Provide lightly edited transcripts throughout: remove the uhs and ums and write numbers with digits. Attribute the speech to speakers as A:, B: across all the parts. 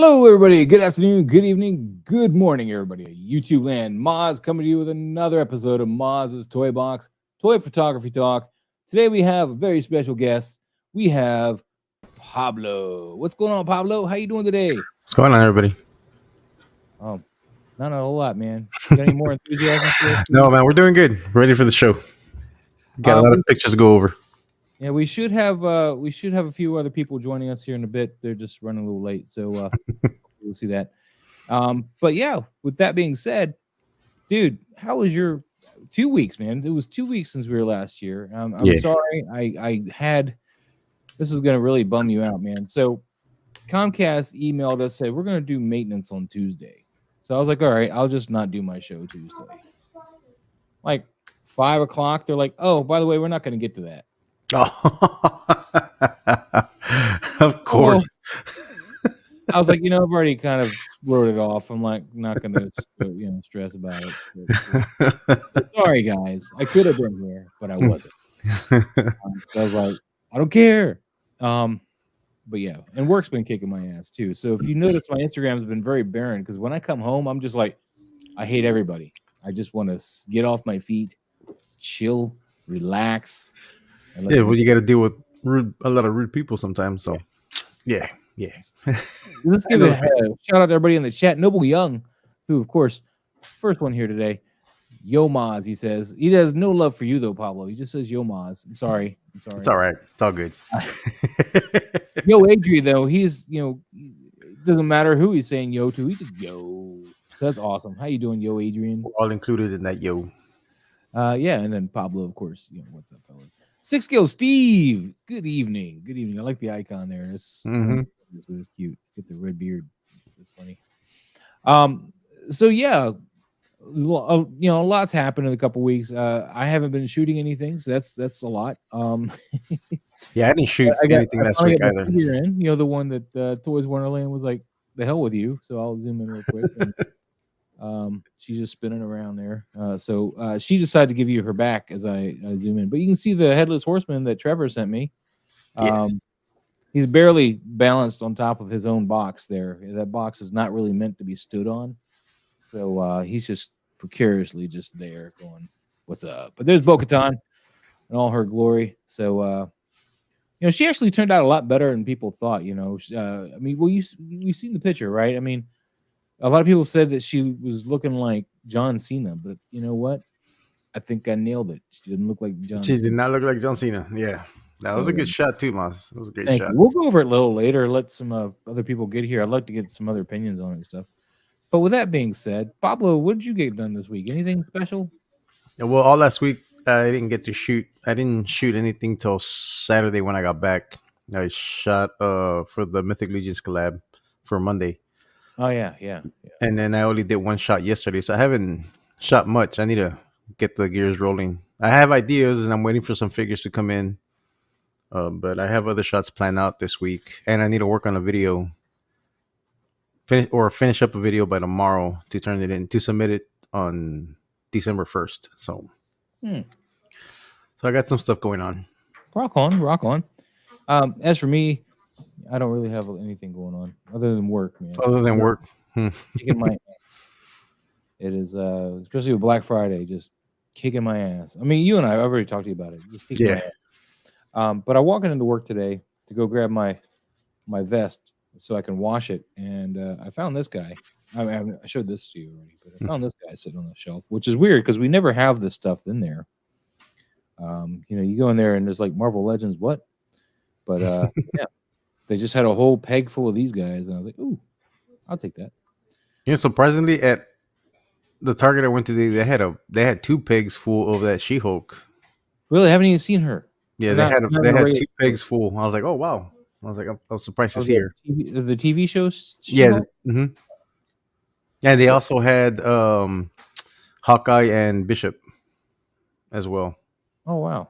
A: Hello, everybody. Good afternoon, good evening, good morning, everybody. YouTube land. Moz coming to you with another episode of Moz's Toy Box, Toy Photography Talk. Today we have a very special guest. We have Pablo. What's going on, Pablo? How you doing today?
B: What's going on, everybody?
A: Oh, not a whole lot, man. You got any more enthusiasm for us?
B: No, man, we're doing good. Ready for the show. Got a lot of pictures to go over.
A: Yeah, we should have a few other people joining us here in a bit. They're just running a little late, so we'll see that. But yeah, with that being said, dude, how was your 2 weeks, man? It was 2 weeks since we were last year. I'm sorry. I had this is gonna really bum you out, man. So Comcast emailed us, said we're gonna do maintenance on Tuesday. So I was like, all right, I'll just not do my show Tuesday. Like 5 o'clock, they're like, oh, by the way, we're not gonna get to that.
B: Oh, of course.
A: I was like, I've already kind of wrote it off. I'm like, not gonna, stress about it. So sorry, guys. I could have been here, but I wasn't. So I was like, I don't care. But yeah, and work's been kicking my ass too. So if you notice, my Instagram has been very barren because when I come home, I'm just like, I hate everybody. I just want to get off my feet, chill, relax.
B: Yeah, well, you got to deal with a lot of rude people sometimes. So, yeah.
A: Let's give a shout out to everybody in the chat. Noble Young, who, of course, first one here today. Yo Maz, he says. He has no love for you, though, Pablo. He just says Yo Maz. I'm sorry.
B: It's all right. It's all good.
A: Yo Adri, though, he's, it doesn't matter who he's saying yo to. He's just yo. So that's awesome. How you doing, Yo Adrian?
B: We're all included in that yo.
A: Yeah, and then Pablo, of course. What's up, fellas? Six Gill Steve. Good evening. Good evening. I like the icon there. It's cute. Get the red beard. That's funny. So yeah, a lot's happened in a couple weeks. I haven't been shooting anything, so that's a lot.
B: Yeah, I didn't shoot anything last week either.
A: The one that Toys Wonderland was like, the hell with you. So I'll zoom in real quick. And, she's just spinning around there. So she decided to give you her back as I zoom in. But you can see the headless horseman that Trevor sent me.
B: Yes.
A: He's barely balanced on top of his own box there. That box is not really meant to be stood on. So he's just precariously just there going, what's up? But there's Bo-Katan in all her glory. So, she actually turned out a lot better than people thought, you've seen the picture, right? I mean, a lot of people said that she was looking like John Cena, but you know what? I think I nailed it. She didn't look like John Cena.
B: She did not look like John Cena. Yeah. That was a good shot too, Moss. It was a great shot.
A: We'll go over it a little later. Let some other people get here. I'd like to get some other opinions on it and stuff. But with that being said, Pablo, what did you get done this week? Anything special?
B: Yeah, well, all last week I didn't get to shoot. I didn't shoot anything till Saturday when I got back. I shot for the Mythic Legions collab for Monday.
A: Oh yeah.
B: And then I only did one shot yesterday, so I haven't shot much. I need to get the gears rolling. I have ideas, and I'm waiting for some figures to come in. But I have other shots planned out this week, and I need to work on a video, finish up a video by tomorrow to turn it in to submit it on December 1st. So I got some stuff going on.
A: Rock on. As for me, I don't really have anything going on other than work, man. Kicking my ass. It is, especially with Black Friday, just kicking my ass. I mean, you and I've already talked to you about it. Just kicking my ass. But I walked into work today to go grab my vest so I can wash it, and I found this guy. I showed this to you already, but I found this guy sitting on the shelf, which is weird because we never have this stuff in there. You go in there and there's like Marvel Legends, what? But yeah. They just had a whole peg full of these guys, and I was like, "Ooh, I'll take that."
B: Surprisingly, at the Target I went to, they had 2 pegs full of that She-Hulk.
A: Really, I haven't even seen her.
B: Yeah, they had 2 pegs full. I was like, "Oh wow!" I was like, I was surprised to see her.
A: The TV shows.
B: Yeah. And they also had Hawkeye and Bishop as well.
A: Oh wow.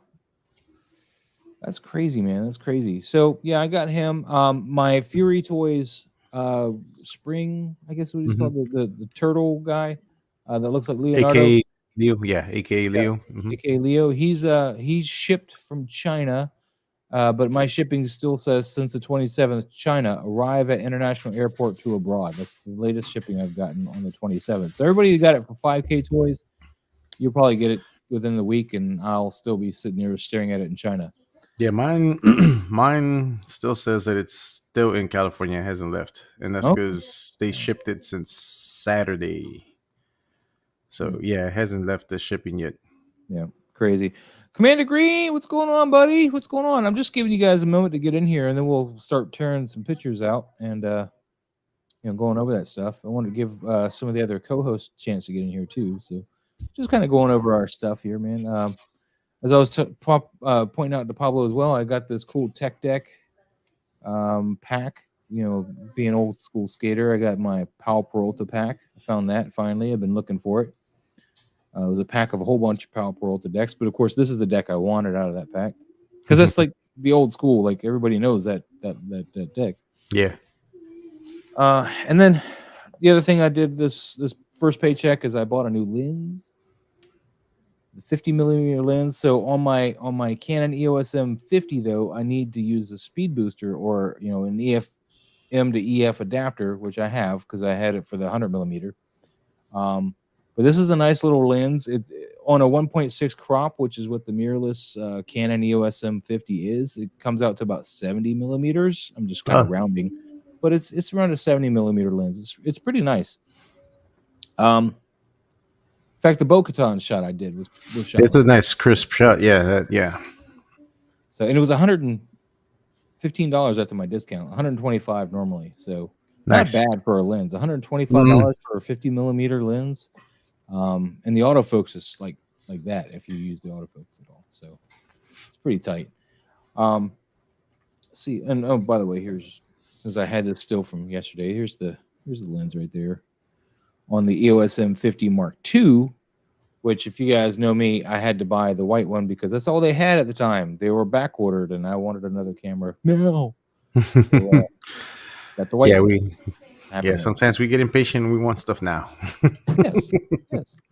A: That's crazy, man. That's crazy. So yeah, I got him. My Fury Toys Spring, I guess what he's called, the turtle guy that looks like Leonardo.
B: A.K.A. Leo, yeah, A.K.A. Leo.
A: A.K.A. Leo. He's shipped from China, But my shipping still says since the 27th, China, arrive at international airport to abroad. That's the latest shipping I've gotten on the 27th. So everybody who got it for 5K toys, you'll probably get it within the week, and I'll still be sitting here staring at it in China.
B: Yeah, mine mine still says that it's still in California, it hasn't left, and that's because they shipped it since Saturday. So yeah, it hasn't left the shipping yet.
A: Yeah, crazy. Commander Green, what's going on, buddy? What's going on? I'm just giving you guys a moment to get in here, and then we'll start tearing some pictures out and going over that stuff. I want to give some of the other co-hosts a chance to get in here too. So just kind of going over our stuff here, man. As I was pointing out to Pablo as well, I got this cool tech deck pack. Being an old school skater, I got my Pal Peralta pack. I found that finally. I've been looking for it. It was a pack of a whole bunch of Pal Peralta decks, but of course, this is the deck I wanted out of that pack because that's like the old school. Like everybody knows that deck.
B: Yeah.
A: And then the other thing I did this first paycheck is I bought a new lens, the 50 millimeter lens. So on my Canon EOS M50 though, I need to use a speed booster or an EF-M to EF adapter, which I have because I had it for the 100 millimeter. But this is a nice little lens. It on a 1.6 crop, which is what the mirrorless Canon EOS M50 is. It comes out to about 70 millimeters. I'm just kind of rounding, but it's around a 70 millimeter lens. It's pretty nice. In fact, the Bo-Katan shot I did was shot.
B: It's a nice crisp shot. Yeah, yeah.
A: So and it was $115 after my discount. $125 normally. So nice. Not bad for a lens. $125 for a 50 millimeter lens. And the autofocus is like that if you use the autofocus at all. So it's pretty tight. See, and by the way, since I had this still from yesterday, here's the lens right there on the EOS M50 Mark II, which if you guys know me, I had to buy the white one because that's all they had at the time. They were back ordered and I wanted another camera. No. So, got the white one.
B: Sometimes we get impatient. We want stuff now.
A: Yes,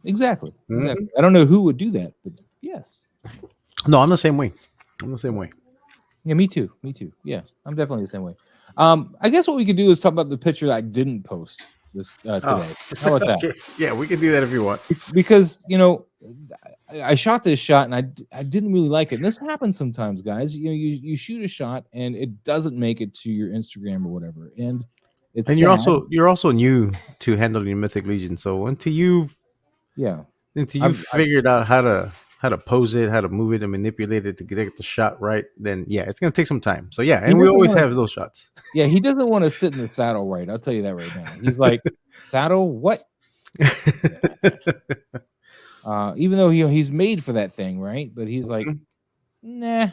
A: exactly. I don't know who would do that, but yes.
B: No, I'm the same way.
A: Yeah, me too. Yeah, I'm definitely the same way. I guess what we could do is talk about the picture that I didn't post this today. How about that?
B: Yeah, we can do that if you want.
A: Because I shot this shot and I didn't really like it. And this happens sometimes, guys. You shoot a shot and it doesn't make it to your Instagram or whatever, and you're also new to handling Mythic Legion, so until you figured out how to pose it, how to move it, and manipulate it to get the shot right, then it's gonna take some time. So and we always have those shots. Yeah, he doesn't want to sit in the saddle right. I'll tell you that right now. He's like, saddle what? Even though he's made for that thing, right? But he's like, nah.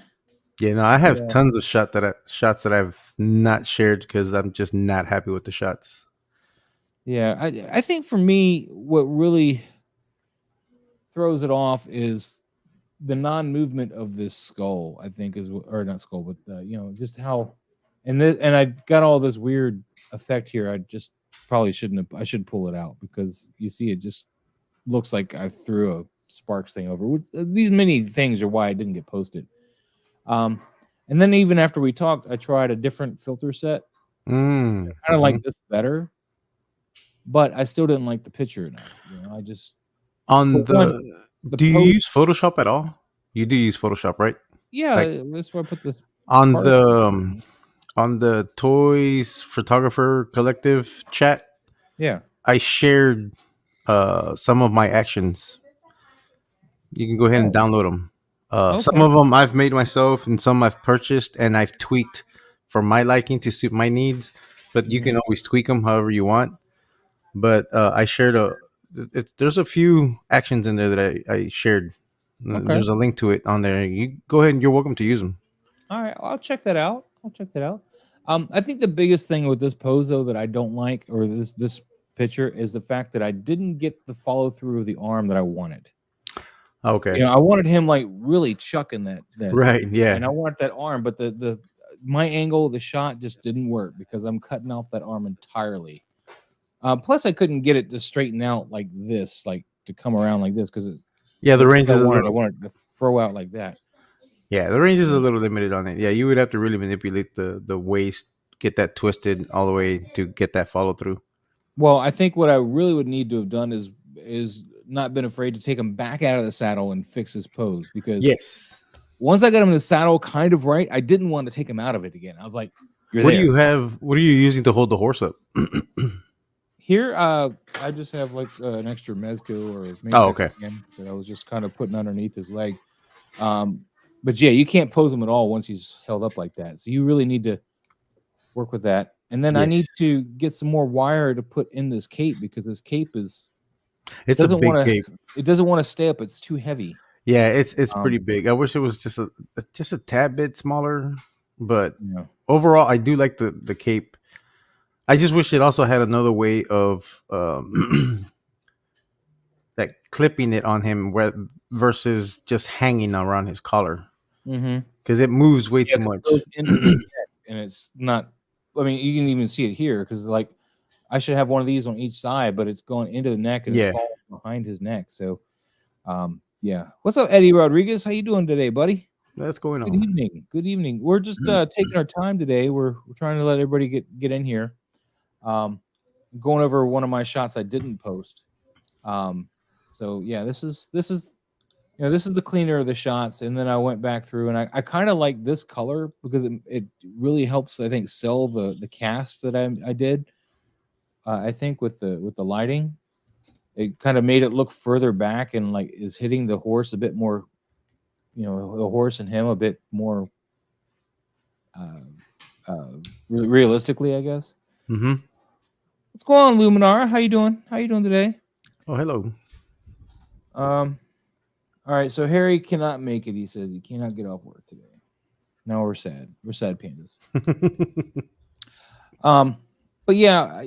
B: Yeah, no, I have tons of shots that I've not shared because I'm just not happy with the shots.
A: Yeah, I think for me, what really throws it off is the non-movement of this skull. I think or not skull, but just how, and I got all this weird effect here. I just probably I should pull it out because you see it just looks like I threw a Sparks thing over. These many things are why I didn't get posted. And then even after we talked, I tried a different filter set. I kind of like this better, but I still didn't like the picture enough. I just
B: do you use Photoshop at all? You do use Photoshop, right?
A: Yeah, that's why I put this
B: on the Toys Photographer Collective chat.
A: Yeah,
B: I shared some of my actions. You can go ahead and download them. Some of them I've made myself and some I've purchased and I've tweaked for my liking to suit my needs, but you can always tweak them however you want. But I shared there's a few actions in there that I shared. There's a link to it on there. You go ahead and you're welcome to use them.
A: All right, I'll check that out. I think the biggest thing with this pose though that I don't like, or this picture, is the fact that I didn't get the follow through of the arm that I wanted.
B: Okay.
A: I wanted him like really chucking that
B: right. Yeah.
A: And I want that arm, but my angle of the shot just didn't work because I'm cutting off that arm entirely. Plus, I couldn't get it to straighten out like this, like to come around like this, because
B: the range
A: I wanted to throw out like that.
B: Yeah, the range is a little limited on it. Yeah, you would have to really manipulate the waist, get that twisted all the way to get that follow through.
A: Well, I think what I really would need to have done is not been afraid to take him back out of the saddle and fix his pose, because
B: Yes.
A: once I got him in the saddle kind of right, I didn't want to take him out of it again. I was like, "You're
B: What do
A: there."
B: you have? What are you using to hold the horse up?
A: Here, I just have like an extra mezco or
B: Oh,
A: Matrix
B: okay.
A: skin that I was just kind of putting underneath his leg. But yeah, you can't pose him at all once he's held up like that. So you really need to work with that. And then I
B: Yes,
A: need to get some more wire to put in this cape, because this cape
B: it's a
A: doesn't
B: big
A: want to
B: cape.
A: it doesn't want to stay up. It's too heavy.
B: Yeah, it's pretty
A: Um,
B: big. I wish it was just a tad bit smaller, but
A: you know.
B: overall, I do like the cape. I just wish it also had another way of like clipping it on him, where versus just hanging around his collar,
A: Mhm.
B: because it moves way
A: Yeah,
B: too
A: 'cause it
B: much.
A: goes into the neck, and it's not. I mean, you can even see it here, because like I should have one of these on each side, but it's going into the neck and it's
B: Yeah,
A: falling behind his neck. So, yeah. What's up, Eddie Rodriguez? How you doing today, buddy?
B: that's going
A: Good
B: on.
A: evening. Good evening. We're just taking our time today. We're trying to let everybody get in here. Um, going over one of my shots I didn't post. Um, so yeah, this is this is the cleaner of the shots, and then I went back through and I kind of like this color because it really helps, I think, sell the cast that I did. I think with the lighting, it kind of made it look further back and like is hitting the horse a bit more, the horse and him a bit more uh, uh, realistically, I guess.
B: Mm-hmm.
A: What's going on, Luminar? How you doing? How you doing today?
B: Oh, hello.
A: Um, all right. So Harry cannot make it. He says he cannot get off work today. No, we're sad. We're sad pandas. Um, but yeah,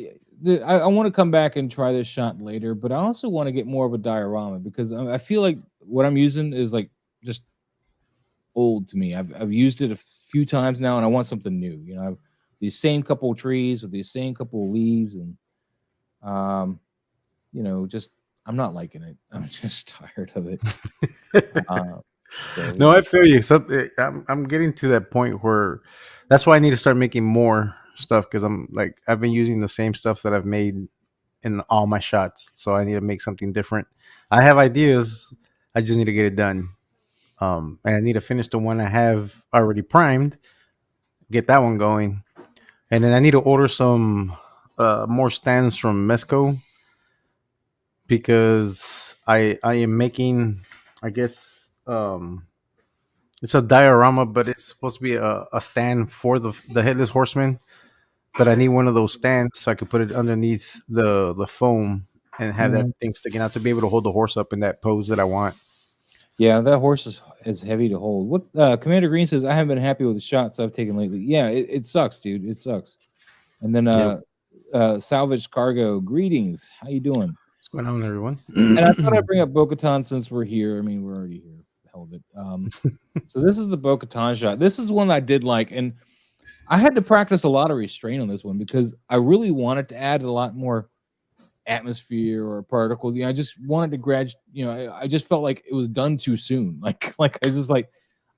A: I want to come back and try this shot later, but I also want to get more of a diorama, because I feel like what I'm using is like just old to me. I've used it a few times now, and I want something new. I've these same couple of trees with these same couple of leaves, and um, just I'm not liking it. I'm just tired of it. Uh, so
B: No,
A: yeah.
B: I feel you. I'm getting to that point where that's why I need to start making more stuff, because I'm like I've been using the same stuff that I've made in all my shots, so I need to make something different. I have ideas. I just need to get it done. And I need to finish the one I have already primed, get that one going, and then I need to order some more stands from Mesco, because I am making, I guess, it's a diorama, but it's supposed to be a stand for the headless horseman. But I need one of those stands so I can put it underneath the foam and have that
A: Mhm.
B: thing sticking out to be able to hold the horse up in that pose that I want.
A: Yeah, that horse is heavy to hold. What Commander Green says, I haven't been happy with the shots I've taken lately. Yeah, it sucks, dude. It sucks. And then
B: Yep.
A: Salvage Cargo, greetings. How you doing?
B: What's going on, everyone?
A: And I thought I'd bring up Bo-Katan since we're here. I mean, we're already here. Held it. So this is the Bo-Katan shot. This is one I did like, and I had to practice a lot of restraint on this one because I really wanted to add a lot more atmosphere or particles. I just wanted to I just felt like it was done too soon. Like I was just like,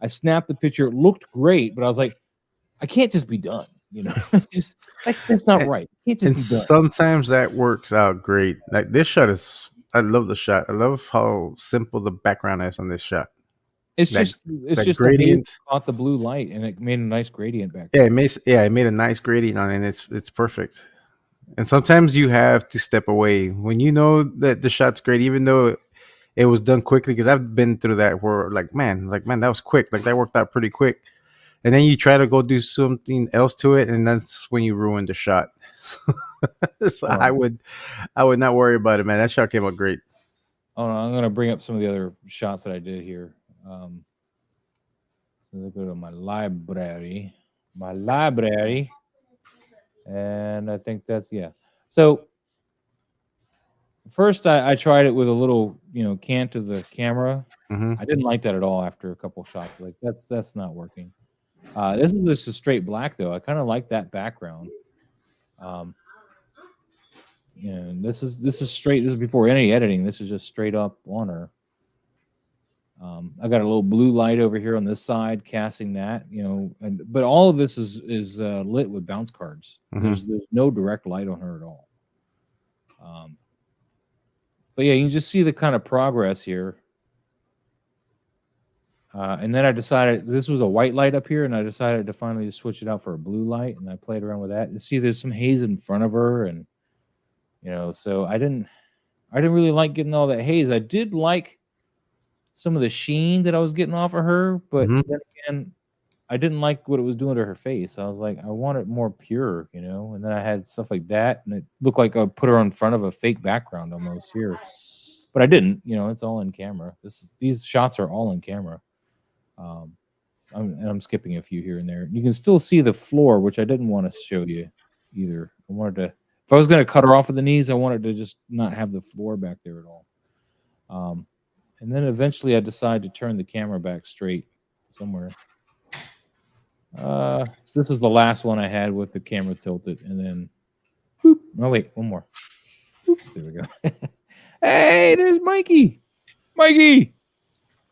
A: I snapped the picture. It looked great, but I was like, I can't just be done. Just that's not
B: and,
A: right. It can't just
B: and
A: be done.
B: sometimes that works out great. Like this shot is, I love the shot. I love how simple the background is on this shot.
A: It's
B: That
A: just
B: that
A: the haze
B: gradient.
A: caught the blue light and it made a nice gradient back
B: Yeah,
A: there.
B: it made a nice gradient on it. And it's perfect. And sometimes you have to step away when you know that the shot's great, even though it was done quickly. Because I've been through that where like man, that was quick. Like that worked out pretty quick. And then you try to go do something else to it, and that's when you ruin the shot. So
A: Hold on.
B: I would not worry about it, man. That shot came out great.
A: Hold on. I'm gonna bring up some of the other shots that I did here. So let's go to my library. And I think that's yeah. So first I tried it with a little, cant of the camera.
B: Hmm.
A: I didn't like that at all after a couple shots. Like that's not working. This is just a straight black though. I kind of like that background. Um, and this is straight. This is before any editing. This is just straight up on her. I got a little blue light over here on this side, casting that, but all of this is lit with bounce cards. There's no direct light on her at all. But yeah, you can just see the kind of progress here. And then I decided this was a white light up here, and I decided to finally just switch it out for a blue light, and I played around with that. And see, there's some haze in front of her, and so I didn't really like getting all that haze. I did like some of the sheen that I was getting off of her, but then again, I didn't like what it was doing to her face. I was like, I want it more pure, and then I had stuff like that, and it looked like I put her in front of a fake background almost here, but I didn't. It's all in camera. These shots are all in camera. I'm skipping a few here and there. You can still see the floor, which I didn't want to show you either. I wanted to, if I was going to cut her off at the knees, I wanted to just not have the floor back there at all. And then eventually I decided to turn the camera back straight somewhere. So this is the last one I had with the camera tilted, and then whoop, oh wait, one more. Whoop, there we go. Hey, there's Mikey. Mikey.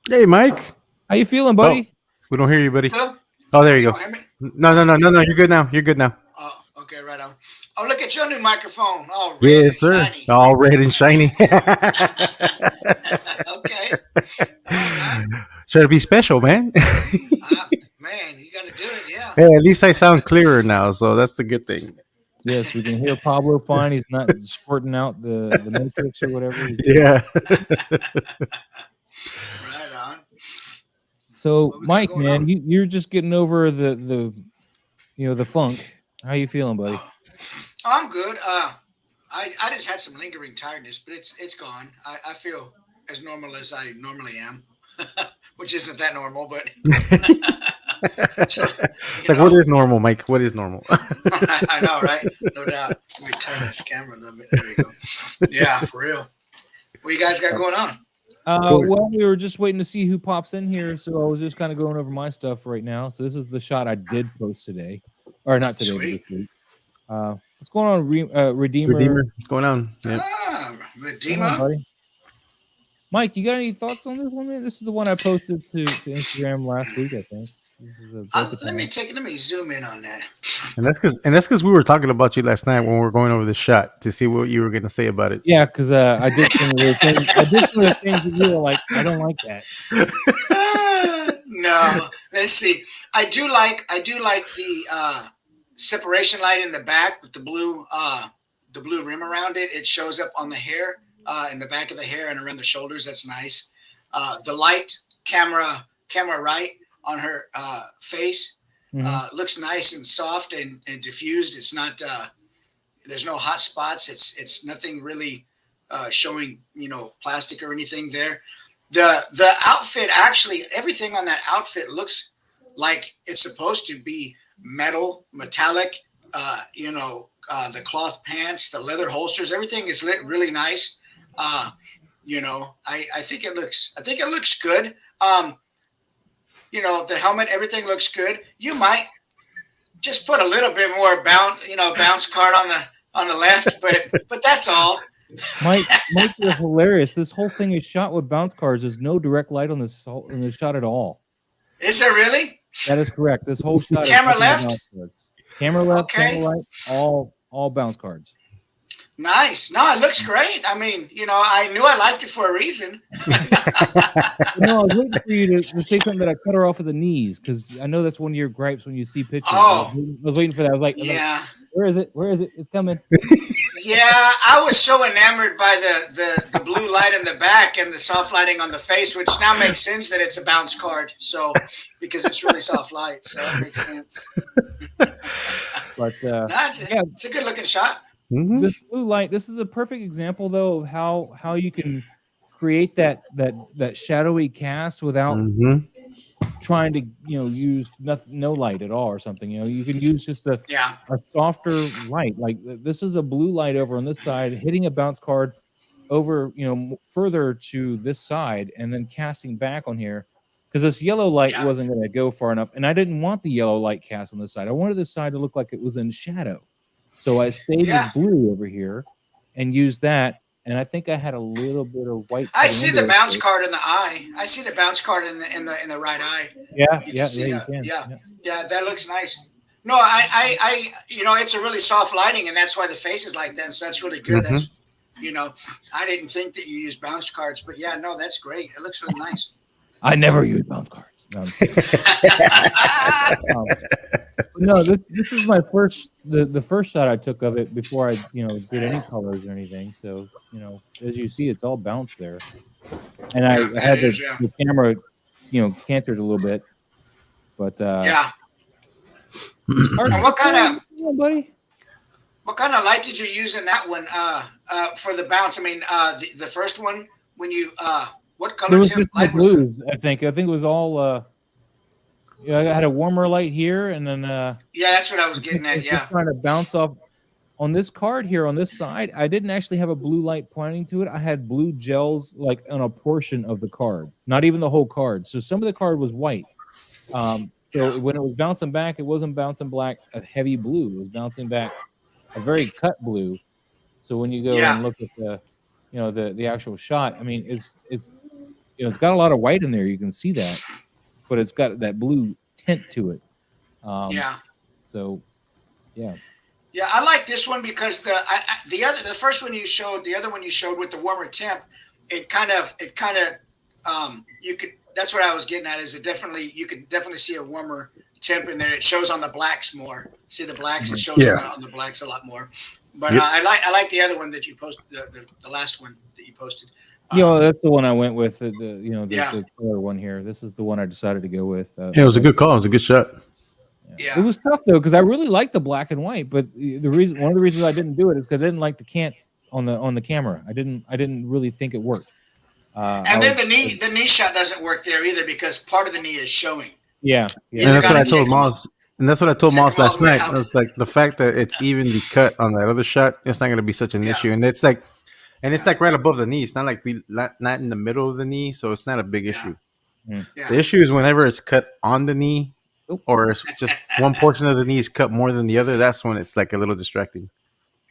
B: Hey, Mike.
A: How you feeling, buddy?
B: Oh, we don't hear you, buddy.
C: Hello?
B: Oh, there you go. No. You're good now. You're good now.
C: Oh, okay, right on. Oh, look at your new microphone. All red
B: Yes, sir.
C: and shiny.
B: All red and shiny.
C: Okay.
B: Try to be special, man.
C: Man, you got to do it, yeah.
B: Hey, at least I sound clearer now, so that's the good thing.
A: Yes, we can hear Pablo fine. He's not squirting out the matrix or whatever.
B: Yeah.
C: Right on.
A: So, Mike, man, you're just getting over the funk. How you feeling, buddy?
C: Oh, I'm good. I just had some lingering tiredness, but it's gone. I feel as normal as I normally am, which isn't that normal, but. So,
B: like, what is normal, Mike? What is normal?
C: I know, right? No doubt. Let me turn this camera a little bit. There we go. Yeah, for real. What you guys got going on?
A: Well, we were just waiting to see who pops in here, so I was just kind of going over my stuff right now. So this is the shot I did post today, or not today, but this week. What's going on, Redeemer?
B: What's going on?
C: Yep. Redeemer.
A: Buddy. Mike, you got any thoughts on this one, man? This is the one I posted to Instagram last week, I think.
C: Let me zoom in on that.
B: And that's because we were talking about you last night when we were going over the shot to see what you were going to say about it.
A: Yeah, because I did some of the things. I did some of the things that you were like, I don't like that.
C: No, let's see. I do like the separation light in the back with the blue rim around it. It shows up on the hair, in the back of the hair and around the shoulders. That's nice. The light camera right on her face looks nice and soft and diffused. It's not there's no hot spots. It's nothing really showing plastic or anything there. The outfit, actually everything on that outfit looks like it's supposed to be metallic. The cloth pants, the leather holsters, everything is lit really nice. I think it looks good. The helmet, everything looks good. You might just put a little bit more bounce card on the left, but that's all.
A: Mike, you're hilarious. This whole thing is shot with bounce cards. There's no direct light on this shot at all.
C: Is there really?
A: That is correct. This whole shot.
C: Camera left.
A: Camera left.
C: Okay.
A: Camera right. All bounce cards.
C: Nice. No, it looks great. I mean, I knew I liked it for a reason.
A: I was waiting for you to say something that I cut her off at the knees, because I know that's one of your gripes when you see pictures.
C: Oh.
A: I was waiting for that. I was like,
C: yeah.
A: Where is it? Where is it? It's coming.
C: Yeah, I was so enamored by the blue light in the back and the soft lighting on the face, which now makes sense that it's a bounce card. So, because it's really soft light, so it makes sense.
A: But
C: it's a good looking shot.
B: Mm-hmm.
A: This blue light. This is a perfect example, though, of how you can create that shadowy cast without trying to use no light at all or something. You can use just a softer light. Like this is a blue light over on this side, hitting a bounce card over further to this side, and then casting back on here, because this yellow light wasn't going to go far enough, and I didn't want the yellow light cast on this side. I wanted this side to look like it was in shadow. So I stayed with blue over here and used that, and I think I had a little bit of white.
C: I see the bounce card in the eye. I see the bounce card in the right eye.
A: Yeah,
C: You
A: yeah,
C: can see,
A: yeah, you can.
C: yeah, that looks nice. No, I, it's a really soft lighting, and that's why the face is like that. So that's really good.
B: Mm-hmm.
C: That's, I didn't think that you used bounce cards, but yeah, no, that's great. It looks really nice.
A: I never use bounce cards. No, this is my first the first shot I took of it before I did any colors or anything. So as you see, it's all bounced there, and I had the camera cantered a little bit, but
C: yeah.
A: And
C: what kind of
A: buddy?
C: What kind of light did you use in that one for the bounce? I mean, the first one when you what color
A: light was it? I think it was all. I had a warmer light here, and then
C: yeah, that's what I was getting at. Yeah,
A: trying to bounce off on this card here on this side. I didn't actually have a blue light pointing to it. I had blue gels like on a portion of the card, not even the whole card. So some of the card was white. So when it was bouncing back, it wasn't bouncing back a heavy blue. It was bouncing back a very cut blue. So when you go and look at the actual shot, I mean, it's got a lot of white in there. You can see that, but it's got that blue tint to it. So, yeah.
C: Yeah, I like this one because the first one you showed, the other one you showed with the warmer temp, it kind of you could. That's what I was getting at. Is you could definitely see a warmer temp in there. It shows on the blacks more. See the blacks? It shows on the blacks a lot more. But I like the other one that you posted, the last one that you posted.
A: That's the one I went with. The color one here. This is the one I decided to go with.
B: It was a good call. It was a good shot.
C: Yeah.
A: It was tough though because I really liked the black and white, but one of the reasons I didn't do it is because I didn't like the cant on the camera. I didn't really think it worked.
C: And then the knee shot doesn't work there either because part of the knee is showing.
A: Yeah.
B: And that's what I told Moss. And that's what I told Moss last night. I was like, the fact that it's evenly cut on that other shot, it's not going to be such an issue. And it's like right above the knee. It's not like not in the middle of the knee, so it's not a big issue.
C: Yeah.
B: The issue is whenever it's cut on the knee, or it's just one portion of the knee is cut more than the other. That's when it's like a little distracting.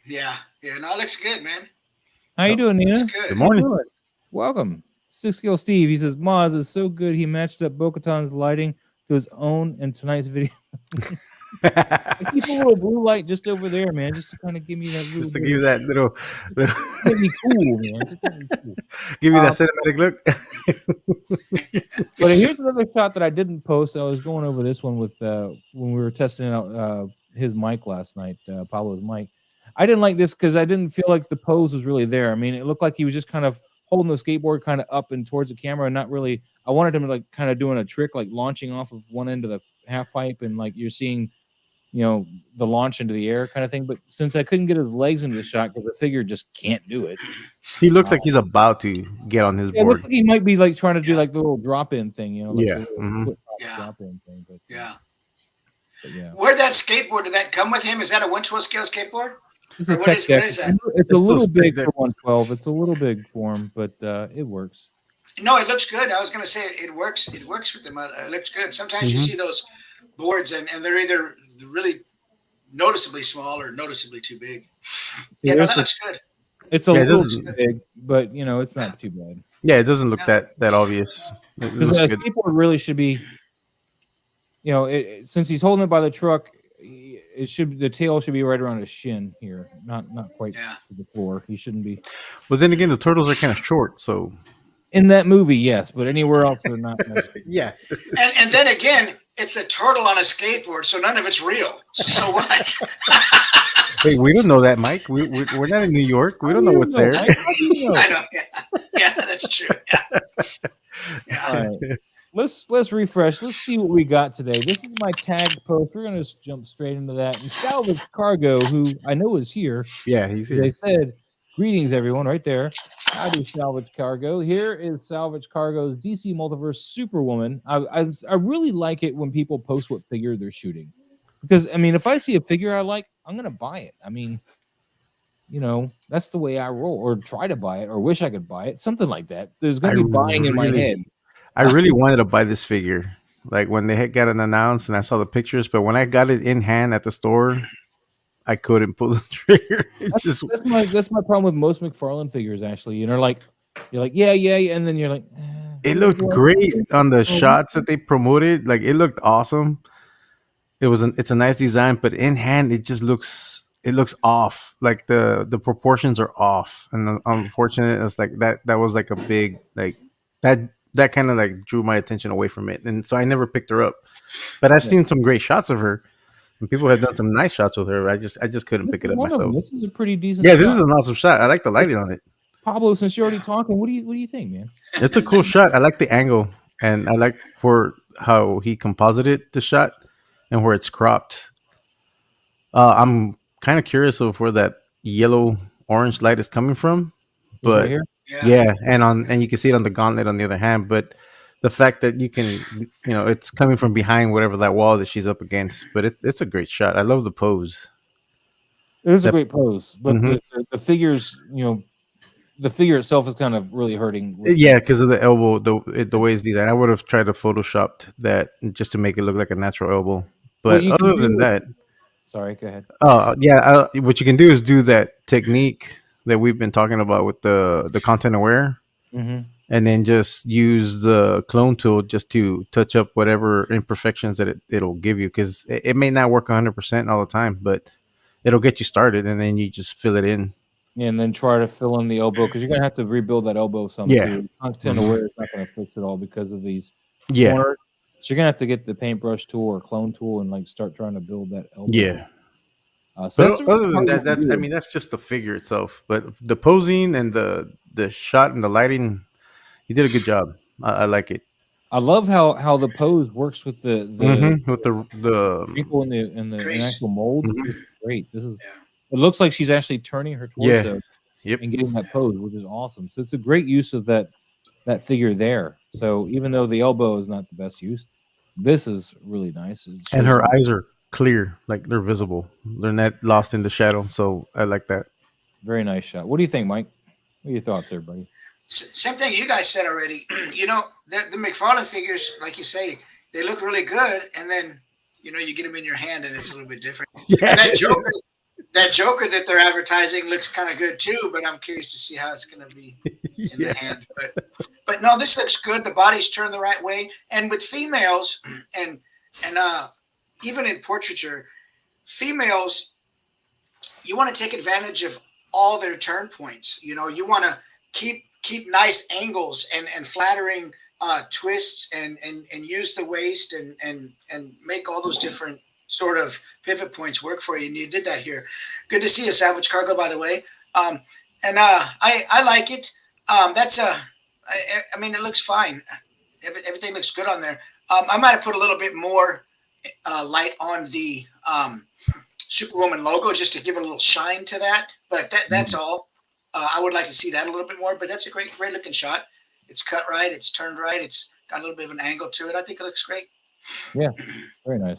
C: Yeah. No, it looks good, man.
A: How you doing, Nina?
B: Good morning.
A: Welcome. 6-Skill Steve. He says, Moz is so good. He matched up Bo-Katan's lighting to his own in tonight's video. I keep a little blue light just over there, man, just to kind of give me that little.
B: Just to give you that little.
A: Give me cool, man.
B: Give you that cinematic look.
A: But here's another shot that I didn't post. I was going over this one with when we were testing out his mic last night, Pablo's mic. I didn't like this because I didn't feel like the pose was really there. I mean, it looked like he was just kind of holding the skateboard kind of up and towards the camera and not really. I wanted him to like kind of doing a trick, like launching off of one end of the half pipe and like you're seeing, the launch into the air kind of thing. But since I couldn't get his legs into the shot because the figure just can't do it.
B: He looks like he's about to get on his board.
A: It looks like he might be like trying to do like the little drop-in thing, like
C: drop-in
A: thing. But,
C: yeah.
A: Yeah.
C: Where'd that skateboard, did that come with him? Is that a 1/12 scale skateboard?
A: What is that? It's a little big for 112. It's a little big for him, but it works.
C: No, it looks good. I was going to say it works. It works with them. It looks good. Sometimes you see those boards and they're either really noticeably small or noticeably too big. Yeah, that looks good.
A: It's a little too big, but it's not too bad.
B: Yeah, it doesn't look that obvious.
A: Because a skateboard really should be, since he's holding it by the truck, the tail should be right around his shin here, not quite to the floor. He shouldn't be.
B: But then again, the turtles are kind of short, so.
A: In that movie, yes, but anywhere else they're not.
B: Yeah.
C: And then again, it's a turtle on a skateboard, so none of it's real. So what?
B: Hey, we don't know that, Mike. We're not in New York. We don't know what's there.
C: I know. Yeah, that's true. Yeah.
A: All right. Let's refresh. Let's see what we got today. This is my tagged post. We're gonna just jump straight into that. And Salvage Cargo, who I know is here.
B: Yeah, he's here.
A: They said, "Greetings, everyone!" Right there. Howdy, Salvage Cargo. Here is Salvage Cargo's DC Multiverse Superwoman. I really like it when people post what figure they're shooting, because I mean, if I see a figure I like, I'm gonna buy it. I mean, that's the way I roll, or try to buy it, or wish I could buy it, something like that. There's gonna be buying in my head.
B: I really wanted to buy this figure, like when they had got it announced and I saw the pictures. But when I got it in hand at the store, I couldn't pull the trigger.
A: That's my problem with most McFarlane figures. Actually, you're like, yeah, and then you're like,
B: it looked great on the shots that they promoted. Like, it looked awesome. It's a nice design, but in hand it just looks off. Like the proportions are off, and unfortunately, it's like that was like a big like that kind of like drew my attention away from it, and so I never picked her up. But I've seen some great shots of her, and people have done some nice shots with her. I just couldn't pick it up myself.
A: This is a pretty decent.
B: Yeah, this is an awesome shot. I like the lighting on it.
A: Pablo, since you're already talking, what do you think, man?
B: It's a cool shot. I like the angle, and I like how he composited the shot and where it's cropped. I'm kind of curious of where that yellow orange light is coming from, but
A: right here?
B: Yeah, and you can see it on the gauntlet on the other hand. But the fact that you can, it's coming from behind whatever that wall that she's up against. But it's a great shot. I love the pose.
A: It is a great pose, but the figures, the figure itself is kind of really hurting.
B: Yeah, because of the elbow, the way it's designed. I would have tried to photoshopped that just to make it look like a natural elbow. But other than that,
A: sorry, go ahead.
B: Yeah, what you can do is do that technique that we've been talking about with the content aware, and then just use the clone tool just to touch up whatever imperfections that it'll give you, because it may not work 100% all the time, but it'll get you started, and then you just fill it in.
A: Yeah, and then try to fill in the elbow, because you're gonna have to rebuild that elbow some too. Content aware is not gonna fix it all because of these corners. So you're gonna have to get the paintbrush tool or clone tool and like start trying to build that elbow.
B: Yeah.
A: So
B: other than that, that's just the figure itself. But the posing and the shot and the lighting, you did a good job. I like it.
A: I love how the pose works with the
B: wrinkle
A: in the actual mold. It's great. It looks like she's actually turning her torso and getting that pose, which is awesome. So it's a great use of that figure there. So even though the elbow is not the best use, this is really nice.
B: And her eyes are clear, like they're visible. They're not lost in the shadow. So I like that.
A: Very nice shot. What do you think, Mike? What are your thoughts there, buddy?
C: Same thing you guys said already. The McFarlane figures, like you say, they look really good, and then you get them in your hand, and it's a little bit different. Yeah. And that Joker that they're advertising looks kind of good too, but I'm curious to see how it's going to be in the hand. But no, this looks good. The body's turned the right way, and with females, and even in portraiture, females, you want to take advantage of all their turn points. You want to keep nice angles and flattering twists and use the waist and make all those different sort of pivot points work for you. And you did that here. Good to see a Salvage Cargo, by the way. I like it. It looks fine. Everything looks good on there. I might have put a little bit more light on the Superwoman logo just to give a little shine to that. But that's all. I would like to see that a little bit more, but that's a great looking shot. It's cut right. It's turned right. It's got a little bit of an angle to it. I think it looks great.
A: Yeah, very nice.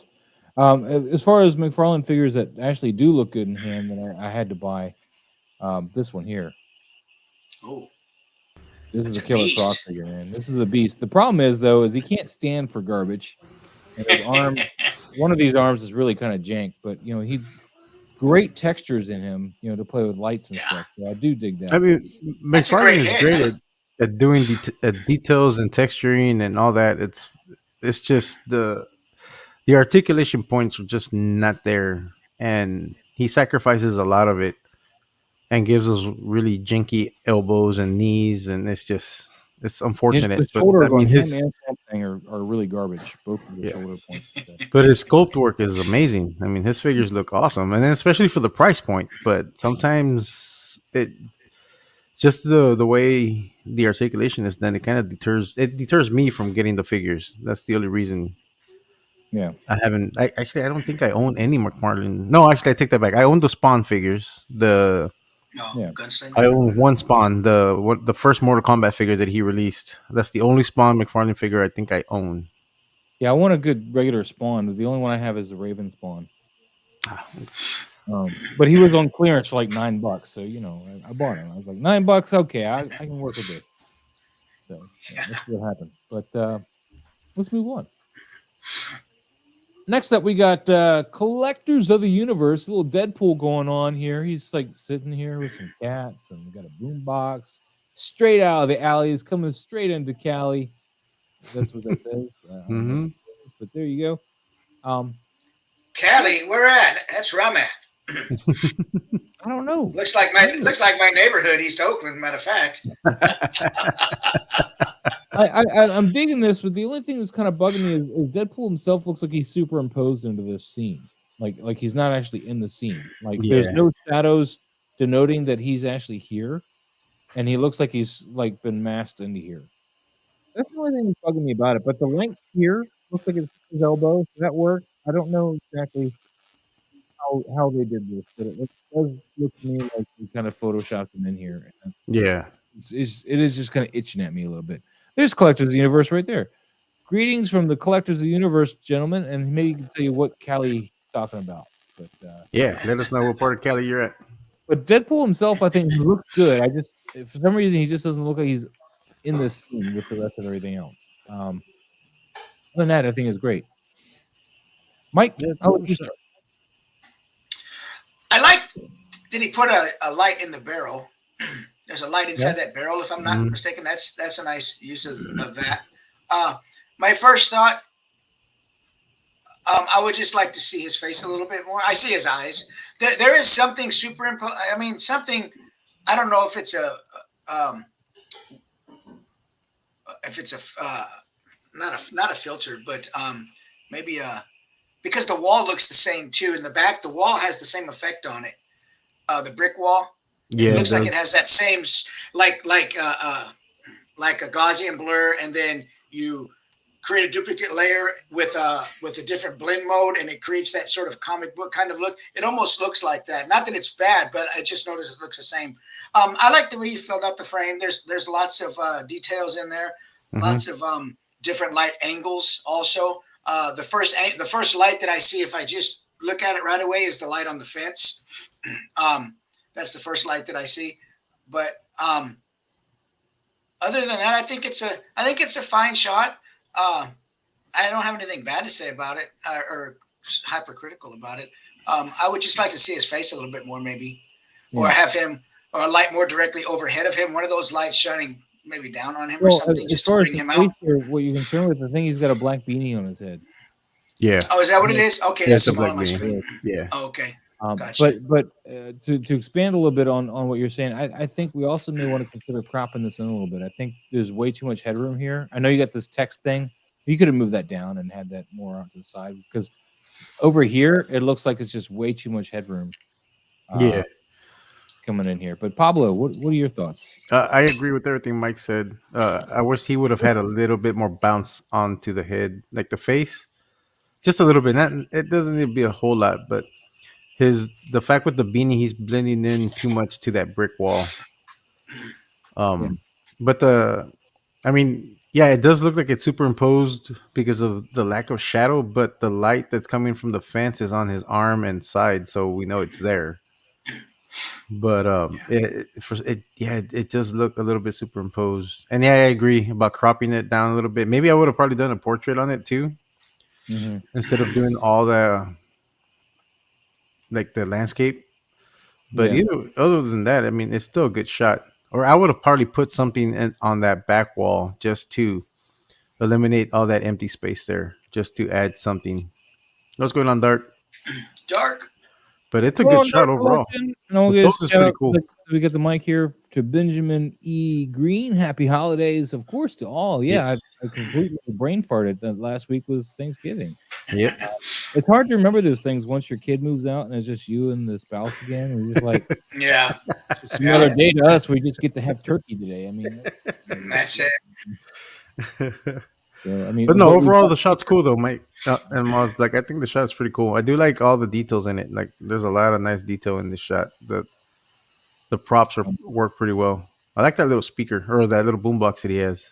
A: As far as McFarlane figures that actually do look good in hand, that I had to buy this one here.
C: Oh,
A: this is a killer cross figure, man. This is a beast. The problem is, though, is he can't stand for garbage. And his arm, one of these arms is really kind of jank, but he great textures in him, to play with lights and stuff. So I do dig that.
B: I mean, McFarlane is great at doing details and texturing and all that. It's just the articulation points are just not there, and he sacrifices a lot of it and gives us really janky elbows and knees, and it's unfortunate.
A: His shoulder thing are really garbage. Both of the shoulder points.
B: But his sculpt work is amazing. I mean, his figures look awesome, and then especially for the price point. But sometimes it's just the way the articulation is done. It kind of deters me from getting the figures. That's the only reason.
A: Yeah,
B: I don't think I own any McFarlane. No, actually, I take that back. I own the Spawn figures. I own one Spawn, the first Mortal Kombat figure that he released. That's the only Spawn McFarlane figure I think I own.
A: Yeah, I want a good regular Spawn. The only one I have is the Raven Spawn. But he was on clearance for like $9, so I bought him. I was like, $9, okay, I can work with this. So let's see what happens. But let's move on. Next up, we got Collectors of the Universe. A little Deadpool going on here. He's like sitting here with some cats, and we got a boombox straight out of the alley. He's coming straight into Cali. That's what that says. I don't know what it is, but there you go.
C: Cali, where at? That's where I'm at.
A: I don't know.
C: Looks like my neighborhood, East Oakland. Matter of fact.
A: I'm digging this, but the only thing that's kind of bugging me is Deadpool himself looks like he's superimposed into this scene. Like he's not actually in the scene. Like there's no shadows denoting that he's actually here, and he looks like he's like been masked into here. That's the only thing that's bugging me about it. But the length here looks like it's his elbow. Does that work? I don't know exactly how they did this, but it does look to me like they kind of photoshopped him in here.
B: Yeah.
A: It is just kind of itching at me a little bit. There's Collectors of the Universe right there. Greetings from the Collectors of the Universe, gentlemen, and maybe you can tell you what Cali is talking about. But
B: yeah, let us know what part of Cali you're at.
A: But Deadpool himself, I think, he looks good. For some reason, he just doesn't look like he's in this scene with the rest of everything else. Other than that, I think it's great. Mike, I'll let you start.
C: I like. Did he put a light in the barrel? There's a light inside that barrel, if I'm not mistaken. That's a nice use of that. My first thought, I would just like to see his face a little bit more. I see his eyes. There is something superimposed. I mean, something. I don't know if it's not a filter, but maybe because the wall looks the same too. In the back, the wall has the same effect on it. The brick wall. Yeah, it looks like it has that same like a Gaussian blur, and then you create a duplicate layer with a different blend mode, and it creates that sort of comic book kind of look. It almost looks like that. Not that it's bad, but I just noticed it looks the same. I like the way you filled out the frame. There's lots of details in there, lots of different light angles. Also, the first light that I see, if I just look at it right away, is the light on the fence. That's the first light that I see. But other than that, I think it's a fine shot. I don't have anything bad to say about it or hypercritical about it. I would just like to see his face a little bit more, maybe, or have him or a light more directly overhead of him. One of those lights shining maybe down on him or something, just to bring him out.
A: What you're concerned with, I think he's got a black beanie on his head.
B: Yeah.
C: Oh, is that what it is? Okay, that's the black beanie.
B: Yeah.
C: Oh, okay. Gotcha.
A: But to expand a little bit on what you're saying, I think we also may want to consider cropping this in a little bit. I think there's way too much headroom here. I know you got this text thing. You could have moved that down and had that more onto the side, because over here it looks like it's just way too much headroom. Coming in here. But Pablo, what are your thoughts?
B: I agree with everything Mike said. I wish he would have had a little bit more bounce onto the head, like the face, just a little bit. It doesn't need to be a whole lot, but the fact with the beanie, he's blending in too much to that brick wall. But it does look like it's superimposed because of the lack of shadow, but the light that's coming from the fence is on his arm and side, so we know it's there. But it does look a little bit superimposed. And I agree about cropping it down a little bit. Maybe I would have probably done a portrait on it too, instead of doing all the landscape. But other than that, I mean, it's still a good shot. Or I would have probably put something on that back wall just to eliminate all that empty space there, just to add something. What's going on, Dark? But it's a good shot overall.
A: Is pretty cool. We get the mic here to Benjamin E. Green. Happy holidays, of course, to all. Yeah, yes. I completely brain farted. Last week was Thanksgiving.
B: Yep.
A: It's hard to remember those things once your kid moves out and it's just you and the spouse again. And you're just like, it's another day to us. We just get to have turkey today. I mean,
C: that's it.
A: So, I mean,
B: but no, overall the shot's cool though, Mike. And I was like, I think the shot's pretty cool. I do like all the details in it. Like, there's a lot of nice detail in this shot. The props work pretty well. I like that little speaker or that little boombox that he has.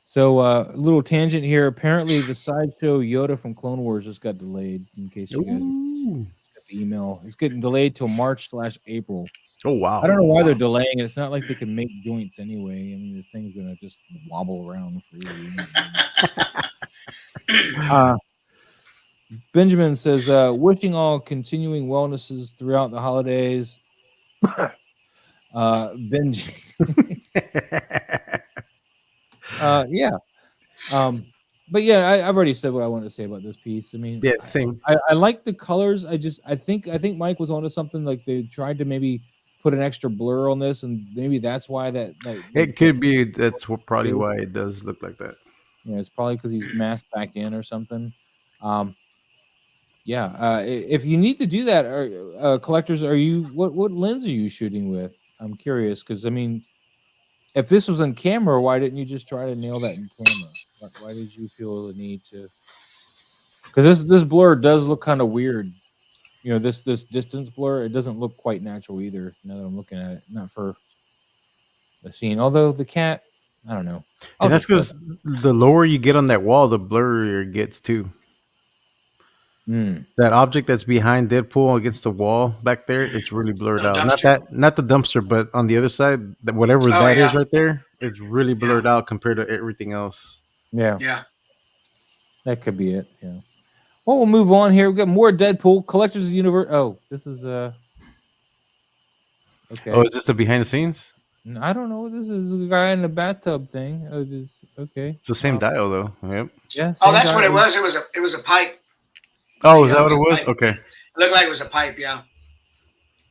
A: So, a little tangent here. Apparently, the sideshow Yoda from Clone Wars just got delayed. In case you guys got the email, it's getting delayed till March/April.
B: Oh wow!
A: I don't know why they're delaying it. It's not like they can make joints anyway. I mean, the thing's gonna just wobble around freely. Benjamin says, wishing all continuing wellnesses throughout the holidays. Benji. Yeah. But yeah, I've already said what I wanted to say about this piece. I mean,
B: Yeah, same.
A: I like the colors. I think Mike was onto something. Like they tried to maybe put an extra blur on this, and maybe that's why that
B: It could be that's probably why it does look like that.
A: You know, it's probably because he's masked back in or something. Yeah. If you need to do that, collectors, are you what lens are you shooting with? I'm curious because I mean, if this was on camera, why didn't you just try to nail that in camera? Why did you feel the need to? Because this blur does look kind of weird. You know, this distance blur, it doesn't look quite natural either. Now that I'm looking at it, not for the scene. Although the cat, I don't know.
B: And that's because the lower you get on that wall, the blurrier it gets too. That object that's behind Deadpool against the wall back there, it's really blurred out. Not the dumpster, but on the other side, whatever is right there, it's really blurred out compared to everything else.
A: Yeah. That could be it. Yeah. Well, we'll move on here. We've got more Deadpool Collectors of the Universe. Oh, this is okay.
B: Oh, is this the behind the scenes?
A: I don't know. This is a guy in the bathtub thing. Oh, this okay.
B: It's the same dial though. Yep.
A: Yeah.
C: Oh, that's what it was. It was a pipe.
B: Oh, is that what it was? Okay.
C: It looked like it was a pipe. Yeah.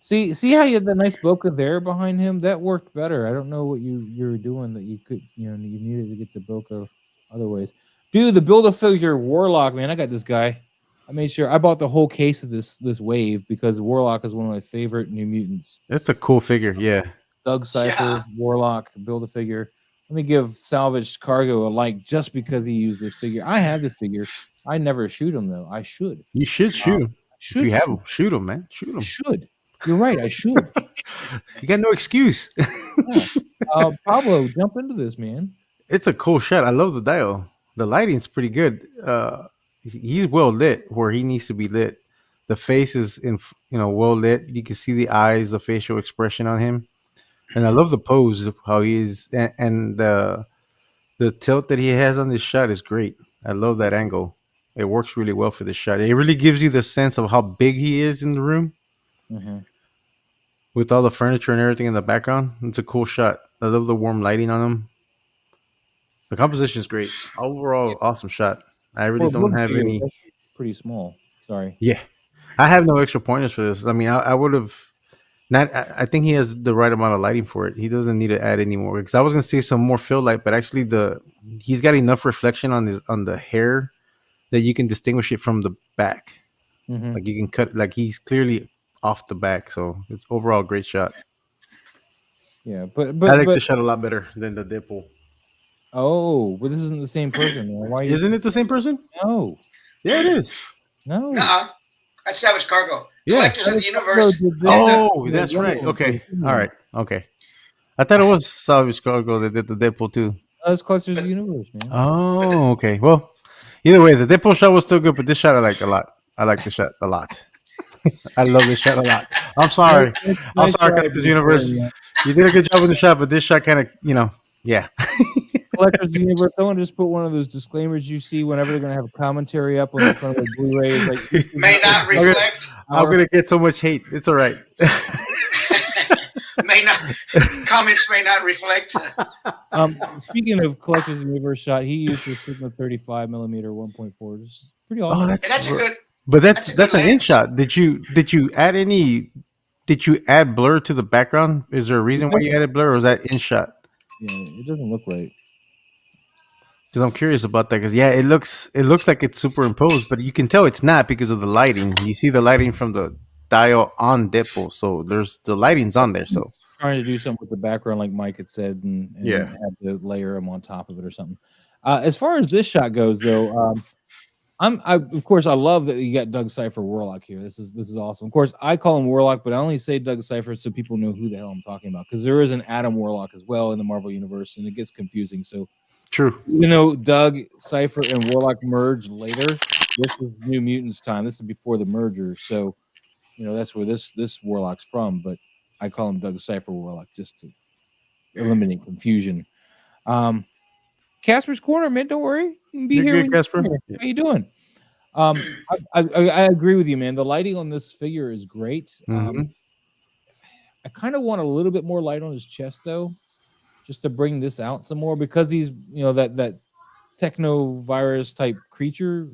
A: See how you had the nice bokeh there behind him? That worked better. I don't know what you were doing that you could, you needed to get the bokeh other ways. Dude, the Build-A-Figure Warlock, man, I got this guy. I made sure I bought the whole case of this wave because Warlock is one of my favorite New Mutants.
B: It's a cool figure, yeah.
A: Doug Cypher, Warlock, Build-A-Figure. Let me give Salvaged Cargo a like just because he used this figure. I have this figure. I never shoot him though. I should.
B: You should shoot him. If you have him, shoot him, man. Shoot him.
A: I should. You're right. I should.
B: You got no excuse.
A: Yeah. Pablo, jump into this, man.
B: It's a cool shot. I love the dial. The lighting's pretty good. He's well lit where he needs to be lit. The face is well lit. You can see the eyes, the facial expression on him, and I love the pose of how he is, and the tilt that he has on this shot is great. I love that angle. It works really well for this shot. It really gives you the sense of how big he is in the room.
A: Mm-hmm.
B: With all the furniture and everything in the background. It's a cool shot. I love the warm lighting on him. The composition is great. Overall, awesome shot. I really don't have any.
A: Pretty small. Sorry.
B: Yeah, I have no extra pointers for this. I mean, I would have not. I think he has the right amount of lighting for it. He doesn't need to add any more. Because I was gonna say some more fill light, but actually he's got enough reflection on the hair that you can distinguish it from the back.
A: Mm-hmm.
B: Like you can cut. Like he's clearly off the back, so it's overall a great shot.
A: Yeah, but
B: I like the shot a lot better than the Deadpool.
A: Oh, but this isn't the same person. Why
B: isn't it the same person?
A: No.
B: Yeah, it is.
A: No.
C: That's Savage Cargo.
B: Yeah.
C: Collectors of the Universe.
B: Oh, that's right. Okay. All right. Okay. I thought it was Savage Cargo that did the Deadpool too.
A: That's Collectors of the Universe, man.
B: Oh, okay. Well, either way, the Deadpool shot was still good, but this shot I like a lot. I like the shot a lot. I love this shot a lot. I'm sorry. I'm sorry, Collectors Universe. You did a good job with the shot, but this shot kind of, yeah.
A: Collectors of the Universe. I want to just put one of those disclaimers you see whenever they're going to have a commentary up on the front of the Blu-ray. Like,
C: may not reflect.
B: I'm going to get so much hate. It's all right.
C: Comments may not reflect.
A: Speaking of Collectors of the Universe shot, he used the Sigma 35 millimeter 1.4. It's pretty awesome.
C: That's a good.
B: But that's an in shot. Did you add any? Did you add blur to the background? Is there a reason why you added blur, or was that in shot?
A: Yeah, it doesn't look right.
B: Because I'm curious about that. Because it looks like it's superimposed, but you can tell it's not because of the lighting. You see the lighting from the dial on Deadpool, so there's the lighting's on there. So
A: trying to do something with the background, like Mike had said, and have to layer them on top of it or something. As far as this shot goes, though. Of course, I love that you got Doug Cypher Warlock here. This is awesome. Of course, I call him Warlock, but I only say Doug Cypher so people know who the hell I'm talking about. Because there is an Adam Warlock as well in the Marvel Universe, and it gets confusing. So,
B: true.
A: Even though Doug Cypher and Warlock merged later, this is New Mutants time. This is before the merger. So, that's where this Warlock's from. But I call him Doug Cypher Warlock just to eliminate confusion. Casper's Corner, man. Don't worry. You can be
B: You're
A: here.
B: good, Casper.
A: How you doing? I agree with you, man. The lighting on this figure is great.
B: Mm-hmm.
A: I kind of want a little bit more light on his chest, though, just to bring this out some more because he's, that techno virus type creature.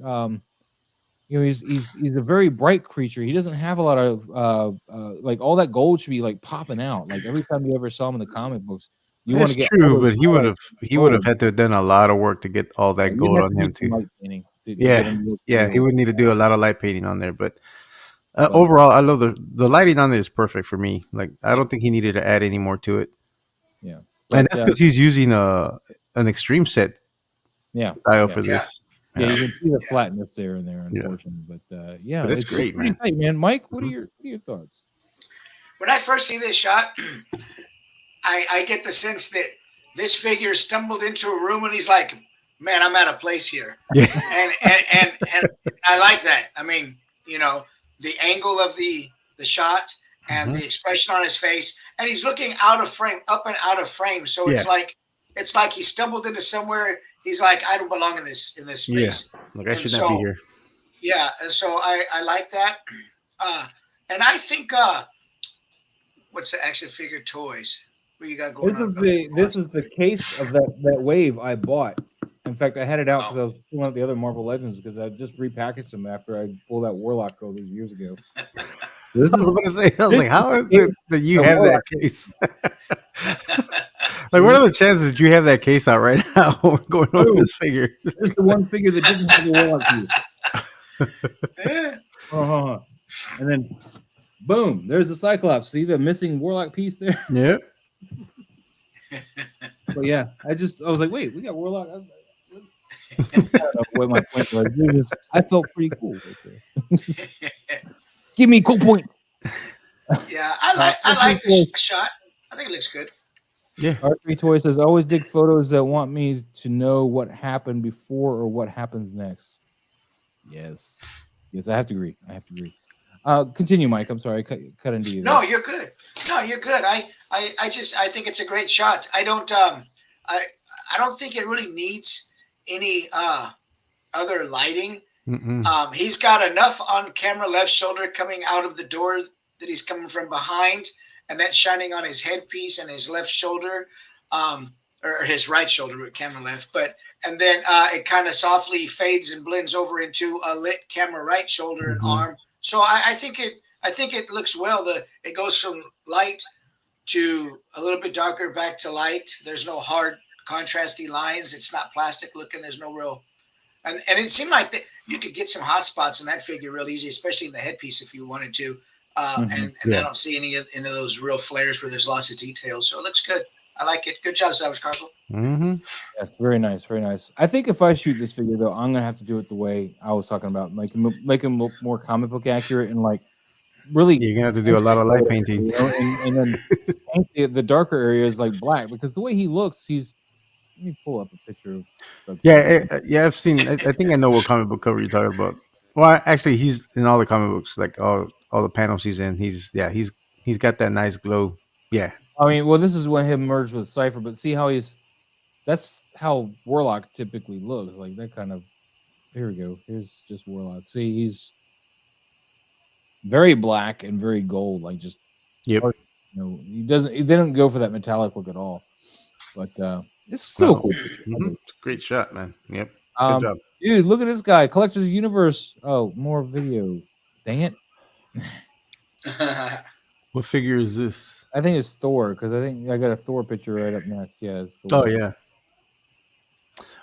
A: He's a very bright creature. He doesn't have a lot of like all that gold should be like popping out. Like every time you ever saw him in the comic books, you want
B: It's
A: to get all
B: true,
A: those
B: but he would have
A: gold.
B: had to have done a lot of work to get all
A: Yeah,
B: that
A: you'd
B: gold
A: have to
B: on
A: do
B: him
A: some
B: too.
A: light painting to get
B: Yeah,
A: him to look
B: yeah, he
A: real.
B: would need to do a lot of light painting on there. But overall, I love the lighting on there is perfect for me. Like I don't think he needed to add any more to it,
A: Yeah,
B: and
A: but
B: that's because he's using an extreme set
A: yeah,
B: style
A: yeah.
B: for
C: Yeah.
B: this.
A: Yeah, you can see the
C: Yeah.
A: flatness there and there,
B: Yeah.
A: unfortunately. But yeah,
B: But it's great,
A: pretty
B: man.
A: tight, man. Mike, what are
B: Mhm.
A: your thoughts?
C: When I first see this shot, I get the sense that this figure stumbled into a room and he's like, "Man, I'm out of place here."
B: Yeah,
C: And I like that. I mean, the angle of the shot and
B: Mhm.
C: the expression on his face, and he's looking out of frame, up and out of frame. So
B: Yeah.
C: it's like he stumbled into somewhere. He's like, I don't belong in this
B: Yeah.
C: space.
B: Like I
C: And
B: should not be
C: so
B: here.
C: yeah, and so I like that. And I think what's the action figure toys? What you got going on?
A: This is the case of that wave I bought. In fact, I had it out because I was pulling out the other Marvel Legends because I just repackaged them after I pulled that Warlock Girl these years ago. This
B: I was
A: is
B: about to say, I was
A: this
B: like, how
A: is
B: is it that you
A: the
B: have that
A: Warlock.
B: case? Like, what are the chances that you have that case out right now going over this figure?
A: There's the one figure that didn't have a Warlock piece.
C: Yeah.
A: And then, boom, there's the Cyclops. See the missing Warlock piece there?
B: Yeah.
A: But yeah, I was like, wait, we got Warlock. I don't know what my point was. I felt pretty cool right there. Give me cool points.
C: Yeah, I like the shot. I think it looks good.
B: Yeah.
A: R3 Toy says, always dig photos that want me to know what happened before or what happens next. Yes. Yes, I have to agree. Continue, Mike. I'm sorry, I cut into you.
C: No, you're good. No, you're good. I think it's a great shot. I don't think it really needs any other lighting. He's got enough on camera left shoulder coming out of the door that he's coming from behind, and that's shining on his headpiece and his left shoulder, or his right shoulder with camera left. And then it kind of softly fades and blends over into a lit camera right shoulder and arm. So I think it looks well. It goes from light to a little bit darker back to light. There's no hard contrasty lines. It's not plastic looking. There's no real, and it seemed like you could get some hot spots in that figure real easy, especially in the headpiece if you wanted to. And I don't see any of those real flares where there's lots of details. So it looks good. I like it. Good job, Savage Carpal.
A: Yes, very nice, very nice. I think if I shoot this figure though, I'm gonna have to do it the way I was talking about, make him look more comic book accurate and like really.
B: You're gonna have to do a lot of light painting,
A: and then paint the darker areas like black because the way he looks, let me pull up a picture of.
B: Yeah. I've seen. I think I know what comic book cover you're talking about. Well, actually, he's in all the comic books, like all the panels he's in. He's got that nice glow. Yeah.
A: I mean, well, this is when him merged with Cypher, but see how that's how Warlock typically looks, like that kind of. Here we go. Here's just Warlock. See, he's very black and very gold, like just.
B: Yep.
A: He didn't go for that metallic look at all, but it's still cool.
B: It's a great shot, man. Yep. Good job,
A: dude. Look at this guy, Collector's Universe. Oh, more video. Dang it.
B: What figure is this?
A: I think it's Thor because I think I got a Thor picture right up next. Yeah, it's Thor.
B: Oh yeah.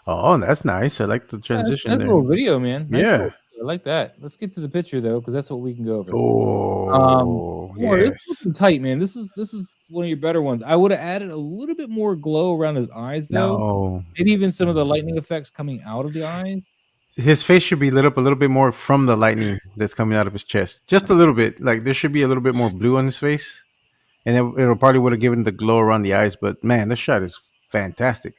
B: Oh, that's nice. I like the transition
A: that's
B: there.
A: a little video, man. Nice
B: yeah.
A: I like that. Let's get to the picture though, because that's what we can go over.
B: Oh,
A: yes. It's looking tight, man. This is one of your better ones. I would have added a little bit more glow around his eyes, though.
B: No.
A: Maybe even some of the lightning effects coming out of the eyes.
B: His face should be lit up a little bit more from the lightning that's coming out of his chest. Just a little bit. Like there should be a little bit more blue on his face, and it'll probably would have given the glow around the eyes. But man, this shot is fantastic.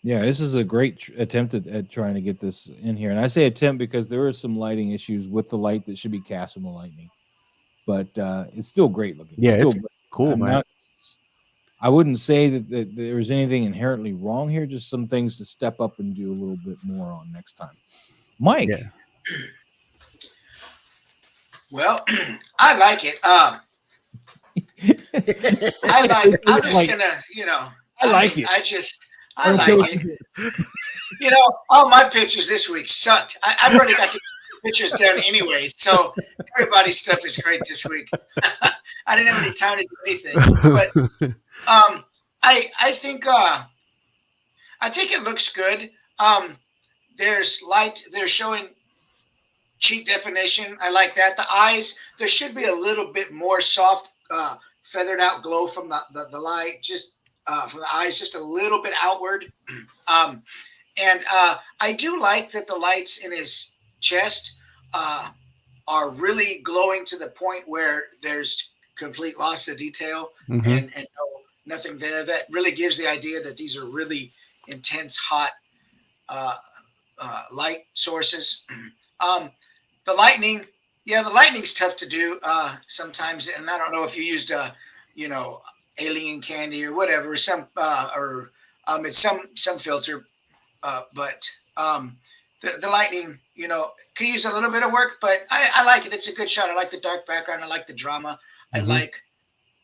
A: Yeah, this is a great attempt at trying to get this in here. And I say attempt because there are some lighting issues with the light that should be cast from the lightning. But it's still great looking.
B: Yeah,
A: it's
B: cool, man.
A: I wouldn't say that there's anything inherently wrong here, just some things to step up and do a little bit more on next time. Mike,
C: Well, I like it. I'm just
A: Like,
C: gonna,
A: I like it.
C: I like it. All my pictures this week sucked. I've already got the pictures done anyway, so everybody's stuff is great this week. I didn't have any time to do anything, but I think it looks good. There's light. They're showing cheap definition. I like that. The eyes. There should be a little bit more soft, feathered out glow from the light. Just from the eyes, just a little bit outward. And I do like that the lights in his chest are really glowing to the point where there's complete loss of detail and nothing there. That really gives the idea that these are really intense, hot light sources. The lightning, the lightning's tough to do sometimes, and I don't know if you used alien candy or whatever, it's some filter. But the lightning, could use a little bit of work, but I like it. It's a good shot. I like the dark background. I like the drama. I like,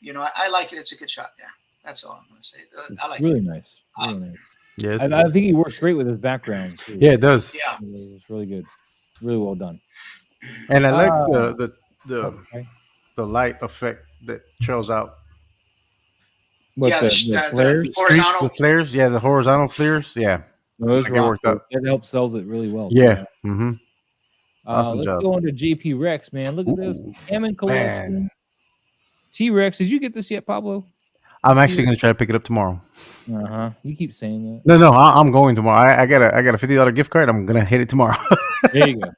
C: I like it. It's a good shot. Yeah, that's all I'm going to say. I like
A: really
C: it.
A: Nice. Really nice.
B: Yeah,
A: I think he works great with his background too.
B: Yeah, it does.
C: Yeah,
A: it's really good. Really well done.
B: And I like the light effect that trails out.
C: What,
A: the flares?
C: horizontal.
B: The flares, yeah, the horizontal flares, yeah.
A: Those worked out. That helps sells it really well.
B: Yeah. Mm-hmm. Awesome
A: let's
B: job.
A: go into JP Rex, man. Look at this Hammond collection. T-Rex, did you get this yet, Pablo?
B: I'm actually going to try to pick it up tomorrow.
A: You keep saying that.
B: No, I'm going tomorrow. I got a $50 gift card. I'm going to hit it tomorrow.
A: There you go.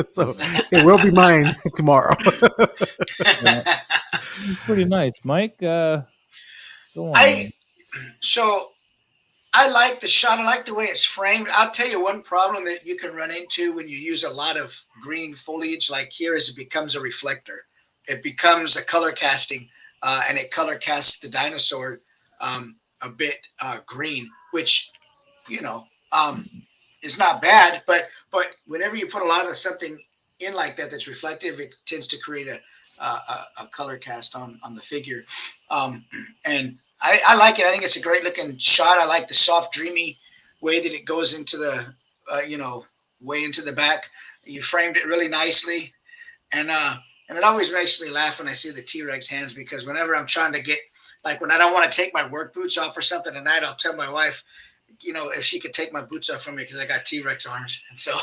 B: So it will be mine tomorrow.
A: Pretty nice, Mike. Go on.
C: I like the shot. I like the way it's framed. I'll tell you one problem that you can run into when you use a lot of green foliage like here is it becomes a reflector. It becomes a color casting, and it color casts the dinosaur a bit green, which, is not bad. But whenever you put a lot of something in like that that's reflective, it tends to create a color cast on the figure. And I like it. I think it's a great looking shot. I like the soft, dreamy way that it goes into the, way into the back. You framed it really nicely. And it always makes me laugh when I see the T-Rex hands, because whenever I'm trying to get, like when I don't want to take my work boots off or something at night, I'll tell my wife, if she could take my boots off from me because I got T-Rex arms. And so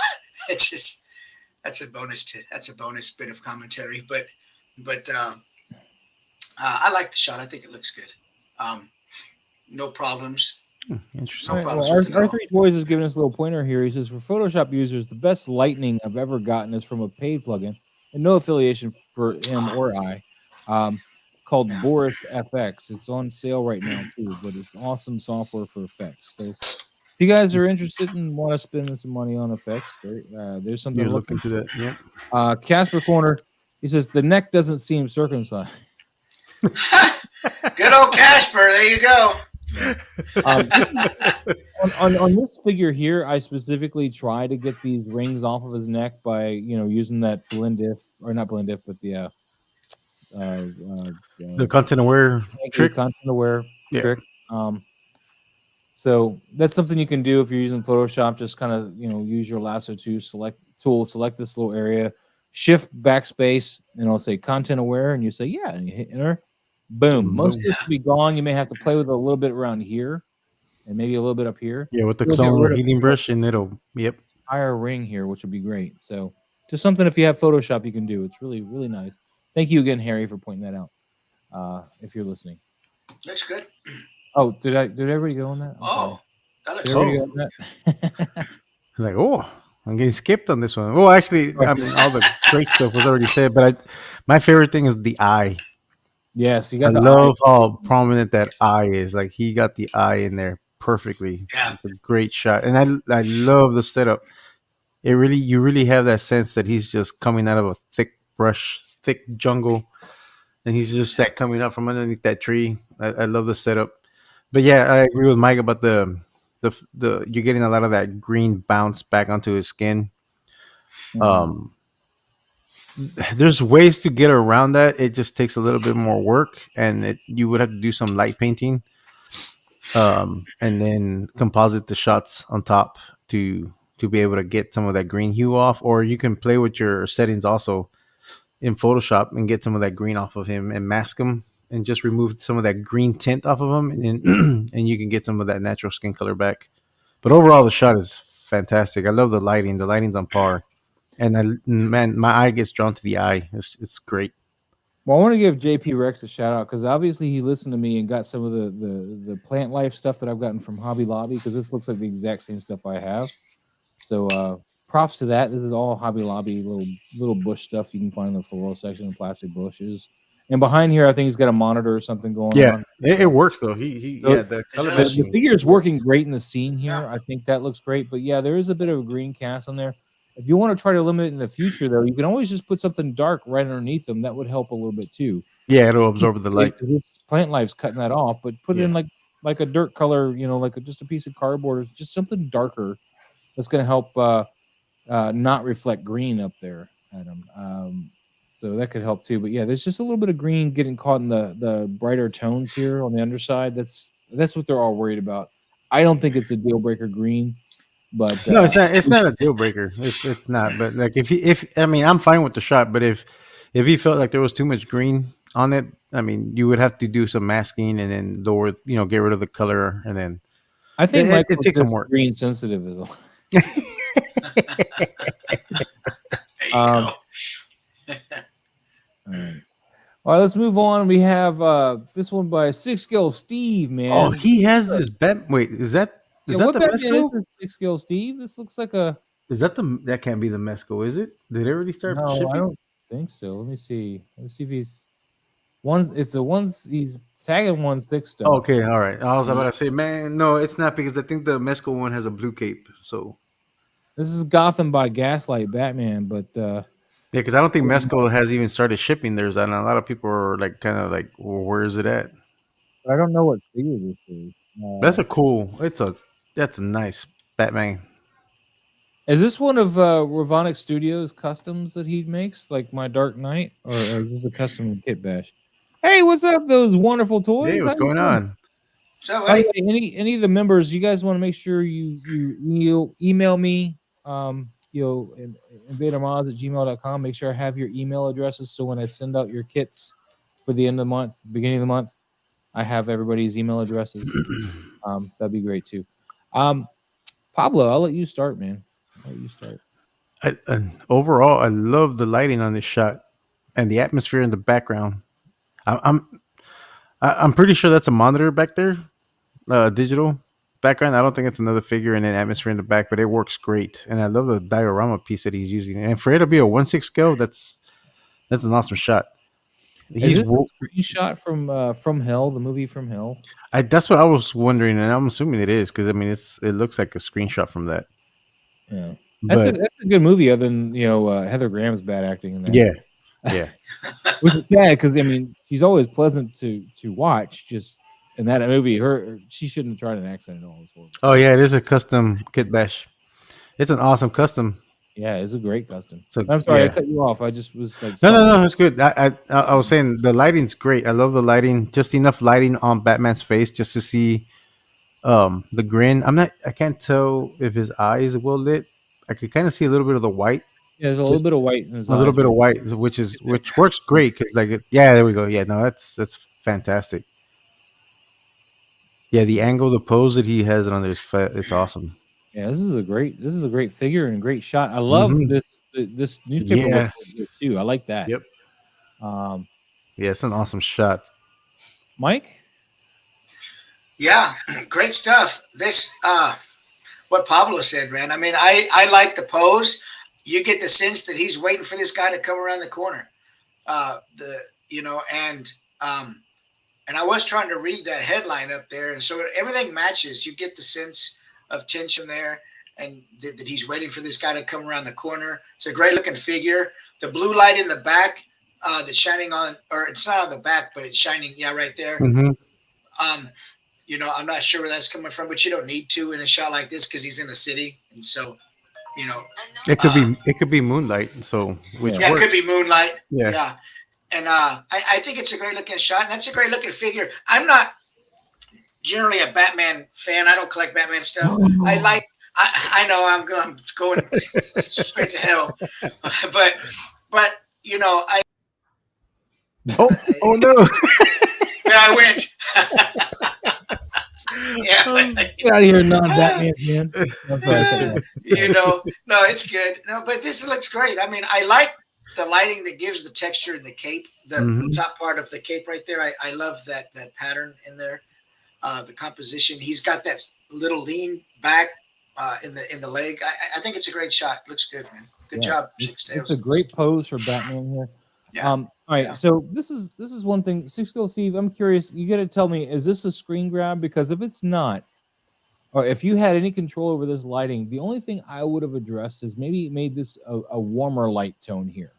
C: it's just, that's a bonus bit of commentary. But I like the shot. I think it looks good. No problems.
B: Interesting.
C: No problems.
A: Our Three Toys is giving us a little pointer here. He says, for Photoshop users, the best lightning I've ever gotten is from a paid plugin, and no affiliation for him or I, called Boris FX. It's on sale right now too, but it's awesome software for effects. So if you guys are interested and want to spend some money on effects, there's something to look
B: into that. Yeah.
A: Casper Corner, he says the neck doesn't seem circumcised.
C: Good old Casper. There you go.
A: On this figure here, I specifically try to get these rings off of his neck by using that blend if, or not blend if, but the
B: content aware trick.
A: Content aware trick. So that's something you can do if you're using Photoshop. Just kind of use your lasso select this little area, shift backspace, and it'll say content aware, and you say and you hit enter. Boom. Most of this will be gone. You may have to play with it a little bit around here and maybe a little bit up here.
B: Yeah, with the clone heating brush, and it'll
A: higher ring here, which would be great. So just something if you have Photoshop you can do. It's really, really nice. Thank you again, Harry, for pointing that out. If you're listening.
C: Looks good.
A: Oh, did everybody go on that?
C: That looks good.
B: Like, I'm getting skipped on this one. Well, actually, I mean, all the great stuff was already said, but my favorite thing is the eye.
A: Yes, you
B: got. I love how prominent that eye is. Like he got the eye in there perfectly.
C: Yeah,
B: it's a great shot, and I love the setup. You really have that sense that he's just coming out of a thick jungle, and he's just coming up from underneath that tree. I love the setup, but yeah, I agree with Mike about the you're getting a lot of that green bounce back onto his skin. there's ways to get around that. It just takes a little bit more work, and you would have to do some light painting, and then composite the shots on top to be able to get some of that green hue off. Or you can play with your settings also in Photoshop and get some of that green off of him and mask him and just remove some of that green tint off of him, and then and you can get some of that natural skin color back. But overall, the shot is fantastic. I love the lighting. The lighting's on par, and man, my eye gets drawn to the eye. It's great.
A: Well, I want to give JP Rex a shout out because obviously he listened to me and got some of the plant life stuff that I've gotten from Hobby Lobby, because this looks like the exact same stuff I have. So props to that. This is all Hobby Lobby little bush stuff you can find in the floral section of plastic bushes. And behind here, I think he's got a monitor or something going on.
B: It works though. The color
A: the figure is working great in the scene here. Yeah. I think that looks great. But yeah, there is a bit of a green cast on there. If you want to try to limit it in the future, though, you can always just put something dark right underneath them. That would help a little bit too.
B: Yeah, it'll absorb the light.
A: This plant life's cutting that off, but put it in like a dirt color, like just a piece of cardboard, or just something darker that's going to help not reflect green up there, Adam. So that could help too. But yeah, there's just a little bit of green getting caught in the brighter tones here on the underside. That's what they're all worried about. I don't think it's a deal breaker green. But
B: no, it's not. It's not a deal breaker. It's not. But like if I mean, I'm fine with the shot. But if he felt like there was too much green on it, I mean, you would have to do some masking and then lower, get rid of the color, and then
A: I think it takes some work. Green sensitive is all. All right, let's move on. We have this one by Six Skill Steve, man.
B: Oh, he has this bet. Wait, is that the Mesco?
A: Six Skill Steve. This looks like a.
B: Is that that can't be the Mesco, is it? Did it already start shipping?
A: I don't think so. Let me see. Let's see if he's one. It's the ones he's tagging 1/6 stuff.
B: Okay, all right. I was about to say, man, no, it's not, because I think the Mesco one has a blue cape. So
A: this is Gotham by Gaslight Batman, but
B: yeah, because I don't think Mesco has even started shipping theirs, and a lot of people are like, kind of like, well, where is it at?
A: I don't know what figure this is.
B: That's that's a nice Batman.
A: Is this one of Ravonic Studios customs that he makes, like My Dark Knight, or is this a custom kit bash? Hey, what's up, those wonderful toys?
B: Hey, what's going on?
C: So,
A: any of the members, you guys want to make sure you email me, invadermods@gmail.com. Make sure I have your email addresses, so when I send out your kits for the end of the month, beginning of the month, I have everybody's email addresses. That'd be great too. Pablo, I'll let you start, man. I'll let you start.
B: Overall, I love the lighting on this shot and the atmosphere in the background. I'm pretty sure that's a monitor back there, digital background. I don't think it's another figure and an atmosphere in the back, but it works great. And I love the diorama piece that he's using. And for it to be a 1/6 scale, that's an awesome shot.
A: Is this a screenshot from Hell, the movie From Hell?
B: That's what I was wondering, and I'm assuming it is, because I mean, it looks like a screenshot from that.
A: Yeah, that's a good movie. Other than Heather Graham's bad acting in that.
B: Yeah.
A: Which is sad, because I mean, she's always pleasant to watch. Just in that movie, she shouldn't have tried an accent at all.
B: Oh yeah, it is a custom kit bash. It's an awesome custom.
A: Yeah, it's a great custom. So, I'm sorry, I cut you off. I just was like,
B: no, it's good. I was saying the lighting's great. I love the lighting. Just enough lighting on Batman's face just to see the grin. I can't tell if his eye is well lit. I could kind of see a little bit of the white.
A: Yeah, there's a little bit of white in his eyes.
B: A little bit of white, which works great, because there we go. Yeah, no, that's fantastic. Yeah, the angle, the pose that he has on there, it's awesome.
A: Yeah, this is a great figure and a great shot. I love this newspaper too. I like that.
B: Yep. Yeah, it's an awesome shot.
A: Mike?
C: Yeah, great stuff. This what Pablo said, man. I mean, I like the pose. You get the sense that he's waiting for this guy to come around the corner. And I was trying to read that headline up there, and so everything matches. You get the sense of tension there, and that he's waiting for this guy to come around the corner. It's a great looking figure. The blue light in the back that's shining on, or it's not on the back, but it's shining, right there.
B: Mm-hmm.
C: I'm not sure where that's coming from, but you don't need to in a shot like this because he's in the city. And so You know,
B: it could be moonlight. So which
C: it could be moonlight.
B: Yeah.
C: And I think it's a great looking shot, and that's a great looking figure. I'm not generally a Batman fan. I don't collect Batman stuff. I know I'm going straight to hell, but you know
B: oh no.
C: I went.
A: Get out of here, non-Batman man.
C: You know, no, it's good. No, but this looks great. I mean, I like the lighting that gives the texture in the cape, the top part of the cape right there. I love that pattern in there. The composition. He's got that little lean back in the leg. I think it's a great shot. Looks good, man. Good job, Six Tails.
A: It's a great pose for Batman here.
C: Yeah.
A: All right, so this is one thing. Six Tails Steve, I'm curious. You got to tell me, is this a screen grab? Because if it's not, or if you had any control over this lighting, the only thing I would have addressed is maybe made this a warmer light tone here.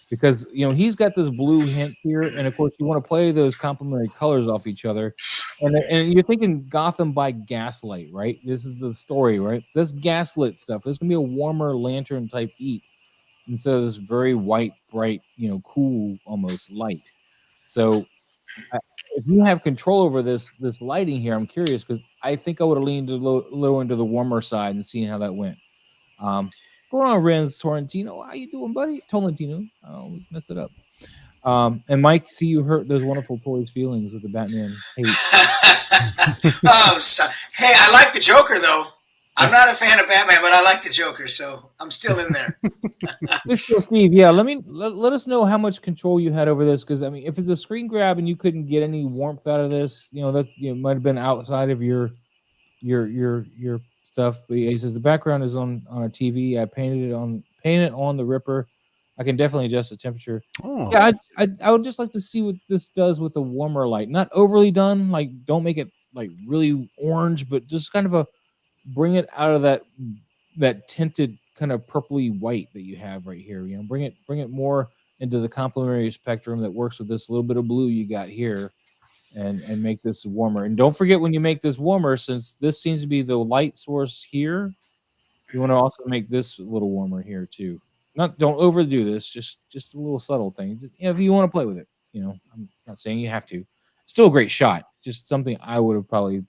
A: Because, you know, he's got this blue hint here, and of course you want to play those complementary colors off each other. And you're thinking Gotham by gaslight, right? This is the story, right? This gaslit stuff. This is going to be a warmer lantern type heat instead of this very white, bright, you know, cool almost light. So if you have control over this lighting here, I'm curious because I think I would have leaned a little into the warmer side and seen how that went. Going on, Renz Torrentino. How you doing, buddy? Tolentino. I always mess it up. And Mike, see you hurt those wonderful toys' feelings with the Batman hate.
C: Hey, I like the Joker though. I'm not a fan of Batman, but I like the Joker, so I'm still in there.
A: Steve, yeah, let us know how much control you had over this, because I mean, if it's a screen grab and you couldn't get any warmth out of this, you know that might have been outside of your stuff. But he says the background is on a TV. I painted on the Ripper. I can definitely adjust the temperature.
B: Oh.
A: Yeah, I would just like to see what this does with a warmer light. Not overly done, like don't make it like really orange, but just kind of bring it out of that tinted kind of purpley white that you have right here. You know, bring it more into the complementary spectrum that works with this little bit of blue you got here, and make this warmer. And don't forget, when you make this warmer, since this seems to be the light source here, you want to also make this a little warmer here too. Don't overdo this. Just a little subtle thing. Just, if you want to play with it, I'm not saying you have to. Still a great shot. Just something I would have probably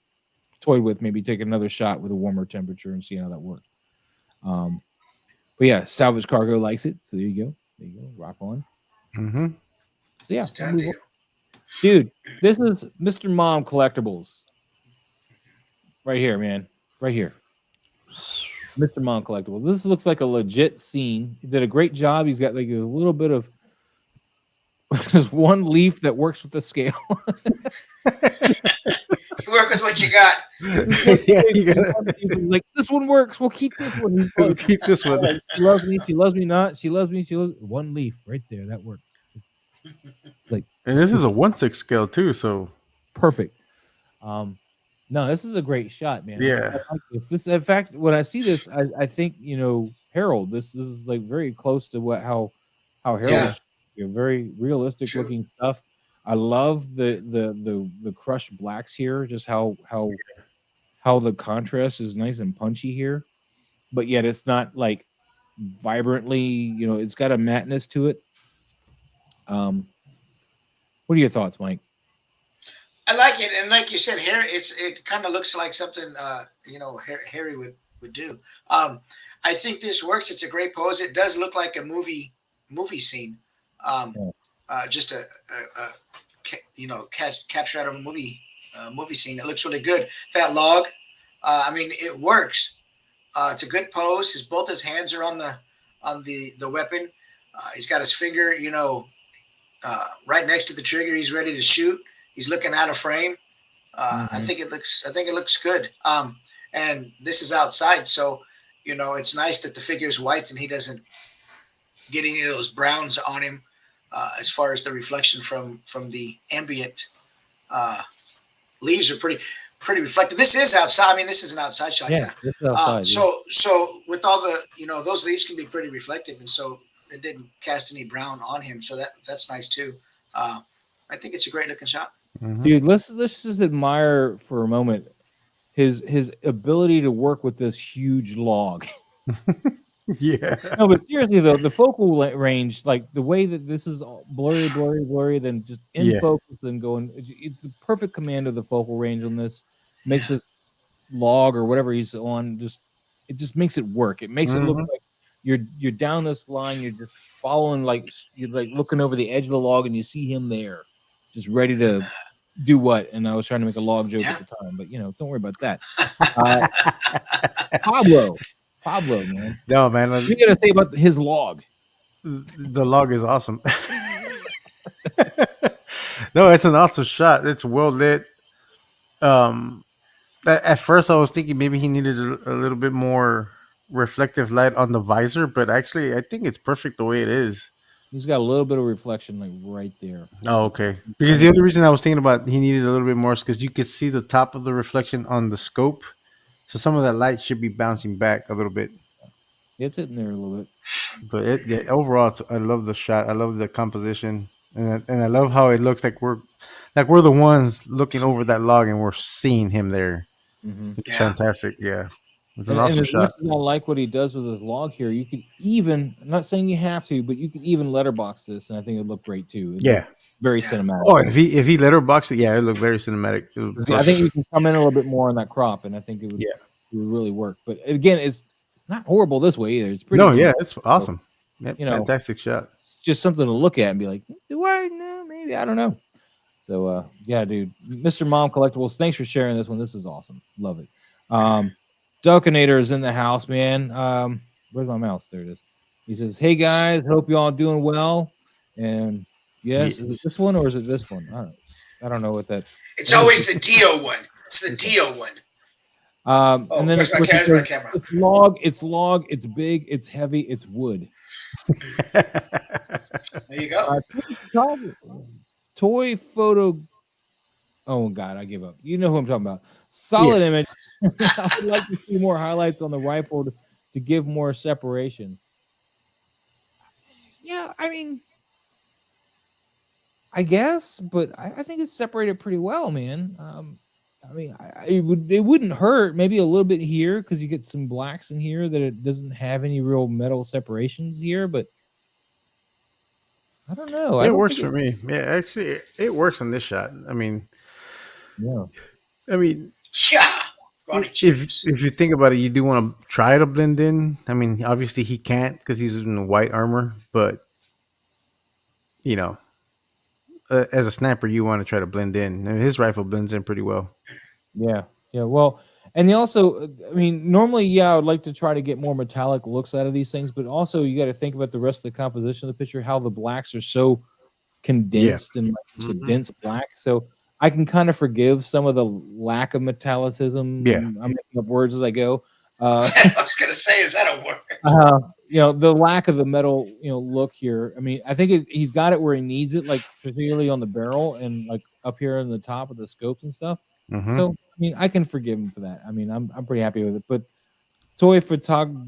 A: toyed with. Maybe take another shot with a warmer temperature and see how that worked. But yeah, Salvage Cargo likes it. So there you go. Rock on.
B: Mm-hmm.
A: So yeah, dude, this is Mr. Mom Collectibles. Right here, man. Right here. Mr. Mom Collectibles. This looks like a legit scene. He did a great job. He's got like a little bit of just one leaf that works with the scale.
C: You work with what you got.
B: Yeah, you gotta...
A: Like, this one works. We'll keep this one.
B: We'll keep this one.
A: She loves me. She loves me not. She loves me. She loves one leaf right there. That works. Like,
B: and this is a 1/6 scale too, so
A: perfect. No, this is a great shot, man.
B: Yeah.
A: I like this. This, in fact, when I see this, I think Harold. This is like very close to how Harold is. Very realistic looking stuff. I love the crushed blacks here. Just how the contrast is nice and punchy here, but yet it's not like vibrantly. It's got a matteness to it. What are your thoughts, Mike?
C: I like it, and like you said, it kind of looks like something Harry would do. I think this works. It's a great pose. It does look like a movie scene. Just a capture out of a movie scene. It looks really good. That log, it works. It's a good pose. Both his hands are on the weapon. He's got his finger, right next to the trigger. He's ready to shoot. He's looking out of frame. I think it looks good. And this is outside, so it's nice that the figure is white and he doesn't get any of those browns on him. As far as the reflection from the ambient leaves are pretty reflective. This is outside. This is an outside shot.
A: Yeah. Outside,
C: so with all the those leaves can be pretty reflective, and so it didn't cast any brown on him. So that's nice too. I think it's a great looking shot.
B: Mm-hmm.
A: Dude, let's just admire for a moment his ability to work with this huge log.
B: Yeah.
A: No, but seriously though, the focal range, like the way that this is all blurry, then just in focus and going, it's the perfect command of the focal range on this. Makes this log or whatever he's on, it just makes it work. It makes it look like you're down this line, you're just following, like you're like looking over the edge of the log and you see him there, just ready to do what? And I was trying to make a log joke at the time, but don't worry about that. Pablo, man.
B: No, man.
A: What you gotta say about his log?
B: The log is awesome. No, it's an awesome shot. It's well lit. At first I was thinking maybe he needed a little bit more reflective light on the visor, but actually I think it's perfect the way it is.
A: He's got a little bit of reflection, like right there.
B: Oh, okay. Because the only reason I was thinking about he needed a little bit more is because you could see the top of the reflection on the scope, so some of that light should be bouncing back a little bit.
A: It's hitting there a little bit.
B: But overall, I love the shot. I love the composition, and I love how it looks like we're the ones looking over that log and we're seeing him there. It's fantastic. Yeah. It's an awesome shot.
A: I like what he does with his log here. You could even, I'm not saying you have to, but you could even letterbox this, and I think it'd look great too. Very cinematic.
B: Oh, if he letterbox it, it looked very cinematic.
A: I think you can come in a little bit more on that crop, and I think it would really work. But again, it's not horrible this way either. It's pretty.
B: No, it's awesome. Fantastic shot.
A: Just something to look at and be like, do I know? Maybe I don't know. So dude, Mr. Mom Collectibles, thanks for sharing this one. This is awesome. Love it. Duckinator is in the house, man. Where's my mouse? There it is. He says, "Hey guys, hope you all doing well." And yes, is it this one or is it this one? I don't know what that.
C: It's always the Dio one. It's the Dio one.
A: And then
C: where's my camera?
A: It's log. It's big. It's heavy. It's wood.
C: There you go.
A: Toy photo. Oh God, I give up. You know who I'm talking about. Solid image. I would like to see more highlights on the rifle to give more separation. Yeah, I mean, I guess, but I think it's separated pretty well, man. I mean, it wouldn't hurt maybe a little bit here because you get some blacks in here that it doesn't have any real metal separations here, but I don't know.
B: It works for me. Yeah, actually, it works on this shot. I mean, if you think about it, you do want to try to blend in. I mean, obviously he can't because he's in white armor, but as a sniper, you want to try to blend in. And his rifle blends in pretty well.
A: Yeah. Well, and also, I mean, normally, I would like to try to get more metallic looks out of these things, but also you got to think about the rest of the composition of the picture, how the blacks are so condensed and like a dense black. So I can kind of forgive some of the lack of metallicism.
B: Yeah.
A: I'm making up words as I go.
C: I was going to say, is that a word?
A: The lack of the metal, look here. I mean, I think he's got it where he needs it, like particularly on the barrel and like up here on the top of the scopes and stuff. So, I mean, I can forgive him for that. I mean, I'm pretty happy with it. But toy photography,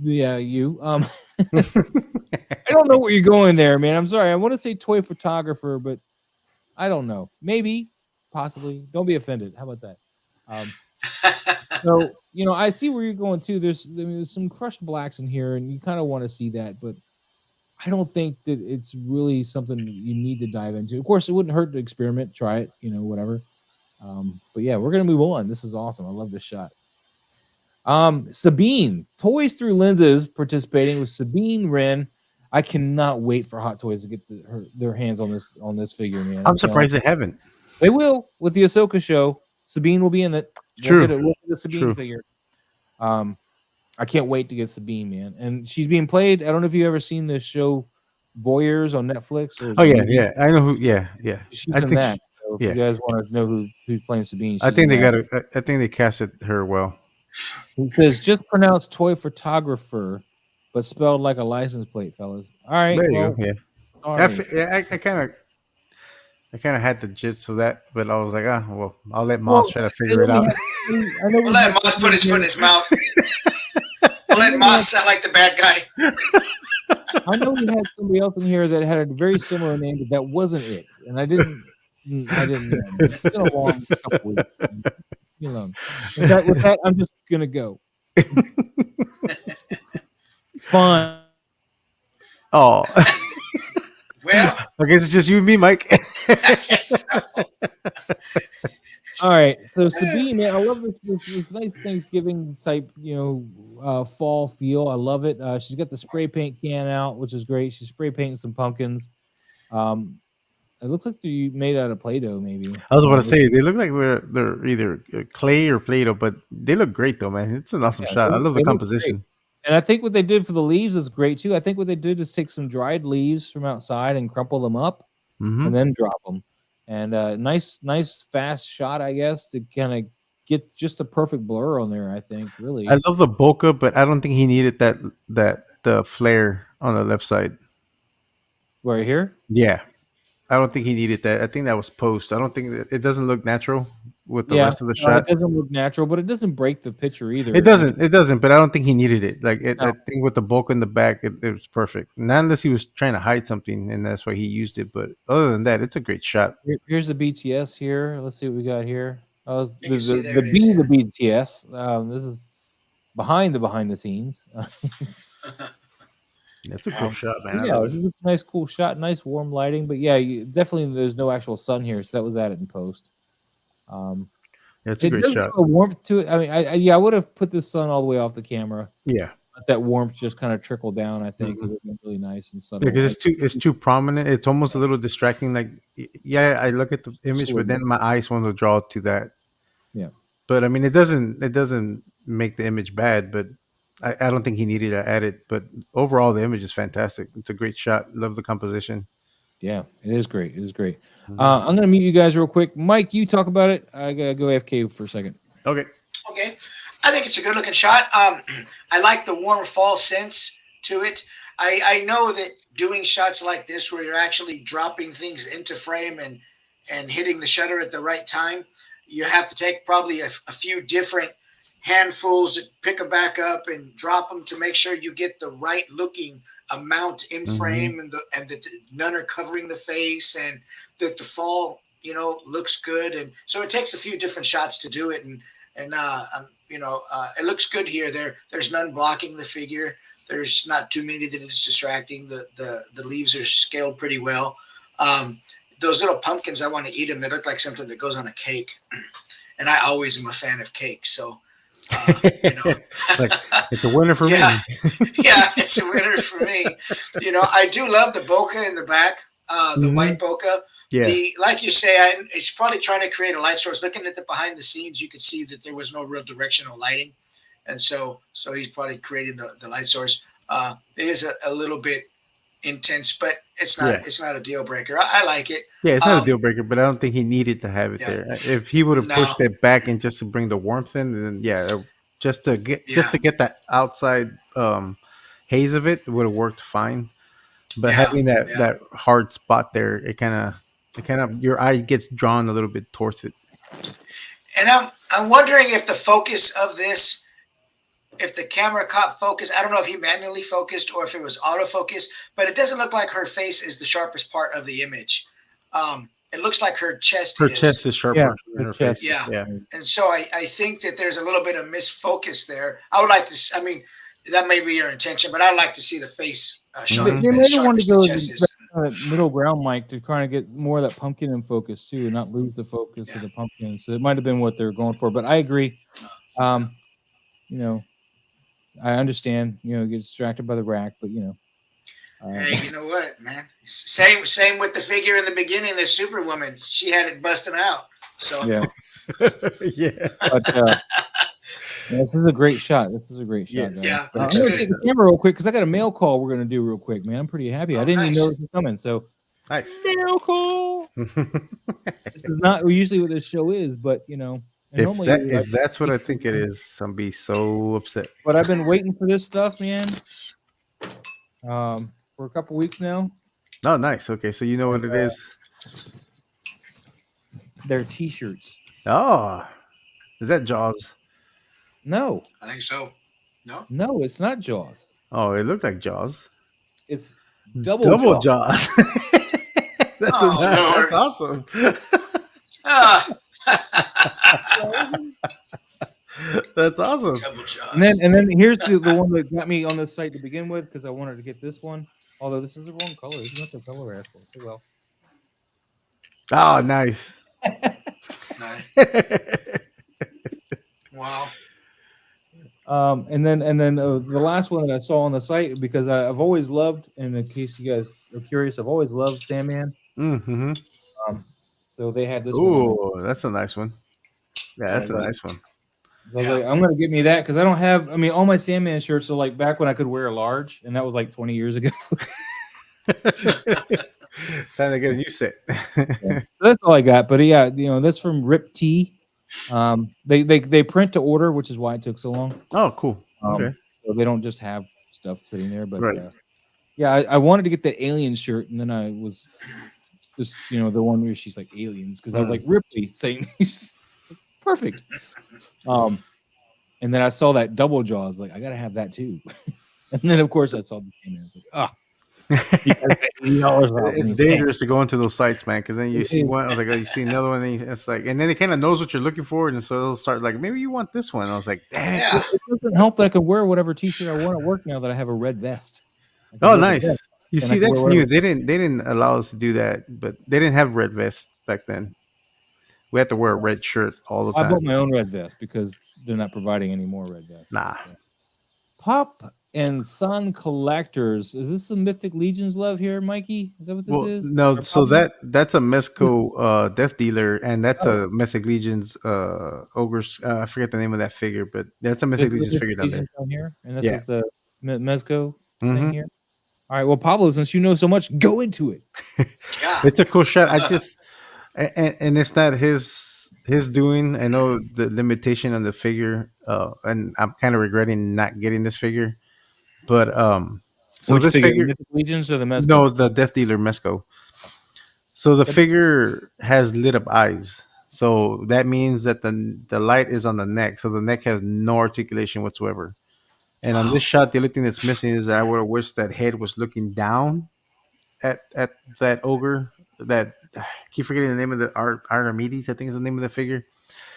A: you. I don't know where you're going there, man. I'm sorry. I want to say toy photographer, but I don't know. Maybe, possibly. Don't be offended. How about that? So, I see where you're going too. There's some crushed blacks in here, and you kind of want to see that, but I don't think that it's really something you need to dive into. Of course, it wouldn't hurt to experiment, try it, whatever. But yeah, we're gonna move on. This is awesome. I love this shot. Sabine, Toys Through Lenses, participating with Sabine Wren. I cannot wait for Hot Toys to get their hands on this figure, man.
B: I'm surprised they haven't.
A: They will with the Ahsoka show. Sabine will be in it.
B: True.
A: We'll get a Sabine figure. I can't wait to get Sabine, man. And she's being played. I don't know if you've ever seen this show, Voyeurs on Netflix.
B: Oh yeah. I know who. Yeah.
A: She's in that. So if you guys want to know who's playing Sabine,
B: I think they casted her well.
A: He says just pronounce toy photographer, but spelled like a license plate, fellas. All right.
B: There you go. Yeah. I kind of had the gist of that, but I was like, I'll let Moss try to figure it out.
C: We'll let Moss put his foot in his mouth. We'll let Moss sound like the bad guy.
A: I know we had somebody else in here that had a very similar name, but that wasn't it, and I didn't know. It's been a long couple weeks. With that, I'm just gonna go. fun.
B: Oh,
C: Well,
B: I guess it's just you and me, Mike.
C: I guess so.
A: All right, so Sabine, man, I love this nice Thanksgiving type, fall feel. I love it. She's got the spray paint can out, which is great. She's spray painting some pumpkins. It looks like they're made out of Play-Doh, maybe.
B: I was about to say they look like they're either clay or Play-Doh, but they look great though, man. It's an awesome shot. I love the composition.
A: And I think what they did for the leaves is great too. I think what they did is take some dried leaves from outside and crumple them up, and then drop them. And nice, fast shot, I guess, to kind of get just the perfect blur on there. I think really.
B: I love the bokeh, but I don't think he needed the flare on the left side.
A: Right here.
B: Yeah, I don't think he needed that. I think that was post. I don't think it doesn't look natural with the rest of the shot.
A: It doesn't look natural, but it doesn't break the picture either.
B: It doesn't. But I don't think he needed it. I think with the bokeh in the back, it was perfect. Not unless he was trying to hide something, and that's why he used it. But other than that, it's a great shot.
A: Here's the BTS here. Let's see what we got here. The BTS. This is behind the scenes.
B: That's a cool shot, man.
A: Yeah, it's a nice, cool shot. Nice warm lighting, but yeah, definitely there's no actual sun here, so that was added in post.
B: It's a great shot.
A: A warmth to it. I mean, I would have put the sun all the way off the camera.
B: Yeah,
A: let that warmth just kind of trickle down. I think it would be really nice and subtle.
B: Because it's too prominent. It's almost a little distracting. Like, yeah, I look at the image, but then my eyes want to draw to that.
A: Yeah,
B: but I mean, it doesn't make the image bad, but I don't think he needed to add it. But overall, the image is fantastic. It's a great shot. Love the composition.
A: Yeah, it is great. It is great. I'm going to mute you guys real quick. Mike, you talk about it. I got to go AFK for a second.
B: Okay.
C: I think it's a good looking shot. I like the warm fall sense to it. I know that doing shots like this where you're actually dropping things into frame and hitting the shutter at the right time, you have to take probably a few different handfuls, pick them back up and drop them to make sure you get the right looking amount in frame and that none are covering the face and that the fall looks good. And so it takes a few different shots to do it, and it looks good here. There's none blocking the figure. There's not too many that it's distracting. The leaves are scaled pretty well. Those little pumpkins, I want to eat them. They look like something that goes on a cake, and I always am a fan of cake. So,
B: like, it's a winner for me.
C: Yeah, it's a winner for me. I do love the bokeh in the back, the white bokeh.
B: Yeah.
C: Like you say, he's probably trying to create a light source. Looking at the behind the scenes, you could see that there was no real directional lighting, and so he's probably creating the light source. It is a little bit intense, but it's not. It's not a deal breaker. I like it.
B: Yeah, it's not a deal breaker, but I don't think he needed to have it there. If he would have pushed it back and just to bring the warmth in, then just to get that outside haze of it would have worked fine. But having that hard spot there, it kind of your eye gets drawn a little bit towards it.
C: And I'm wondering if the focus of this, if the camera caught focus, I don't know if he manually focused or if it was autofocus, but it doesn't look like her face is the sharpest part of the image. It looks like her chest
B: Her chest is sharper than her face.
C: Yeah. And so I think that there's a little bit of misfocus there. I would like to, I mean, that may be your intention, but I'd like to see the face sharp.
A: They may want to go middle ground, Mike, to try to get more of that pumpkin in focus too, and not lose the focus of the pumpkin. So it might have been what they're going for, but I agree. I understand. Get distracted by the rack, but
C: hey, you know what, man? Same with the figure in the beginning, the Superwoman. She had it busting out. So
A: yeah.
B: But
A: this is a great shot. This is a great shot.
C: Yes. Yeah.
A: I'm going to take the camera real quick because I got a mail call we're going to do real quick, man. I'm pretty happy. I didn't even know this was coming. So
B: nice.
A: Mail call. This is not usually what this show is, but
B: if that's what I think it is, I'll be so upset.
A: But I've been waiting for this stuff, man. For a couple weeks now.
B: Oh, nice. Okay, so you know what it is.
A: They're T-shirts.
B: Oh, is that Jaws?
C: No, I think so.
A: No, it's not Jaws.
B: Oh, it looked like Jaws.
A: It's double
B: Jaws. That's awesome. That's awesome.
C: Double jaws.
A: And then here's the one that got me on this site to begin with because I wanted to get this one. Although this is the wrong color. It's not the color I asked for. Oh, well.
B: Oh, nice.
C: Nice. Wow.
A: And then the last one that I saw on the site, because I've always loved, and in case you guys are curious, I've always loved Sandman.
B: Mm-hmm.
A: So they had this one.
B: Ooh, that's a nice one. Yeah, that's a nice one.
A: So I was like, I'm gonna get me that because I don't have. I mean, all my Sandman shirts are like back when I could wear a large, and that was like 20 years ago.
B: Time to get a new set.
A: So that's all I got. But yeah, that's from Rip T. They print to order, which is why it took so long.
B: Oh, cool. Okay.
A: So they don't just have stuff sitting there, but
B: right.
A: Yeah, I wanted to get that alien shirt, and then I was just the one where she's like aliens because I was like Ripley saying perfect. And then I saw that double jaw. I was like, I gotta have that too. And then of course I saw the same. I was like,
B: it's dangerous to go into those sites, man, because then you see one. I was like, you see another one, and it's like, and then it kind of knows what you're looking for, and so it'll start like, maybe you want this one. I was like, damn.
A: Yeah. It doesn't help that I can wear whatever T-shirt I want at work now that I have a red vest.
B: Oh, nice. You see, that's new. They didn't allow us to do that, but they didn't have red vests back then. We had to wear a red shirt all the time.
A: I bought my own red vest because they're not providing any more red vests.
B: Nah.
A: So. Pop and Son Collectors. Is this some Mythic Legions love here, Mikey? Is that what this is?
B: No, so that's a Mezco death dealer, and that's a Mythic Legions ogres. I forget the name of that figure, but that's a Mythic Legions figure down
A: here. And this is the Mezco thing here. All right, well, Pablo, since you know so much, go into it.
C: Yeah,
B: it's a cool shot. I just and it's not his doing. I know the limitation on the figure, and I'm kind of regretting not getting this figure. But so
A: which
B: this figure,
A: Mythic Legions or the Mezco?
B: No, the Death Dealer Mezco. So the figure has lit up eyes. So that means that the light is on the neck. So the neck has no articulation whatsoever. And on this shot, the only thing that's missing is that I would have wished that head was looking down at that ogre. That I keep forgetting the name of the Archimedes, I think is the name of the figure.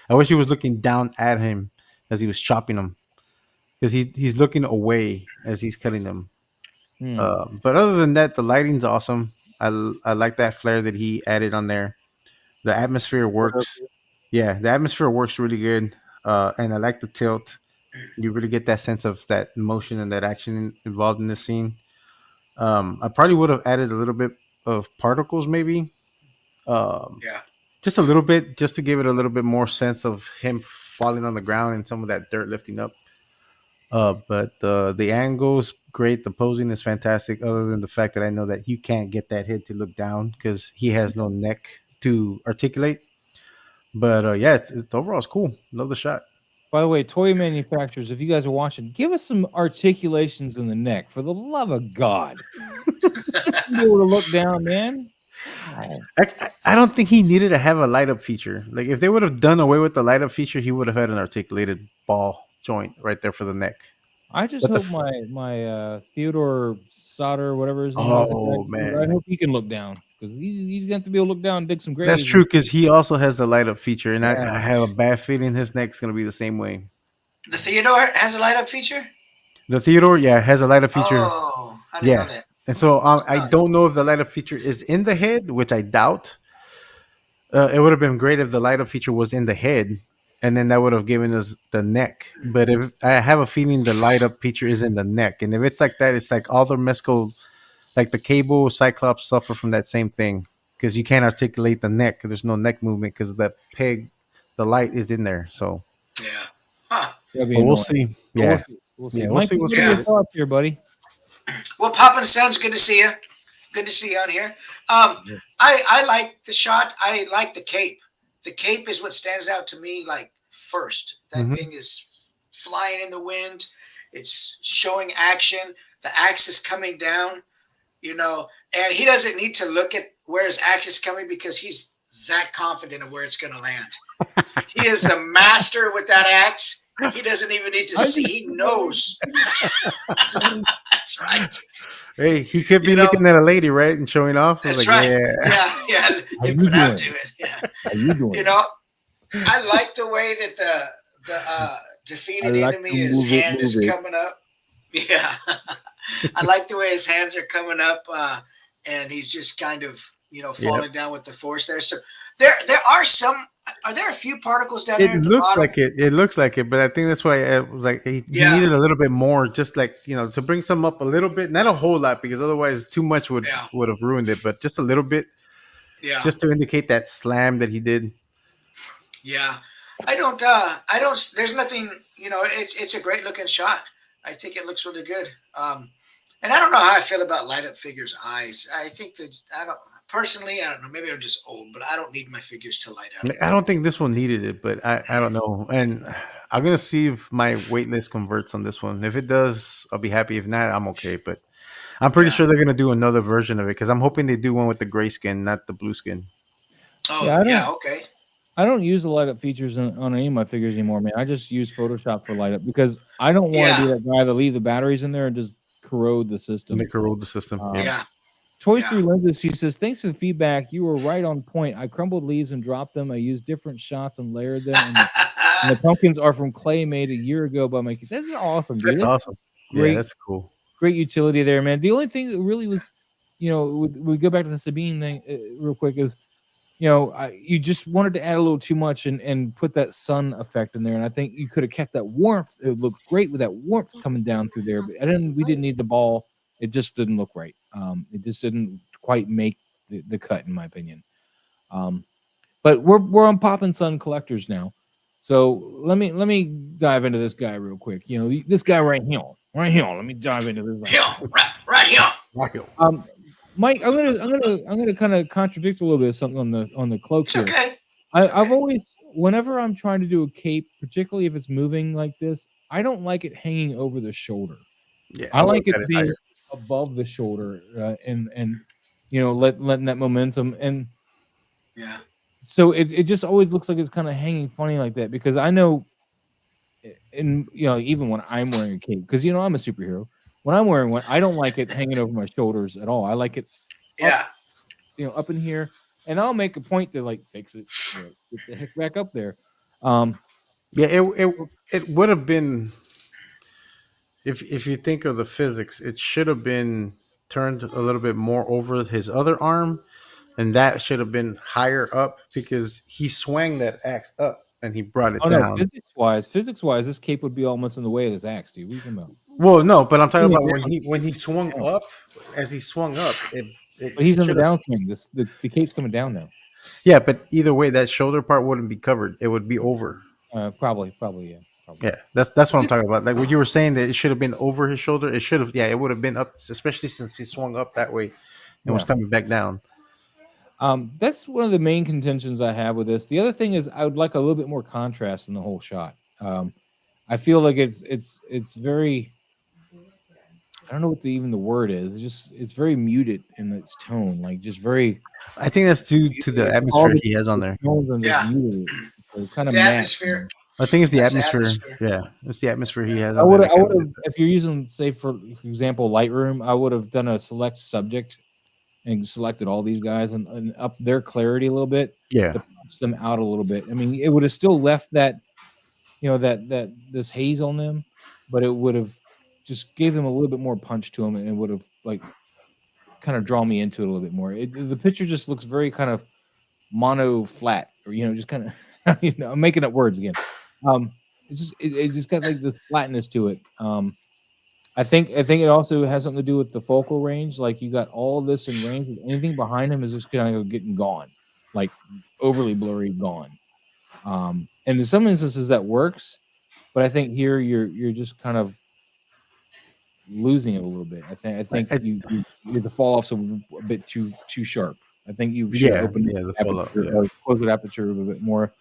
B: I wish he was looking down at him as he was chopping him, because he's looking away as he's cutting them. But other than that, the lighting's awesome. I like that flare that he added on there. The atmosphere works. Yeah, the atmosphere works really good. And I like the tilt. You really get that sense of that motion and that action involved in this scene. I probably would have added a little bit of particles, maybe. Just a little bit, just to give it a little bit more sense of him falling on the ground and some of that dirt lifting up. But the angle's great. The posing is fantastic, other than the fact that I know that you can't get that head to look down because he has no neck to articulate. But yeah, it's overall it's cool. Love the shot.
A: By the way, toy manufacturers, if you guys are watching, give us some articulations in the neck, for the love of God. Be able to look down, man.
B: I don't think he needed to have a light up feature. Like if they would have done away with the light up feature, he would have had an articulated ball joint right there for the neck.
A: I just hope my Theodore Sauter, whatever his name is.
B: Oh man!
A: I hope he can look down, because he's going to be able to look down and dig some graves.
B: That's true, because he also has the light up feature, and I have a bad feeling his neck's going to be the same way.
C: The Theodore has a light up feature?
B: The Theodore, has a light up feature.
C: Oh, I didn't know that.
B: And so I don't know if the light up feature is in the head, which I doubt. It would have been great if the light up feature was in the head, and then that would have given us the neck. But if I have a feeling the light up feature is in the neck, and if it's like that, it's like all the Mezco, like the Cable, Cyclops suffer from that same thing, because you can't articulate the neck. There's no neck movement because the peg, the light is in there. So we'll see. Yeah,
A: we'll see. We'll see what's your thoughts here, buddy.
C: Well, Pop and Sons, good to see you. Good to see you on here. I like the shot. I like the cape. The cape is what stands out to me like first. That thing is flying in the wind. It's showing action. The axe is coming down, and he doesn't need to look at where his axe is coming because he's that confident of where it's going to land. He is a master with that axe. He doesn't even need to see. He knows. That's right.
B: Hey, he could be looking at a lady, right, and showing off.
C: That's right. Yeah. He put out to it. Yeah.
A: How you doing?
C: I like the way that the defeated enemy, his hand is coming up. Yeah. I like the way his hands are coming up, and he's just kind of, falling down with the force there. So there are some. Are there a few particles down there at the bottom?
B: It looks like it, but I think that's why it was like he needed a little bit more, just like to bring some up a little bit, not a whole lot, because otherwise too much would have ruined it, but just a little bit, just to indicate that slam that he did.
C: Yeah, I don't. There's nothing. It's a great looking shot. I think it looks really good. And I don't know how I feel about light up figures' eyes. I think that I don't know. Maybe I'm just old, but I don't need my figures to light up.
B: I don't think this one needed it, but I don't know. And I'm gonna see if my wait list converts on this one. If it does, I'll be happy. If not, I'm okay. But I'm pretty sure they're gonna do another version of it because I'm hoping they do one with the gray skin, not the blue skin.
C: Oh yeah, okay.
A: I don't use the light up features on any of my figures anymore, man. I just use Photoshop for light up because I don't want to be that guy that leave the batteries in there and just corrode the system.
B: They corrode the system.
A: Toys Through Lenses, he says, thanks for the feedback. You were right on point. I crumbled leaves and dropped them. I used different shots and layered them. And the pumpkins are from clay made a year ago by my kid. That's awesome, dude.
B: That's awesome. Great, that's cool.
A: Great utility there, man. The only thing that really was, we go back to the Sabine thing real quick is, you just wanted to add a little too much and put that sun effect in there. And I think you could have kept that warmth. It looked great with that warmth coming down through there. But we didn't need the ball. It just didn't look right. It just didn't quite make the cut, in my opinion. But we're on Pop and Sun collectors now. So let me dive into this guy real quick. This guy right here. Let me dive into this.
C: Right here.
A: Mike, I'm gonna kind of contradict a little bit of something on the cloak here.
C: Okay.
A: I've always, whenever I'm trying to do a cape, particularly if it's moving like this, I don't like it hanging over the shoulder. Yeah, I like it being above the shoulder and letting that momentum and So it just always looks like it's kind of hanging funny like that because I know, and even when I'm wearing a cape, because I'm a superhero. When I'm wearing one, I don't like it hanging over my shoulders at all. I like it, up in here, and I'll make a point to like fix it, get the heck back up there.
B: It would have been, if you think of the physics, it should have been turned a little bit more over his other arm, and that should have been higher up because he swung that axe up and he brought it down.
A: No, physics wise, this cape would be almost in the way of this axe, dude. What are you talking about?
B: Well, no, but I'm talking about when he swung up. As he swung up,
A: but he's in the downswing. The cape's coming down now.
B: Yeah, but either way, that shoulder part wouldn't be covered. It would be over.
A: Probably, yeah. Probably.
B: Yeah, that's what I'm talking about. Like when you were saying that it should have been over his shoulder, it should have. Yeah, it would have been up, especially since he swung up that way and was coming back down.
A: That's one of the main contentions I have with this. The other thing is I would like a little bit more contrast in the whole shot. I feel like it's very, I don't know what the word is. It's very muted in its tone, like just very.
B: I think that's due to the atmosphere he has on there.
A: So kind of
C: the atmosphere.
B: I think it's the atmosphere. Yeah, it's the atmosphere he has.
A: I would have, if you're using, say, for example, Lightroom, I would have done a select subject and selected all these guys and up their clarity a little bit.
B: Yeah,
A: to punch them out a little bit. I mean, it would have still left that, that this haze on them, but it would have just gave them a little bit more punch to them, and it would have like kind of drawn me into it a little bit more. The picture just looks very kind of mono flat, or just kind of. I'm making up words again. It just got like this flatness to it. I think it also has something to do with the focal range. Like you got all of this in range, anything behind him is just kind of getting gone, like overly blurry, gone. And in some instances that works, but I think here you're just kind of losing it a little bit. I think the fall off's a bit too sharp. I think you should open the aperture, or close the aperture a little bit more.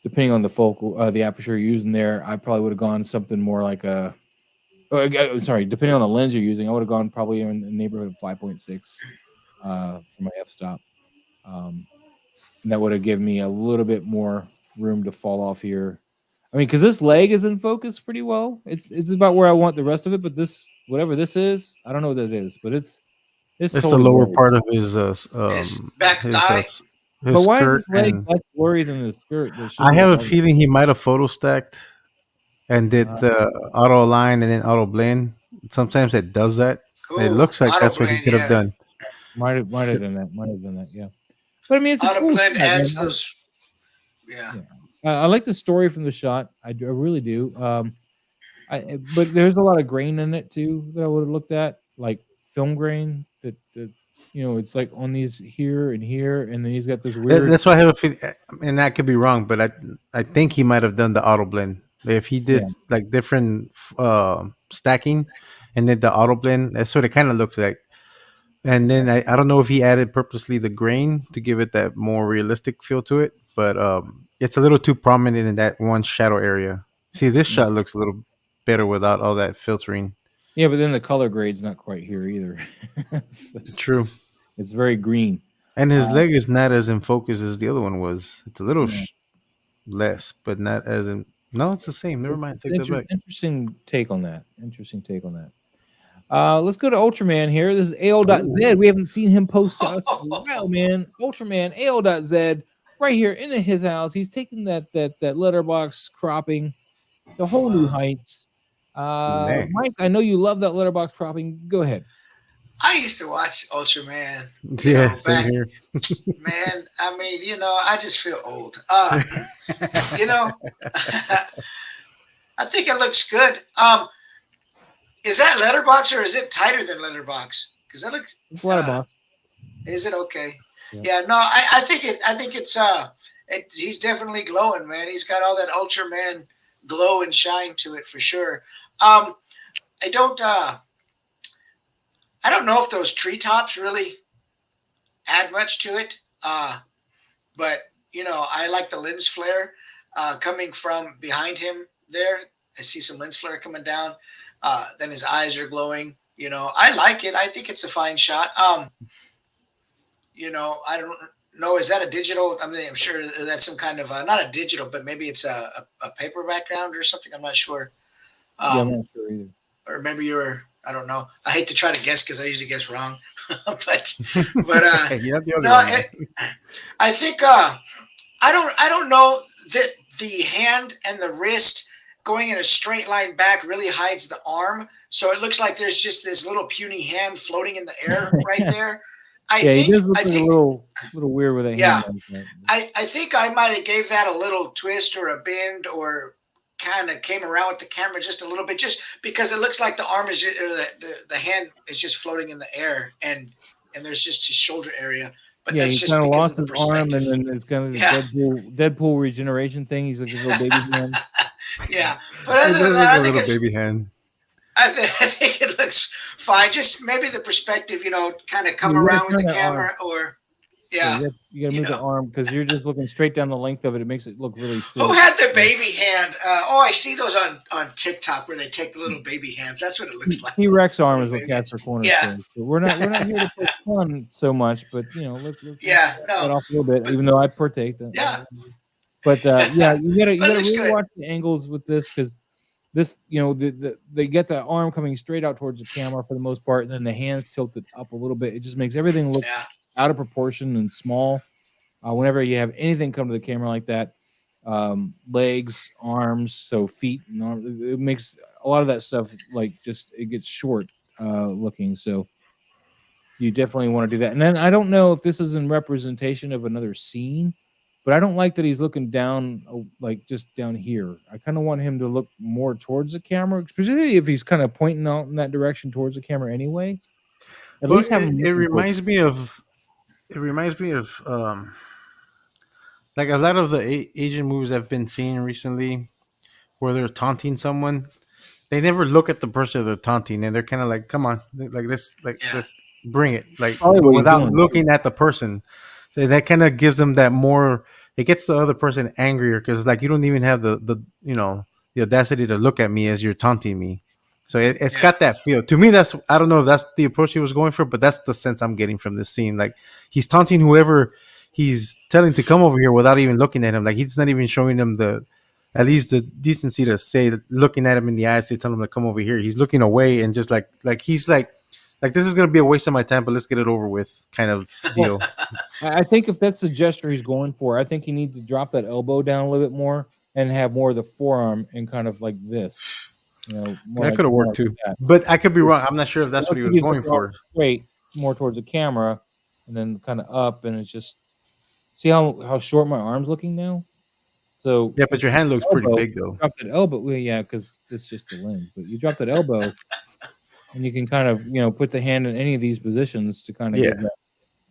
A: Depending on the focal, the aperture you're using there, I probably would have gone something more like depending on the lens you're using, I would have gone probably in the neighborhood of 5.6 for my f-stop. And that would have given me a little bit more room to fall off here. I mean, because this leg is in focus pretty well. It's about where I want the rest of it, but this, whatever this is, I don't know what that is, but it's
B: totally the lower part of his
C: back thigh.
A: But why is his
B: skirt,
A: leg
B: and
A: less blurry than the skirt? That should
B: I
A: be
B: have a
A: white.
B: feeling he might have photo stacked and did the auto align and then auto blend. Sometimes it does that. It
C: Ooh,
B: looks like
C: auto
B: that's what he
C: blend,
B: could have
C: yeah.
B: done.
A: Might have done that. Might have done that. Yeah. But I mean, it's a
C: Auto
A: cool
C: blend
A: shot,
C: adds
A: man.
C: those. Yeah.
A: Yeah. I like the story from the shot. I really do. But there's a lot of grain in it too that I would have looked at, like film grain. That it's like on these here and here, and then he's got this weird.
B: That's why I have a feeling, and that could be wrong, but I think he might have done the auto blend. If he
A: Yeah.
B: did like different stacking and did the auto blend, that's what it kind of looks like. And then I don't know if he added purposely the grain to give it that more realistic feel to it, but it's a little too prominent in that one shadow area. See, this
A: Yeah.
B: shot looks a little better without all that filtering.
A: Yeah, but then the color grade's not quite here either.
B: True.
A: It's very green.
B: And his leg is not as in focus as the other one was. It's a little
A: Yeah.
B: less, but not as in. No, it's the same. Never mind. Take that back.
A: Interesting take on that. Let's go to Ultraman here. This is AO.Z. We haven't seen him post to us in a while, man. Ultraman AO.Z right here in his house. He's taking that letterbox cropping to whole new heights. Mike, I know you love that letterbox cropping. Go ahead.
C: I used to watch Ultraman.
B: Yeah, same here.
C: Man, I mean, I just feel old. You know, I think it looks good. Is that letterbox or is it tighter than letterbox? Because that looks
A: letterbox.
C: Is it okay? Yeah. No, I think it's he's definitely glowing, man. He's got all that Ultraman glow and shine to it for sure. I don't know if those treetops really add much to it. But I like the lens flare coming from behind him there. I see some lens flare coming down. Then his eyes are glowing. I like it. I think it's a fine shot. I don't know. Is that a digital? I mean, I'm sure that's some kind of not a digital, but maybe it's a paper background or something. I'm not sure.
A: I'm not sure either.
C: Or maybe you're. I don't know. I hate to try to guess because I usually guess wrong. but I think I don't know that the hand and the wrist going in a straight line back really hides the arm, so it looks like there's just this little puny hand floating in the air right there. I think
A: a little weird with a hand.
C: Yeah, I think I might have gave that a little twist or a bend or kind of came around with the camera just a little bit, just because it looks like the arm is the hand is just floating in the air and there's just his shoulder area. But that's just
A: kind of
C: because
A: lost
C: of the
A: his arm,
C: perspective.
A: and then it's kind of the Deadpool regeneration thing. He's like his little baby hand.
C: Yeah, but other than that, I think it's
B: baby hand.
C: I think it looks fine. Just maybe the perspective, kind of come around with the camera, or you got
A: to move the arm because you're just looking straight down the length of it. It makes it look really.
C: Who had the baby hand? I see those on TikTok where they take the little baby hands. That's what it looks like.
A: T-Rex arm is what Casper Corner
C: Yeah.
A: says. So we're not here to put fun so much, but let's
C: no.
A: off a little bit. Even though I partake.
C: Yeah.
A: But you gotta really
C: good.
A: watch the angles with this because this they get the arm coming straight out towards the camera for the most part, and then the hands tilted up a little bit. It just makes everything look out of proportion and small. Whenever you have anything come to the camera like that, legs, arms, so feet, and arms, it makes a lot of that stuff like just it gets short looking. So you definitely want to do that. And then I don't know if this is in representation of another scene, but I don't like that he's looking down, like just down here. I kind of want him to look more towards the camera, especially if he's kind of pointing out in that direction towards the camera anyway. At least have
B: it reminds me of like a lot of the Asian movies I've been seeing recently where they're taunting someone. They never look at the person they're taunting, and they're kind of like, "Come on, let's bring it," without looking at the person. So that kind of gives them that more. It gets the other person angrier because you don't even have the audacity to look at me as you're taunting me. So it's got that feel. To me, I don't know if that's the approach he was going for, but that's the sense I'm getting from this scene. Like he's taunting whoever he's telling to come over here without even looking at him. Like he's not even showing them at least the decency to say, looking at him in the eyes to tell him to come over here. He's looking away and just like he's like like this is gonna be a waste of my time, but let's get it over with, kind of deal.
A: I think if that's the gesture he's going for, I think you need to drop that elbow down a little bit more and have more of the forearm and kind of like this.
B: That could have worked too, but I could be wrong. I'm not sure if that's what he was going for.
A: Straight, more towards the camera, and then kind of up, and it's just see how short my arm's looking now. So
B: yeah, but your hand looks pretty big though.
A: Drop that elbow, well, yeah, because it's just the lens. But you drop that elbow, and you can kind of put the hand in any of these positions to kind of get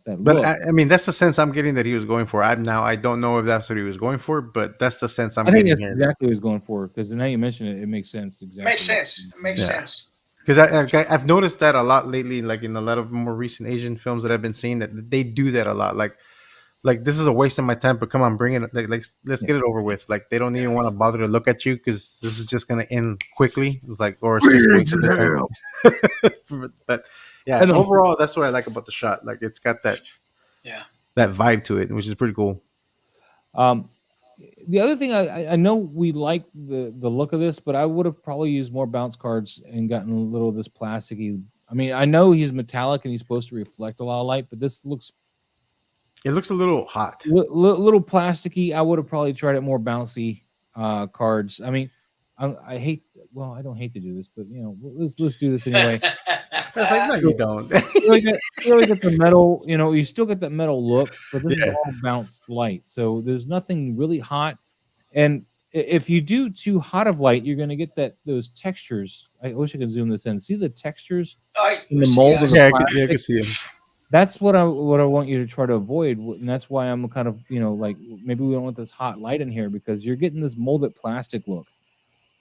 A: that
B: but
A: look.
B: I mean, that's the sense I'm getting that he was going for. I don't know if that's what he was going for, but that's the sense I'm getting.
A: I think that's exactly what he was going for, because now you mention it, it makes sense. Exactly.
C: Makes sense. It makes sense.
B: Because I've noticed that a lot lately, like in a lot of more recent Asian films that I've been seeing, that they do that a lot. Like this is a waste of my time, but come on, bring it. Like let's get it over with. Like they don't even want to bother to look at you because this is just gonna end quickly. It's like, or it's just wasting the time. But yeah, and overall, that's what I like about the shot. Like it's got that vibe to it, which is pretty cool.
A: The other thing, I know we like the look of this, but I would have probably used more bounce cards and gotten a little of this plasticky. I mean, I know he's metallic and he's supposed to reflect a lot of light, but this looks.
B: It looks a little hot.
A: Little plasticky. I would have probably tried it more bouncy cards. I mean, I hate. Well, I don't hate to do this, but let's do this anyway.
B: It's like, no, you don't.
A: you really get the metal. You still get that metal look, but this is all bounced light. So there's nothing really hot. And if you do too hot of light, you're going to get those textures. I wish I could zoom this in. See the textures in the mold of the plastic?
B: I can see them.
A: That's what I want you to try to avoid, and that's why I'm kind of like maybe we don't want this hot light in here because you're getting this molded plastic look,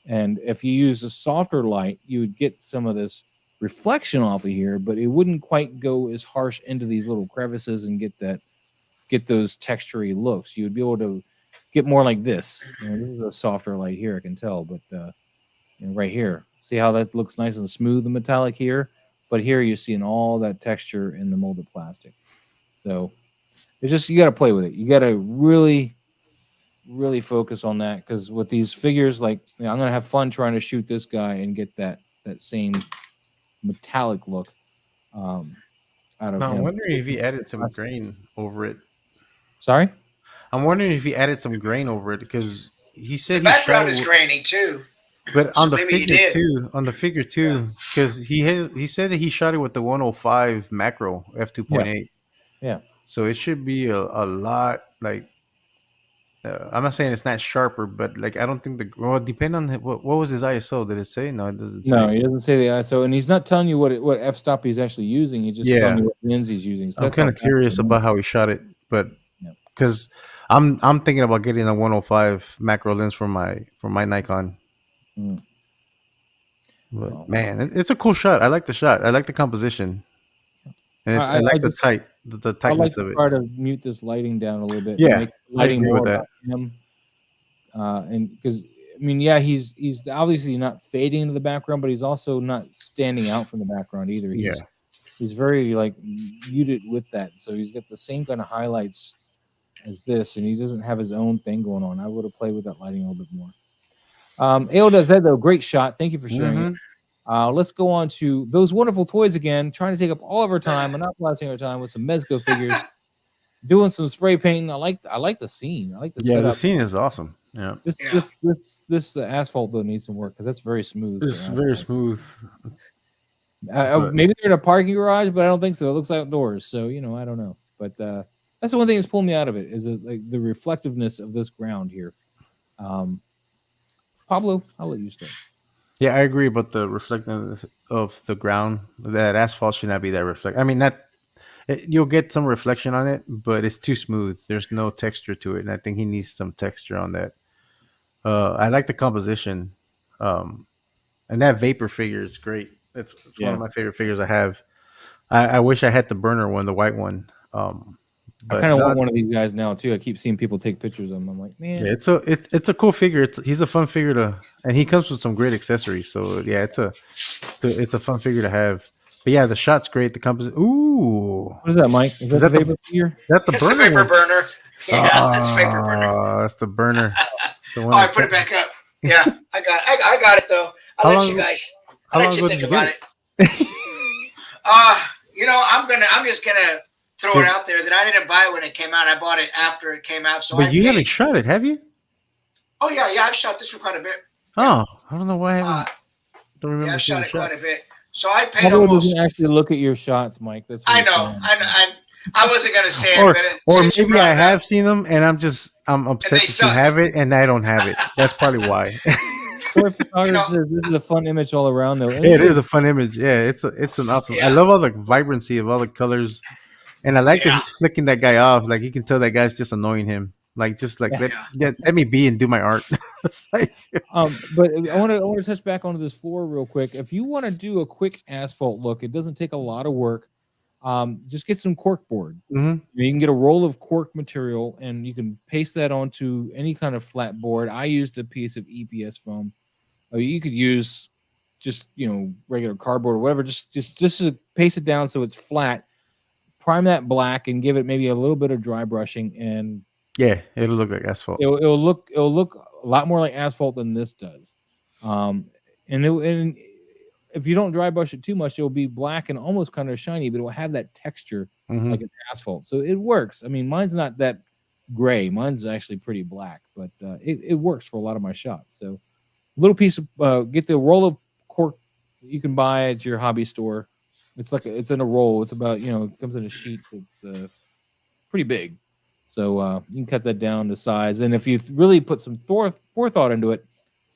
A: and if you use a softer light, you would get some of this reflection off of here, but it wouldn't quite go as harsh into these little crevices and get those textury looks. You would be able to get more like this. This is a softer light here, I can tell, but right here, see how that looks nice and smooth and metallic here. But here you're seeing all that texture in the molded plastic. So it's just, you got to play with it. You got to really, really focus on that, because with these figures, like I'm going to have fun trying to shoot this guy and get that same metallic look out of him.
B: I'm wondering if he added some grain over it.
A: Sorry?
B: I'm wondering if he added some grain over it, because he said
C: the background is grainy too.
B: But on the figure too, because he said that he shot it with the 105 macro f2.8.
A: Yeah.
B: So it should be a lot like. I'm not saying it's not sharper, but like I don't think depend on what was his ISO? Did it say? No, it doesn't.
A: No, he doesn't say the ISO, and he's not telling you what f-stop he's actually using. He's just telling you what lens he's using. So
B: I'm kind of curious about how he shot it, but because I'm thinking about getting a 105 macro lens for my Nikon. But man, it's a cool shot. I like the shot. I like the composition, and I like the tightness of it.
A: Try to mute this lighting down a little bit.
B: Yeah,
A: make lighting
B: I agree
A: more
B: with that.
A: Him. And because he's obviously not fading into the background, but he's also not standing out from the background either. He's very like muted with that, so he's got the same kind of highlights as this, and he doesn't have his own thing going on. I would have played with that lighting a little bit more. A.O. does that though. Great shot. Thank you for sharing it. Let's go on to those wonderful toys again. Trying to take up all of our time, monopolizing our time with some Mezco figures, doing some spray painting. I like the scene. I like the setup.
B: The scene is awesome. Yeah.
A: This asphalt though needs some work because that's very smooth.
B: It's very smooth.
A: Maybe they're in a parking garage, but I don't think so. It looks outdoors, so I don't know. But that's the one thing that's pulling me out of it is like the reflectiveness of this ground here. Pablo, I'll let you start.
B: Yeah, I agree about the reflectiveness of the ground. That asphalt should not be that reflect. I mean, you'll get some reflection on it, but it's too smooth. There's no texture to it, and I think he needs some texture on that. I like the composition, and that vapor figure is great. It's one of my favorite figures I have. I wish I had the burner one, the white one.
A: I kind of want one of these guys now too. I keep seeing people take pictures of them. I'm like, man,
B: yeah, it's a cool figure. He's a fun figure and he comes with some great accessories. So yeah, it's a fun figure to have. But yeah, the shot's great. The composition. Ooh,
A: what is that, Mike? Is that the vapor figure?
B: That's the burner.
C: It's the vapor burner. Yeah, it's vapor burner.
B: That's the burner.
C: I put it back up. Yeah, I got it though. I'll let you guys. I'll let you think about it. I'm just gonna throw it out there that I didn't buy it when it came out. I bought it after it came out. So
B: but you haven't shot it, have you?
C: Oh yeah, I've shot this for quite a bit.
B: Yeah. Oh, I don't know why I haven't. Don't remember.
C: Yeah, I've shot it quite a bit. So I paid
A: Probably
C: almost.
A: doesn't actually look at your shots, Mike. That's
C: I know. I wasn't gonna say it,
B: or maybe I have seen them, and I'm upset that you have it, and I don't have it. That's probably why.
A: This is a fun image all around, though.
B: It is a fun image. Yeah, it's an awesome. I love all the vibrancy of all the colors, and I like that he's flicking that guy off. Like you can tell that guy's just annoying him. Like just like let me be and do my art. It's like,
A: but I want to touch back onto this floor real quick. If you want to do a quick asphalt look, it doesn't take a lot of work. Just get some cork board.
B: Mm-hmm.
A: You can get a roll of cork material and you can paste that onto any kind of flat board. I used a piece of EPS foam. You could use just regular cardboard or whatever. Just to paste it down so it's flat. Prime that black and give it maybe a little bit of dry brushing, and
B: it'll look like asphalt.
A: It'll look a lot more like asphalt than this does. And if you don't dry brush it too much, it'll be black and almost kind of shiny, but it will have that texture like an asphalt. So it works. I mean, mine's not that gray. Mine's actually pretty black, but it works for a lot of my shots. So little piece of get the roll of cork you can buy at your hobby store. It's in a roll. It's about it comes in a sheet that's pretty big. So you can cut that down to size. And if you really put some forethought into it,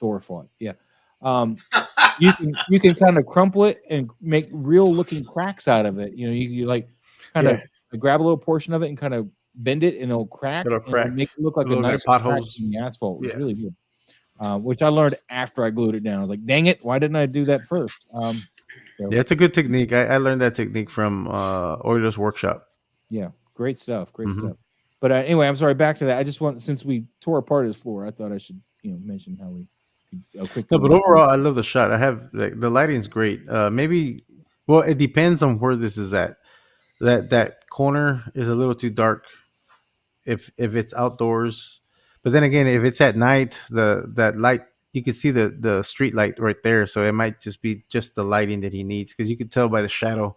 A: you can kind of crumple it and make real looking cracks out of it. You like kind of grab a little portion of it and kind of bend it, and it'll crack. And make it look like a nice
B: potholes
A: in the asphalt. It's really good. Which I learned after I glued it down. I was like, dang it, why didn't I do that first?
B: It's a good technique. I learned that technique from Euler's workshop.
A: Yeah, great stuff. Stuff. But anyway, I'm sorry. Back to that. I just since we tore apart his floor, I thought I should mention how we.
B: No, but overall, I love the shot. I have the lighting's great. Maybe, well, it depends on where this is at. That corner is a little too dark. If it's outdoors, but then again, if it's at night, that light you can see the street light right there. So it might just be just the lighting that he needs, because you can tell by the shadow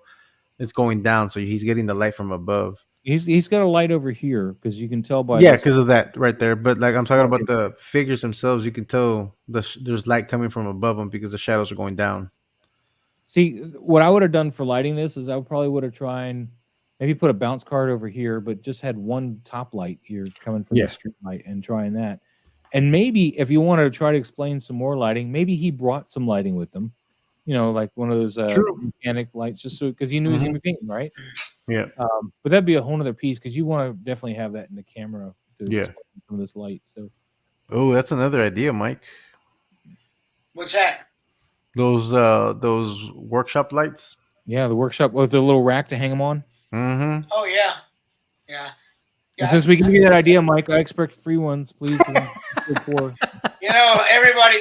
B: it's going down. So he's getting the light from above.
A: He's got a light over here because you can tell by
B: because of that right there. But like I'm talking about the figures themselves, you can tell there's light coming from above them because the shadows are going down.
A: See, what I would have done for lighting this is I probably would have tried maybe put a bounce card over here, but just had one top light here coming from the street light and trying that. And maybe if you want to try to explain some more lighting, maybe he brought some lighting with him, like one of those mechanic lights, just so because he knew he was going to be painting, right?
B: Yeah.
A: But that'd be a whole other piece because you want to definitely have that in the camera to explain some of this light. So,
B: that's another idea, Mike.
C: What's that?
B: Those workshop lights.
A: Yeah, the workshop with the little rack to hang them on.
B: Mm-hmm.
C: Oh yeah.
A: And since we give you that idea, Mike, I expect free ones, please.
C: Everybody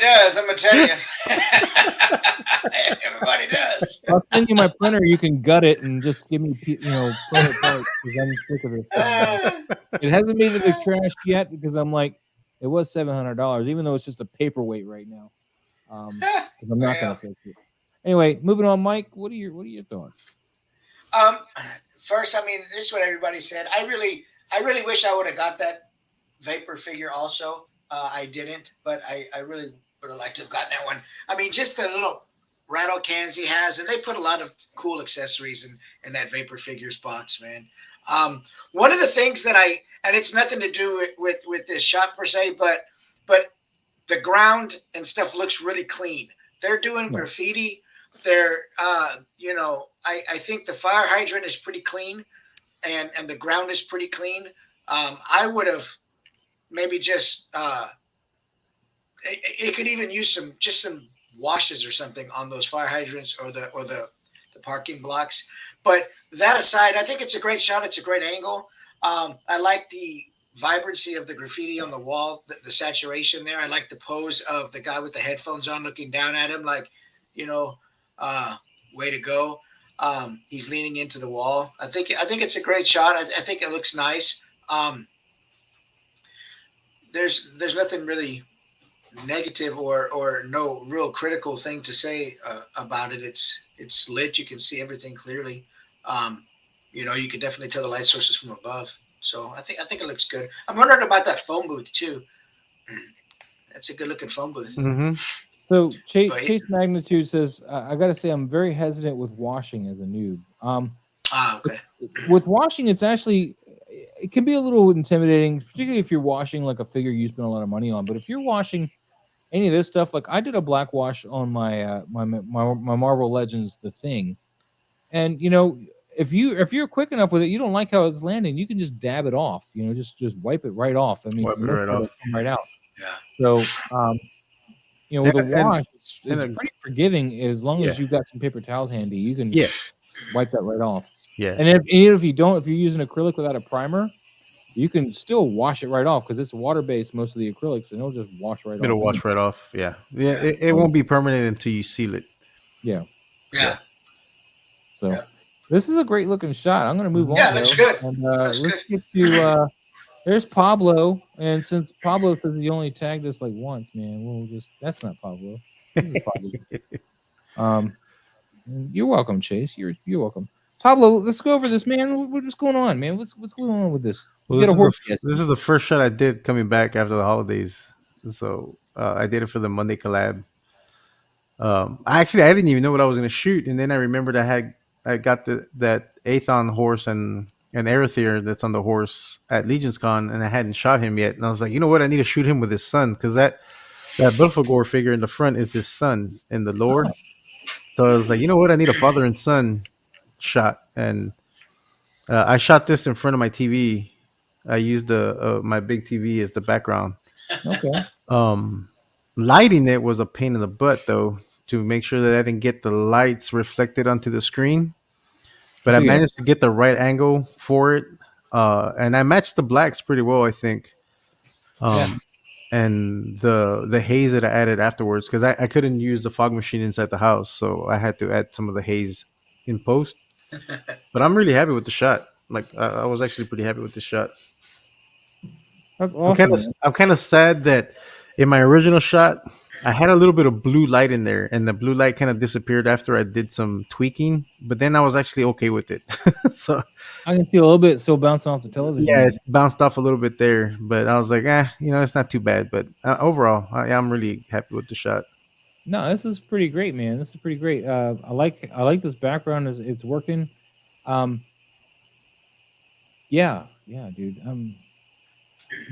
C: does. I'm gonna tell you. Everybody does.
A: I'll send you my printer. You can gut it and just give me, print it out because I'm sick of it. It hasn't made it to the trash yet because I'm like, it was $700, even though it's just a paperweight right now. Because I'm not gonna fix it. Anyway, moving on, Mike. What are your thoughts?
C: First, I mean, this is what everybody said. I really wish I would have got that vapor figure also. I didn't, but I really would have liked to have gotten that one. I mean, just the little rattle cans he has, and they put a lot of cool accessories in that vapor figures box, man. One of the things that and it's nothing to do with this shot per se, but the ground and stuff looks really clean. They're doing graffiti. They're, I think the fire hydrant is pretty clean, and the ground is pretty clean. I would have maybe just it could even use some washes or something on those fire hydrants or the parking blocks. But that aside, I think it's a great shot. It's a great angle. I like the vibrancy of the graffiti on the wall, the saturation there. I like the pose of the guy with the headphones on looking down at him like, way to go. He's leaning into the wall. I think it's a great shot. I think it looks nice. There's nothing really negative or no real critical thing to say about it. It's lit. You can see everything clearly. Um, you can definitely tell the light sources from above. So I think it looks good. I'm wondering about that phone booth too. That's a good looking phone booth.
B: Mm-hmm.
A: So
C: But
A: Chase Magnitude says, I got to say, I'm very hesitant with washing as a noob.
C: okay.
A: With washing, it's actually it can be a little intimidating, particularly if you're washing like a figure you spend a lot of money on. But if you're washing any of this stuff, like I did a black wash on my Marvel Legends The Thing, and if you're quick enough with it, you don't like how it's landing, you can just dab it off. Just wipe it right off. I mean,
B: Wipe
A: for
B: it
A: the most
B: right
A: part,
B: off.
A: it'll come right out.
C: Yeah.
A: So, with a
B: And
A: wash, it's
B: and
A: pretty forgiving as long
B: yeah,
A: as you've got some paper towels handy. You can
B: yeah,
A: wipe that right off.
B: yeah.
A: And if you don't, if you're using acrylic without a primer, you can still wash it right off because it's water based, most of the acrylics, and it'll just wash right
B: It'll
A: off.
B: wash right off. Yeah, yeah.
C: Yeah.
B: It won't be permanent until you seal it.
A: Yeah.
C: Yeah.
A: So
C: Yeah.
A: this is a great looking shot. I'm going to move
B: Mhm.
A: on.
C: Yeah. It looks good.
A: And
C: Looks
A: let's
C: good.
A: get to. There's Pablo, and since Pablo says he only tagged us like once, man, we'll just. That's not Pablo. This is Pablo. You're welcome, Chase. You're welcome. Pablo, let's go over this, man. What's going on, man? What's going on with this?
B: Well,
A: You got a horse
B: this is the first shot I did coming back after the holidays. So I did it for the Monday collab. I didn't even know what I was going to shoot, and then I remembered I got that Athon horse and Arethyr that's on the horse at Legion's Con, and I hadn't shot him yet. And I was like, you know what? I need to shoot him with his son because that Belphegor figure in the front is his son in the lore. So I was like, you know what? I need a father and son shot, and I shot this in front of my TV. I used my big TV as the background.
A: Okay.
B: Lighting it was a pain in the butt though, to make sure that I didn't get the lights reflected onto the screen. But I managed to get the right angle for it, and I matched the blacks pretty well, I think. And the haze that I added afterwards, because I couldn't use the fog machine inside the house, so I had to add some of the haze in post. But I'm really happy with the shot. Like I was actually pretty happy with the shot.
A: That's awesome.
B: I'm kind of sad that in my original shot I had a little bit of blue light in there, and the blue light kind of disappeared after I did some tweaking. But then I was actually okay with it. So
A: I can see a little bit still bouncing off the television.
B: Yeah, it's bounced off a little bit there, but I was like, it's not too bad. But overall, I'm really happy with the shot.
A: No, this is pretty great, man. This is pretty great. I like this background. It's working. Yeah, dude.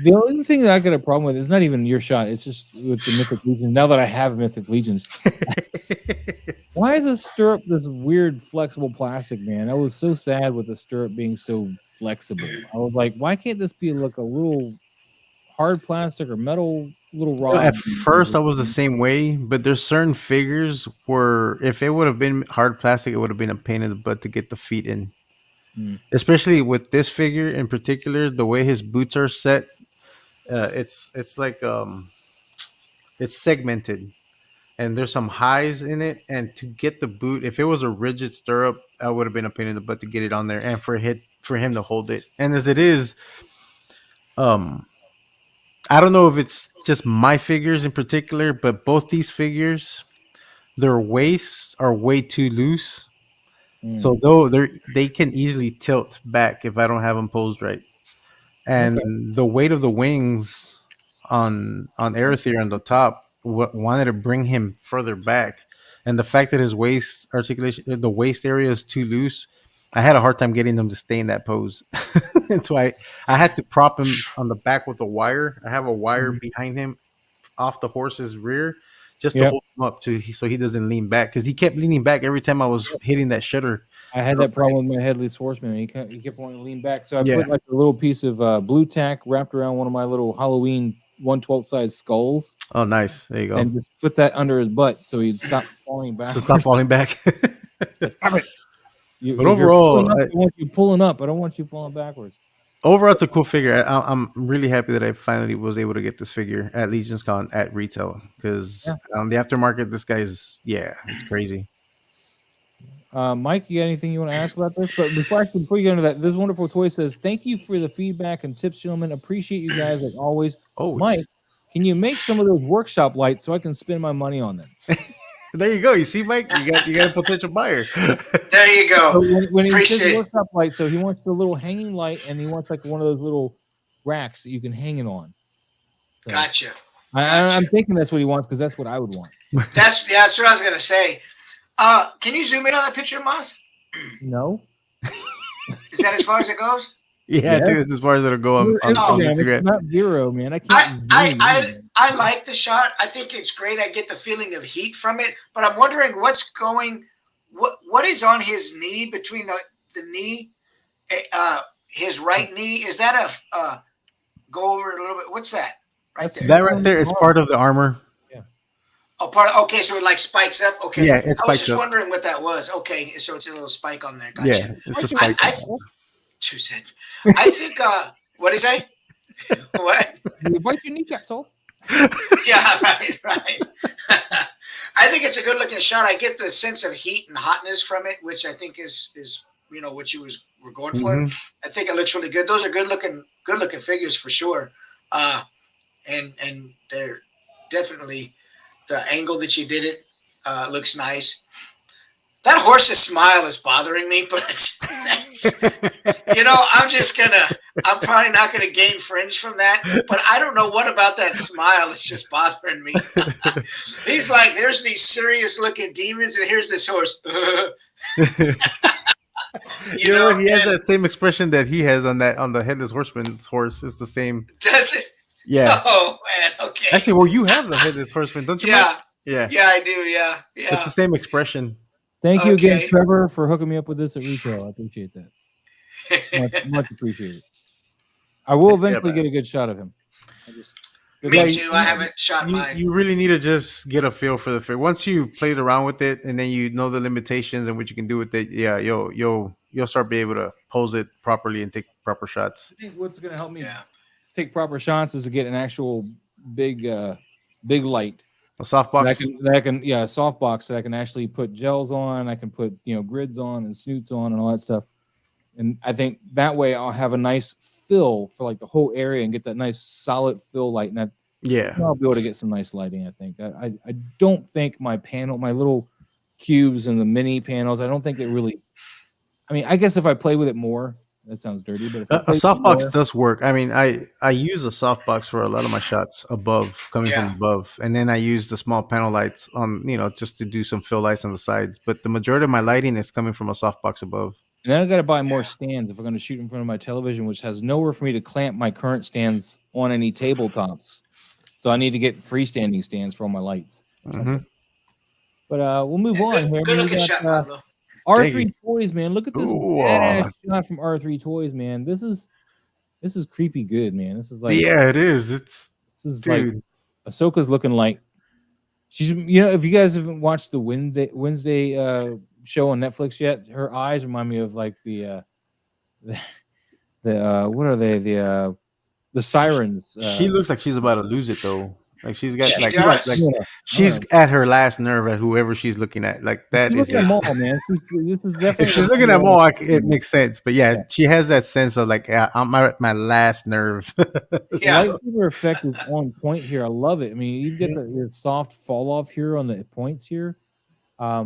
A: The only thing that I got a problem with is not even your shot. It's just with the Mythic Legions. Now that I have Mythic Legions, why is this stirrup this weird flexible plastic, man? I was so sad with the stirrup being so flexible. I was like, why can't this be like a little hard plastic or metal little rod?
B: At first, I was the same way, but there's certain figures where if it would have been hard plastic, it would have been a pain in the butt to get the feet in. Especially with this figure in particular, the way his boots are set, it's like it's segmented, and there's some highs in it. And to get the boot, if it was a rigid stirrup, I would have been a pain in the butt to get it on there, and for him to hold it. And as it is, I don't know if it's just my figures in particular, but both these figures, their waists are way too loose. So though they can easily tilt back if I don't have them posed right, and the weight of the wings on Arethyr on the top wanted to bring him further back, and the fact that his waist articulation, the waist area is too loose, I had a hard time getting them to stay in that pose. And so I had to prop him on the back with a wire. I have a wire behind him off the horse's rear, just to hold him up so he doesn't lean back, because he kept leaning back every time I was hitting that shutter.
A: I had that problem with my headless horseman. He kept wanting to lean back, so I put like a little piece of blue tack wrapped around one of my little Halloween 1/12 size skulls.
B: Oh, nice! There you go.
A: And just put that under his butt so he'd stop falling back.
B: So stop falling back.
A: Damn it.
B: But overall,
A: I want you pulling up. I don't want you falling backwards.
B: Overall, it's a cool figure. I'm really happy that I finally was able to get this figure at Legion's Con at retail, because on the aftermarket, this guy's it's crazy.
A: Mike, you got anything you want to ask about this? But before you get into that, this wonderful toy says, "Thank you for the feedback and tips, gentlemen. Appreciate you guys like always."
B: Oh,
A: Mike, Can you make some of those workshop lights so I can spend my money on them?
B: There you go. You see, Mike, you got a potential buyer.
C: There you go.
A: So when he says
C: Appreciate it.
A: workshop light, so he wants the little hanging light, and he wants like one of those little racks that you can hang it on. So
C: Gotcha.
A: I'm thinking that's what he wants because that's what I would want.
C: That's what I was gonna say. Can you zoom in on that picture, Moss?
A: No.
C: Is that as far as it goes?
B: Yeah, I think it's as far as it'll go on Instagram.
A: It's not zero, man. I can't.
C: I like the shot. I think it's great. I get the feeling of heat from it, but I'm wondering what is on his knee between the knee, his right knee. Is that go over it a little bit? What's that right there?
B: That right there is part of the armor. Yeah.
C: Oh, okay. So it like spikes up. Okay.
B: Yeah, it spikes up.
C: I was just wondering what that was. Okay, so it's a little spike on there. Gotcha.
B: Yeah, it's a spike.
C: 2 cents. I think. What did he say? What?
A: You bite your kneecaps off.
C: Yeah, right. I think it's a good looking shot. I get the sense of heat and hotness from it, which I think is what you were going for. Mm-hmm. I think it looks really good. Those are good looking figures for sure. And they're definitely the angle that you did it looks nice. That horse's smile is bothering me, but I'm probably not gonna gain fringe from that. But I don't know what about that smile is just bothering me. He's like, there's these serious looking demons, and here's this horse.
B: He has that same expression that he has on the headless horseman's horse. It's the same.
C: Does it?
B: Yeah.
C: Oh man. Okay.
B: Actually, well, you have the headless horseman, don't you?
C: Yeah.
B: Mike? Yeah.
C: Yeah, I do. Yeah.
B: It's the same expression.
A: Thank you again, Trevor, for hooking me up with this at retail. I appreciate that. Much appreciated. I will eventually get a good shot of him.
C: Me too. I haven't shot mine.
B: You really need to just get a feel for the figure. Once you played around with it, and then you know the limitations and what you can do with it. Yeah, you'll start being able to pose it properly and take proper shots.
A: I think what's going to help me take proper shots is to get an actual big light.
B: A softbox.
A: A softbox that I can actually put gels on. I can put grids on and snoots on and all that stuff. And I think that way I'll have a nice fill for like the whole area and get that nice solid fill light. And I'll be able to get some nice lighting. I think I don't think my little cubes and the mini panels. I don't think it really. I mean, I guess if I play with it more. That sounds dirty, but
B: a softbox does work. I mean, I use a softbox for a lot of my shots coming from above, and then I use the small panel lights on, just to do some fill lights on the sides. But the majority of my lighting is coming from a softbox above.
A: And then I got to buy more stands if I'm going to shoot in front of my television, which has nowhere for me to clamp my current stands on any tabletops. So I need to get freestanding stands for all my lights.
B: Mm-hmm.
A: But we'll move on here.
C: Good looking shot, Pablo.
A: R3 Toys, man. Look at this badass shot from R3 Toys, man. This is creepy good, man. This is like
B: it is. This
A: is like Ahsoka's looking like she's. If you guys haven't watched the Wednesday show on Netflix yet, her eyes remind me of like the what are they the sirens.
B: She looks like she's about to lose it though. Like she's got she's at her last nerve at whoever she's looking at. Like that is
A: them all, man. This is definitely
B: if she's looking at them all, it makes sense. But she has that sense of like I'm at my last nerve.
A: The lightsaber effect is on point here. I love it. I mean, you get the soft fall off here on the points here. I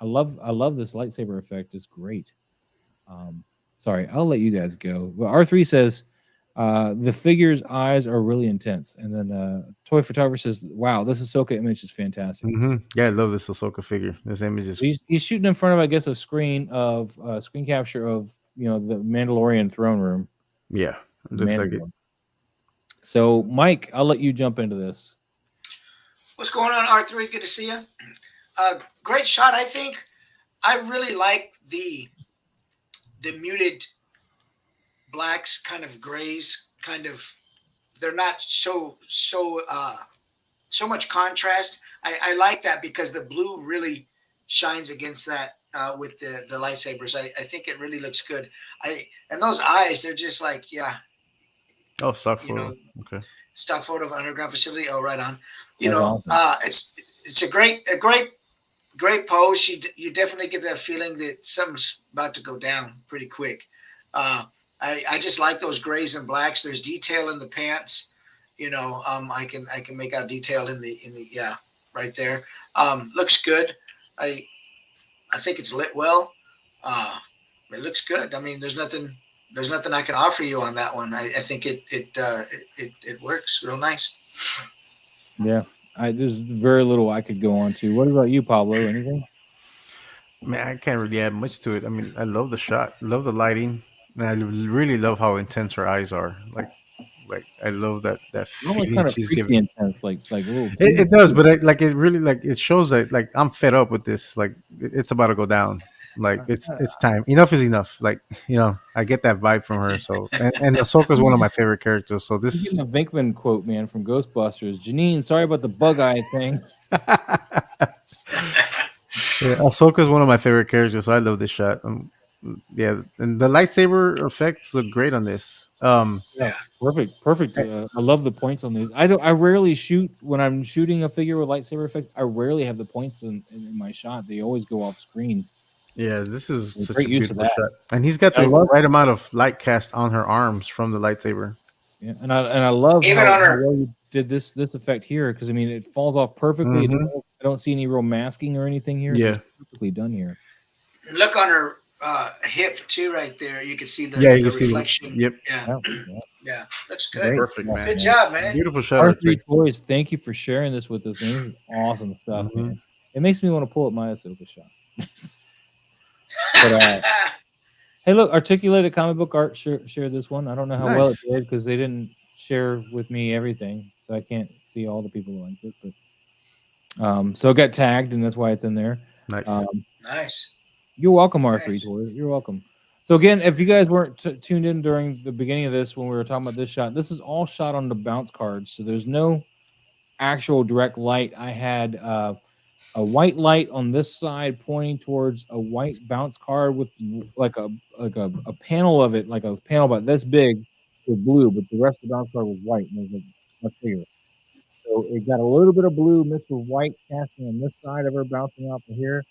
A: love this lightsaber effect. It's great. Sorry, I'll let you guys go. But R3 says. The figure's eyes are really intense, and then Toy Photographer says, "Wow, this Ahsoka image is fantastic."
B: Mm-hmm. Yeah, I love this Ahsoka figure. This image is.
A: He's shooting in front of, I guess, a screen capture of the Mandalorian throne room.
B: Yeah, it looks like it.
A: So, Mike, I'll let you jump into this.
C: What's going on, R3? Good to see you. Great shot. I think I really like the muted. Blacks, kind of grays, they're not so much contrast. I like that because the blue really shines against that with the lightsabers. I think it really looks good. And those eyes, they're just like
B: stock photo. Okay.
C: Stock photo of underground facility. Oh, right on. It's a great pose. You definitely get that feeling that something's about to go down pretty quick. I just like those grays and blacks. There's detail in the pants. I can make out detail in the right there. Looks good. I think it's lit well. It looks good. I mean, there's nothing I can offer you on that one. I think it works real nice.
A: Yeah, there's very little I could go on to. What about you, Pablo? Anything?
B: Man, I can't really add much to it. I mean, I love the shot, love the lighting, and I really love how intense her eyes are. Like I love that
A: Almost
B: feeling
A: kind of
B: she's
A: freaky
B: giving.
A: intense, like a little.
B: It does, but it really it shows that I'm fed up with this. Like it's about to go down. Like it's time. Enough is enough. Like I get that vibe from her. So and Ahsoka is one of my favorite characters. So
A: I'm
B: this.
A: getting a Venkman quote, man, from Ghostbusters. Janine, sorry about the bug eye thing.
B: Yeah, Ahsoka is one of my favorite characters, so I love this shot. Yeah, and the lightsaber effects look great on this.
A: Yeah, perfect. I love the points on these. I rarely shoot when I'm shooting a figure with lightsaber effects. I rarely have the points in my shot. They always go off screen.
B: Yeah, this is such
A: Great
B: a
A: use of
B: beautiful
A: that.
B: shot, and he's got the right amount of light cast on her arms from the lightsaber.
A: Yeah, and I love
C: Even
A: how
C: on her-
A: well you did this effect here, because I mean it falls off perfectly.
B: Mhm.
A: I don't see any real masking or anything here.
B: Yeah.
A: It's perfectly done here.
C: Look on her hip too, right there. You can see the
B: Yeah, you can see
C: reflection.
B: Yep.
C: Yeah, looks good.
A: Great.
B: Perfect, man.
C: Good job, man.
B: Beautiful shot.
A: R3 Toys, thank you for sharing this with us, man. This is awesome stuff, man. It makes me want to pull up my Ahsoka shot. But hey, look, Articulated Comic Book Art shared this one. I don't know how well it did because they didn't share with me everything, so I can't see all the people who liked it. But so it got tagged, and that's why it's in there.
B: Nice.
C: Nice.
A: You're welcome, R3 Toys. You're welcome. So again, if you guys weren't tuned in during the beginning of this when we were talking about this shot, this is all shot on the bounce cards, so there's no actual direct light. I had a white light on this side pointing towards a white bounce card with like a panel of it, like a panel about this big was blue, but the rest of the bounce card was white and it was much bigger. So it got a little bit of blue mixed with white casting on this side of her bouncing off of here.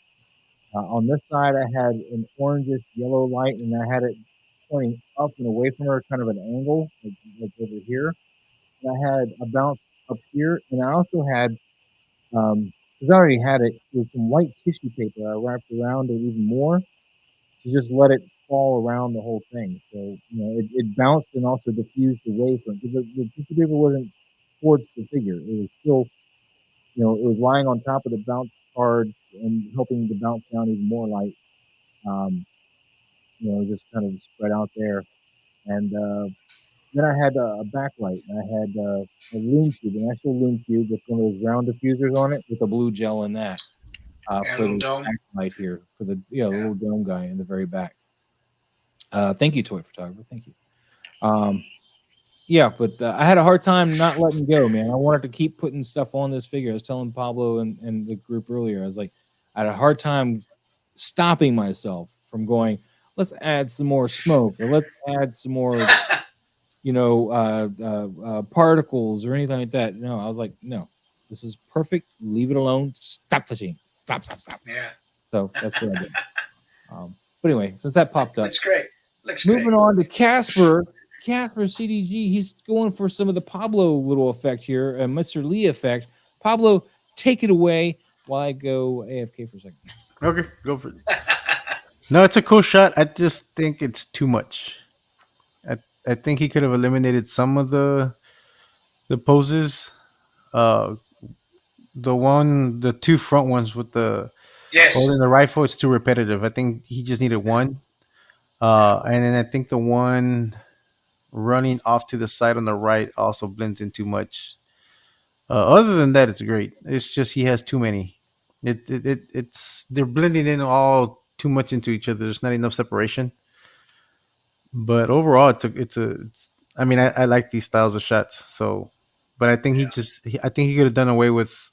A: On this side, I had an orangish yellow light, and I had it pointing up and away from her, kind of an angle, like over here. And I had a bounce up here, and I also had, because I already had it, with some white tissue paper I wrapped around it even more to just let it fall around the whole thing. So, it bounced and also diffused away from it, because the tissue paper wasn't towards the figure. It was still, it was lying on top of the bounce card and helping to bounce down even more light. Just kind of spread out there. And then I had a backlight. I had a loom tube, an actual loom tube with one of those round diffusers on it with a blue gel in that for the backlight here, for the little dome guy in the very back. Thank you, Toy Photographer. Thank you. But I had a hard time not letting go, man. I wanted to keep putting stuff on this figure. I was telling Pablo and the group earlier, I was like, I had a hard time stopping myself from going, let's add some more smoke, or let's add some more, particles or anything like that. No, I was like, no, this is perfect. Leave it alone. Stop touching. Stop.
C: Yeah.
A: So that's what I did. But anyway, since that popped up,
C: looks great.
A: Moving on to Casper CDG. He's going for some of the Pablo little effect here, Mr. Lee effect. Pablo, take it away while I go AFK for a second.
B: Okay, go for it. No, it's a cool shot. I just think it's too much. I think he could have eliminated some of the poses. The two front ones with the holding the rifle, it's too repetitive. I think he just needed one. And then I think the one running off to the side on the right also blends in too much. Other than that, it's great. It's just he has too many. It's they're blending in all too much into each other. There's not enough separation. But overall, I mean, I like these styles of shots. So, but I think I think he could have done away with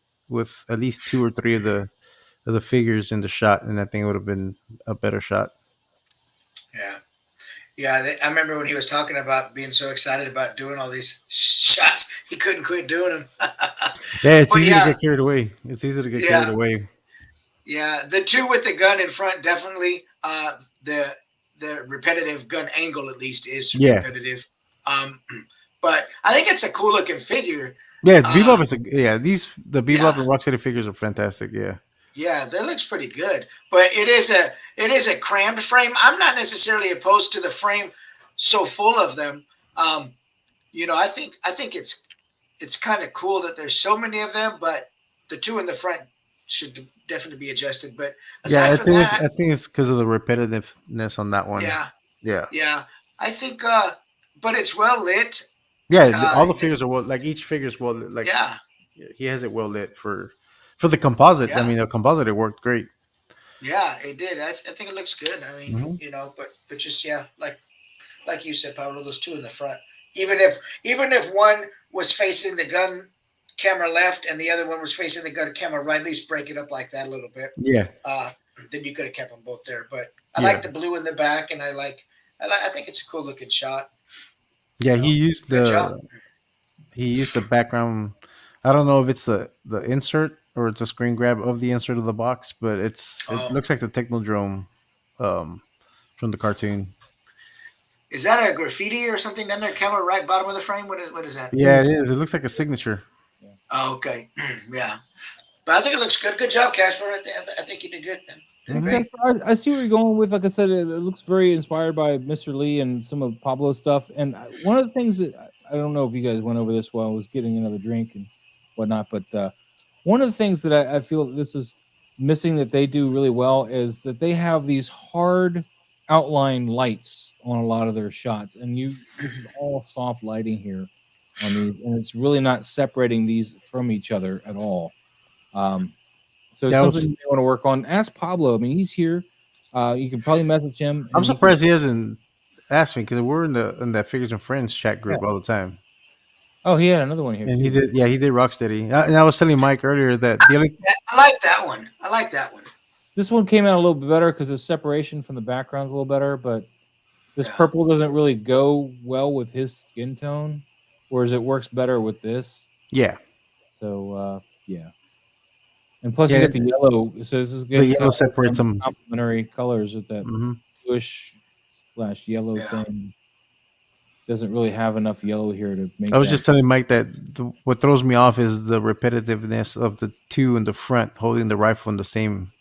B: at least 2 or 3 of the figures in the shot, and I think it would have been a better shot.
C: Yeah, I remember when he was talking about being so excited about doing all these shots, he couldn't quit doing them.
B: Yeah, it's easy to get carried away. It's easy to get carried away.
C: Yeah, the two with the gun in front, definitely. The repetitive gun angle, at least, is repetitive. But I think it's a cool looking figure.
B: Yeah, Bebop is the Bebop and Rocksteady figures are fantastic. Yeah.
C: Yeah, that looks pretty good. But it is a crammed frame. I'm not necessarily opposed to the frame so full of them. I think it's kind of cool that there's so many of them, but the two in the front should definitely be adjusted. But aside from that,
B: I think it's because of the repetitiveness on that one.
C: Yeah. I think, but it's well lit.
B: Yeah, all the figures are well. Like each figure is well lit. Like he has it well lit for the composite.
C: Yeah.
B: I mean, the composite it worked great.
C: Yeah, it did. I think it looks good. I mean, but just like you said, Pablo, those two in the front. Even if one was facing the gun camera left and the other one was facing the gun camera right, at least break it up like that a little bit.
B: Yeah.
C: Then you could have kept them both there. But I like the blue in the back, and I think it's a cool looking shot.
B: Yeah, he used the background. I don't know if it's the insert or it's a screen grab of the insert of the box, but it looks like the Technodrome from the cartoon.
C: Is that a graffiti or something down there, camera right bottom of the frame? What is that?
B: Yeah, it is. It looks like a signature.
C: Oh, okay. Yeah. But I think it looks good. Good job, Casper. I think you did good, man.
A: Mm-hmm. I see where you're going with. Like I said, it looks very inspired by Mr. Lee and some of Pablo's stuff. And one of the things that I don't know if you guys went over this while I was getting another drink and whatnot, but one of the things that I feel this is missing that they do really well is that they have these hard outline lights on a lot of their shots, and this is all soft lighting here on these, and it's really not separating these from each other at all. So it's something you want to work on. Ask Pablo. I mean, he's here. You can probably message him.
B: I'm surprised he hasn't asked me because we're in that Figures and Friends chat group all the time.
A: Oh, he had another one here.
B: And he did Rocksteady. And I was telling Mike earlier that
C: I like that one. I like that one.
A: This one came out a little bit better because the separation from the background's a little better, but this purple doesn't really go well with his skin tone, whereas it works better with this.
B: Yeah.
A: So, yeah. And plus, you get the yellow. So this is good.
B: The yellow separates some
A: complementary colors with that bluish/yellow thing. Doesn't really have enough yellow here to make.
B: I was just telling Mike that what throws me off is the repetitiveness of the two in the front holding the rifle in the same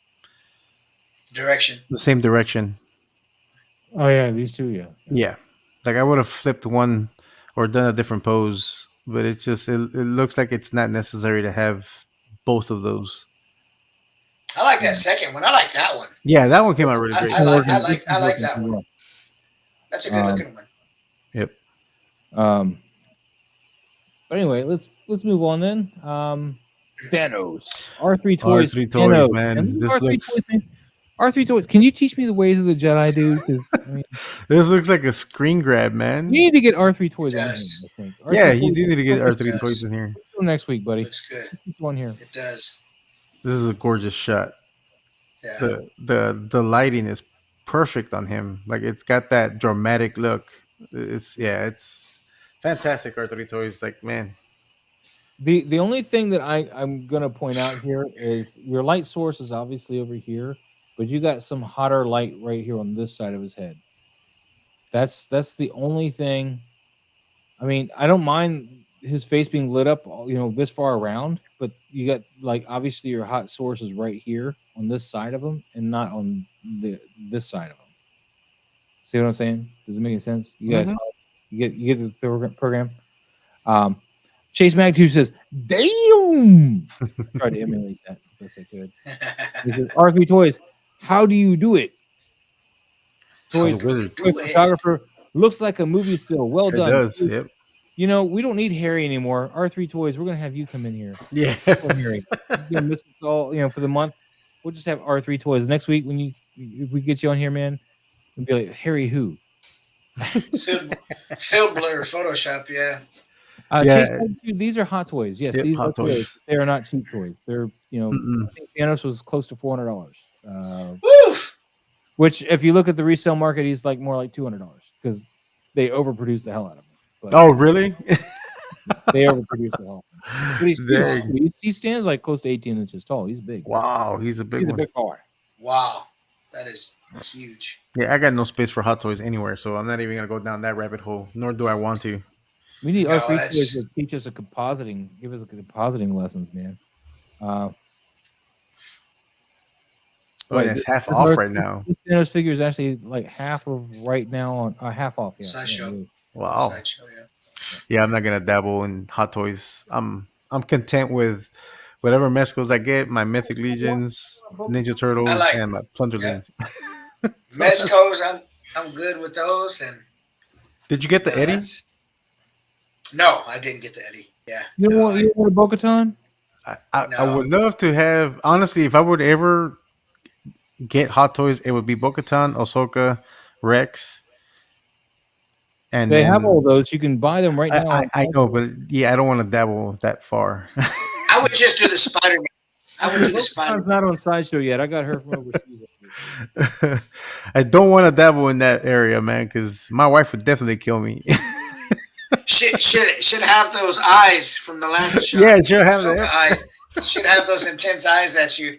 C: direction.
B: The same direction.
A: Oh yeah, these two,
B: yeah. Like I would have flipped one or done a different pose, but it looks like it's not necessary to have both of those.
C: I like that second one. I like that one.
B: Yeah, that one came out really great.
C: I like that one. That's a good looking one.
B: Yep.
A: But anyway, let's move on then. Thanos. R3 Toys.
B: R3 Toys, man. This
A: R3 Toys. Can you teach me the ways of the Jedi, dude?
B: This looks like a screen grab, man.
A: You need to get R3 Toys on here, I think.
B: Yeah, you do need to get R3 Toys in here.
A: Next week, buddy.
C: Looks good.
A: One here.
C: It does.
B: This is a gorgeous shot.
C: Yeah.
B: The lighting is perfect on him. Like it's got that dramatic look. It's fantastic. R3 Toys, like man.
A: The only thing that I'm gonna point out here is your light source is obviously over here, but you got some hotter light right here on this side of his head. That's the only thing. I mean, I don't mind his face being lit up, this far around, but you got like obviously your hot source is right here on this side of him and not on this side of him. See what I'm saying? Does it make any sense? You guys, you get the program. Chase Mag2 says, "Damn!" Try to emulate that best I could. He says, "R3 Toys, how do you do it?" Toytographer looks like a movie still. Well done.
B: It does. Yep.
A: We don't need Harry anymore. R3 Toys, we're gonna have you come in here.
B: Yeah.
A: Harry. You're miss us all, for the month. We'll just have R3 Toys next week if we get you on here, man. We'll be like, Harry who?
C: Field blur, Photoshop, yeah.
A: Chase, these are hot toys. Yes, these are toys. They are not cheap toys. They're, I think Thanos was close to $400. Which, if you look at the resale market, he's like more like $200 because they overproduce the hell out of him. But
B: oh, really?
A: They overproduce the hell. But he stands like close to 18 inches tall. He's big.
B: Wow, he's a big one.
A: A big boy.
C: Wow, that is huge.
B: Yeah, I got no space for hot toys anywhere, so I'm not even gonna go down that rabbit hole. Nor do I want to.
A: We need R3 toys to teach us give us a compositing lessons, man.
B: It's half off right now.
A: Those figures actually like half of right now on half off. Yeah.
C: Sideshow.
B: Yeah, wow. Sideshow, yeah, I'm not gonna dabble in Hot Toys. I'm content with whatever Mezcos I get. My Mythic Legions, Ninja Turtles, and my Plunderlings.
C: Yeah. Mezcos, I'm good with those. And
B: did you get the Eddie?
C: No, I didn't get the Eddie. Yeah.
A: You don't want a Bo-Katan?
B: I would love to have. Honestly, if I would ever get Hot Toys, it would be Bo-Katan, Ahsoka, Rex. And
A: they have all those. You can buy them right now.
B: I know, but yeah, I don't want to dabble that far.
C: I would just do the Spider-Man. I would do the Spider-Man.
A: Not on Sideshow yet. I got her from overseas.
B: I don't want to dabble in that area, man, because my wife would definitely kill me.
C: should have those eyes from the last show.
B: Yeah, she'll have the
C: eyes. Should have those intense eyes at you.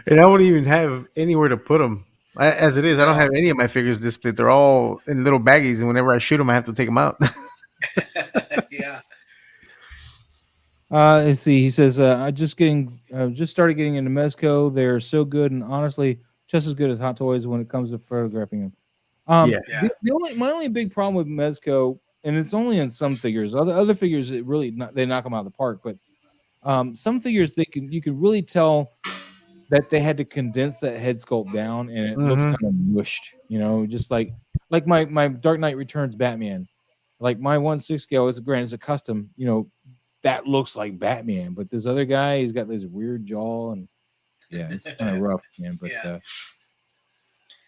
B: And I wouldn't even have anywhere to put them. As it is, I don't have any of my figures displayed. They're all in little baggies, and whenever I shoot them, I have to take them out.
C: Yeah.
A: Let's see. He says, "I just started getting into Mezco. They're so good, and honestly, just as good as Hot Toys when it comes to photographing them." My only big problem with Mezco, and it's only in some figures. Other figures, they knock them out of the park. But some figures, you can really tell that they had to condense that head sculpt down, and it looks kind of mushed. Just like my Dark Knight Returns Batman. Like my 1/6 scale is a custom. That looks like Batman, but this other guy, he's got this weird jaw, and yeah, it's kind of rough, man. But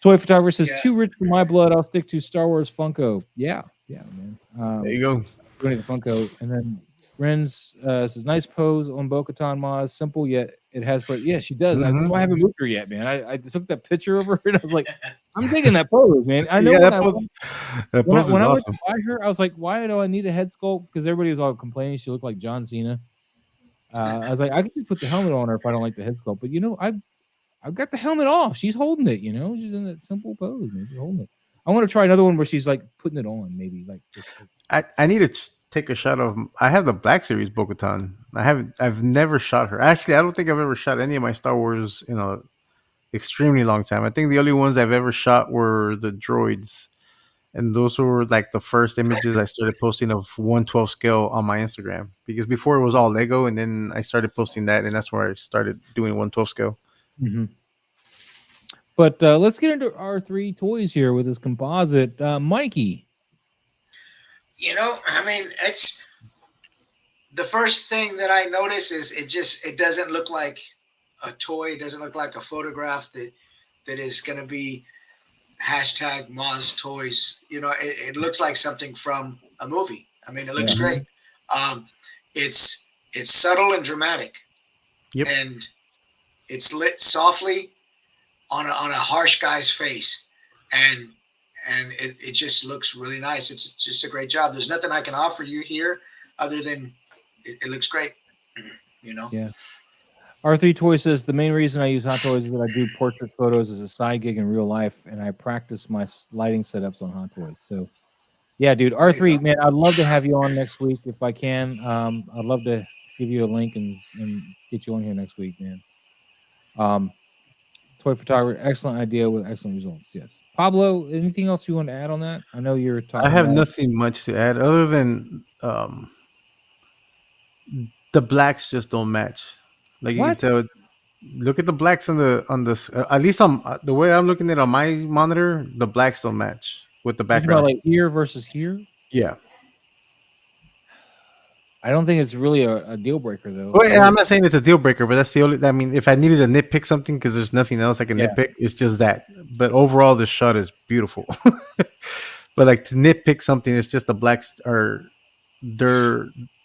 A: Toy Photographer says, "Too rich for my blood. I'll stick to Star Wars Funko." Yeah, man.
B: There you go.
A: Going to the Funko, and then Renz says, "Nice pose on Bo-Katan, Maz. Simple yet it has." Yeah, she does. That's why I haven't moved her yet, man. I took that picture over her, and I was like, "I'm digging that pose, man." I know when I went to buy her, I was like, "Why do I need a head sculpt?" Because everybody was all complaining she looked like John Cena. I was like, I could just put the helmet on her if I don't like the head sculpt. But I've got the helmet off. She's holding it. She's in that simple pose, man. She's holding it. I want to try another one where she's like putting it on, maybe like just.
B: I need to take a shot of. I have the Black Series Bo-Katan. I've never shot her. Actually, I don't think I've ever shot any of my Star Wars in a extremely long time. I think the only ones I've ever shot were the droids, and those were like the first images I started posting of 1/12 scale on my Instagram, because before it was all Lego, and then I started posting that, and that's where I started doing 1/12 scale.
A: Mm-hmm. But let's get into R3 toys here with this composite. Mikey.
C: It's the first thing that I notice is it doesn't look like a toy. It doesn't look like a photograph that is going to be hashtag Moz Toys. It looks like something from a movie. It looks great. It's subtle and dramatic.
B: Yep.
C: And it's lit softly on a harsh guy's face, and it just looks really nice. It's just a great job. There's nothing I can offer you here other than it looks great.
A: Yeah. R3 Toy says, "The main reason I use Hot Toys is that I do portrait photos as a side gig in real life, and I practice my lighting setups on Hot Toys." So, yeah, dude, R3, man, I'd love to have you on next week if I can. I'd love to give you a link and get you on here next week, man. Toy photographer, excellent idea with excellent results. Yes, Pablo, anything else you want to add on that? I know you're talking.
B: I have nothing much to add other than the blacks just don't match. Like you can tell. Look at the blacks on the at least the way I'm looking at it on my monitor, the blacks don't match with the background.
A: Like here versus here.
B: Yeah.
A: I don't think it's really a deal breaker, though.
B: Well, I'm not saying it's a deal breaker, but that's the only. I mean, if I needed to nitpick something, because there's nothing else I can nitpick, it's just that. But overall, the shot is beautiful. But like to nitpick something, it's just the blacks are.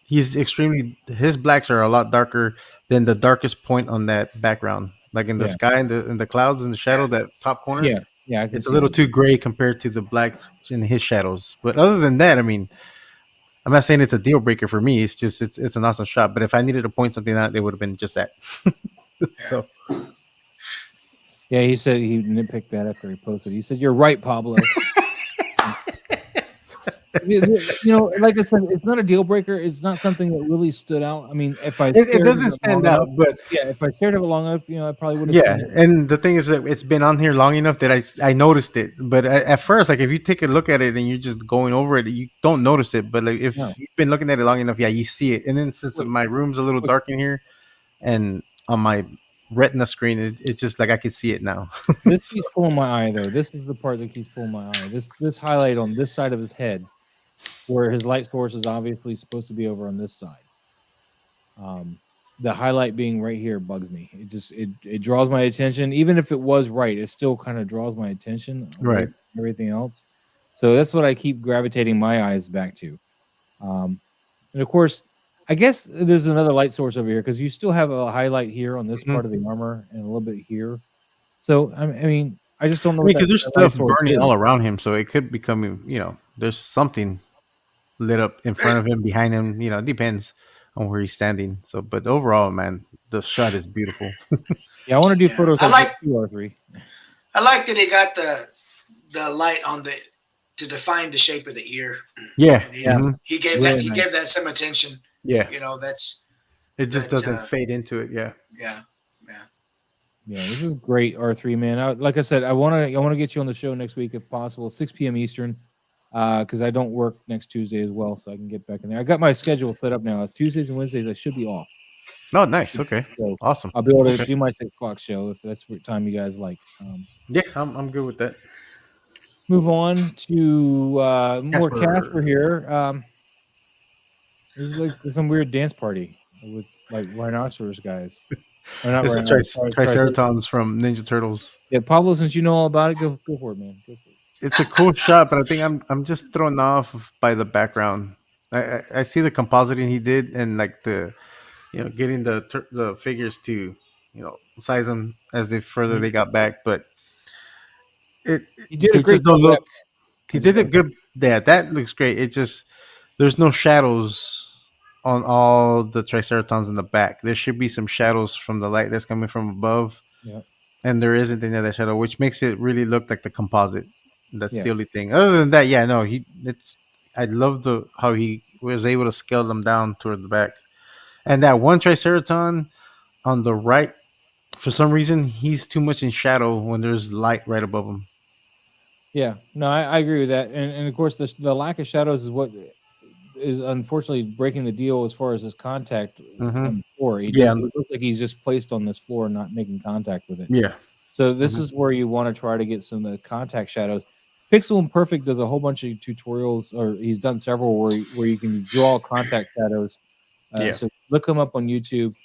B: His blacks are a lot darker than the darkest point on that background, like in the sky, in the clouds, in the shadow, that top corner.
A: Yeah,
B: it's a little too gray compared to the blacks in his shadows. But other than that, I mean. I'm not saying it's a deal breaker for me. It's just it's an awesome shot. But if I needed to point something out, it would have been just that. So,
A: yeah, he said he nitpicked that after he posted. He said, "You're right, Pablo." Like I said, it's not a deal breaker. It's not something that really stood out. I mean, if I
B: It
A: stared at
B: doesn't
A: it long
B: stand out,
A: enough,
B: but
A: yeah, if I stared at it long enough, I probably would have
B: yeah.
A: seen it.
B: And the thing is that it's been on here long enough that I noticed it. But at first, like if you take a look at it and you're just going over it, you don't notice it. But like if
A: No,
B: you've been looking at it long enough, yeah, you see it. And then since
A: wait,
B: my room's a little
A: wait.
B: dark in here, and on my retina screen, it's just like I can see it now.
A: This
B: So,
A: keeps pulling my eye, though. This is the part that keeps pulling my eye. This highlight on this side of his head, where his light source is obviously supposed to be over on this side. The highlight being right here bugs me. It draws my attention. Even if it was right, it still kind of draws my attention away
B: right.
A: from everything else. So that's what I keep gravitating my eyes back to. And of course, I guess there's another light source over here because you still have a highlight here on this
B: Mhm.
A: part of the armor and a little bit here. So I mean, I just don't know
B: I
A: what
B: mean, because there's
A: that light
B: stuff
A: source
B: burning
A: is.
B: all around him, so it could become, there's something lit up in front of him, behind him. It depends on where he's standing. So, but overall, man, the shot is beautiful.
A: Yeah, I want to do
C: Yeah,
A: photos like this too, R3.
C: I like that he got the light on the to define the shape of the ear.
B: Yeah.
C: And
A: Yeah,
C: he gave
A: really
C: he
A: nice.
C: gave that some attention.
B: Yeah.
C: That's
B: It just
C: that.
B: doesn't fade into it. Yeah.
C: Yeah, yeah.
A: Yeah, this is great, R3 man. Like I said, I want to get you on the show next week if possible, 6 p.m. Eastern, because I don't work next Tuesday as well, so I can get back in there. I got my schedule set up now. It's Tuesdays and Wednesdays. I should be off,
B: Oh, nice. Okay.
A: so
B: Awesome.
A: I'll be able to
B: Okay.
A: do my 6 o'clock show if that's what time you guys like.
B: Yeah, I'm good with that.
A: Move on to more Casper
B: Casper.
A: here. This is like some weird dance party with like rhinoceros guys. Or not
B: This is
A: rhinoceros,
B: Triceratons from Ninja Turtles.
A: Yeah, Pablo, since you know all about it, go for it, man. Go for it.
B: It's a cool shot, but I think I'm just thrown off by the background. I see the compositing he did, and like the getting the figures to size them as they further
A: Mhm.
B: they got back, but it
A: You did a
B: they
A: great
B: just don't
A: job with
B: look.
A: that.
B: He
A: I just
B: did a
A: want
B: good. Yeah, that looks great. It just there's no shadows on all the Triceratons in the back. There should be some shadows from the light that's coming from above,
A: yeah,
B: and there isn't any of that shadow, which makes it really look like the composite. That's
A: yeah,
B: the only thing. Other than that, yeah, no, it's. I love the how he was able to scale them down toward the back, and that one Triceraton on the right, for some reason, he's too much in shadow when there's light right above him.
A: yeah. No, I agree with that, and of course the lack of shadows is what is unfortunately breaking the deal as far as his contact
B: Hmm.
A: on the floor. He
B: Yeah,
A: does. It looks like he's just placed on this floor, and not making contact with it.
B: yeah,
A: So this
B: hmm
A: is where you want to try to get some of the contact shadows. Pixel Imperfect does a whole bunch of tutorials, or he's done several where you can draw contact shadows.
B: yeah,
A: So look him up on YouTube.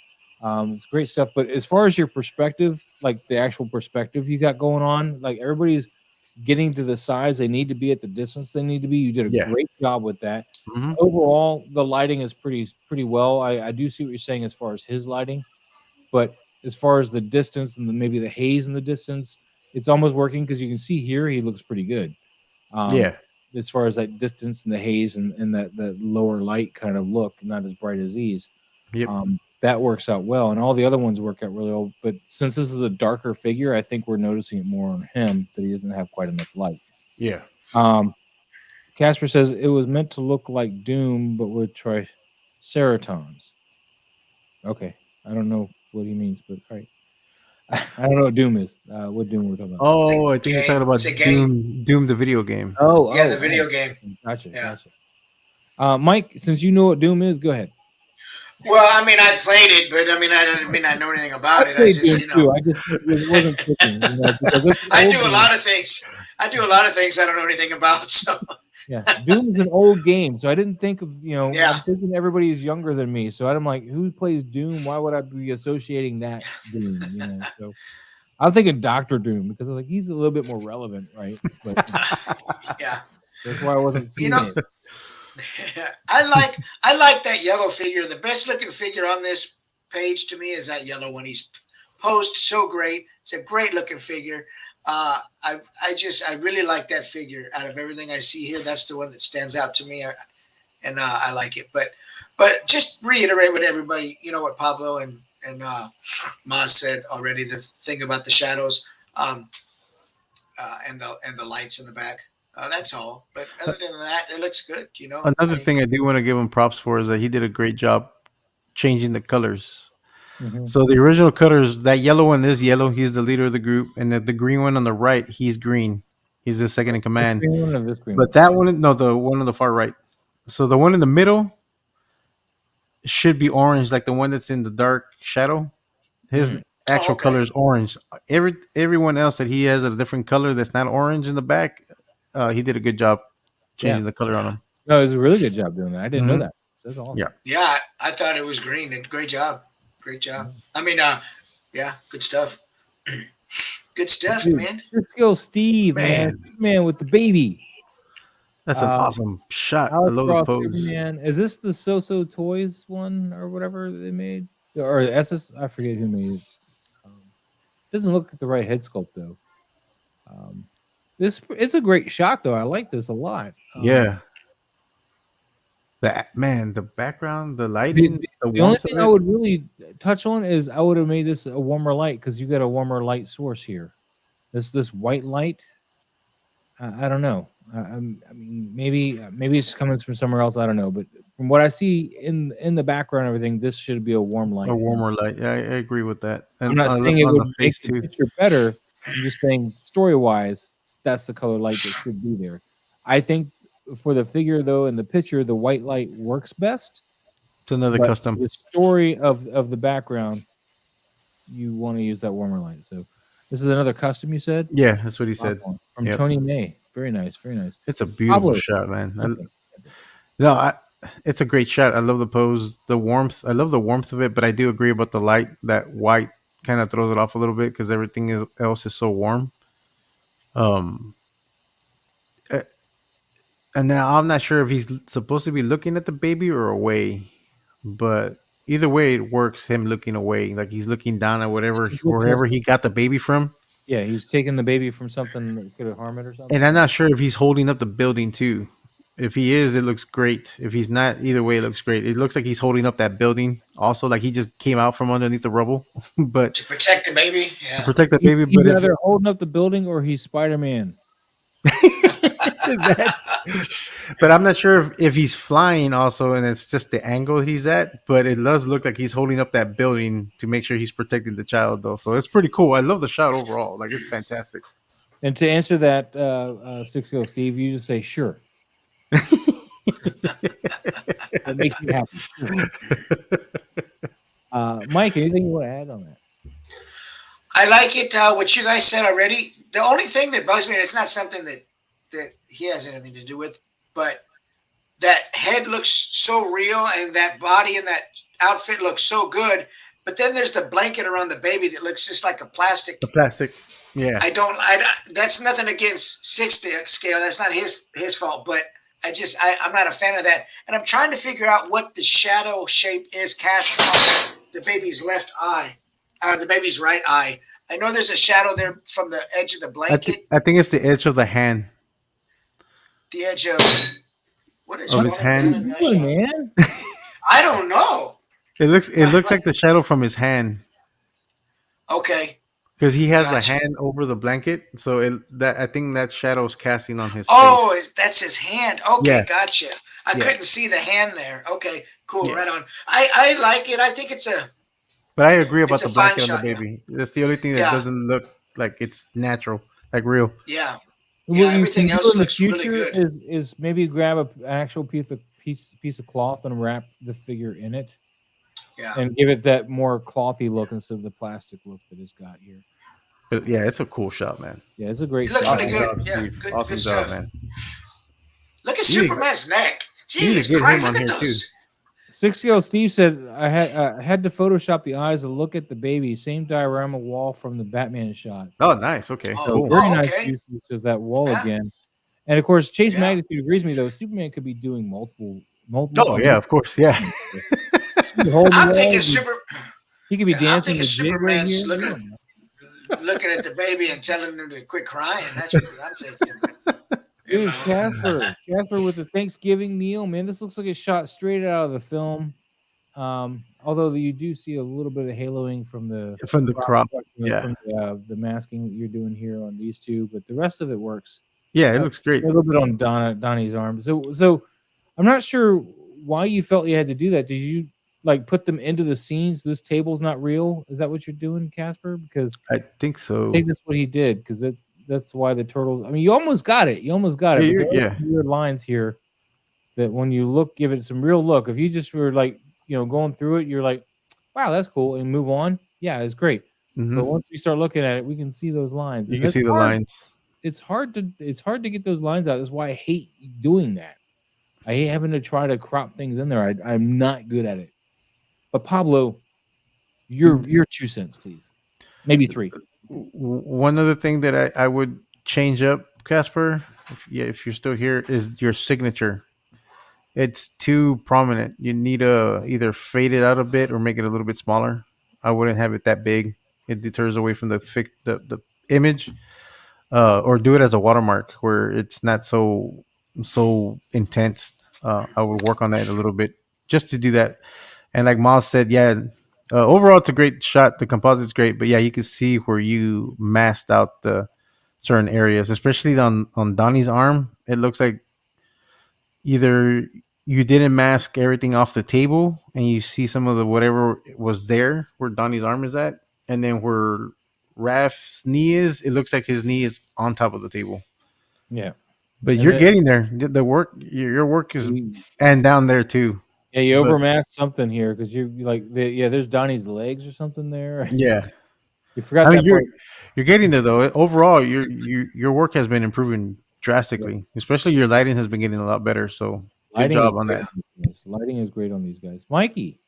A: It's great stuff. But as far as your perspective, like the actual perspective you got going on, like everybody's getting to the size they need to be at the distance they need to be. You did a
B: yeah.
A: great job with that.
B: Hmm.
A: Overall, the lighting is pretty well. I do see what you're saying as far as his lighting, but as far as the distance and maybe the haze in the distance, it's almost working because you can see here he looks pretty good. Um,
B: Yeah.
A: as far as that distance and the haze and that lower light kind of look, not as bright as these,
B: Yep.
A: that works out well, and all the other ones work out really well. But since this is a darker figure, I think we're noticing it more on him that he doesn't have quite enough light.
B: Yeah.
A: Casper says it was meant to look like Doom, but with Triceratons. Okay, I don't know what he means, but all right. I don't know what Doom is. What Doom we're talking about?
B: Oh, I think you're talking about
C: It's a game.
B: Doom, the video game.
C: Yeah, the video game.
A: Gotcha,
C: Yeah.
A: gotcha. Mike, since you know what Doom is, go ahead.
C: Well, I mean, I played it, but I mean, I don't mean I know anything about it. I
A: played
C: just,
A: Doom too. I just it wasn't clicking, because it's an
C: I
A: old
C: do a
A: game.
C: lot of things. I do a lot of things I don't know anything about. So
A: Yeah, Doom is an old game, so I didn't think of
C: Yeah.
A: I'm thinking everybody is younger than me, so I'm like, who plays Doom? Why would I be associating that Doom? So I'm thinking Doctor Doom because I'm like he's a little bit more relevant, right? But
C: yeah,
A: that's why I wasn't seeing
C: know,
A: it.
C: I like that yellow figure. The best looking figure on this page to me is that yellow one. He's posed so great. It's a great looking figure. I really like that figure. Out of everything I see here, that's the one that stands out to me, and I like it. But just reiterate with everybody, what Pablo and Maz said already. The thing about the shadows, and the lights in the back. That's all. But other than that, it looks good.
B: Another thing I do want to give him props for is that he did a great job changing the colors.
A: Mm-hmm.
B: So the original colors, that yellow one is yellow. He's the leader of the group, and the green one on the right, he's green. He's the second in command.
A: This green one or this green
B: But that one, no, the one on the far right. So the one in the middle should be orange, like the one that's in the dark shadow. His actual color is orange. Everyone else that he has a different color that's not orange in the back, he did a good job changing the color on them.
A: No, it was a really good job doing that. I didn't know that. That's awesome.
C: Yeah, I thought it was green. And great job. I mean, good stuff. Good stuff, man.
A: Cisco Steve, man, with the baby.
B: That's an awesome shot. I love the pose.
A: Superman. Is this the So Toys one or whatever they made? Or SS? I forget who made it. Doesn't look like the right head sculpt though. This it's a great shot though. I like this a lot.
B: The background, the lighting.
A: The only thing I would really touch on is I would have made this a warmer light because you got a warmer light source here. This white light. I don't know. I mean, maybe it's coming from somewhere else. I don't know, but from what I see in the background, and everything, this should be a warm light.
B: A warmer light. Yeah, I agree with that. And
A: I'm not saying it would make the picture better. I'm just saying story-wise, that's the color light that should be there. I think for the figure though, in the picture, the white light works best.
B: It's another custom.
A: The story of the background, you want to use that warmer light. So this is another custom, you said?
B: Yeah, that's what he said.
A: From Tony May. Very nice, very nice.
B: It's a beautiful shot, man. It's a great shot. I love the pose, the warmth. I love the warmth of it, but I do agree about the light. That white kind of throws it off a little bit because everything else is so warm. And now I'm not sure if he's supposed to be looking at the baby or away, but either way, it works. Him looking away, like he's looking down at wherever he got the baby from.
A: Yeah, he's taking the baby from something that could harm it or something.
B: And I'm not sure if he's holding up the building too. If he is, it looks great. If he's not, either way, it looks great. It looks like he's holding up that building. Also, like he just came out from underneath the rubble. But
C: to protect the baby,
B: to protect the baby.
A: He's either holding up the building or he's Spider-Man.
B: But I'm not sure if he's flying also, and it's just the angle he's at. But it does look like he's holding up that building to make sure he's protecting the child, though. So it's pretty cool. I love the shot overall. Like it's fantastic.
A: And to answer that, 60 Steve, you just say sure. That makes me happy. Mike, anything you want to add on that?
C: I like it. What you guys said already. The only thing that bugs me, and it's not something that he has anything to do with, but that head looks so real, and that body and that outfit looks so good. But then there's the blanket around the baby that looks just like a plastic.
B: The plastic. Yeah.
C: That's nothing against 6 scale. That's not his fault. But I'm not a fan of that. And I'm trying to figure out what the shadow shape is cast on the baby's left eye, or the baby's right eye. I know there's a shadow there from the edge of the blanket.
B: I think it's the edge of the hand.
C: The edge of what is
B: his hand?
A: Man.
C: I don't know.
B: It looks like the shadow from his hand.
C: Okay.
B: Because he has a hand over the blanket, so I think that shadow's casting on his
C: face. That's his hand. Okay, gotcha. I couldn't see the hand there. Okay, cool, right on. I like it. I think it's a.
B: But I agree about the blanket on the baby. That's the only thing that doesn't look like it's natural, like real.
C: Yeah.
A: Everything else looks really good. Is maybe grab an actual piece of cloth and wrap the figure in it.
C: Yeah.
A: And give it that more clothy look instead of the plastic look that it's got here.
B: But yeah, it's a cool shot, man.
A: Yeah, it's a great
C: shot. It looks really good. Yeah,
B: awesome job, man.
C: Look at Superman's neck. Jesus Christ, look at those.
A: 60 Steve said, I had to Photoshop the eyes to look at the baby. Same diorama wall from the Batman shot.
B: Oh, nice. Okay.
A: So very nice use of that wall again. And of course, Chase Magnitude agrees with me, though. Superman could be doing multiple.
B: Oh, yeah, of course. Yeah.
C: I'm thinking
A: he could be dancing.
C: I'm thinking Superman's looking at the baby and telling him to quit crying. That's what I'm thinking.
A: Dude, Casper with the Thanksgiving meal, man. This looks like it's shot straight out of the film. Although you do see a little bit of haloing from the
B: crop,
A: from the masking that you're doing here on these two, but the rest of it works.
B: Yeah, it looks great.
A: A little bit on Donnie's arm. So I'm not sure why you felt you had to do that. Did you like put them into the scenes? This table's not real. Is that what you're doing, Casper? Because
B: I think
A: I
B: so.
A: think that's what he did. Because that's why the turtles. I mean, you almost got it. But there are some weird lines here that when you look, give it some real look. If you just were like, going through it, you're like, wow, that's cool, and move on. Yeah, it's great. But once we start looking at it, we can see those lines.
B: You
A: And
B: can see the lines.
A: It's hard to get those lines out. That's why I hate doing that. I hate having to try to crop things in there. I'm not good at it. But Pablo, your 2 cents, please. Maybe 3.
B: One other thing that I would change up, Casper, if you're still here, is your signature. It's too prominent. You need to either fade it out a bit or make it a little bit smaller. I wouldn't have it that big. It deters away from the image. Or do it as a watermark where it's not so intense. I would work on that a little bit just to do that. And like Miles said, yeah, overall it's a great shot. The composite's great, but yeah, you can see where you masked out the certain areas, especially on Donnie's arm. It looks like either you didn't mask everything off the table and you see some of the whatever was there where Donnie's arm is at, and then where Raph's knee is, it looks like his knee is on top of the table.
A: Yeah.
B: But you're getting there. The work, your work is, and down there too.
A: Yeah, you overmasked something here because you like, there's Donnie's legs or something there.
B: Yeah,
A: you forgot that part.
B: You're getting there though. Overall, your work has been improving drastically. Especially your lighting has been getting a lot better. So good job on that.
A: Lighting is great on these guys. Mikey,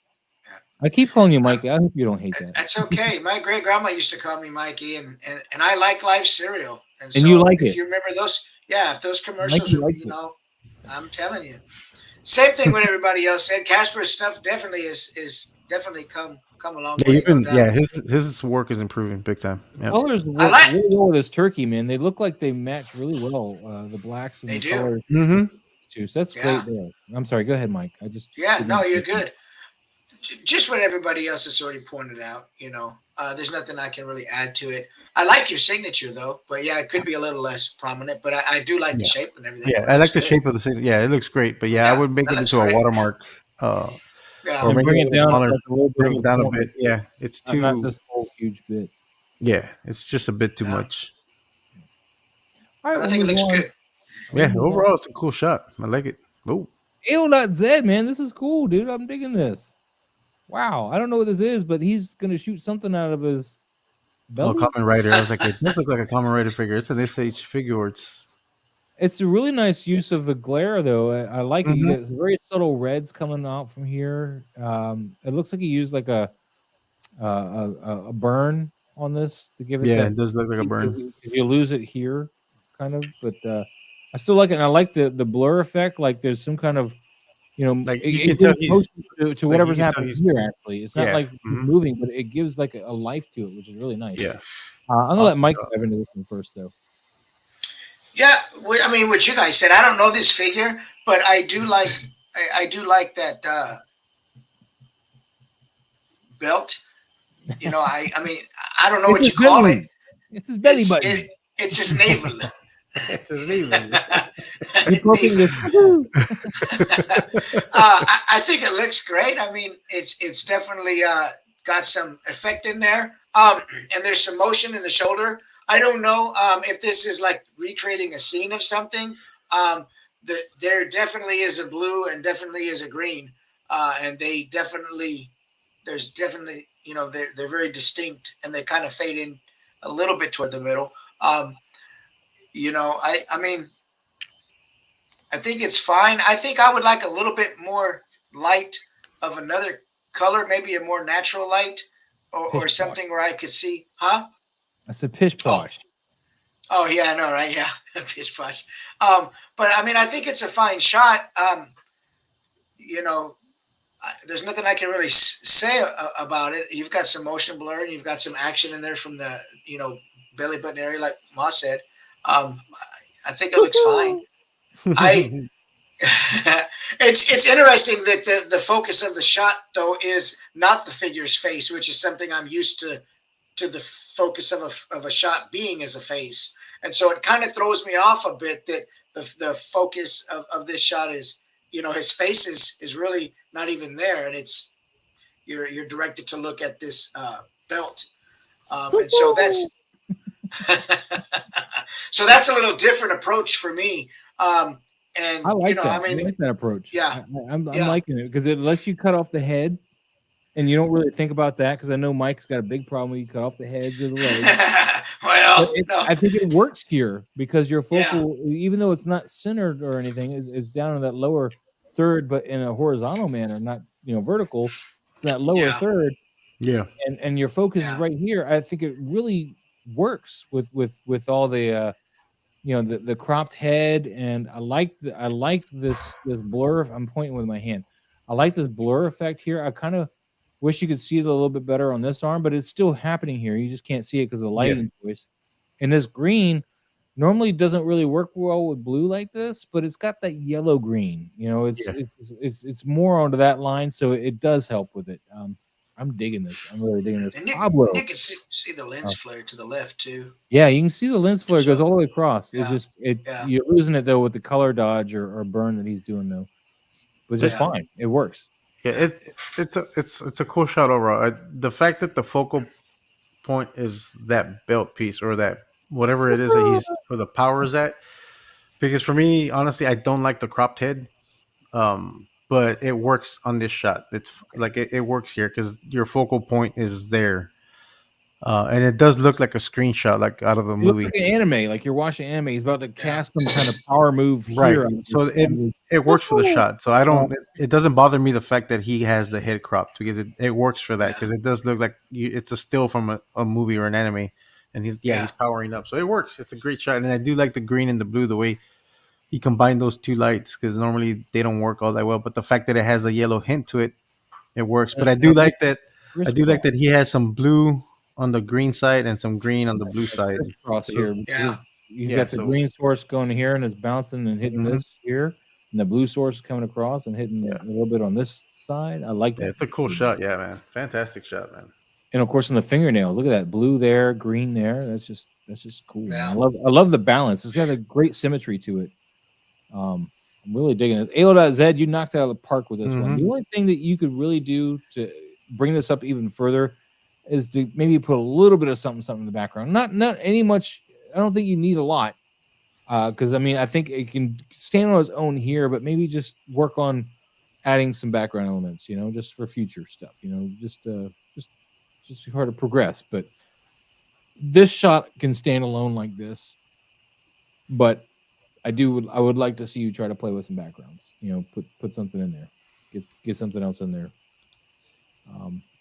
A: I keep calling you Mikey. I hope you don't hate that.
C: That's okay. My great grandma used to call me Mikey, and I like Life cereal. And so
A: you like
C: if
A: it.
C: you remember those, if those commercials, I'm telling you. Same thing what everybody else said. Casper's stuff definitely is definitely come along.
B: His work is improving big time.
A: Yep. Colors work really well with this turkey, man. They look like they match really well. The blacks and the colors too. So that's great there. I'm sorry. Go ahead, Mike.
C: You're good. Just what everybody else has already pointed out. There's nothing I can really add to it. I like your signature though, but it could be a little less prominent. But I do like the shape and everything.
B: Yeah, I like the shape of the signature. Yeah, it looks great. But I would make it into a watermark. Or
A: bring it down
B: smaller,
A: like a little bit.
B: Bring it down a bit. Yeah, it's too.
A: Not this whole huge bit.
B: Yeah, it's just a bit too much.
A: All right,
C: I think it looks good.
B: Yeah, overall, it's a cool shot. I like it. Oh,
A: A.K.A, man, this is cool, dude. I'm digging this. Wow, I don't know what this is, but he's gonna shoot something out of his belly.
B: Oh, Kamen Rider. I was like, it does look like a Kamen Rider figure. It's an SH figure.
A: It's a really nice use of the glare, though. I like it. You get very subtle reds coming out from here. It looks like he used like a burn on this to give it.
B: Yeah, it does look like a burn.
A: You lose it here, kind of, but I still like it. And I like the blur effect. Like there's some kind of,
B: like you can tell he's
A: to whatever's happening here. Actually, it's not like moving, but it gives like a life to it, which is really nice.
B: Yeah,
A: I'm gonna let Mike dive into this one first, though.
C: Yeah, I mean, what you guys said. I don't know this figure, but I do like that belt. I mean, I don't know what you call it.
A: It's his belly button.
C: It's his navel.
B: It's his navel.
C: I think it looks great. I mean, it's definitely got some effect in there. And there's some motion in the shoulder. I don't know if this is like recreating a scene of something. There definitely is a blue and definitely is a green, and there's definitely they're very distinct, and they kind of fade in a little bit toward the middle. I mean, I think it's fine. I think I would like a little bit more light of another color, maybe a more natural light, or something where I could see,
A: That's a pish posh.
C: Oh yeah, I know, right? Yeah, pish posh. But I mean, I think it's a fine shot. There's nothing I can really say about it. You've got some motion blur, and you've got some action in there from the belly button area, like Moss said. I think it looks fine. It's interesting that the focus of the shot though is not the figure's face, which is something I'm used to the focus of a shot being as a face. And so it kind of throws me off a bit that the focus of this shot is, his face is really not even there, and it's you're directed to look at this belt, and so that's so that's a little different approach for me. And
A: I like that.
C: I mean,
A: I like that approach.
C: Yeah,
A: I'm liking it because it lets you cut off the head, and you don't really think about that because I know Mike's got a big problem when you cut off the heads of the legs.
C: Well, no.
A: I think it works here because your focal, even though it's not centered or anything, it's down in that lower third, but in a horizontal manner, not vertical. It's that lower third.
B: Yeah.
A: And your focus is right here. I think it really works with all the the cropped head, and I like this blur. I'm pointing with my hand. I like this blur effect here. I kind of wish you could see it a little bit better on this arm, but it's still happening here. You just can't see it because of the lighting choice. And this green normally doesn't really work well with blue like this, but it's got that yellow green. It's more onto that line, so it does help with it. I'm digging this. I'm really digging this.
C: And
A: Pablo,
C: you can see the lens flare to the left too.
A: Yeah, you can see the lens flare goes all the way across. It's just you're losing it though with the color dodge or burn that he's doing though. But it's just fine. It works.
B: Yeah, it's a cool shot overall. The fact that the focal point is that belt piece or that whatever it is that or the power is at, because for me, honestly, I don't like the cropped head. But it works on this shot. It's like it works here because your focal point is there. And it does look like a screenshot, like out of a movie.
A: It looks like an anime, like you're watching anime. He's about to cast some kind of power move
B: right.
A: here.
B: So it works for the shot. So I don't. It doesn't bother me the fact that he has the head cropped because it works for that because it does look like it's a still from a movie or an anime, and he's powering up. So it works. It's a great shot, and I do like the green and the blue the way he combined those two lights because normally they don't work all that well. But the fact that it has a yellow hint to it, it works. But I do like that. I do like that he has some blue on the green side and some green on the blue side.
A: Cross here. You've got the green source going here and it's bouncing and hitting this here, and the blue source is coming across and hitting a little bit on this side. I like that.
B: Yeah, it's a cool shot. Yeah, man. Fantastic shot, man.
A: And of course, on the fingernails, look at that blue there, green there. That's just cool. Yeah. I love the balance. It's got a great symmetry to it. I'm really digging it. AO.Z, you knocked it out of the park with this one. The only thing that you could really do to bring this up even further is to maybe put a little bit of something in the background. Not any much. I don't think you need a lot. Because I think it can stand on its own here, but maybe just work on adding some background elements, just for future stuff, just hard to progress. But this shot can stand alone like this. But I would like to see you try to play with some backgrounds. Put something in there. Get something else in there.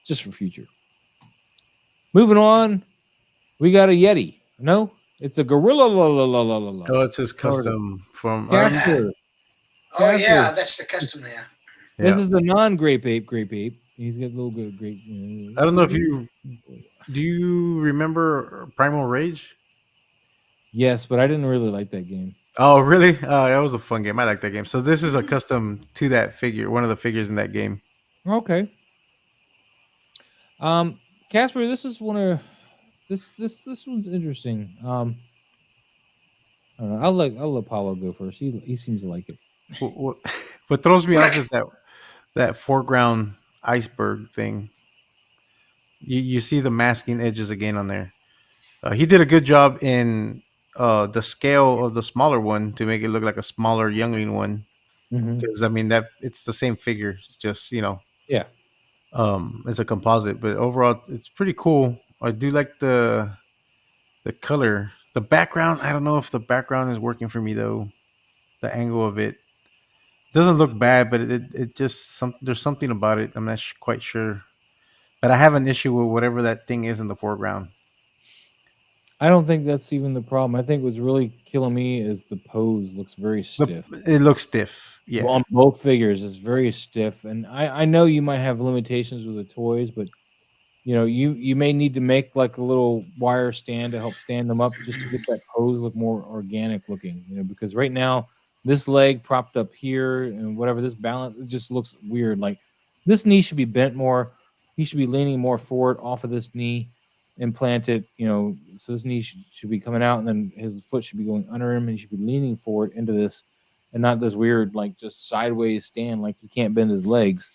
A: Just for future. Moving on, we got a Yeti. No, it's a gorilla.
B: Oh, it's his custom from.
A: Casper.
C: Yeah, that's the custom there.
A: This is the non-grape ape. He's got a little bit of grape.
B: I don't know if do you remember Primal Rage?
A: Yes, but I didn't really like that game.
B: Oh, really? That was a fun game. I like that game. So this is a custom to that figure, one of the figures in that game.
A: Okay. Casper, this is one of this one's interesting. I don't know. I'll let Paulo go first. He seems to like it.
B: What throws me off is that foreground iceberg thing. You see the masking edges again on there. He did a good job in the scale of the smaller one to make it look like a smaller youngling one. Because that it's the same figure. It's just it's a composite, but overall it's pretty cool. I do like the color. The background, I don't know if the background is working for me though. The angle of it doesn't look bad, but it just there's something about it. I'm not quite sure, but I have an issue with whatever that thing is in the foreground.
A: I don't think that's even the problem. I think what's really killing me is the pose looks very stiff.
B: It looks stiff. Yeah.
A: Well, on both figures, it's very stiff. And I know you might have limitations with the toys, but you may need to make like a little wire stand to help stand them up just to get that pose look more organic looking. Because right now this leg propped up here and whatever this balance, it just looks weird. Like this knee should be bent more. He should be leaning more forward off of this knee. implant it, so his knee should be coming out, and then his foot should be going under him, and he should be leaning forward into this, and not this weird like just sideways stand like he can't bend his legs.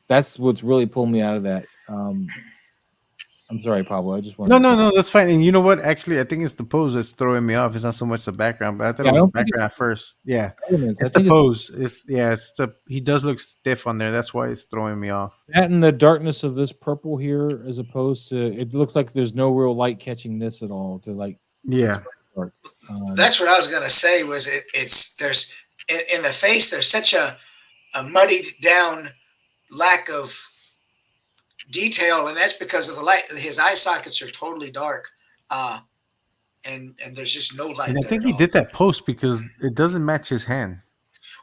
A: That's what's really pulling me out of that. I'm sorry, Pablo. I just want
B: no, that's fine. And you know what? Actually, I think it's the pose that's throwing me off. It's not so much the background, but I thought it was the background at first. Yeah, it's the pose. He does look stiff on there. That's why it's throwing me off.
A: That and the darkness of this purple here, as opposed to it looks like there's no real light catching this at all. To like,
B: yeah.
C: That's what I was gonna say. Was there's in the face there's such a muddied down lack of detail, and that's because of the light. His eye sockets are totally dark, and there's just no light.
B: And I think he did that post because it doesn't match his hand.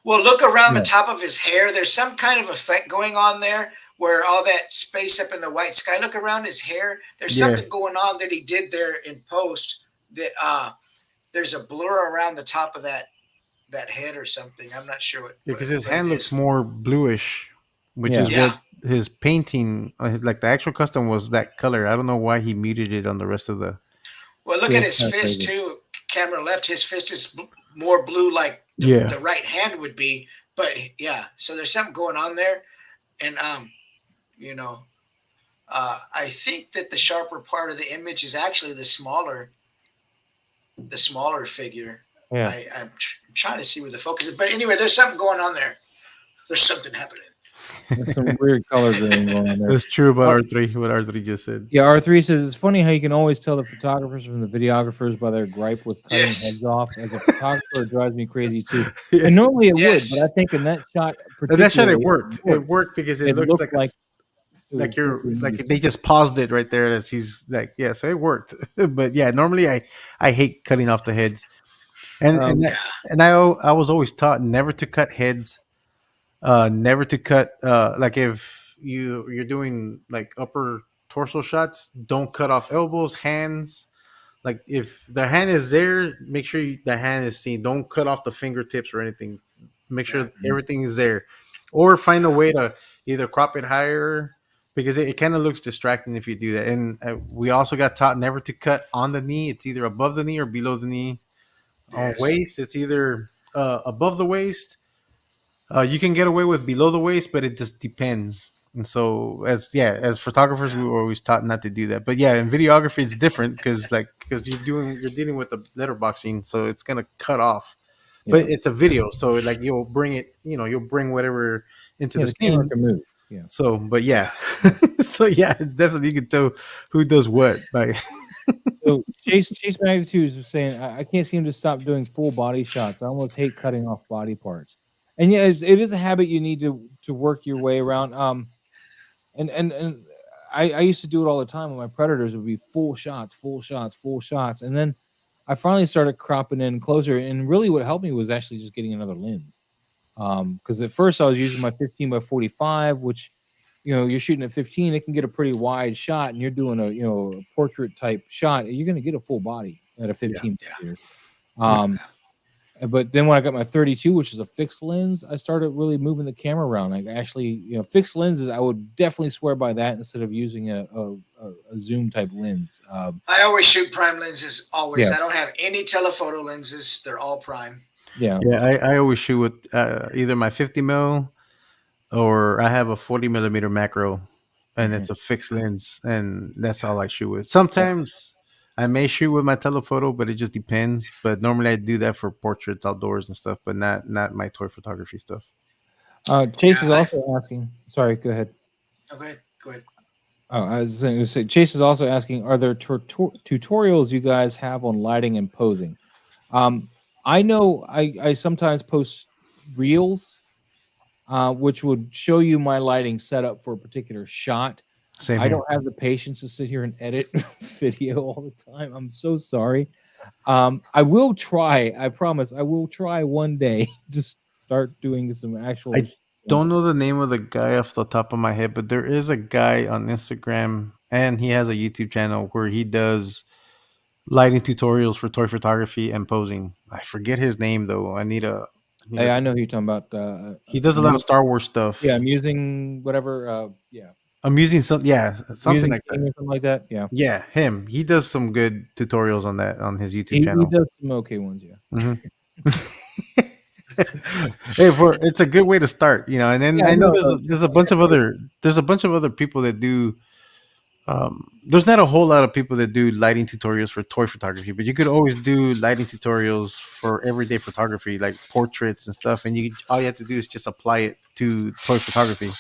C: Well, look around the top of his hair. There's some kind of effect going on there where all that space up in the white sky. Look around his hair. There's something going on that he did there in post. That there's a blur around the top of that head or something. I'm not sure what.
B: Because his hand looks more bluish, which is what his painting, like the actual custom, was that color. I don't know why he muted it on the rest of the.
C: Well, look at his fist too. Camera left. His fist is more blue, like the right hand would be. But so there's something going on there, and I think that the sharper part of the image is actually the smaller figure.
A: Yeah.
C: I'm trying to see where the focus is, but anyway, there's something going on there. There's something happening.
A: There's some weird color going on there.
B: That's true about R3, what R3 just said.
A: Yeah, R3 says it's funny how you can always tell the photographers from the videographers by their gripe with cutting heads off. As a photographer, it drives me crazy too. And normally it would, but I think in that shot,
B: it worked. It worked because it looks like they just paused it right there as he's like, so it worked. But normally I hate cutting off the heads, and I was always taught never to cut heads. Never to cut like if you're doing like upper torso shots, don't cut off elbows, hands. Like if the hand is there, make sure the hand is seen. Don't cut off the fingertips or anything. Make sure everything is there, or find a way to either crop it higher, because it kind of looks distracting if you do that. And we also got taught never to cut on the knee. It's either above the knee or below the knee. On waist, it's either above the waist. You can get away with below the waist, but it just depends. And so, as photographers, we were always taught not to do that. But in videography, it's different because you're dealing with the letterboxing, so it's gonna cut off. But it's a video, so like you'll bring it, you'll bring whatever into the scene.
A: Camera can move. Yeah.
B: So, but it's definitely, you can tell who does what. Like,
A: so Chase Magnitudes was saying, I can't seem to stop doing full body shots. I almost hate cutting off body parts. And it is a habit you need to work your way around. And I used to do it all the time with my predators. It would be full shots. And then I finally started cropping in closer. And really what helped me was actually just getting another lens. Because at first I was using my 15x45, which, you're shooting at 15, it can get a pretty wide shot, and you're doing a portrait type shot. You're going to get a full body at a 15 millimeter. But then when I got my 32, which is a fixed lens, I started really moving the camera around. Like actually, fixed lenses, I would definitely swear by that instead of using a zoom type lens.
C: I always shoot prime lenses. Always. I don't have any telephoto lenses. They're all prime.
B: Yeah. I always shoot with either my 50 mil or I have a 40 millimeter macro, and it's a fixed lens, and that's all I shoot with. Sometimes I may shoot with my telephoto, but it just depends. But normally I do that for portraits, outdoors and stuff, but not my toy photography stuff.
A: Chase is also asking. Sorry, go ahead.
C: Okay, go ahead.
A: Oh, I was going to say, Chase is also asking, are there tutorials you guys have on lighting and posing? I know I sometimes post reels, which would show you my lighting setup for a particular shot. I don't have the patience to sit here and edit video all the time. I'm so sorry. I will try. I promise. I will try one day to start doing some actual.
B: I don't know the name of the guy off the top of my head, but there is a guy on Instagram, and he has a YouTube channel where he does lighting tutorials for toy photography and posing. I forget his name though. I
A: know who you're talking about.
B: He does a lot of Star Wars stuff.
A: Yeah, I'm using whatever.
B: I'm using something
A: using
B: like
A: King
B: that.
A: or something like that. Yeah,
B: Yeah, him. He does some good tutorials on that on his YouTube
A: he
B: channel.
A: does some okay ones. Yeah,
B: Hey, it's a good way to start, And then
A: yeah,
B: I know
A: no,
B: there's a bunch of other people that do. There's not a whole lot of people that do lighting tutorials for toy photography, but you could always do lighting tutorials for everyday photography, like portraits and stuff. And all you have to do is just apply it to toy photography,